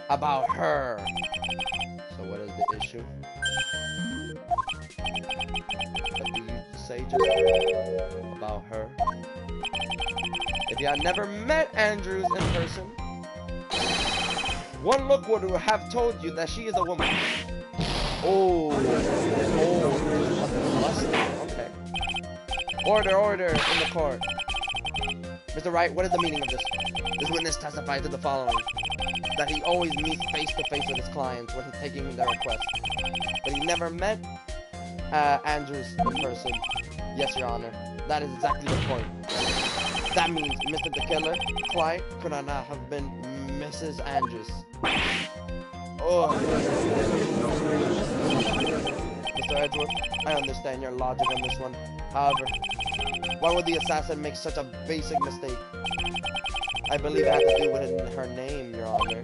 about her. So what is the issue? What do you say just about her? If you had never met Andrews in person, one look would have told you that she is a woman. Oh, okay. Order in the court. Mr. Wright, what is the meaning of this? This witness testified to the following. That he always meets face to face with his clients when taking their request. But he never met Andrews in person. Yes, Your Honor. That is exactly the point. That means Mr. the Killer, client, could not have been Mrs. Andrews. Oh. Mr. Edgeworth, I understand your logic on this one. However, why would the assassin make such a basic mistake? I believe it had to do with her name, Your Honor.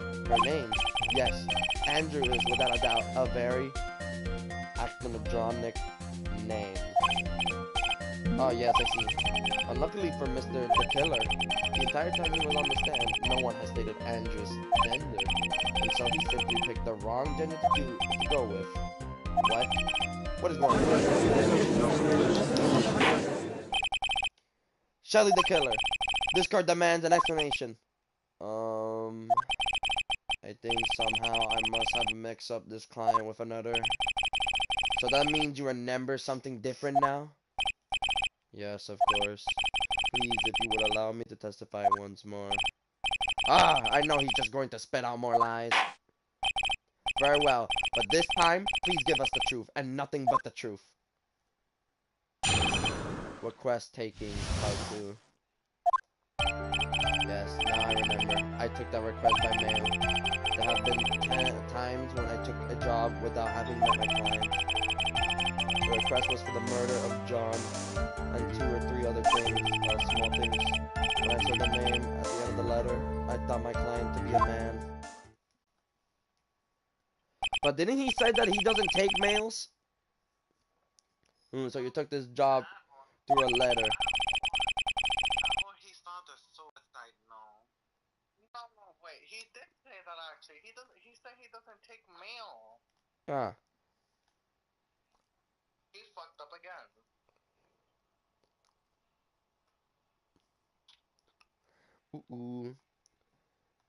Her name? Yes. Andrew is, without a doubt, a very academic name. Oh, yes, I see. Unluckily for Mr. the Killer, the entire time he was on the stand, no one has stated Andrew's gender. And so he simply picked the wrong gender to go with. What? What is going on? Shelley the Killer. This court demands an explanation. I think somehow I must have mixed up this client with another. So that means you remember something different now? Yes, of course. Please, if you would allow me to testify once more. Ah, I know he's just going to spit out more lies. Very well, but this time, please give us the truth, and nothing but the truth. Request taking, part 2. Yes, now I remember. I took that request by mail. There have been 10 times when I took a job without having met my client. It The request was for the murder of John and 2 or 3 other things, small things. When I saw the name at the end of the letter, I thought my client to be a man. But didn't he say that he doesn't take mails? So you took this job through a letter. Oh, he's not a suicide, no. No, wait. He did say that actually. He doesn't. He said he doesn't take mail. Ah. He fucked up again. Ooh.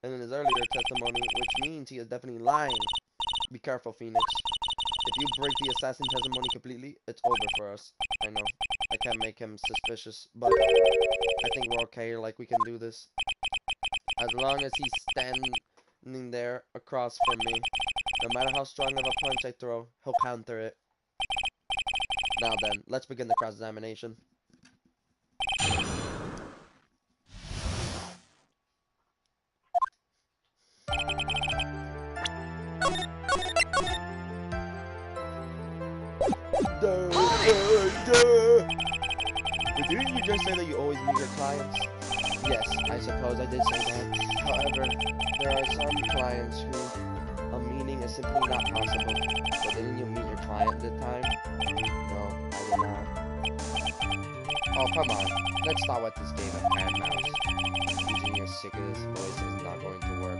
And in his earlier testimony, which means he is definitely lying. Be careful, Phoenix. If you break the assassin testimony completely, it's over for us. I know. I can't make him suspicious, but I think we're okay, like we can do this. As long as he's standing there across from me, no matter how strong of a punch I throw, he'll counter it. Now then, let's begin the cross-examination. But didn't you just say that you always meet your clients? Yes, I suppose I did say that. However, there are some clients who a meeting is simply not possible. So didn't you meet your client this time? No, I did not. Oh, come on. Let's start with this game of cat and mouse. Using your sickest voice is not going to work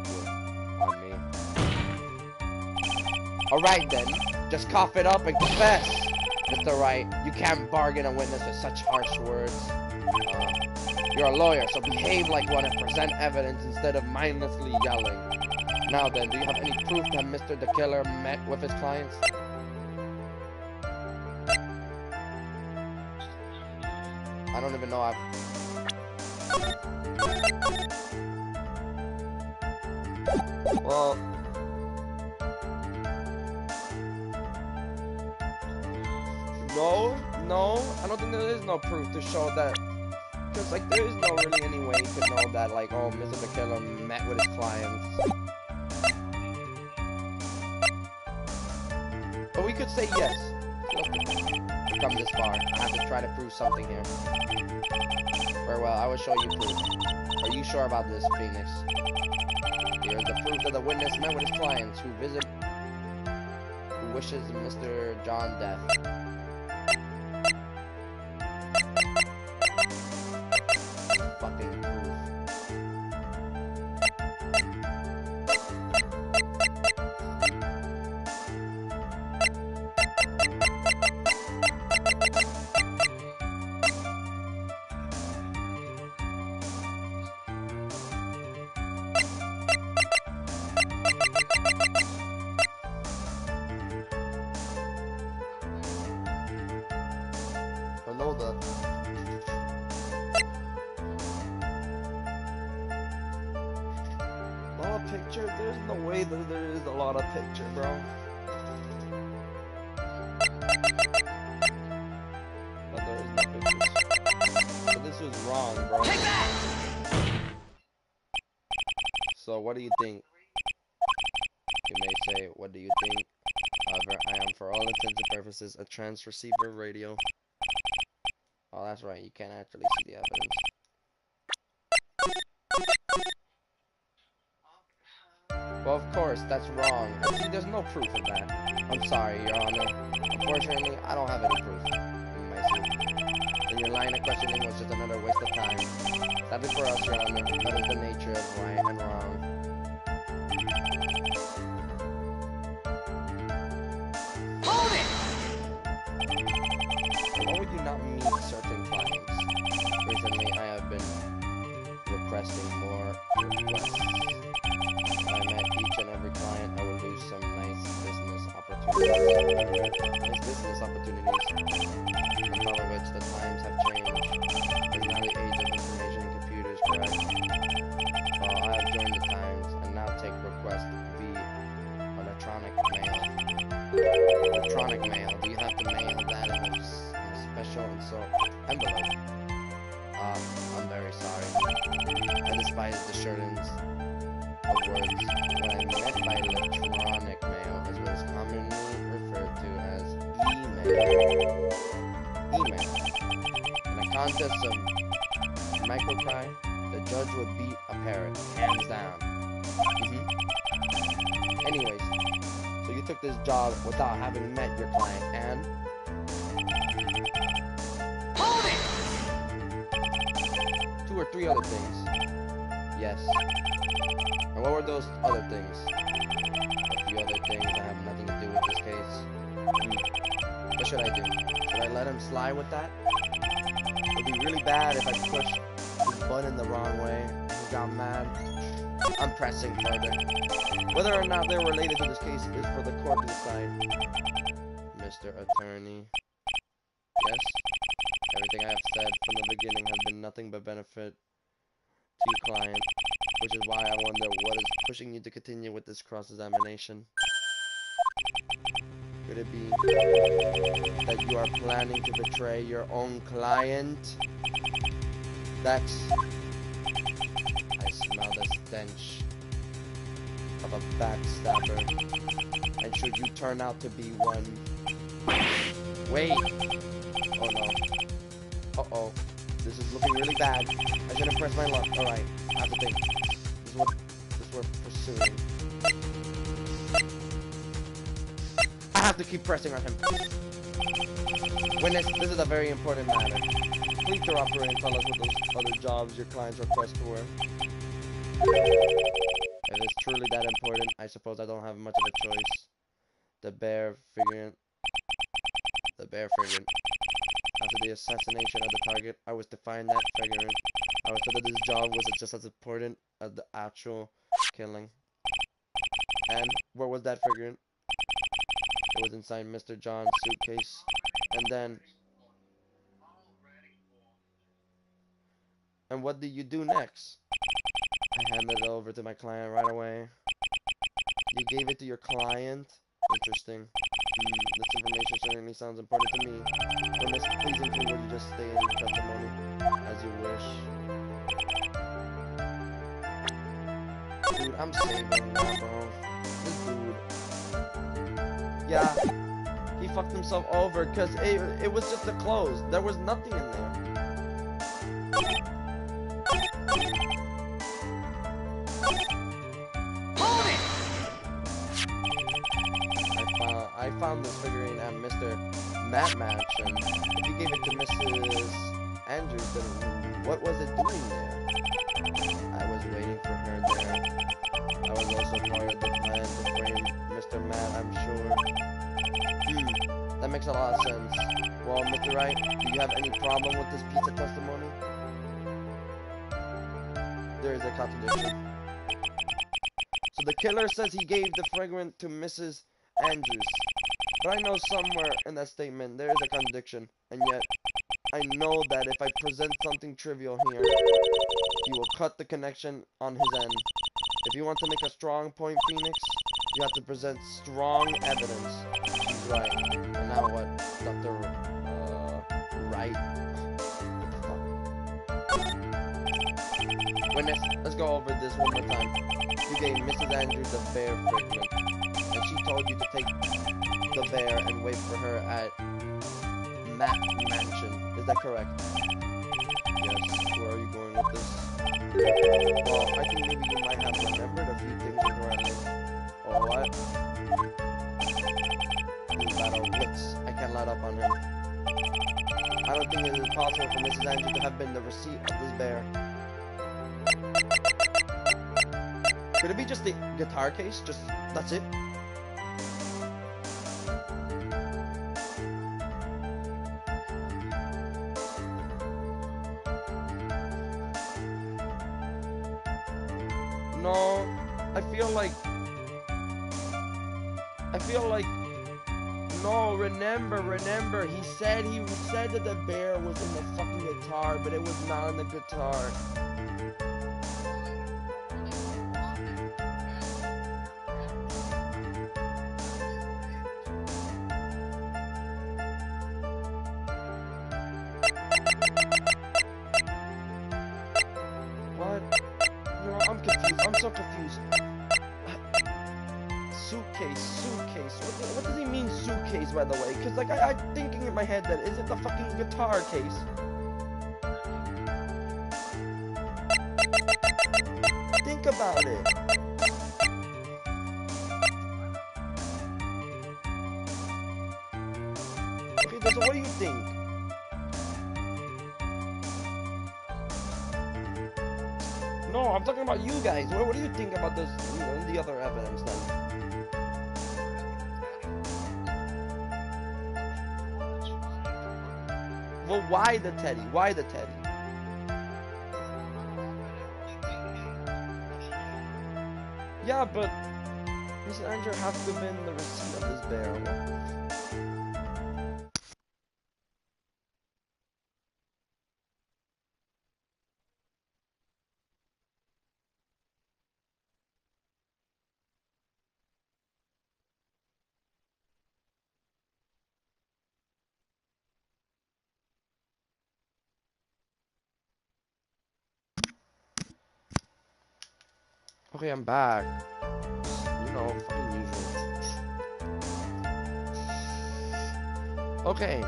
on me. Alright then, just cough it up and confess! Mr. Wright, you can't bargain a witness with such harsh words. You're a lawyer, so behave like one and present evidence instead of mindlessly yelling. Now then, do you have any proof that Mr. the Killer met with his clients? I don't even know Well... No, I don't think there is no proof to show that. Because, like, there is no really any way to know that, like, oh, Mr. the Killer met with his clients. But we could say yes. We've come this far. I have to try to prove something here. Very well, I will show you proof. Are you sure about this, Phoenix? Here is the proof that the witness met with his clients who wishes Mr. John death. Picture? There's no way that there is a lot of picture, bro. But there is no pictures. So this was wrong, bro. Take that! So what do you think? You may say, what do you think? However, I am for all intents and purposes a transceiver radio. Oh, that's right. You can't actually see the evidence. Well, of course, that's wrong. See, there's no proof of that. I'm sorry, Your Honor. Unfortunately, I don't have any proof. And your line of questioning was just another waste of time. Sadly for us, Your Honor, that is the nature of right and wrong. Hold it! Why would you not meet certain clients? Recently, I have been requesting more requests. I met each and every client, I will lose some nice business opportunities. On top of which the times have changed. It's now the age of information and computers, correct? Well, I have joined the times and now take requests via electronic mail. Electronic mail. Do you have to mail that in a special envelope? I'm very sorry. I despise the shortens of words. What I meant by electronic mail is what is commonly referred to as email. contest of microcry, the judge would beat a parrot, hands down. Anyways, so you took this job without having met your client, and Hold it! 2 or 3 other things. Yes. And what were those other things? A few other things that have nothing to do with this case. What should I do? Should I let him slide with that? It would be really bad if I pushed his button the wrong way and he got mad. I'm pressing further. Whether or not they're related to this case is for the court to decide. Mr. Attorney. Yes? Everything I have said from the beginning has been nothing but benefit to your client, which is why I wonder what is pushing you to continue with this cross-examination. Could it be that you are planning to betray your own client? Dex, I smell the stench of a backstabber, and should you turn out to be one... Wait! Oh no. Uh-oh. This is looking really bad. I shouldn't press my luck. Alright, I have to think. This is what we're pursuing. I have to keep pressing on him. Witness, this is a very important matter. Please cooperate and tell us what those other jobs your clients request for. If it's truly that important, I suppose I don't have much of a choice. The bear figurant. After the assassination of the target, I was to find that figurant. I was told that this job was just as important as the actual killing. And where was that figurant? It was inside Mr. John's suitcase. And then... And what did you do next? I handed it over to my client right away. You gave it to your client? Interesting. This information certainly sounds important to me. Witness, please include what you just stated in your testimony, as you wish. Dude, I'm saving now, bro. This dude. Yeah, he fucked himself over because it was just a close. There was nothing in there. I found this figurine at Mr. Matt Mansion. If you gave it to Mrs. Andrews, then what was it doing there? I was waiting for her there. I was also part of the plan to frame Mr. Matt, I'm sure. That makes a lot of sense. Well, Mr. Wright, do you have any problem with this piece of testimony? There is a contradiction. So the killer says he gave the figurine to Mrs. Andrews. But I know somewhere in that statement there is a contradiction, and yet I know that if I present something trivial here, he will cut the connection on his end. If you want to make a strong point, Phoenix, you have to present strong evidence. She's right. And now what, Dr. Wright? Witness, let's go over this one more time. You gave Mrs. Andrews the bear figment, and she told you to take the bear and wait for her at Matt Mansion. Is that correct? Yes. Where are you going with this? Well, I think maybe you might have remembered a few things incorrectly. Or what? He's out of wits. I can't let up on him. I don't think it is possible for Mrs. Andrews to have been the receipt of this bear. Could it be just the guitar case? Just, that's it? No, I feel like, no, remember, he said that the bear was in the fucking guitar, but it was not in the guitar. What? No, I'm confused. I'm so confused. Suitcase. What does he mean suitcase, by the way? Because, like, I'm thinking in my head that, is it the fucking guitar case? about it. Okay, so what do you think? No, I'm talking about you guys. What do you think about this, the other evidence then? Well, why the teddy? Why the teddy? Yeah, but Mr. Andrew has to have been the receipt of this bear. Okay, I'm back. You know, fucking usual. Okay.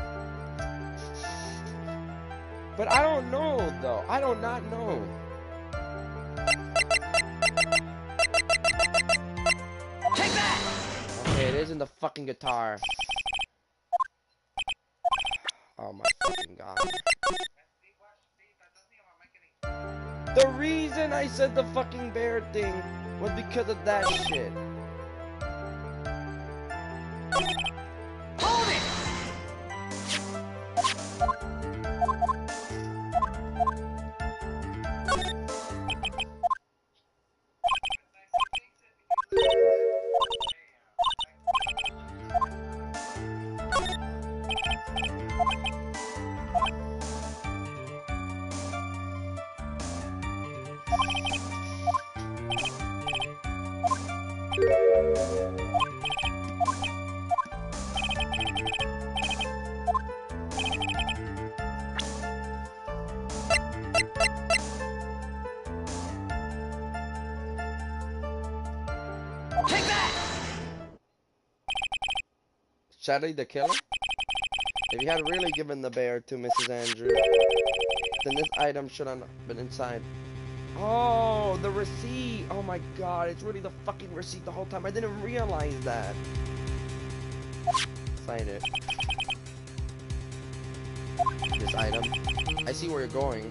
But I don't know, though. I do not know. Take that! Okay, it is in the fucking guitar. Oh my fucking god. The reason I said the fucking bear thing was because of that shit. Hold it! Take that! Shadley the killer? If you had really given the bear to Mrs. Andrew, then this item should have been inside. Oh, the receipt! Oh my god, it's really the fucking receipt the whole time. I didn't realize that. Sign it. This item. I see where you're going.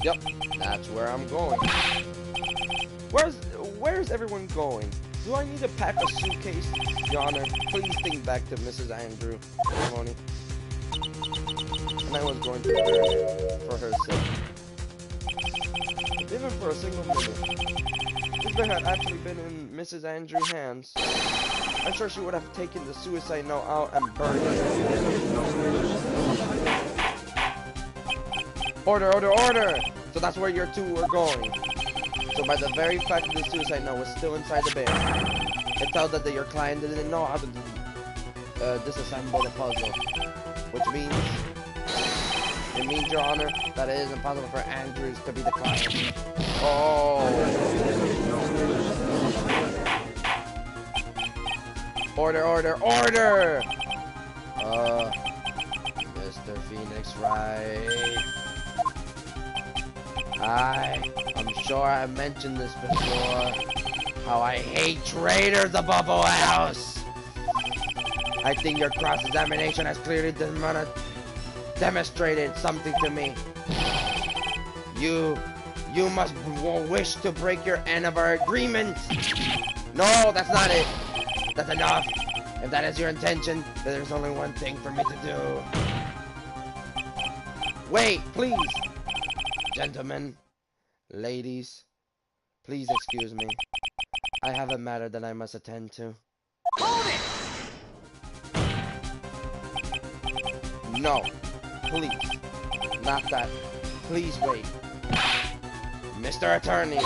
Yep, that's where I'm going. Where's everyone going? Do I need to pack a suitcase? Your Honor, please think back to Mrs. Andrew testimony. And I was going to burn it for her sake. Even for a single minute. If it had actually been in Mrs. Andrew's hands, I'm sure she would have taken the suicide note out and burned it. Order, order, order! So that's where your two were going. So by the very fact that the suicide note was still inside the bear, it tells that your client didn't know how to disassemble the puzzle. Which means, it means, Your Honor, that it is impossible for Andrews to be the client. Oh. Order, order, order! Mr. Phoenix Wright. I'm sure I mentioned this before, how I hate traitors above all else. I think your cross-examination has clearly demonstrated something to me. You must wish to break your end of our agreement. No, that's not it. That's enough. If that is your intention, then there's only one thing for me to do. Wait, please. Gentlemen, ladies, please excuse me. I have a matter that I must attend to. Hold it! No, please. Not that. Please wait. Mr. Attorney,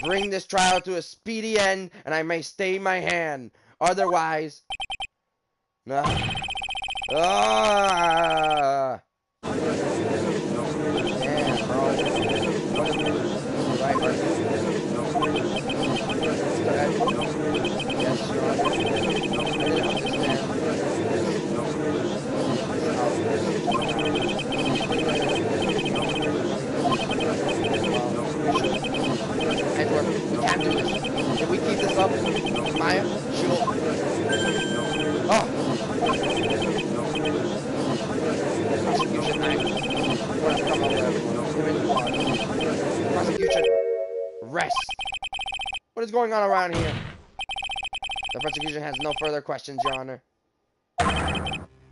bring this trial to a speedy end and I may stay my hand. Otherwise... No. Ah! Damn, bro. Right, right. Yes, Your Honor. I didn't understand. Maya, she'll... Oh! Prosecution act. What has come of everyone? Here in blood. Prosecution, rest. What is going on around here? The prosecution has no further questions, Your Honor.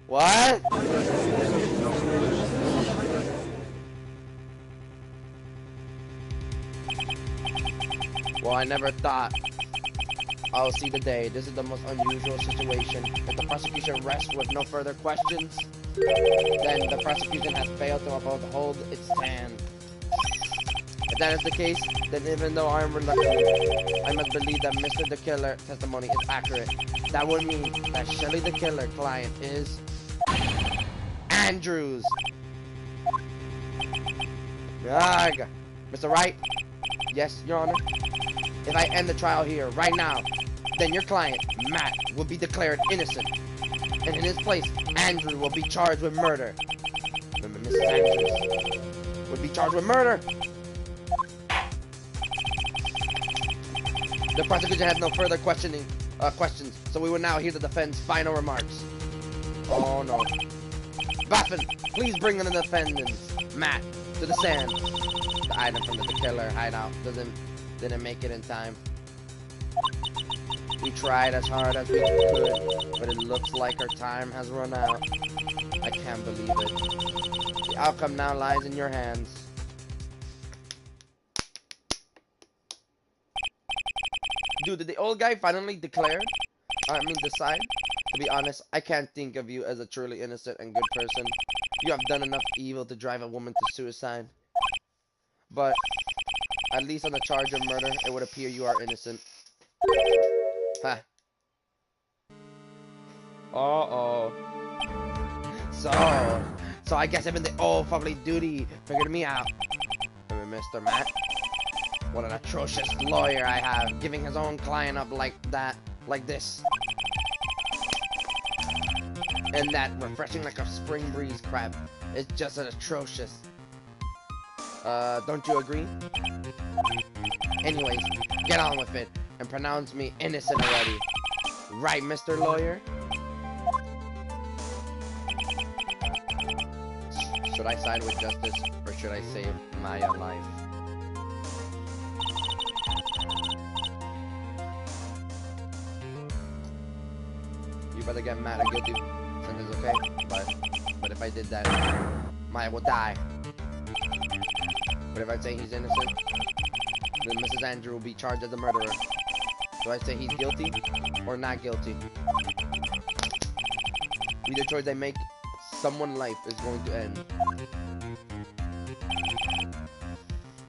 What? Well, I never thought I'll see the day. This is the most unusual situation. If the prosecution rests with no further questions, then the prosecution has failed to uphold its stand. If that is the case, then even though I am reluctant, I must believe that Mr. the Killer testimony is accurate. That would mean that Shelly the Killer client is Andrews. Ugh. Mr. Wright? Yes, Your Honor? If I end the trial here, right now, then your client, Matt, will be declared innocent. And in his place, Andrew will be charged with murder. Mrs. Andrews would be charged with murder. The prosecution has no further questions, so we will now hear the defense's final remarks. Oh no. Baffin, please bring in the defendants, Matt, to the stand. The item from the killer hideout didn't make it in time. We tried as hard as we could, but it looks like our time has run out. I can't believe it. The outcome now lies in your hands. Dude, did the old guy finally decide? To be honest, I can't think of you as a truly innocent and good person. You have done enough evil to drive a woman to suicide. But, at least on the charge of murder, it would appear you are innocent. Huh. Uh-oh. So I guess even the old public duty figured me out. Mr. Matt. What an atrocious lawyer I have, giving his own client up like that, like this. And that refreshing like a spring breeze crap. It's just atrocious. Don't you agree? Anyways, get on with it and pronounce me innocent already. Right, Mr. Lawyer? Should I side with justice or should I save my life? You better get mad and guilty sentence, okay? But if I did that, Maya will die. But if I say he's innocent, then Mrs. Andrew will be charged as a murderer. Do I say he's guilty or not guilty? Either choice I make, someone's life is going to end.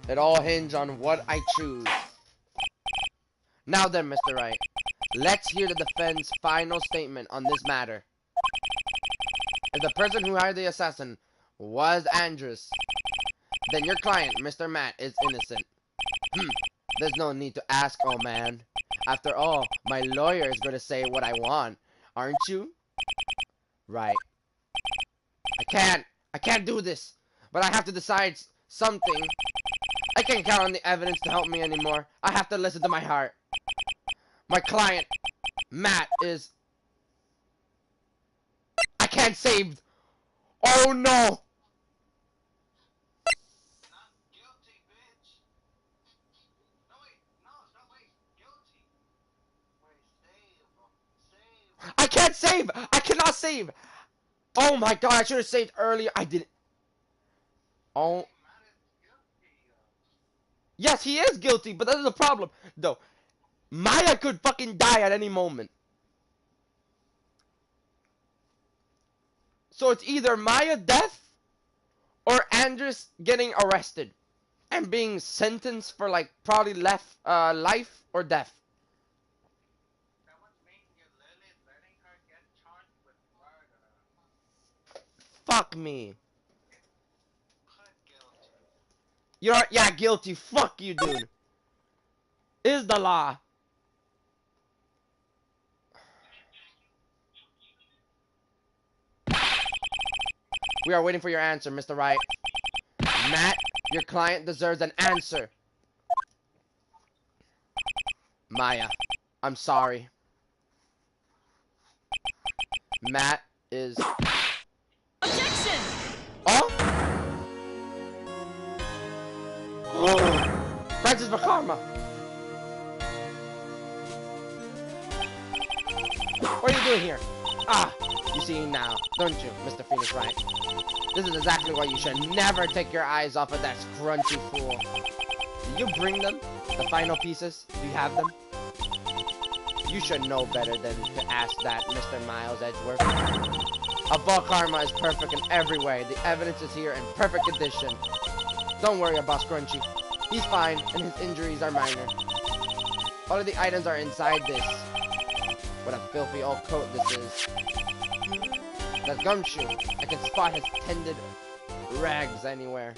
It all hinges on what I choose. Now then, Mr. Wright, let's hear the defense's final statement on this matter. If the person who hired the assassin was Andrews, then your client, Mr. Matt, is innocent. There's no need to ask, oh man. After all, my lawyer is going to say what I want, aren't you? Right. I can't do this, but I have to decide something. I can't count on the evidence to help me anymore. I have to listen to my heart. My client, Matt, is... I can't save... Oh no! Not guilty, bitch. No, wait. No, wait. Guilty. Wait, save. I can't save! I cannot save! Oh my god, I should have saved earlier. I didn't... Oh... Yes, he is guilty, but that's the problem, though. Maya could fucking die at any moment. So it's either Maya death or Andrews getting arrested and being sentenced for like probably life or death. That would mean you're literally letting her get charged with murder. Fuck me. Put guilty. You're, yeah, guilty. Fuck you, dude. Is the law. We are waiting for your answer, Mr. Wright. Matt, your client deserves an answer. Maya, I'm sorry. Matt is... Objection! Oh! Francis Bakarma! What are you doing here? Ah! You see now, don't you, Mr. Phoenix Wright? This is exactly why you should never take your eyes off of that scrunchy fool. Did you bring them? The final pieces? Do you have them? You should know better than to ask that, Mr. Miles Edgeworth. Above Karma is perfect in every way. The evidence is here in perfect condition. Don't worry about Scrunchy. He's fine, and his injuries are minor. All of the items are inside this. What a filthy old coat this is. That's Gumshoe. I can spot his tended rags anywhere.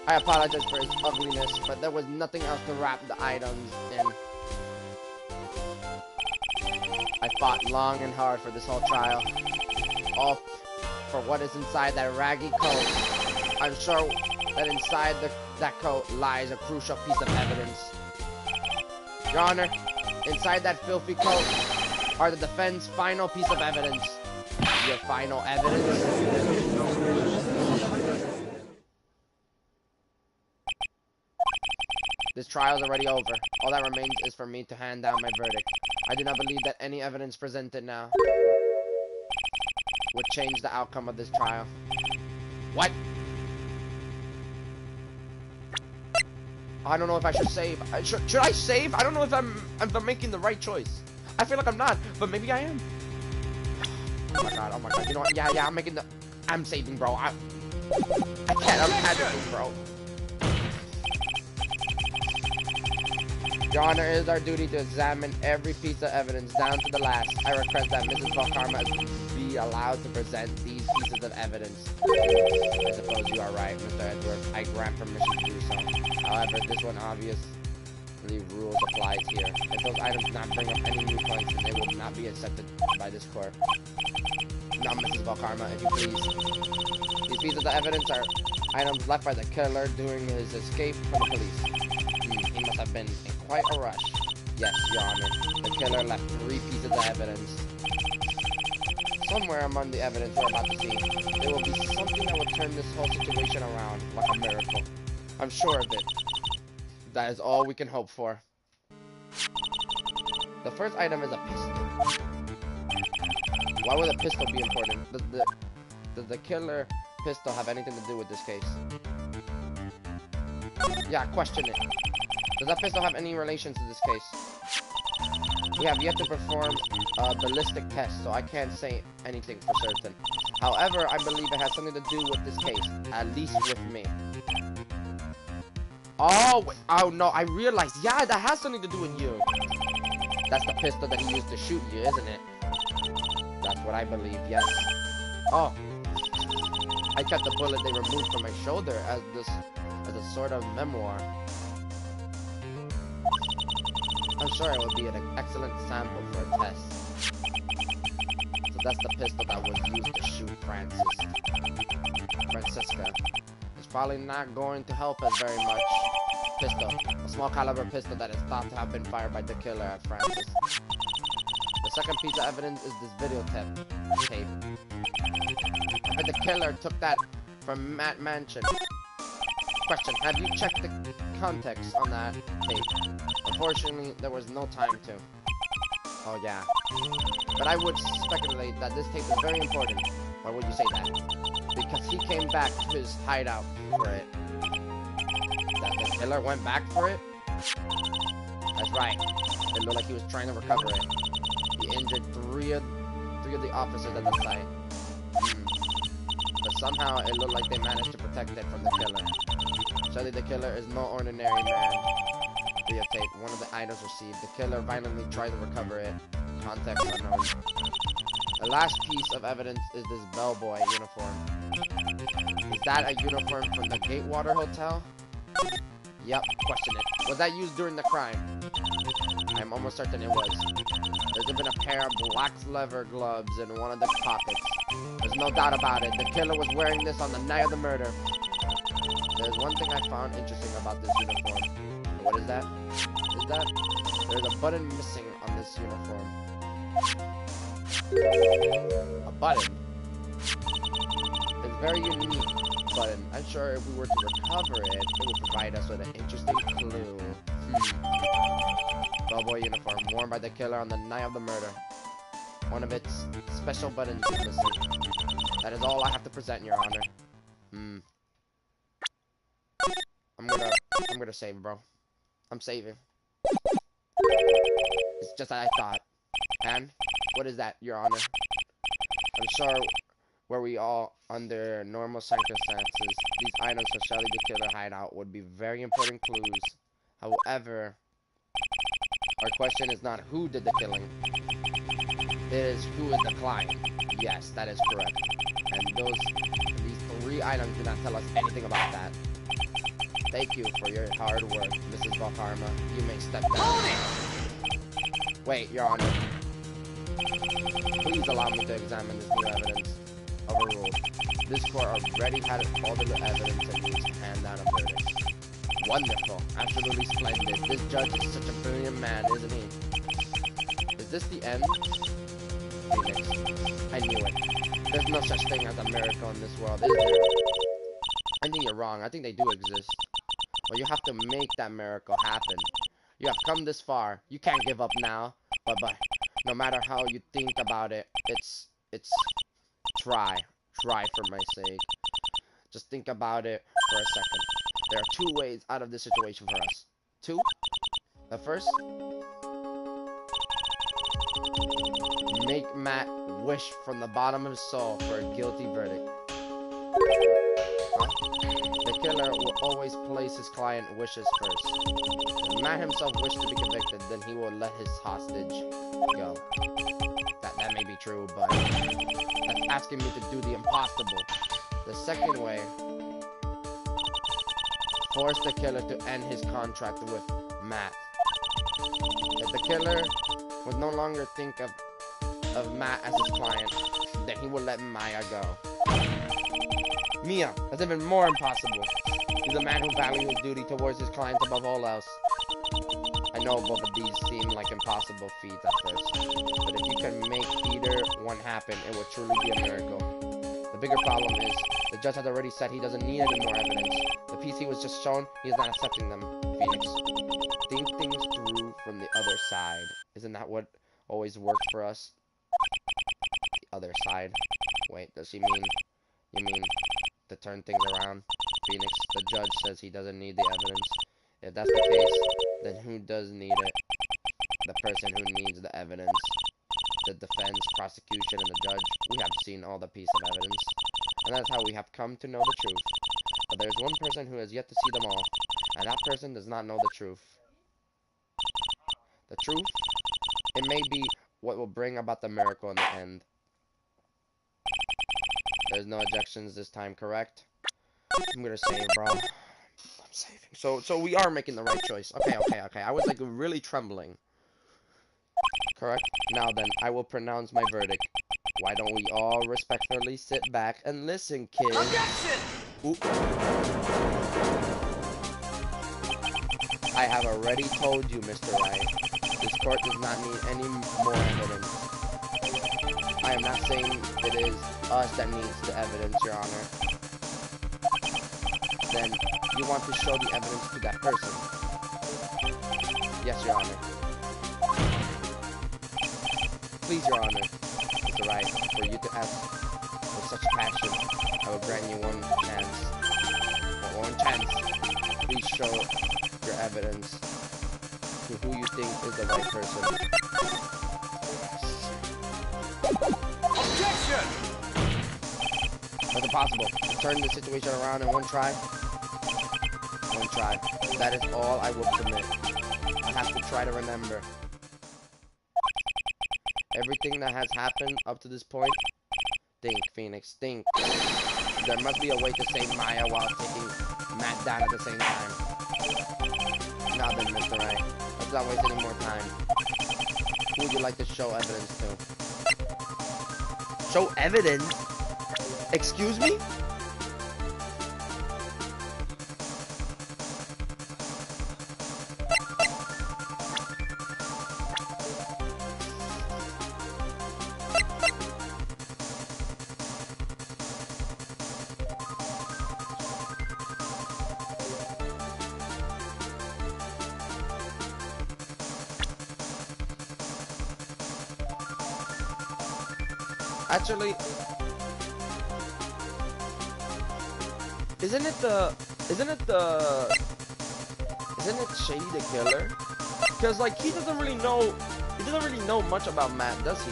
I apologize for his ugliness, but there was nothing else to wrap the items in. I fought long and hard for this whole trial. All for what is inside that raggy coat. I'm sure that inside that coat lies a crucial piece of evidence. Your Honor, inside that filthy coat are the defense's final piece of evidence. Your final evidence? This trial is already over. All that remains is for me to hand down my verdict. I do not believe that any evidence presented now would change the outcome of this trial. What? I don't know if I should save. Should I save? I don't know if I'm making the right choice. I feel like I'm not, but maybe I am. Oh my god, oh my god. You know what? Yeah, I'm saving, bro. I can't imagine, bro. Your Honor, it is our duty to examine every piece of evidence down to the last. I request that Mrs. Valkarma be allowed to present these pieces of evidence. I suppose you are right, Mr. Edgeworth. I grant permission to do so. However, this one obviously rules applies here. If those items do not bring up any new points, then they will not be accepted by this court. Now, Mrs. Valkarma, if you please. These pieces of evidence are items left by the killer during his escape from the police. He must have been in quite a rush. Yes, Your Honor. The killer left 3 pieces of evidence. Somewhere among the evidence we're about to see, there will be something that will turn this whole situation around like a miracle. I'm sure of it. That is all we can hope for. The first item is a pistol. Why would a pistol be important? Does the killer pistol have anything to do with this case? Yeah, question it. Does that pistol have any relation to this case? We have yet to perform a ballistic test, so I can't say anything for certain. However, I believe it has something to do with this case, at least with me. Oh, wait, oh no, I realized. Yeah, that has something to do with you. That's the pistol that he used to shoot you, isn't it? That's what I believe, yes. Oh. I kept the bullet they removed from my shoulder as a sort of memoir. I'm sure it would be an excellent sample for a test. So that's the pistol that was used to shoot Francisca. It's probably not going to help us very much. Pistol. A small caliber pistol that is thought to have been fired by the killer at Francis. The second piece of evidence is this videotape. I bet the killer took that from Matt Mansion. Question, have you checked the context on that tape? Unfortunately, there was no time to. Oh yeah. But I would speculate that this tape is very important. Why would you say that? Because he came back to his hideout for it. That the killer went back for it? That's right. It looked like he was trying to recover it. He injured three of the officers at the site. But somehow it looked like they managed to protect it from the killer. Surely the killer is no ordinary man. Videotape, one of the items received. The killer violently tried to recover it. Context unknown. The last piece of evidence is this bellboy uniform. Is that a uniform from the Gatewater Hotel? Yep, question it. Was that used during the crime? I'm almost certain it was. There's even a pair of black leather gloves in one of the pockets. There's no doubt about it. The killer was wearing this on the night of the murder. There's one thing I found interesting about this uniform. What is that? Is that There's a button missing on this uniform. A button. It's very unique button. I'm sure if we were to recover it, it would provide us with an interesting clue. Bellboy uniform worn by the killer on the night of the murder. One of its special buttons is missing. That is all I have to present, Your Honor. I'm gonna save, bro. I'm saving. It's just as I thought. And what is that, Your Honor? I'm sure were we all under normal circumstances, these items from Shelly the Killer hideout would be very important clues. However, our question is not who did the killing. It is who is the client. Yes, that is correct. And these 3 items do not tell us anything about that. Thank you for your hard work, Mrs. Valkarma. You may step down. Wait, Your Honor. Please allow me to examine this new evidence. Overruled. This court already had all the evidence it needs to hand down a verdict. Wonderful. Absolutely splendid. This judge is such a brilliant man, isn't he? Is this the end? Phoenix. I knew it. There's no such thing as a miracle in this world, is there? I think you're wrong. I think they do exist. Well, you have to make that miracle happen. You have come this far. You can't give up now. But no matter how you think about it, it's try for my sake. Just think about it for a second. There are 2 ways out of this situation for us. 2. The first, make Matt wish from the bottom of his soul for a guilty verdict. Huh? The killer will always place his client wishes first. If Matt himself wished to be convicted, then he will let his hostage go. That may be true, but that's asking me to do the impossible. The second way, force the killer to end his contract with Matt. If the killer would no longer think of Matt as his client, then he will let Maya go. Mia, that's even more impossible. He's a man who values his duty towards his clients above all else. I know both of these seem like impossible feats at first, but if you can make either one happen, it will truly be a miracle. The bigger problem is, the judge has already said he doesn't need any more evidence. The piece he was just shown, he is not accepting them. Phoenix, think things through from the other side. Isn't that what always works for us? The other side. Wait, does she mean... You mean to turn things around? Phoenix, the judge says he doesn't need the evidence. If that's the case, then who does need it? The person who needs the evidence. The defense, prosecution, and the judge. We have seen all the piece of evidence. And that's how we have come to know the truth. But there's one person who has yet to see them all. And that person does not know the truth. The truth? It may be what will bring about the miracle in the end. There's no objections this time, correct? I'm gonna save, bro. I'm saving. So we are making the right choice. Okay. I was like really trembling. Correct? Now then, I will pronounce my verdict. Why don't we all respectfully sit back and listen, kids? Objection! Ooh. I have already told you, Mr. Wright. This court does not need any more evidence. I am not saying it is us that needs the evidence, Your Honor. Then you want to show the evidence to that person? Yes, Your Honor. Please, Your Honor, Mr. Wright, for you to ask with such passion, I will grant you one chance. One chance. Please show your evidence to who you think is the right person. Objection! That's impossible. Turn the situation around in one try. One try. That is all I will commit. I have to try to remember everything that has happened up to this point. Think, Phoenix, think. There must be a way to save Maya while taking Matt down at the same time. Now then, Mr. Wright, let's not waste any more time. Who would you like to show evidence to? Show evidence? Excuse me? Actually, isn't it the, isn't it the, isn't it Shady the Killer? Because like he doesn't really know, much about Matt, does he?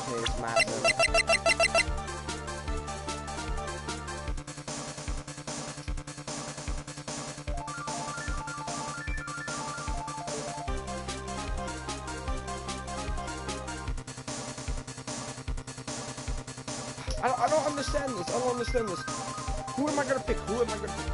Okay, it's Matt then. I don't understand this. I don't understand this. Who am I gonna pick? Who am I gonna pick?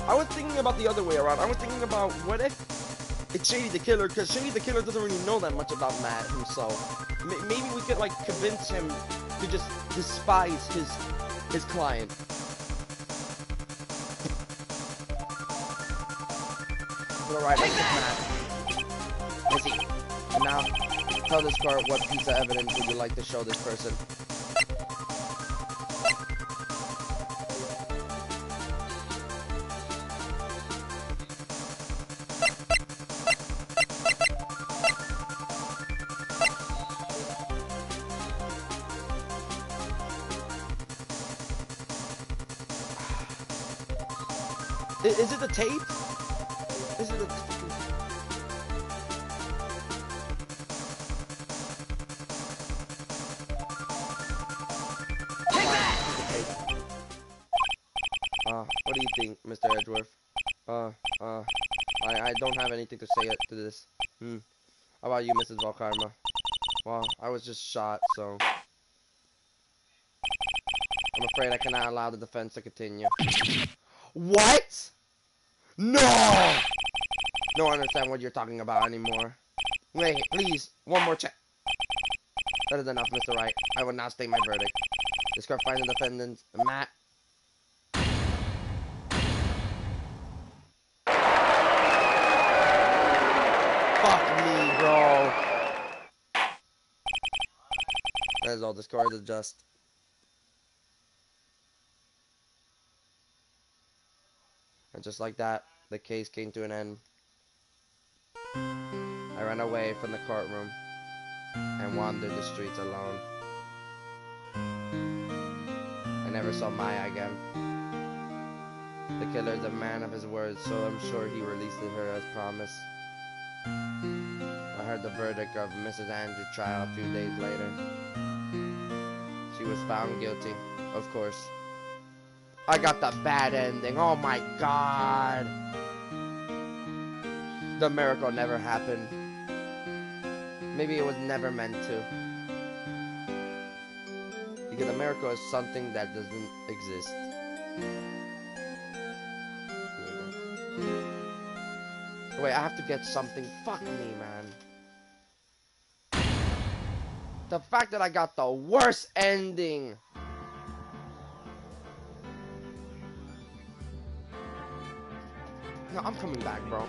I was thinking about the other way around. I was thinking about what if it's Shady the Killer, because Shady the Killer doesn't really know that much about Matt himself. Maybe we could like convince him to just despise his client. But alright, let's get Matt. Let's see. And now, tell this court what piece of evidence would you like to show this person? Is it the tape? Is it the fucking... What do you think, Mr. Edgeworth? I don't have anything to say to this. How about you, Mrs. Valkarma? Well, I was just shot, so... I'm afraid I cannot allow the defense to continue. What? No! Don't understand what you're talking about anymore. Wait, please, one more check. That is enough, Mr. Wright. I will now state my verdict. This court finds the defendant, Matt. Fuck me, bro. That is all this court is just. And just like that, the case came to an end. I ran away from the courtroom and wandered the streets alone. I never saw Maya again. The killer is a man of his word, so I'm sure he released her as promised. I heard the verdict of Mrs. Andrew's trial a few days later. She was found guilty, of course. I got the bad ending. Oh my god. The miracle never happened. Maybe it was never meant to. Because a miracle is something that doesn't exist. Wait, I have to get something. Fuck me, man. The fact that I got the worst ending. No, I'm coming back, bro.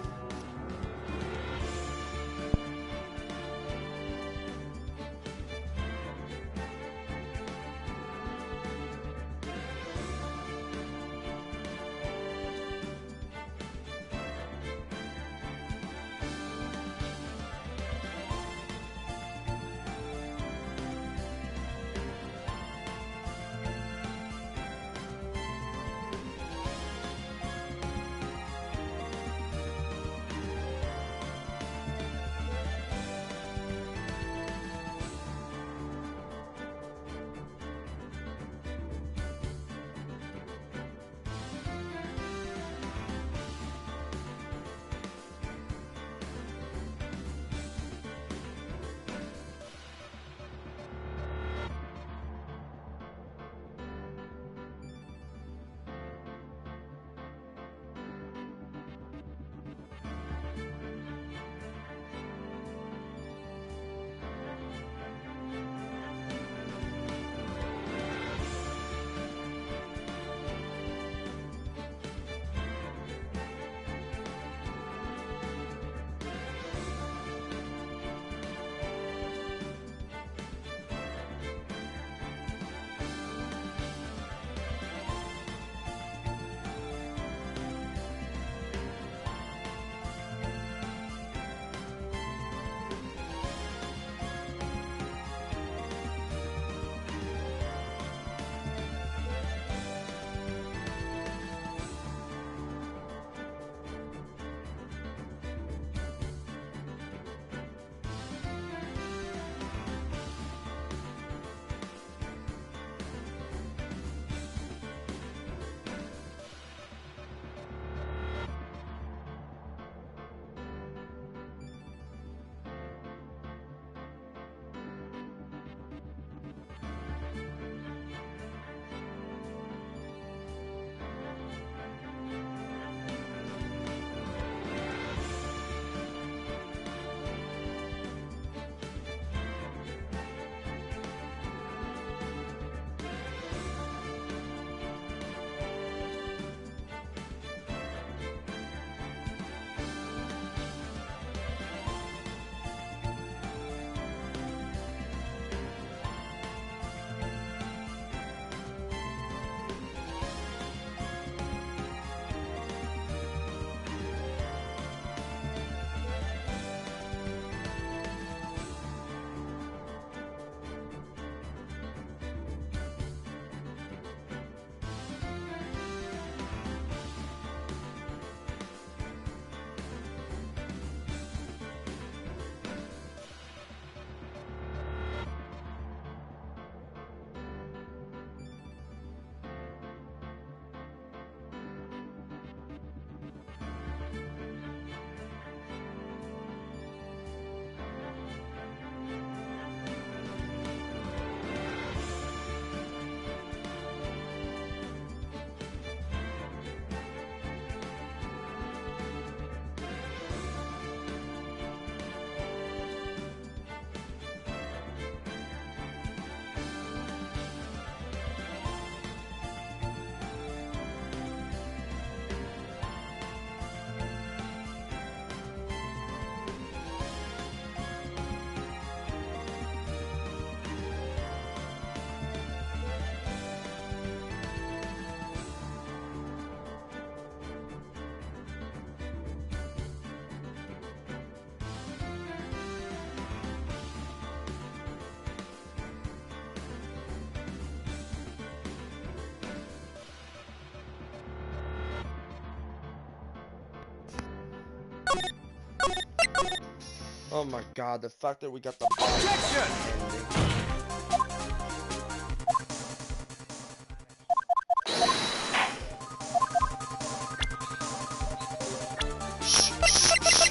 Oh my god, the fact that we got the boss Objection! ending.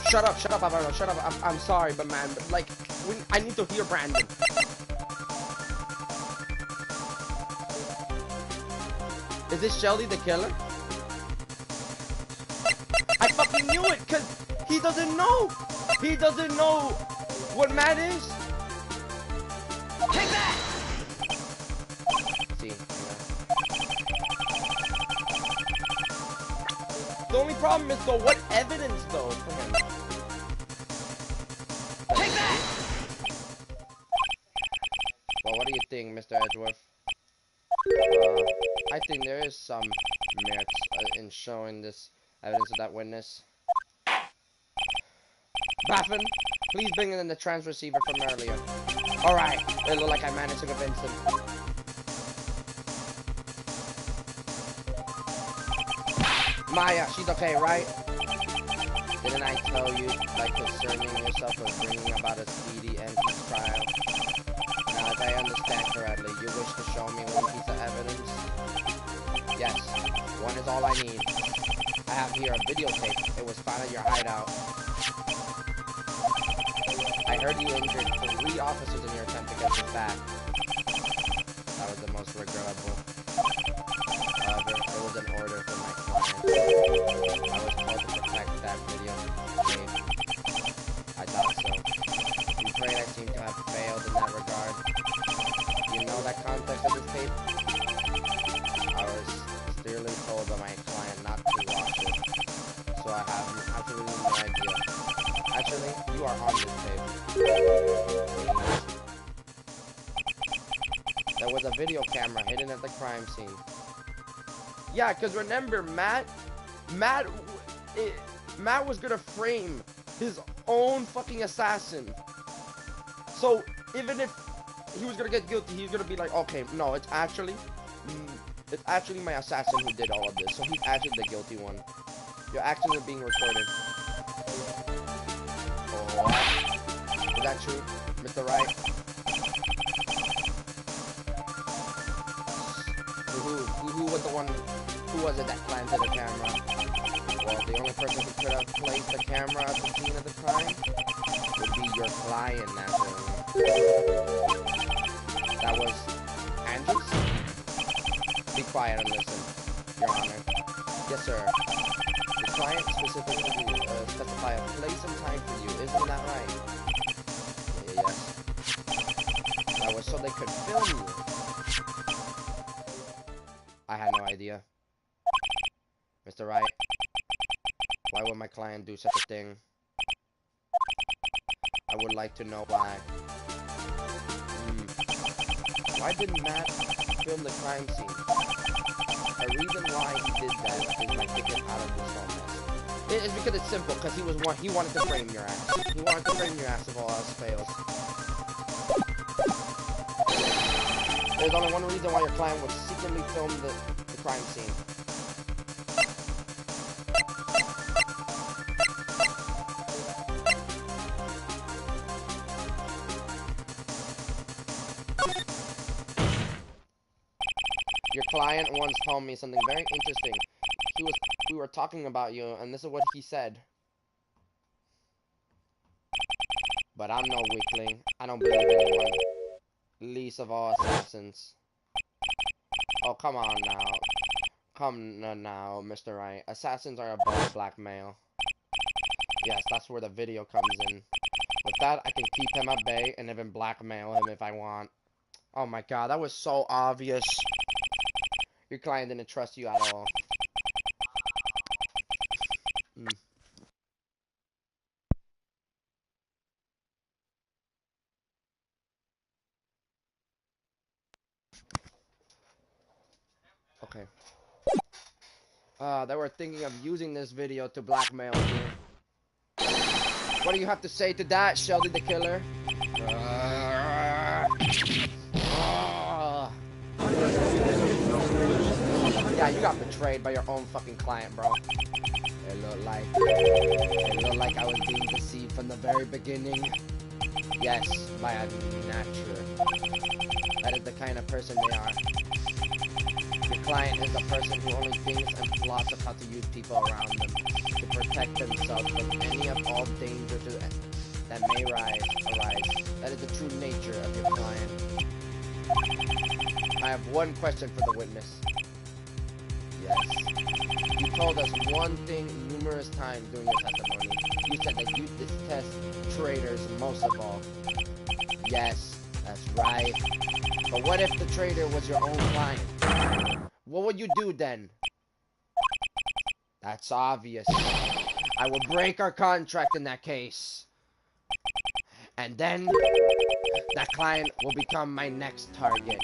Shut up, Alvaro, shut up. I'm sorry, but man, but like, I need to hear Brandon. Is this Shelly the killer? I fucking knew it, cause he doesn't know. He doesn't know what Matt is. Take that! See, yeah. The only problem is though, what evidence though for him? Take that! Well, what do you think, Mr. Edgeworth? I think there is some merits in showing this evidence of that witness. Baffin, please bring in the trans receiver from earlier. Alright, it looked like I managed to convince him. Maya, she's okay, right? Didn't I tell you, like, concerning yourself with bringing about a speedy end to this trial? Now, if I understand correctly, you wish to show me one piece of evidence? Yes, one is all I need. I have here a videotape. It was found at your hideout. I heard you injured 3 officers in your attempt to get this back. That was the most regrettable. However, it was an order from my client. I was told to protect that videotape. I thought so. I'm afraid I seem to have failed in that regard. You know that context of this tape? I was clearly told by my client not to watch it, so I have absolutely no idea. Actually, you are on this tape. There was a video camera hidden at the crime scene. Yeah, because remember, Matt was gonna frame his own fucking assassin. So even if he was gonna get guilty, he's gonna be like, okay, no, it's actually my assassin who did all of this. So he's actually the guilty one. Your actions are being recorded. Oh, is that true, Mr. Wright? Who was the one? Who was it that planted the camera? Well, the only person who could have placed the camera at the scene of the crime would be your client, naturally. That was Andrews? Be quiet and listen, Your Honor. Yes, sir. The client specifically specify a place and time for you, isn't that right? Yes. That was so they could film you. I had no idea. Mr. Wright, why would my client do such a thing? I would like to know why. Why didn't Matt film the crime scene? The reason why he did that is like to get out of this whole mess. It's because it's simple, because he wanted to frame your ass. He wanted to frame your ass if all else fails. There's only one reason why your client would secretly film the crime scene. Your client once told me something very interesting. We were talking about you, and this is what he said. But I'm no weakling. I don't believe anyone. Least of all assassins. Oh, come on now. Come now, Mr. Wright. Assassins are above blackmail. Yes, that's where the video comes in. With that, I can keep him at bay and even blackmail him if I want. Oh my god, that was so obvious. Your client didn't trust you at all. Okay. They were thinking of using this video to blackmail you. What do you have to say to that, Shelby the killer? Yeah, you got betrayed by your own fucking client, bro. It looked like I was being deceived from the very beginning. Yes, by a natural. That is the kind of person they are. Your client is a person who only thinks and plots of how to use people around them to protect themselves from any of all dangers that may arise. That is the true nature of your client. I have one question for the witness. Yes. You told us one thing numerous times during your testimony. You said that you detest traitors most of all. Yes, that's right. But what if the traitor was your own client? What would you do then? That's obvious. I will break our contract in that case. And then, that client will become my next target.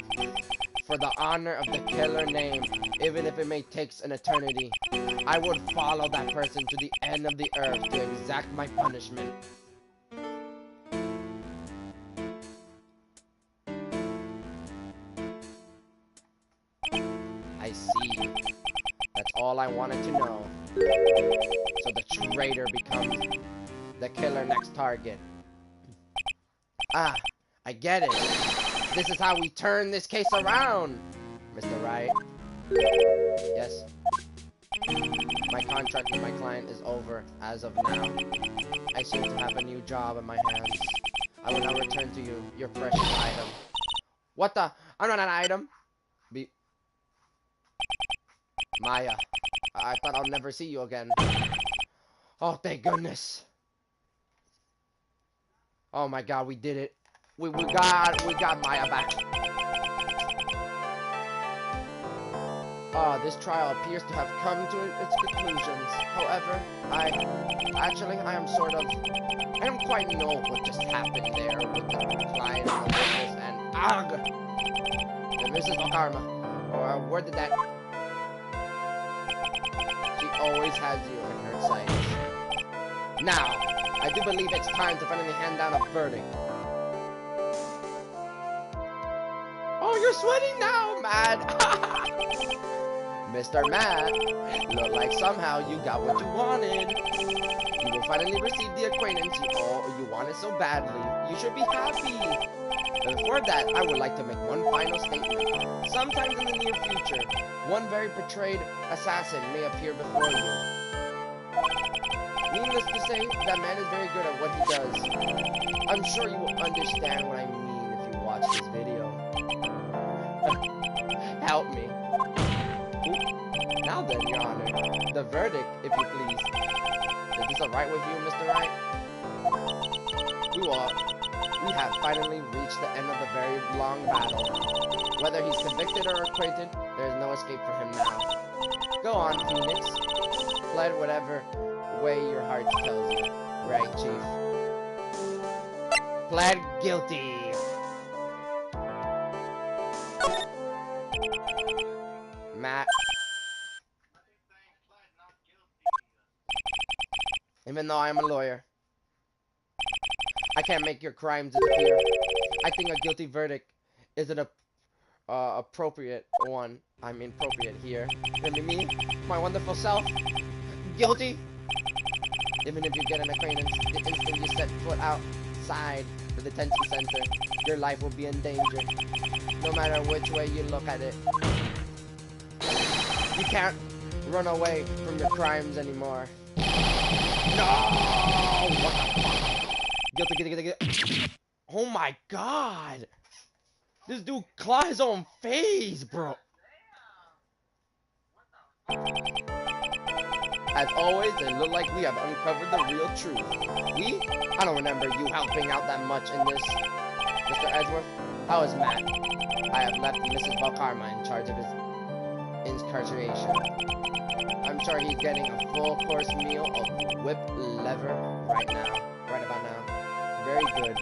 For the honor of the killer name, even if it may take an eternity, I would follow that person to the end of the earth to exact my punishment. I see. That's all I wanted to know. So the traitor becomes the killer next target. Ah, I get it. This is how we turn this case around, Mr. Wright. Yes. My contract with my client is over as of now. I seem to have a new job in my hands. I will now return to you your precious item. What the? I'm not an item. Maya, I thought I'll never see you again. Oh, thank goodness. Oh my God, we did it. We got Maya back. This trial appears to have come to its conclusions. However, I don't quite know what just happened there with the client and the witness and and Mrs. Karma. Or where did that? She always has you in her sights. Now, I do believe it's time to finally hand down a verdict. Oh, you're sweating now, Matt. Mr. Matt, look like somehow you got what you wanted. You will finally receive the acquaintance you wanted so badly. You should be happy. But before that, I would like to make one final statement. Sometime in the near future, one very betrayed assassin may appear before you. Needless to say, that man is very good at what he does. I'm sure you will understand what I mean if you watch this video. Help me. Ooh. Now then, Your Honor, the verdict, if you please. Is this alright with you, Mr. Wright? We have finally reached the end of the very long battle. Whether he's convicted or acquitted, there is no escape for him now. Go on, Phoenix. Plead whatever way your heart tells you. Right, Chief? Plead guilty. Matt. Even though I am a lawyer, I can't make your crimes disappear. I think a guilty verdict is an appropriate one. I'm inappropriate here. Me, my wonderful self, guilty. Even if you get an acquaintance, the instant you set foot outside the detention center, your life will be in danger. No matter which way you look at it. You can't run away from your crimes anymore. No! What the fuck? Guilty. Oh my God! This dude clawed his own face, bro. As always, it looked like we have uncovered the real truth. We? I don't remember you helping out that much in this. Mr. Edgeworth, how is Matt? I have left Mrs. Valkarma in charge of his incarceration. I'm sure he's getting a full course meal of whipped liver right about now. Very good.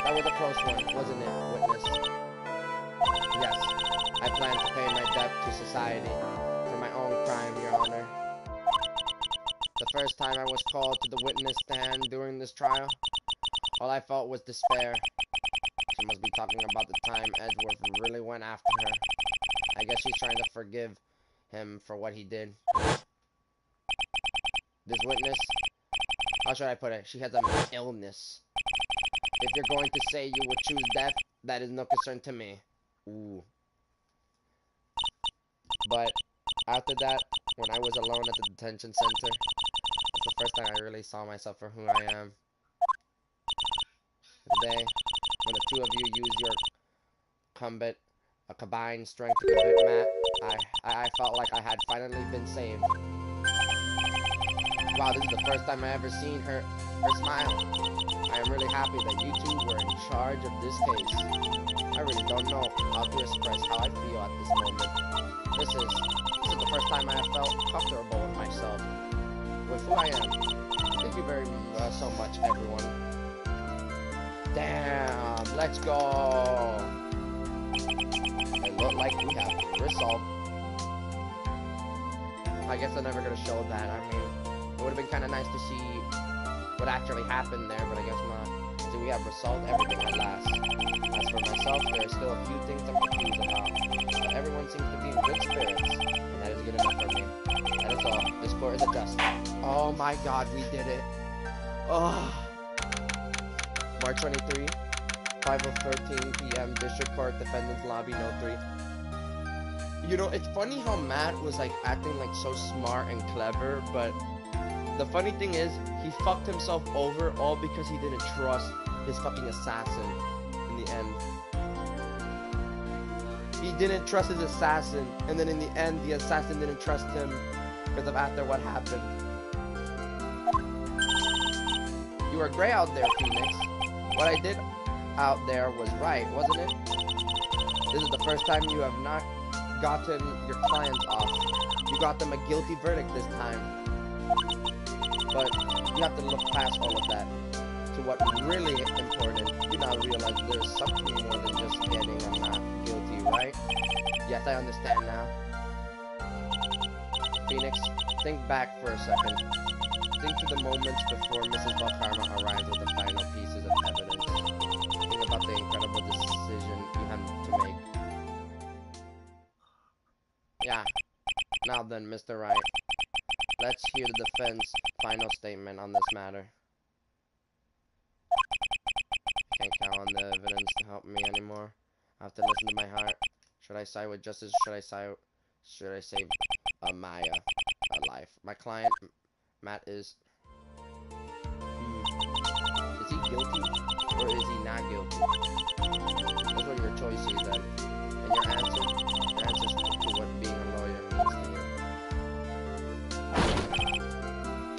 That was a close one, wasn't it, witness? Yes, I plan to pay my debt to society for my own crime, Your Honor. The first time I was called to the witness stand during this trial, all I felt was despair. She must be talking about the time Edgeworth really went after her. I guess she's trying to forgive him for what he did. This witness, how should I put it? She has an illness. If you're going to say you would choose death, that is no concern to me. Ooh. But after that, when I was alone at the detention center, that's the first time I really saw myself for who I am. Today, when the two of you use your combined strength to convict Matt, I felt like I had finally been saved. Wow, this is the first time I ever seen her smile. I am really happy that you two were in charge of this case. I really don't know how to express how I feel at this moment. This is the first time I have felt comfortable with myself, with who I am. Thank you very so much, everyone. Damn, let's go. It looked like we have resolved. I guess I'm never gonna show that. I mean, it would have been kind of nice to see what actually happened there, but I guess not. So we have resolved everything at last. As for myself, there are still a few things I'm confused about, but everyone seems to be in good spirits, and that is good enough for me. That is all. This court is adjusted. Oh my God, we did it. Oh. March 23, 5:13 p.m. District Court, Defendant's Lobby, Note 3. You know, it's funny how Matt was like acting like so smart and clever, but the funny thing is, he fucked himself over all because he didn't trust his fucking assassin in the end. He didn't trust his assassin, and then in the end, the assassin didn't trust him because of after what happened. You were great out there, Phoenix. What I did out there was right, wasn't it? This is the first time you have not gotten your clients off. You got them a guilty verdict this time. But you have to look past all of that to what really important. You now realize there's something more than just getting them not guilty, right? Yes, I understand now. Phoenix, think back for a second. Think to the moments before Mrs. Valkarma arrived with the final pieces of evidence. Think about the incredible decision you had to make. Yeah. Now then, Mr. Wright. Let's hear the defense final statement on this matter. I can't count on the evidence to help me anymore. I have to listen to my heart. Should I side with justice? Should I save Maya a life? My client, Matt, is he guilty or is he not guilty? Those are your choices then. And your answers speak to what being a lawyer means to you.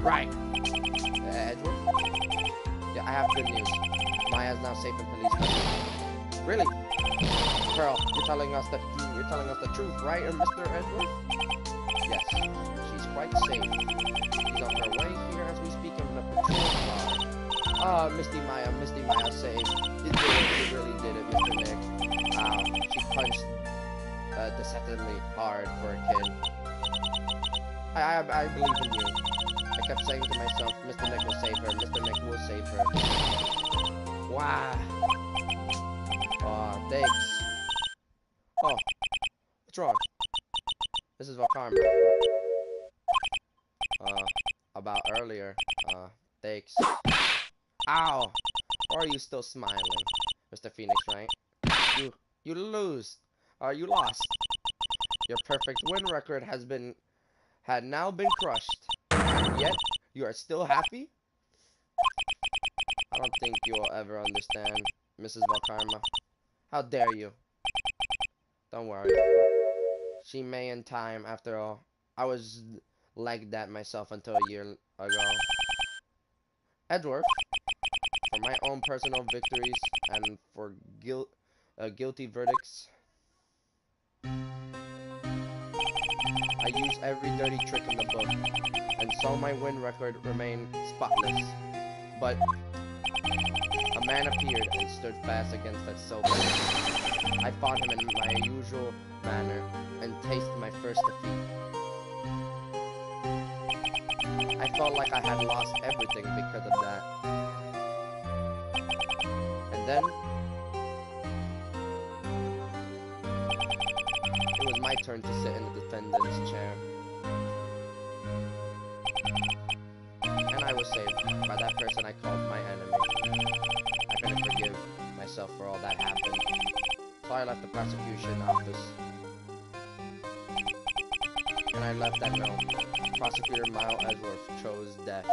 Right. Edward? Yeah, I have good news. Maya's now safe in police custody. Really? Pearl, you're telling us the truth, right, Mr. Edward? Yes, she's quite safe. She's on her way here as we speak in a patrol car. Ah, Misty Maya saved. You really did it, Mr. Nick. She punched deceptively hard for a kid. I believe in you. I kept saying to myself, Mr. Nick will save her, Mr. Nick will save her. Wow. Aw, thanks. Oh, what's wrong? This is Valkarma. About earlier. Thanks. Ow! Or are you still smiling, Mr. Phoenix, right? You lose. You lost. Your perfect win record had now been crushed. Yet, you are still happy? I don't think you will ever understand, Mrs. Valkarma. How dare you? Don't worry. She may in time, after all. I was like that myself until a year ago. Edward, for my own personal victories and for guilty verdicts, I used every dirty trick in the book, and so my win record remained spotless. But a man appeared and stood fast against that silver. I fought him in my usual manner and tasted my first defeat. I felt like I had lost everything because of that. And then it was my turn to sit in the defendant's chair. was saved by that person I called my enemy. I couldn't forgive myself for all that happened. So I left the prosecution office. And I left that note. Prosecutor Miles Edgeworth chose death.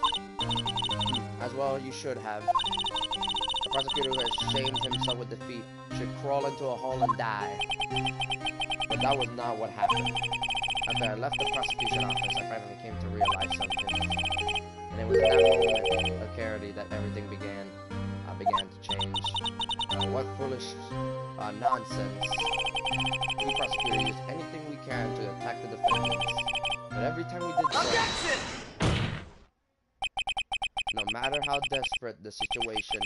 As well, you should have. A prosecutor who has shamed himself with defeat should crawl into a hole and die. But that was not what happened. After I left the prosecution office, I finally came to realize something. And it was in that moment of clarity that everything began to change. What foolish nonsense. We prosecutors use anything we can to attack the defendants. But every time we did so, no matter how desperate the situation,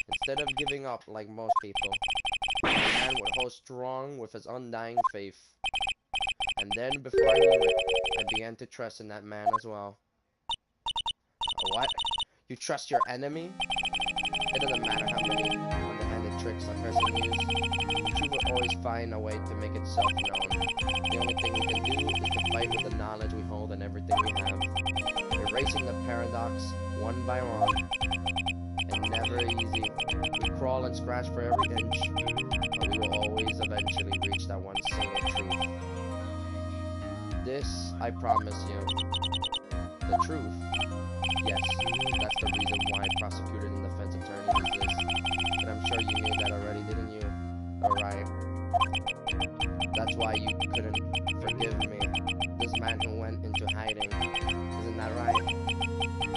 instead of giving up like most people, the man would hold strong with his undying faith. And then, before I knew it, I began to trust in that man as well. What? You trust your enemy? It doesn't matter how many underhanded tricks a person uses. The truth will always find a way to make itself known. The only thing we can do is to fight with the knowledge we hold and everything we have. Erasing the paradox, one by one. And never easy. We crawl and scratch for every inch, but we will always eventually reach that one single truth. This, I promise you. The truth. Yes, that's the reason why prosecutor and defense attorney use this. But I'm sure you knew that already, didn't you? Alright. That's why you couldn't forgive me. This man who went into hiding. Isn't that right?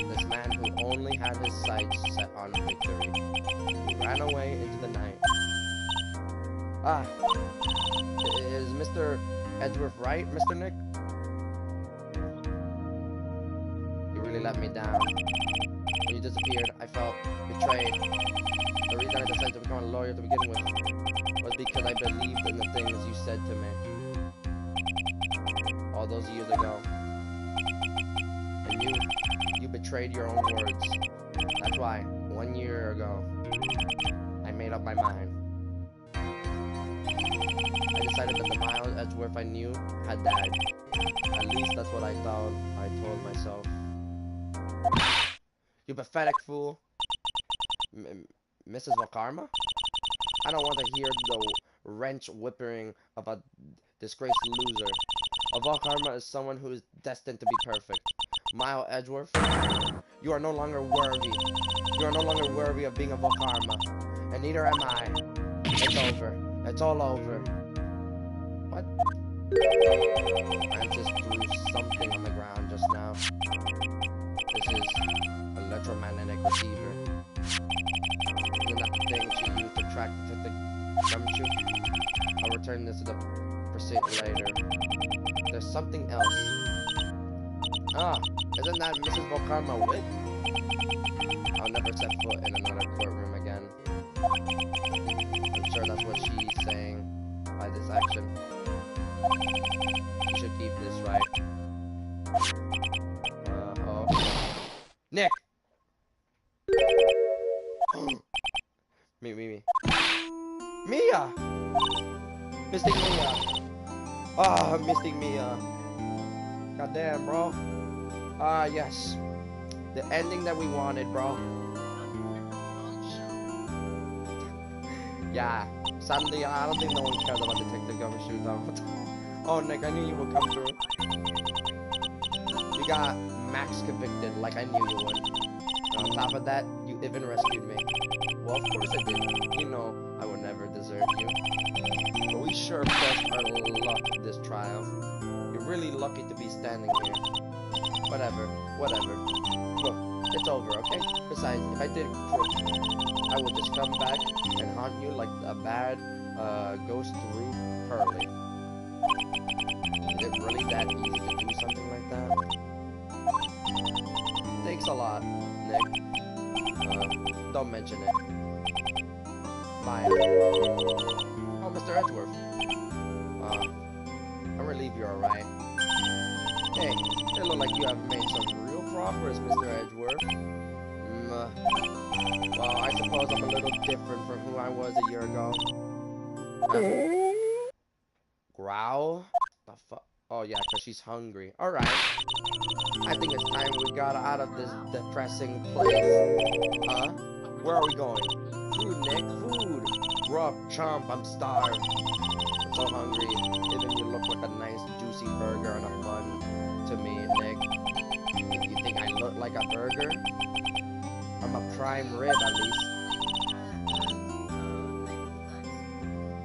This man who only had his sights set on victory. Who ran away into the night. Ah. Is Mr. Edgeworth right, Mr. Nick? You really let me down. When you disappeared, I felt betrayed. The reason I decided to become a lawyer to begin with was because I believed in the things you said to me. All those years ago. And you betrayed your own words. That's why, 1 year ago, I made up my mind. I decided that the Miles Edgeworth I knew had died. At least that's what I thought I told myself. You pathetic fool. Mrs. Valkarma? I don't want to hear the wrench whippering of a disgraced loser. A Valkarma is someone who is destined to be perfect. Miles Edgeworth, you are no longer worthy. You are no longer worthy of being a Valkarma. And neither am I. It's over. It's all over. What? Francis threw something on the ground just now. This is electromagnetic receiver. Isn't that the thing she used to track the gumshoe? I'll return this to the precinct later. There's something else. Ah, isn't that Mrs. Valkarma Witt? I'll never set foot in another courtroom again. I'm sure that's what she's saying by this action. You should keep this, right? Oh. Nick! Me. Mia! Mystic Mia! Ah, Mystic Mia. Goddamn, bro. Ah, yes. The ending that we wanted, bro. Yeah. Sadly, I don't think no one cares about Detective Gumshoe, though. Oh, Nick, I knew you would come through. You got Max convicted like I knew you would. And on top of that, you even rescued me. Well, of course I did. You know I would never desert you. But we sure pressed our luck this trial. You're really lucky to be standing here. Whatever. Look, it's over, okay? Besides, if I did crook, I would just come back and haunt you like a bad ghost through Pearly. Is it really that easy to do something like that? Thanks a lot, Nick. Don't mention it. Maya. Oh, Mr. Edgeworth. I'm relieved you're alright. Hey, it looks like you have made some real progress, Mr. Edgeworth. Well, I suppose I'm a little different from who I was a year ago. Growl? The fuck? Oh yeah, because she's hungry. Alright. I think it's time we got out of this depressing place. Huh? Where are we going? Food, Nick. Food. Rough, chomp. I'm starved. I'm so hungry. Even you look like a nice juicy burger on a bun to me, Nick. You think I look like a burger? I'm a prime rib at least.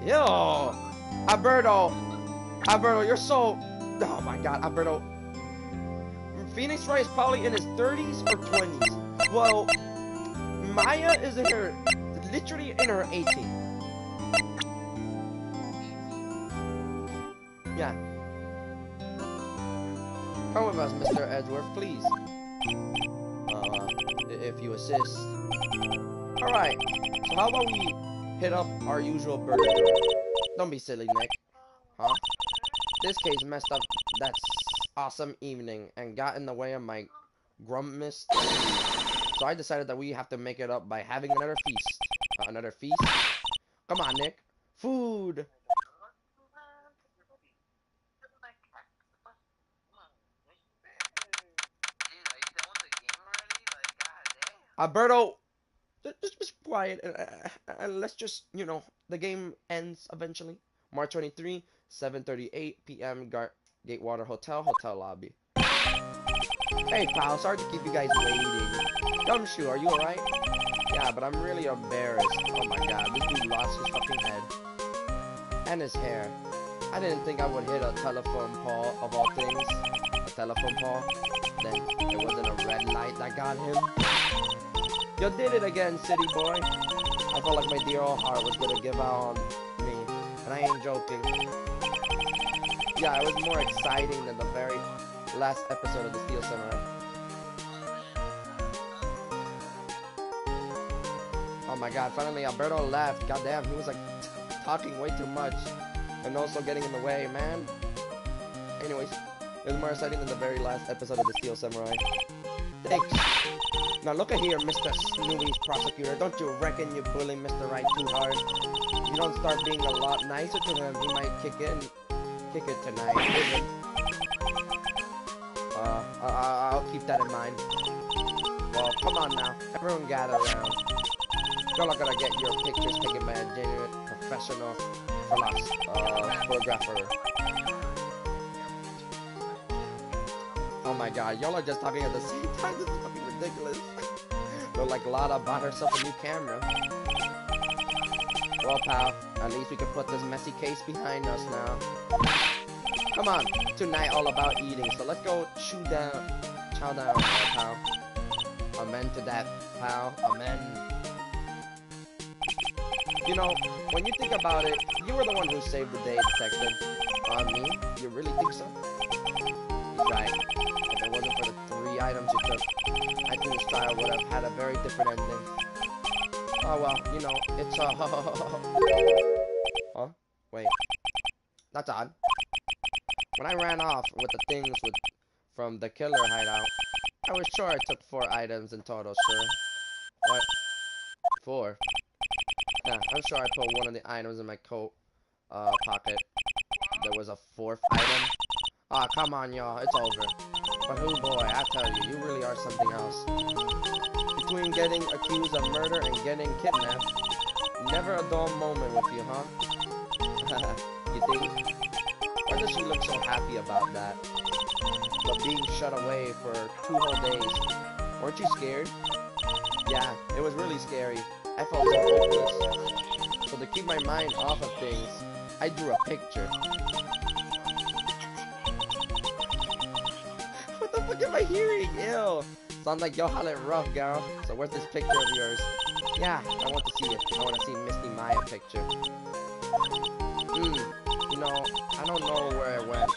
Yo! Alberto! Alberto, you're so... Oh my god, Alberto. Phoenix Wright is probably in his 30s or 20s. Well, Maya is in her... literally in her 18s. Yeah. Come with us, Mr. Edgeworth, please. If you assist. Alright, so how about we hit up our usual burger joint? Don't be silly, Nick. Huh? This case messed up that awesome evening and got in the way of my grumpness. So I decided that we have to make it up by having another feast. Another feast? Come on, Nick. Food! Alberto! Just quiet and let's just, you know, the game ends eventually. March 23, 7:38 p.m. Gatewater Hotel lobby. Hey pal, sorry to keep you guys waiting. Gumshoe, are you alright? Yeah, but I'm really embarrassed. Oh my god, this dude lost his fucking head. And his hair. I didn't think I would hit a telephone pole of all things. A telephone pole. Then it wasn't a red light that got him. You did it again, city boy. I felt like my dear old heart was gonna give out on me. And I ain't joking. Yeah, it was more exciting than the very last episode of the Steel Samurai. Oh my god, finally Alberto left. Goddamn, he was like talking way too much. And also getting in the way, man. Anyways, it was more exciting than the very last episode of the Steel Samurai. Thanks. Now look at here, Mr. Snoopy's prosecutor. Don't you reckon you bully Mr. Wright too hard? If you don't start being a lot nicer to him, he might kick it tonight. I'll keep that in mind. Well, come on now. Everyone gather around. You're not gonna get your pictures taken by a genuine professional photographer. Oh my god, y'all are just talking at the same time. This is fucking ridiculous. But like Lala bought herself a new camera. Well, pal, at least we can put this messy case behind us now. Come on, tonight all about eating, so let's go chow down, pal. Amen to that, pal. Amen. You know, when you think about it, you were the one who saved the day, detective. Me? You really think so? He's right. If it wasn't for the 3 items you took, I think this trial would have had a very different ending. Oh well, you know, it's Huh? Wait. That's odd. When I ran off with the things from the killer hideout, I was sure I took 4 items in total, sure. What? 4? Yeah, I'm sure I put one of the items in my coat pocket. There was a 4th item. Ah, come on, y'all, it's over. But oh boy, I tell you, you really are something else. Between getting accused of murder and getting kidnapped, never a dull moment with you, huh? You think? Why does she look so happy about that? But being shut away for 2 whole days. Weren't you scared? Yeah, it was really scary. I felt so hopeless. So to keep my mind off of things, I drew a picture. What the fuck am I hearing? Ew. Sounds like y'all had it rough, girl. So where's this picture of yours? Yeah, I want to see it. I want to see Misty Maya picture. You know, I don't know where it went.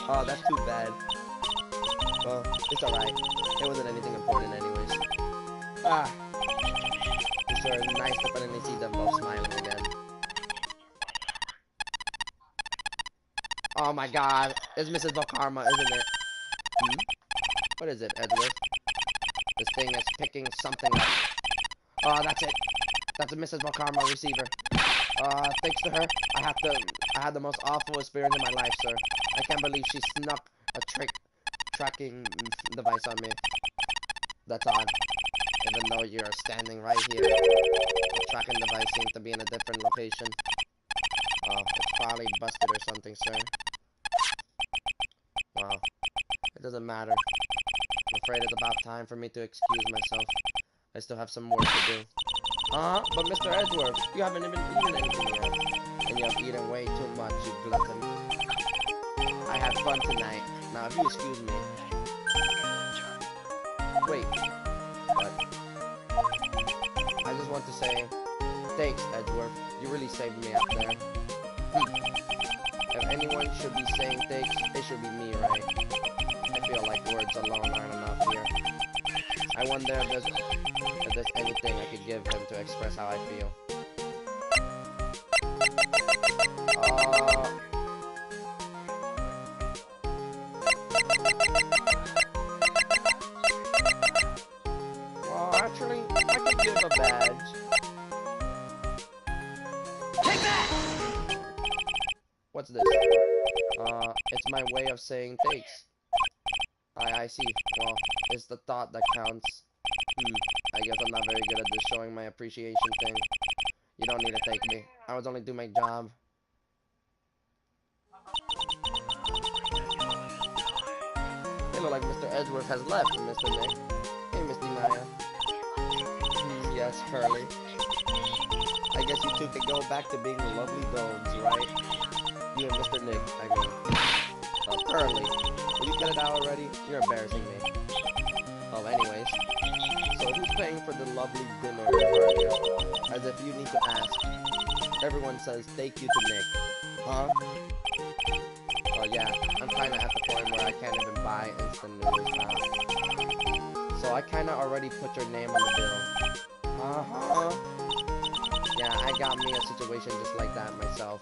Oh, that's too bad. Well, it's alright. It wasn't anything important anyways. Ah. It sure is nice to finally see them both smiling again. Oh my god. It's Mrs. Vokarma, isn't it? What is it, Edward? This thing is picking something up. Oh, that's it. That's a Mrs. Vokarma receiver. Thanks to her, I have to I had the most awful experience in my life, sir. I can't believe she snuck a tracking device on me. That's odd. Even though you're standing right here, the tracking device seems to be in a different location. Oh, it's probably busted or something, sir. Well, it doesn't matter. I'm afraid it's about time for me to excuse myself. I still have some work to do. But Mr. Edgeworth, you haven't even eaten anything yet. And you have eaten way too much, you glutton. I had fun tonight. Now, if you excuse me. Wait. What? I just want to say, thanks, Edgeworth. You really saved me up there. If anyone should be saying thanks, it should be me, right? I feel like words alone aren't enough here. I wonder if there's anything I could give him to express how I feel. Well, actually, I could give a badge. Take that! What's this? It's my way of saying thanks. I see. Well, it's the thought that counts. I guess I'm not very good at this showing my appreciation thing. You don't need to thank me. I was only doing my job. It look like Mr. Edgeworth has left, Mr. Nick. Hey, Miss Naya. Yes, Hurley. I guess you two could go back to being lovely dogs, right? You and Mr. Nick, I mean. Hurley, will you get it out already? You're embarrassing me. Oh, anyways. So who's paying for the lovely dinner party? As if you need to ask. Everyone says thank you to Nick. Huh? Oh yeah, I'm kinda at the point where I can't even buy instant noodles now. So I kinda already put your name on the bill. Uh-huh. Yeah, I got me a situation just like that myself.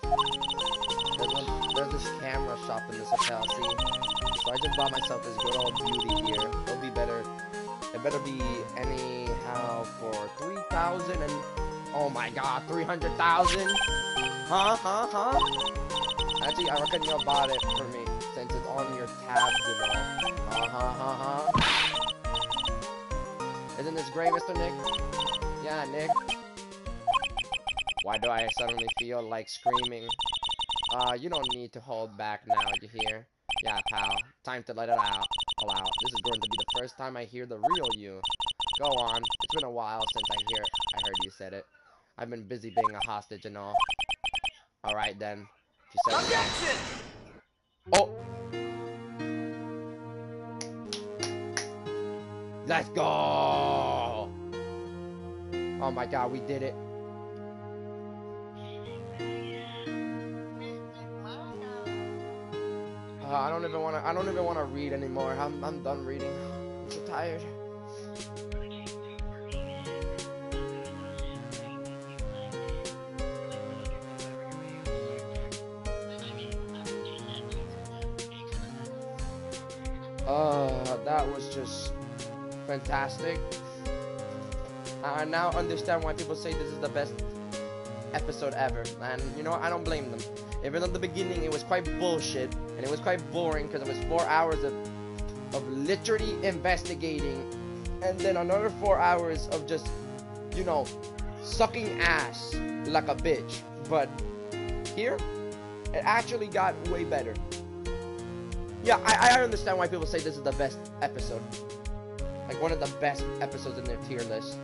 There's this camera shop in this hotel, see? So I just bought myself this good old beauty here. It'll be better. It better be anyhow for 3,000 and... Oh my god, 300,000? Huh? Actually, I reckon you bought it for me, since it's on your tabs and all. Isn't this great, Mr. Nick? Yeah, Nick. Why do I suddenly feel like screaming? You don't need to hold back now, you hear? Yeah, pal. Time to let it out. All out. This is going to be the first time I hear the real you. Go on. It's been a while since I heard you said it. I've been busy being a hostage and all. Alright then. If you said Objection! Oh! Let's go! Oh my god, we did it. I don't even wanna read anymore. I'm done reading. I'm so tired. That was just fantastic. I now understand why people say this is the best episode ever, and you know what? I don't blame them. Even at the beginning it was quite bullshit and it was quite boring because it was 4 hours of literally investigating, and then another 4 hours of just, you know, sucking ass like a bitch. But here it actually got way better. Yeah, I understand why people say this is the best episode, like one of the best episodes in their tier list.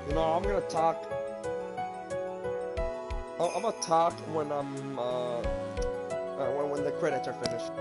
You know, I'm gonna talk. I'm gonna talk when when the credits are finished.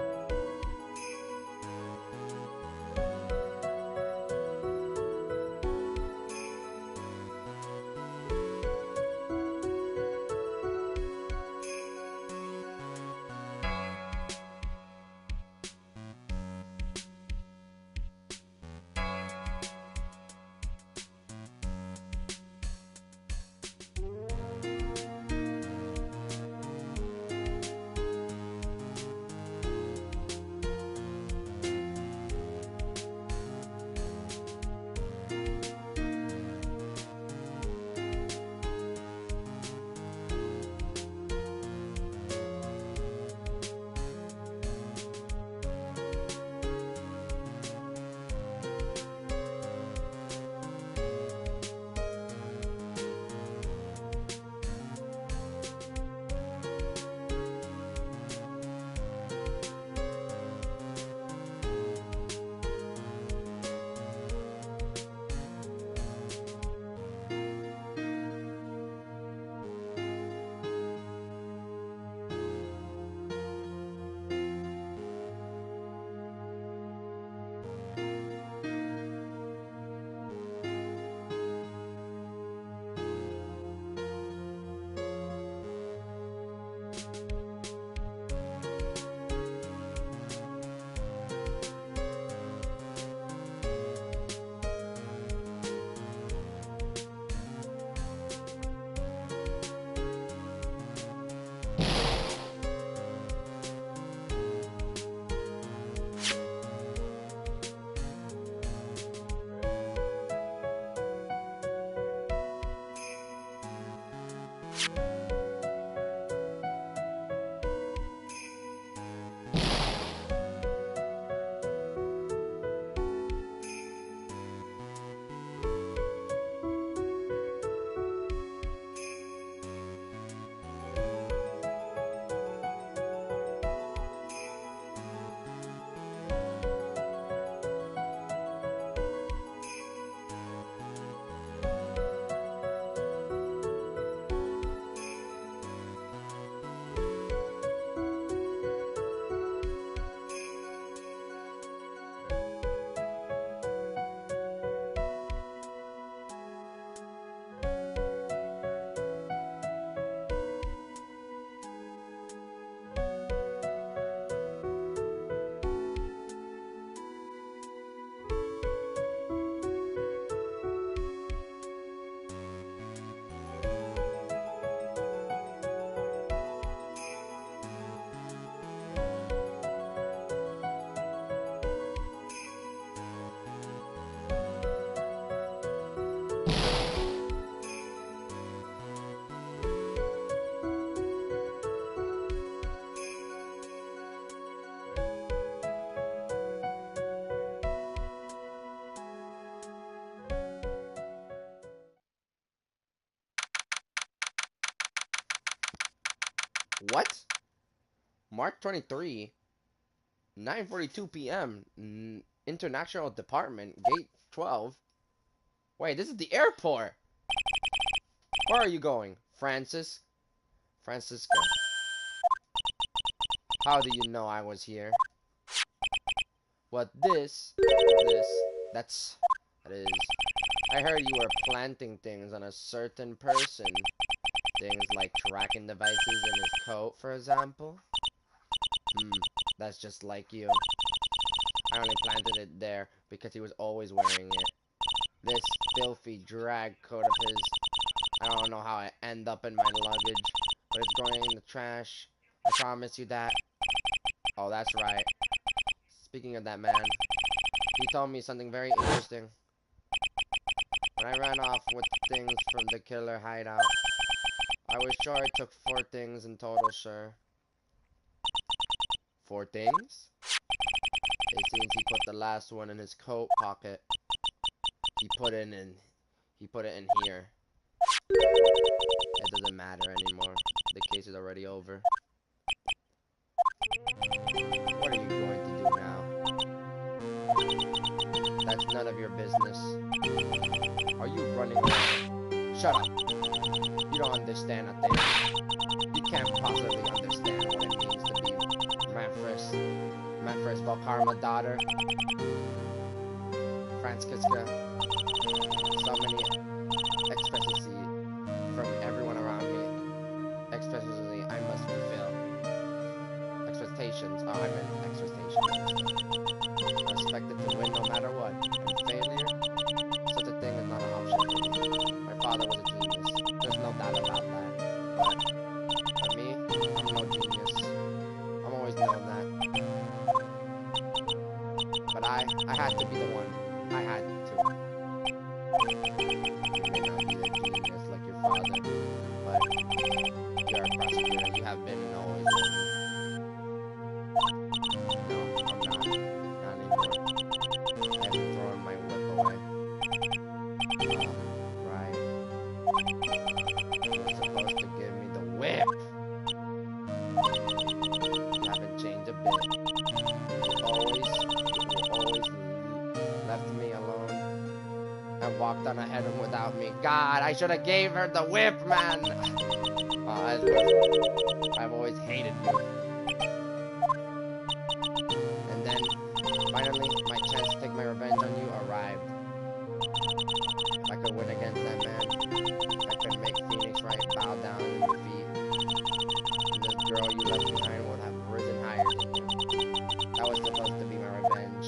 What? March 23, 9:42 p.m. International Department, Gate 12. Wait, this is the airport. Where are you going? Francisca? How do you know I was here? What that is. I heard you were planting things on a certain person. Things like tracking devices in his coat, for example. That's just like you. I only planted it there because he was always wearing it. This filthy drag coat of his. I don't know how it ended up in my luggage, but it's going in the trash. I promise you that. Oh, that's right. Speaking of that man, he told me something very interesting. When I ran off with things from the killer hideout, I was sure I took 4 things in total, sir. 4 things? It seems he put the last one in his coat pocket. He put it in here. It doesn't matter anymore. The case is already over. What are you going to do now? That's none of your business. Are you running away? Shut up. You don't understand a thing. You can't possibly understand what it means to be Memphis Valkarma daughter. Francisca. So many expectancy from everyone around me. Expectancy I must fulfill. Expectations. Oh, I meant expectations. I'm expected to win no matter what. And failure? Such a thing is not an option for me. My father was a genius. There's no doubt about that. But for me, I'm no genius. I've always known that. But I had to be the one. I had to. You may not be a genius like your father, but you're a prosecutor. You have been and always will be. No, I'm not. Not anymore. I haven't thrown my whip away. Right. You're supposed to give me the whip. You haven't changed a bit. You always left me alone and walked on ahead of without me. God, I should have gave her the whip, man. I've always hated you. And then, finally, my chance to take my revenge on you arrived. If I could win against that man, if I could make Phoenix Wright bow down in defeat, and this girl you left behind would have risen higher than you. That was supposed to be my revenge.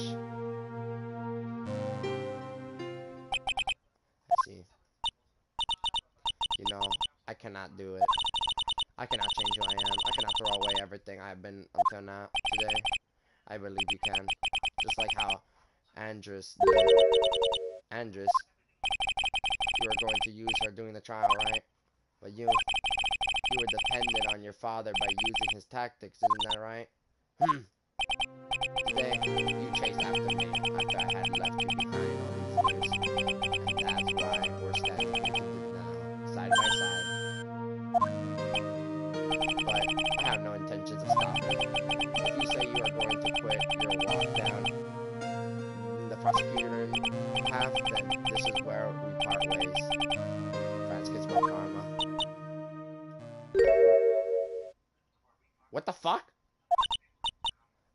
I see. You know, I cannot do it. I cannot change who I am. I cannot throw away everything I've been until now, today. I believe you can. Just like how Andress did. Andress, you were going to use her during the trial, right? But you were dependent on your father by using his tactics, isn't that right? Today, you chased after me after I had left you behind all these years. And that's why we're standing here now, side by side. But I have no intentions of stopping. If you say you are going to quit your walk down the prosecutor path, then this is where we part ways. Francis Karma. What the fuck?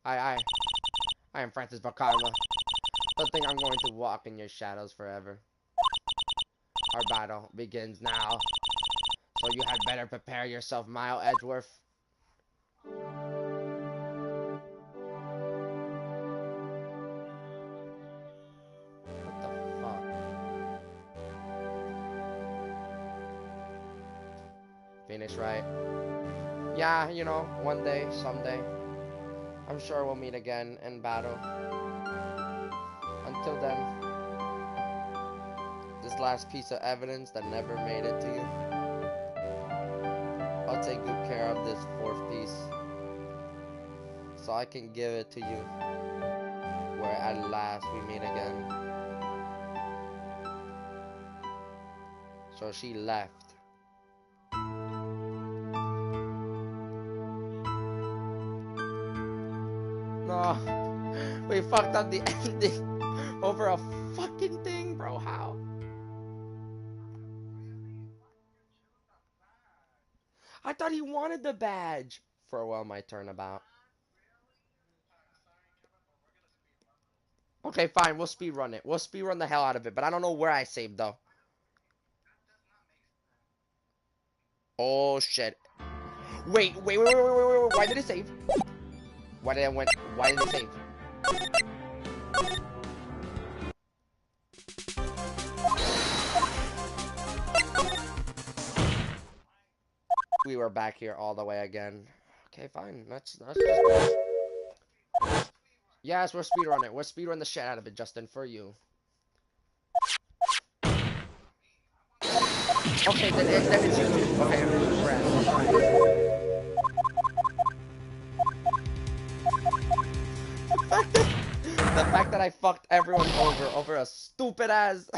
I am Francis Valkarma. Don't think I'm going to walk in your shadows forever. Our battle begins now. So you had better prepare yourself, Mile Edgeworth. What the fuck? Phoenix Wright. Yeah, you know, one day, someday, I'm sure we'll meet again in battle. Until then, this last piece of evidence that never made it to you, I'll take good care of this 4th piece so I can give it to you where at last we meet again. So she left. fucked up the ending over a fucking thing, bro. How? I thought he wanted the badge. For a while, my turnabout. Okay, fine. We'll speed run it. We'll speed run the hell out of it. But I don't know where I saved though. Oh shit. Wait. Why did it save? Why did I went? Why did it save? We were back here all the way again. Okay, fine. That's just... Yes, we're speedrun it. We're speedrun the shit out of it, Justin, for you. Okay, then it's you. Okay, Brad. The fact that I fucked everyone over a stupid ass.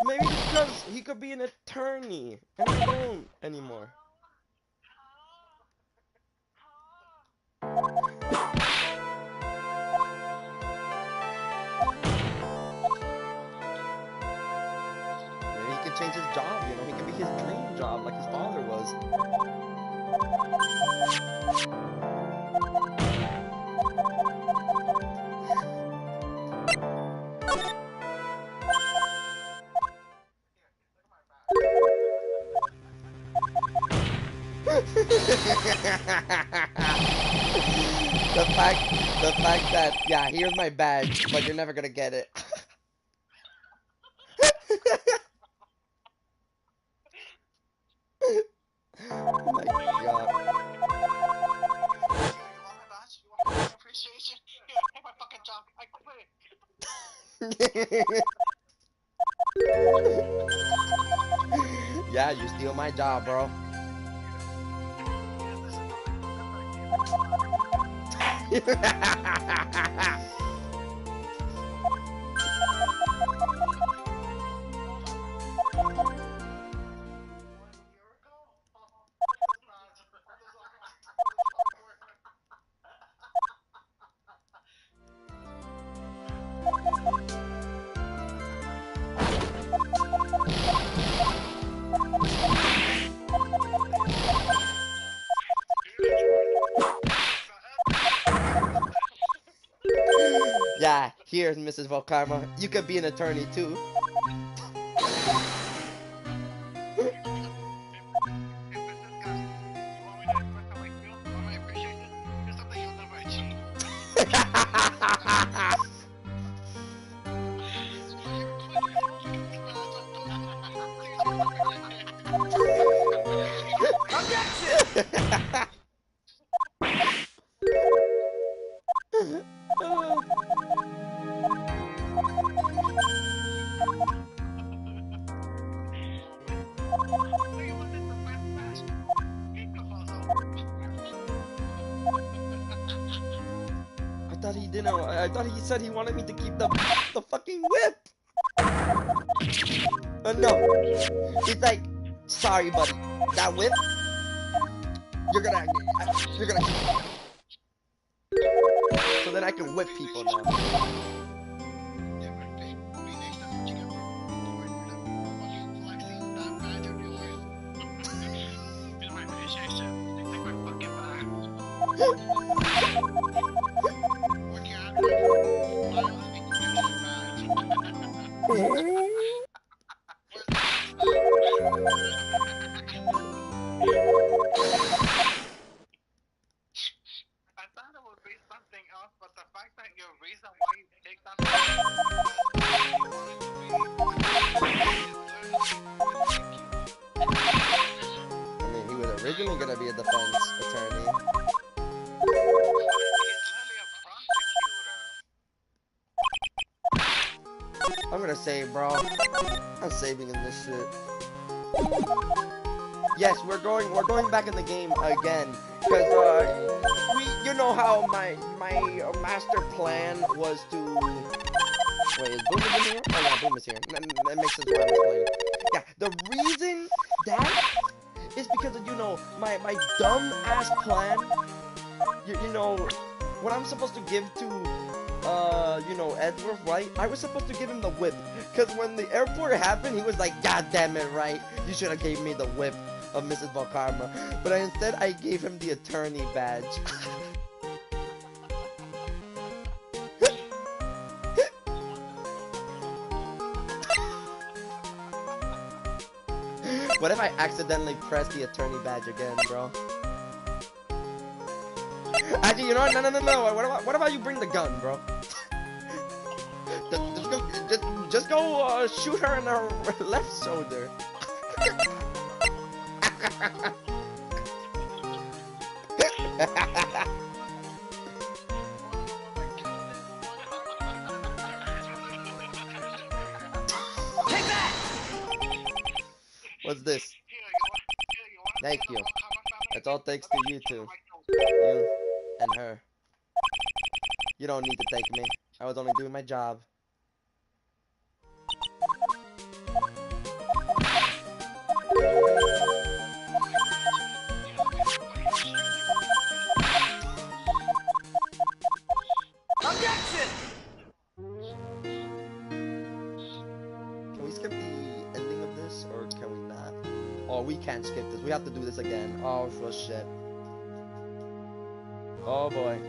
Maybe because he could be an attorney, and I don't anymore. Maybe he could change his job, you know? He could be his dream job like his father was. the fact that, yeah, here's my badge, but you're never gonna get it. Oh my god. You want my badge? You want my appreciation? Here, take my fucking job. I quit. Yeah, you steal my job, bro. Yeah, here's Mrs. Volkarma. You could be an attorney too. I thought he said he wanted me to keep the fucking whip. No. He's like, sorry, buddy. That whip, you're gonna keep it. So then I can whip people now. Originally gonna be a defense attorney. I'm gonna save, bro. I'm saving in this shit. Yes, we're going back in the game again, cause you know how my master plan was to Wait, is Boom in here? Oh yeah, Boom is here. That makes sense why I'm explaining. Yeah, the reason that is because of, my dumb ass plan. You know, what I'm supposed to give to, Edward, right? I was supposed to give him the whip. Because when the airport happened, he was like, God damn it, right? You should have gave me the whip of Mrs. Valkarma. But instead, I gave him the attorney badge. What if I accidentally press the attorney badge again, bro? Actually, you know what? No. What about you bring the gun, bro? Just go shoot her in her left shoulder. Take that! What's this? Thank you. That's all thanks to you two. You. You and her. You don't need to thank me. I was only doing my job. Objection! Can we skip the ending of this, or can we not? Oh, we can't skip this. We have to do this again. Oh, for shit. Oh, boy.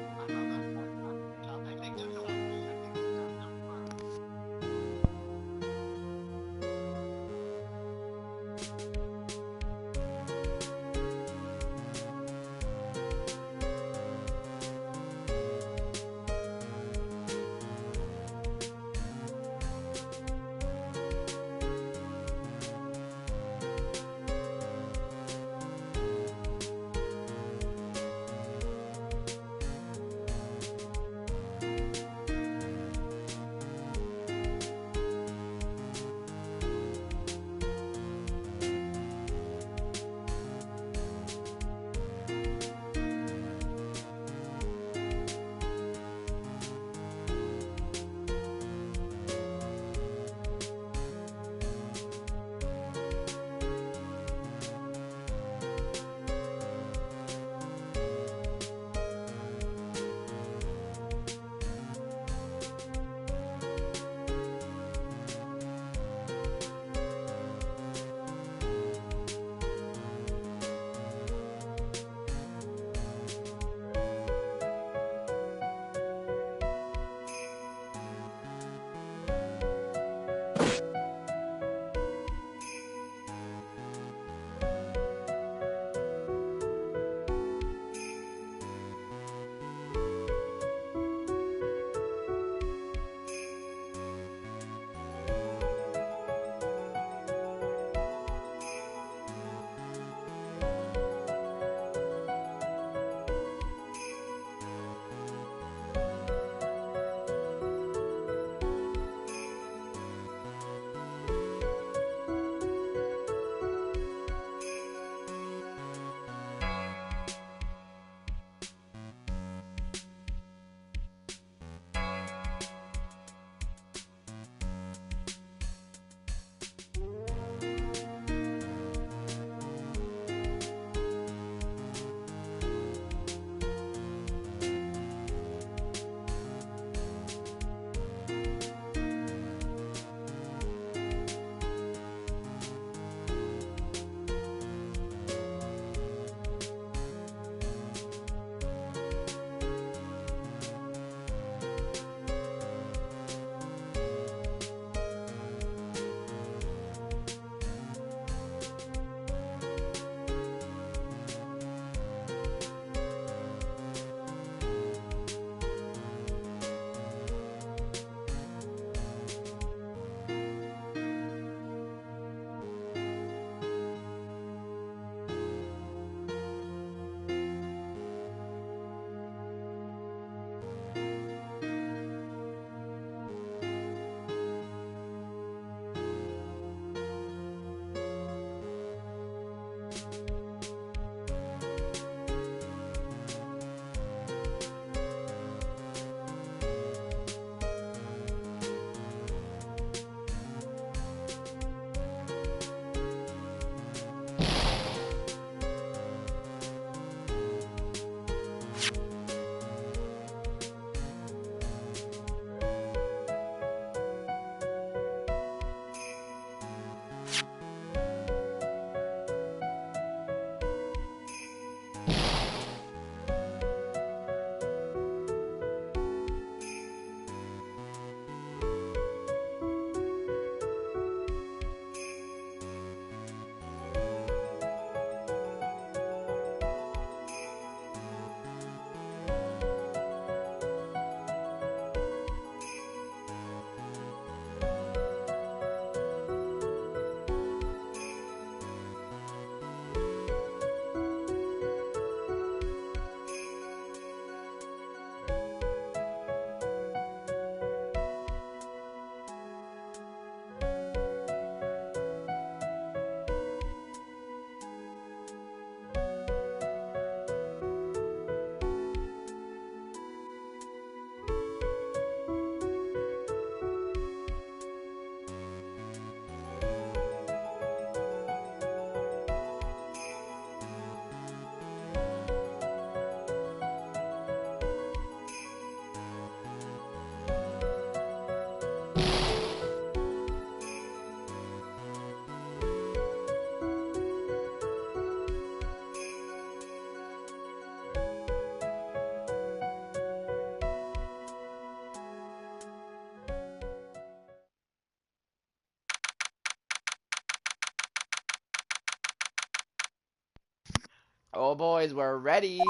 Oh, boys, we're ready.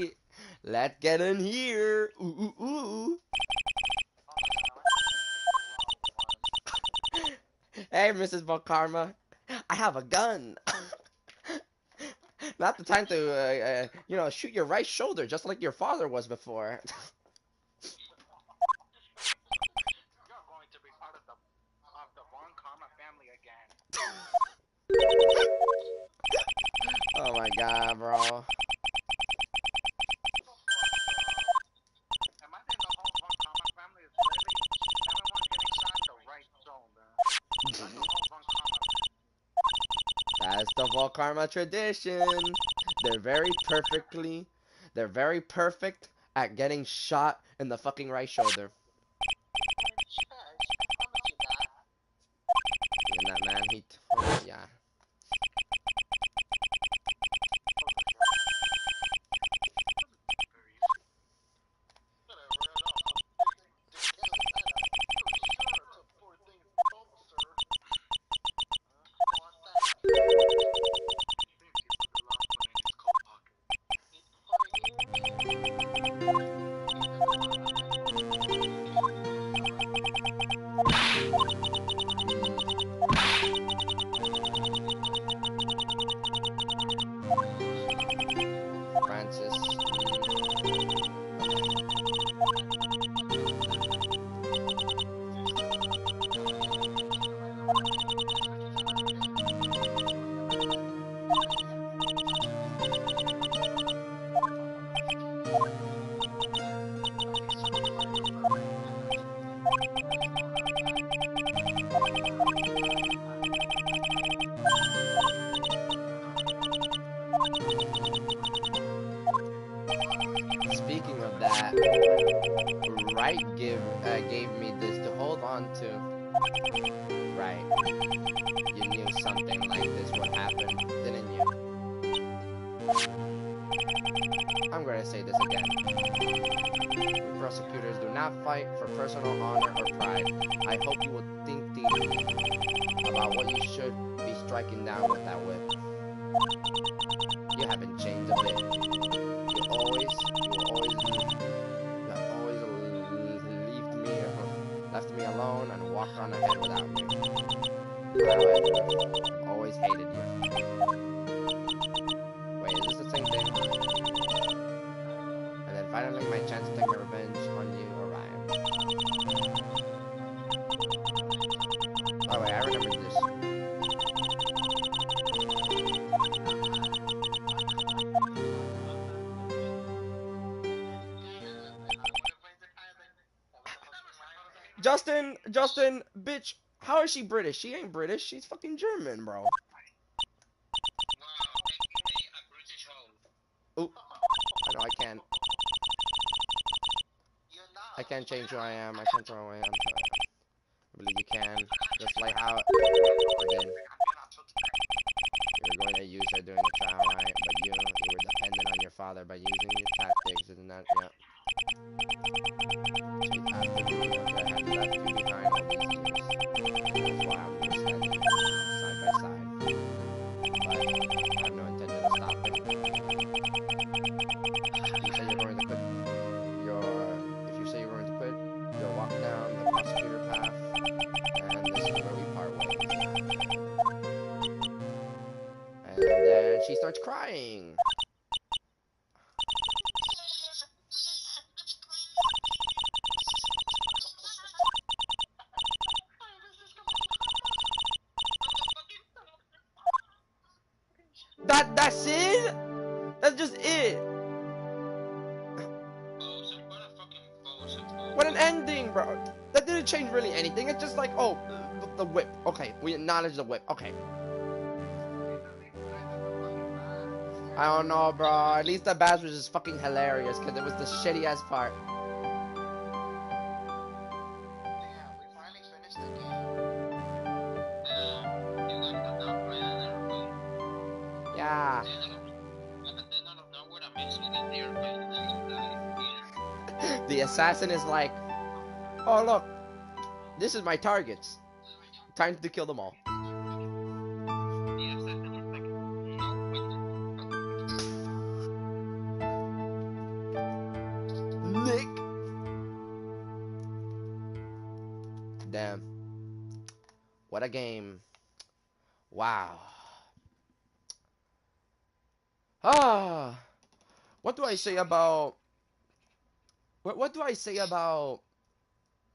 Let's get in here. Ooh, ooh, ooh. Hey, Mrs. Volkarma. I have a gun. Not the time to, shoot your right shoulder, just like your father was before. You're going to be part of the Von Karma family again. Oh my god, bro. Imagine the whole Von Karma family is literally everyone getting shot in the right shoulder. That's the whole Von Karma. That's the Volkarma tradition. They're very perfectly, they're very perfect at getting shot in the fucking right shoulder. Yes, I promise you that. And that man, oh, yeah. Francis. Speaking of that, Wright gave me this to hold on to. Right. You knew something like this would happen, didn't you? I'm gonna say this again. We prosecutors do not fight for personal honor or pride. I hope you will think deeply about what you should be striking down with that whip. You haven't changed a bit. You have always left me alone and walked on ahead without me. However, I've always hated you. Wait, is this the same thing? And then finally my chance to take my revenge on you arrived. Oh wait, I remember this. Justin, bitch, how is she British? She ain't British, she's fucking German, bro. Oop, I know I can't change who I am, I can't throw away, I believe you can, just like how you did. You were going to use her during the trial, right? But you were dependent on your father by using your tactics, isn't that, yeah. So after the years, I had left you behind all these years. That's why I'm just standing here, side by side. But I have no intention of stopping. You say you're going to quit if you say you're going to quit, you'll walk down the prosecutor path, and this is where we part ways. And then she starts crying. That's it? That's just it. What an ending, bro. That didn't change really anything. It's just like, oh, the whip. Okay, we acknowledge the whip. Okay. I don't know, bro. At least the bass was just fucking hilarious because it was the shitty ass part. Yeah, we finally finished the game. Yeah. The assassin is like, oh look, this is my targets. Time to kill them all. what a game. Wow. Ah, what do I say about what do I say about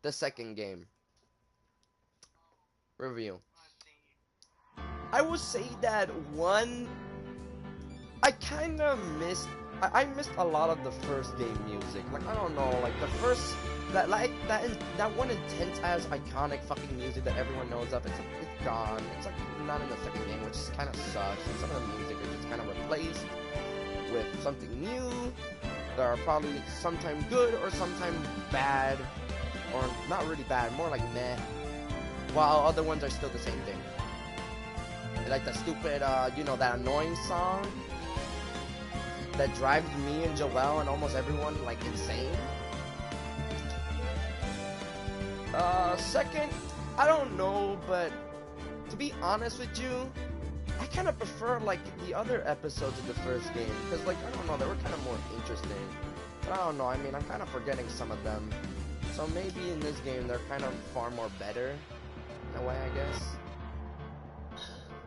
the second game review? I would say that one, I kind of missed. I missed a lot of the first game music. Like I don't know, like the first that one intense as iconic fucking music that everyone knows of. It's gone. It's like not in the second game, which kind of sucks. And some of the music is just kind of replaced with something new. That are probably sometimes good or sometimes bad, or not really bad, more like meh. While other ones are still the same thing. Like the stupid, you know, that annoying song that drives me and Joel and almost everyone like insane. Second, I don't know, but to be honest with you, I kind of prefer like the other episodes of the first game because like I don't know, they were kind of more interesting. But I don't know. I mean, I'm kind of forgetting some of them. So maybe in this game they're kind of far more better in a way, I guess.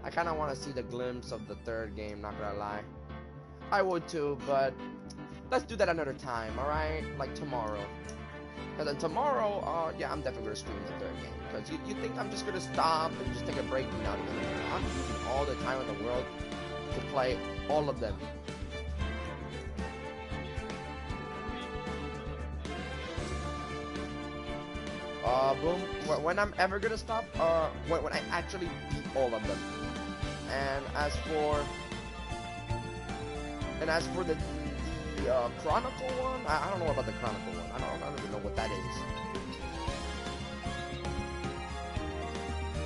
I kind of want to see the glimpse of the third game, not gonna lie. I would too, but let's do that another time, alright? Like tomorrow. Because then tomorrow, yeah, I'm definitely gonna stream the third game. Because you think I'm just gonna stop and just take a break? No, no, no, no. I'm using all the time in the world to play all of them. Boom. When I'm ever gonna stop? When I actually beat all of them. And as for the Chronicle one, I don't know about the Chronicle one. I don't even know what that is.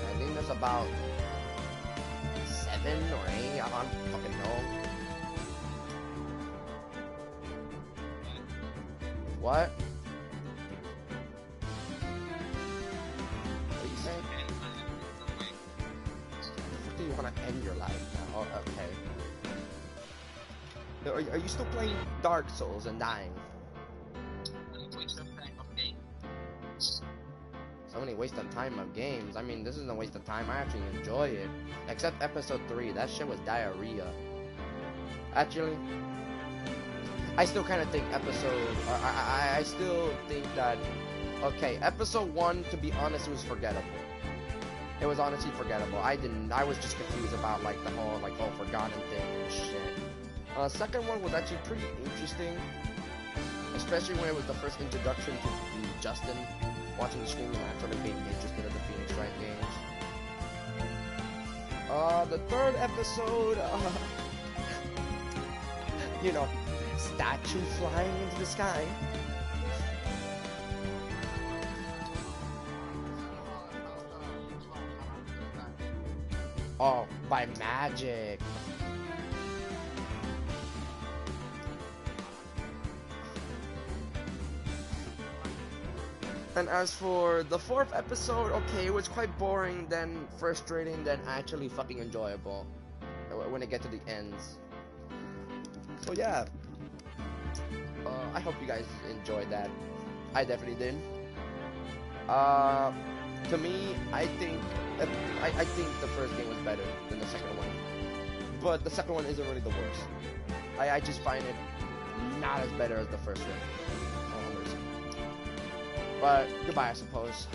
I think there's about 7 or 8. I don't fucking know. What? What are you saying? Do you want to end your life now? Oh, okay. Are you still playing Dark Souls and dying? So many waste of time of games. I mean, this isn't a waste of time. I actually enjoy it. Except episode 3. That shit was diarrhea. Actually, I still kind of think I still think that... Okay, episode 1, to be honest, it was forgettable. It was honestly forgettable. I was just confused about like the whole forgotten thing and shit. Second one was actually pretty interesting, especially when it was the first introduction to Justin watching the stream and actually being interested in the Phoenix Wright games. The third episode, you know, statue flying into the sky. Oh, by magic. And as for the fourth episode, okay, it was quite boring, then frustrating, then actually fucking enjoyable when it get to the ends. So yeah, I hope you guys enjoyed that. I definitely did. To me, I think the first game was better than the second one, but the second one isn't really the worst. I just find it not as better as the first one. But goodbye, I suppose.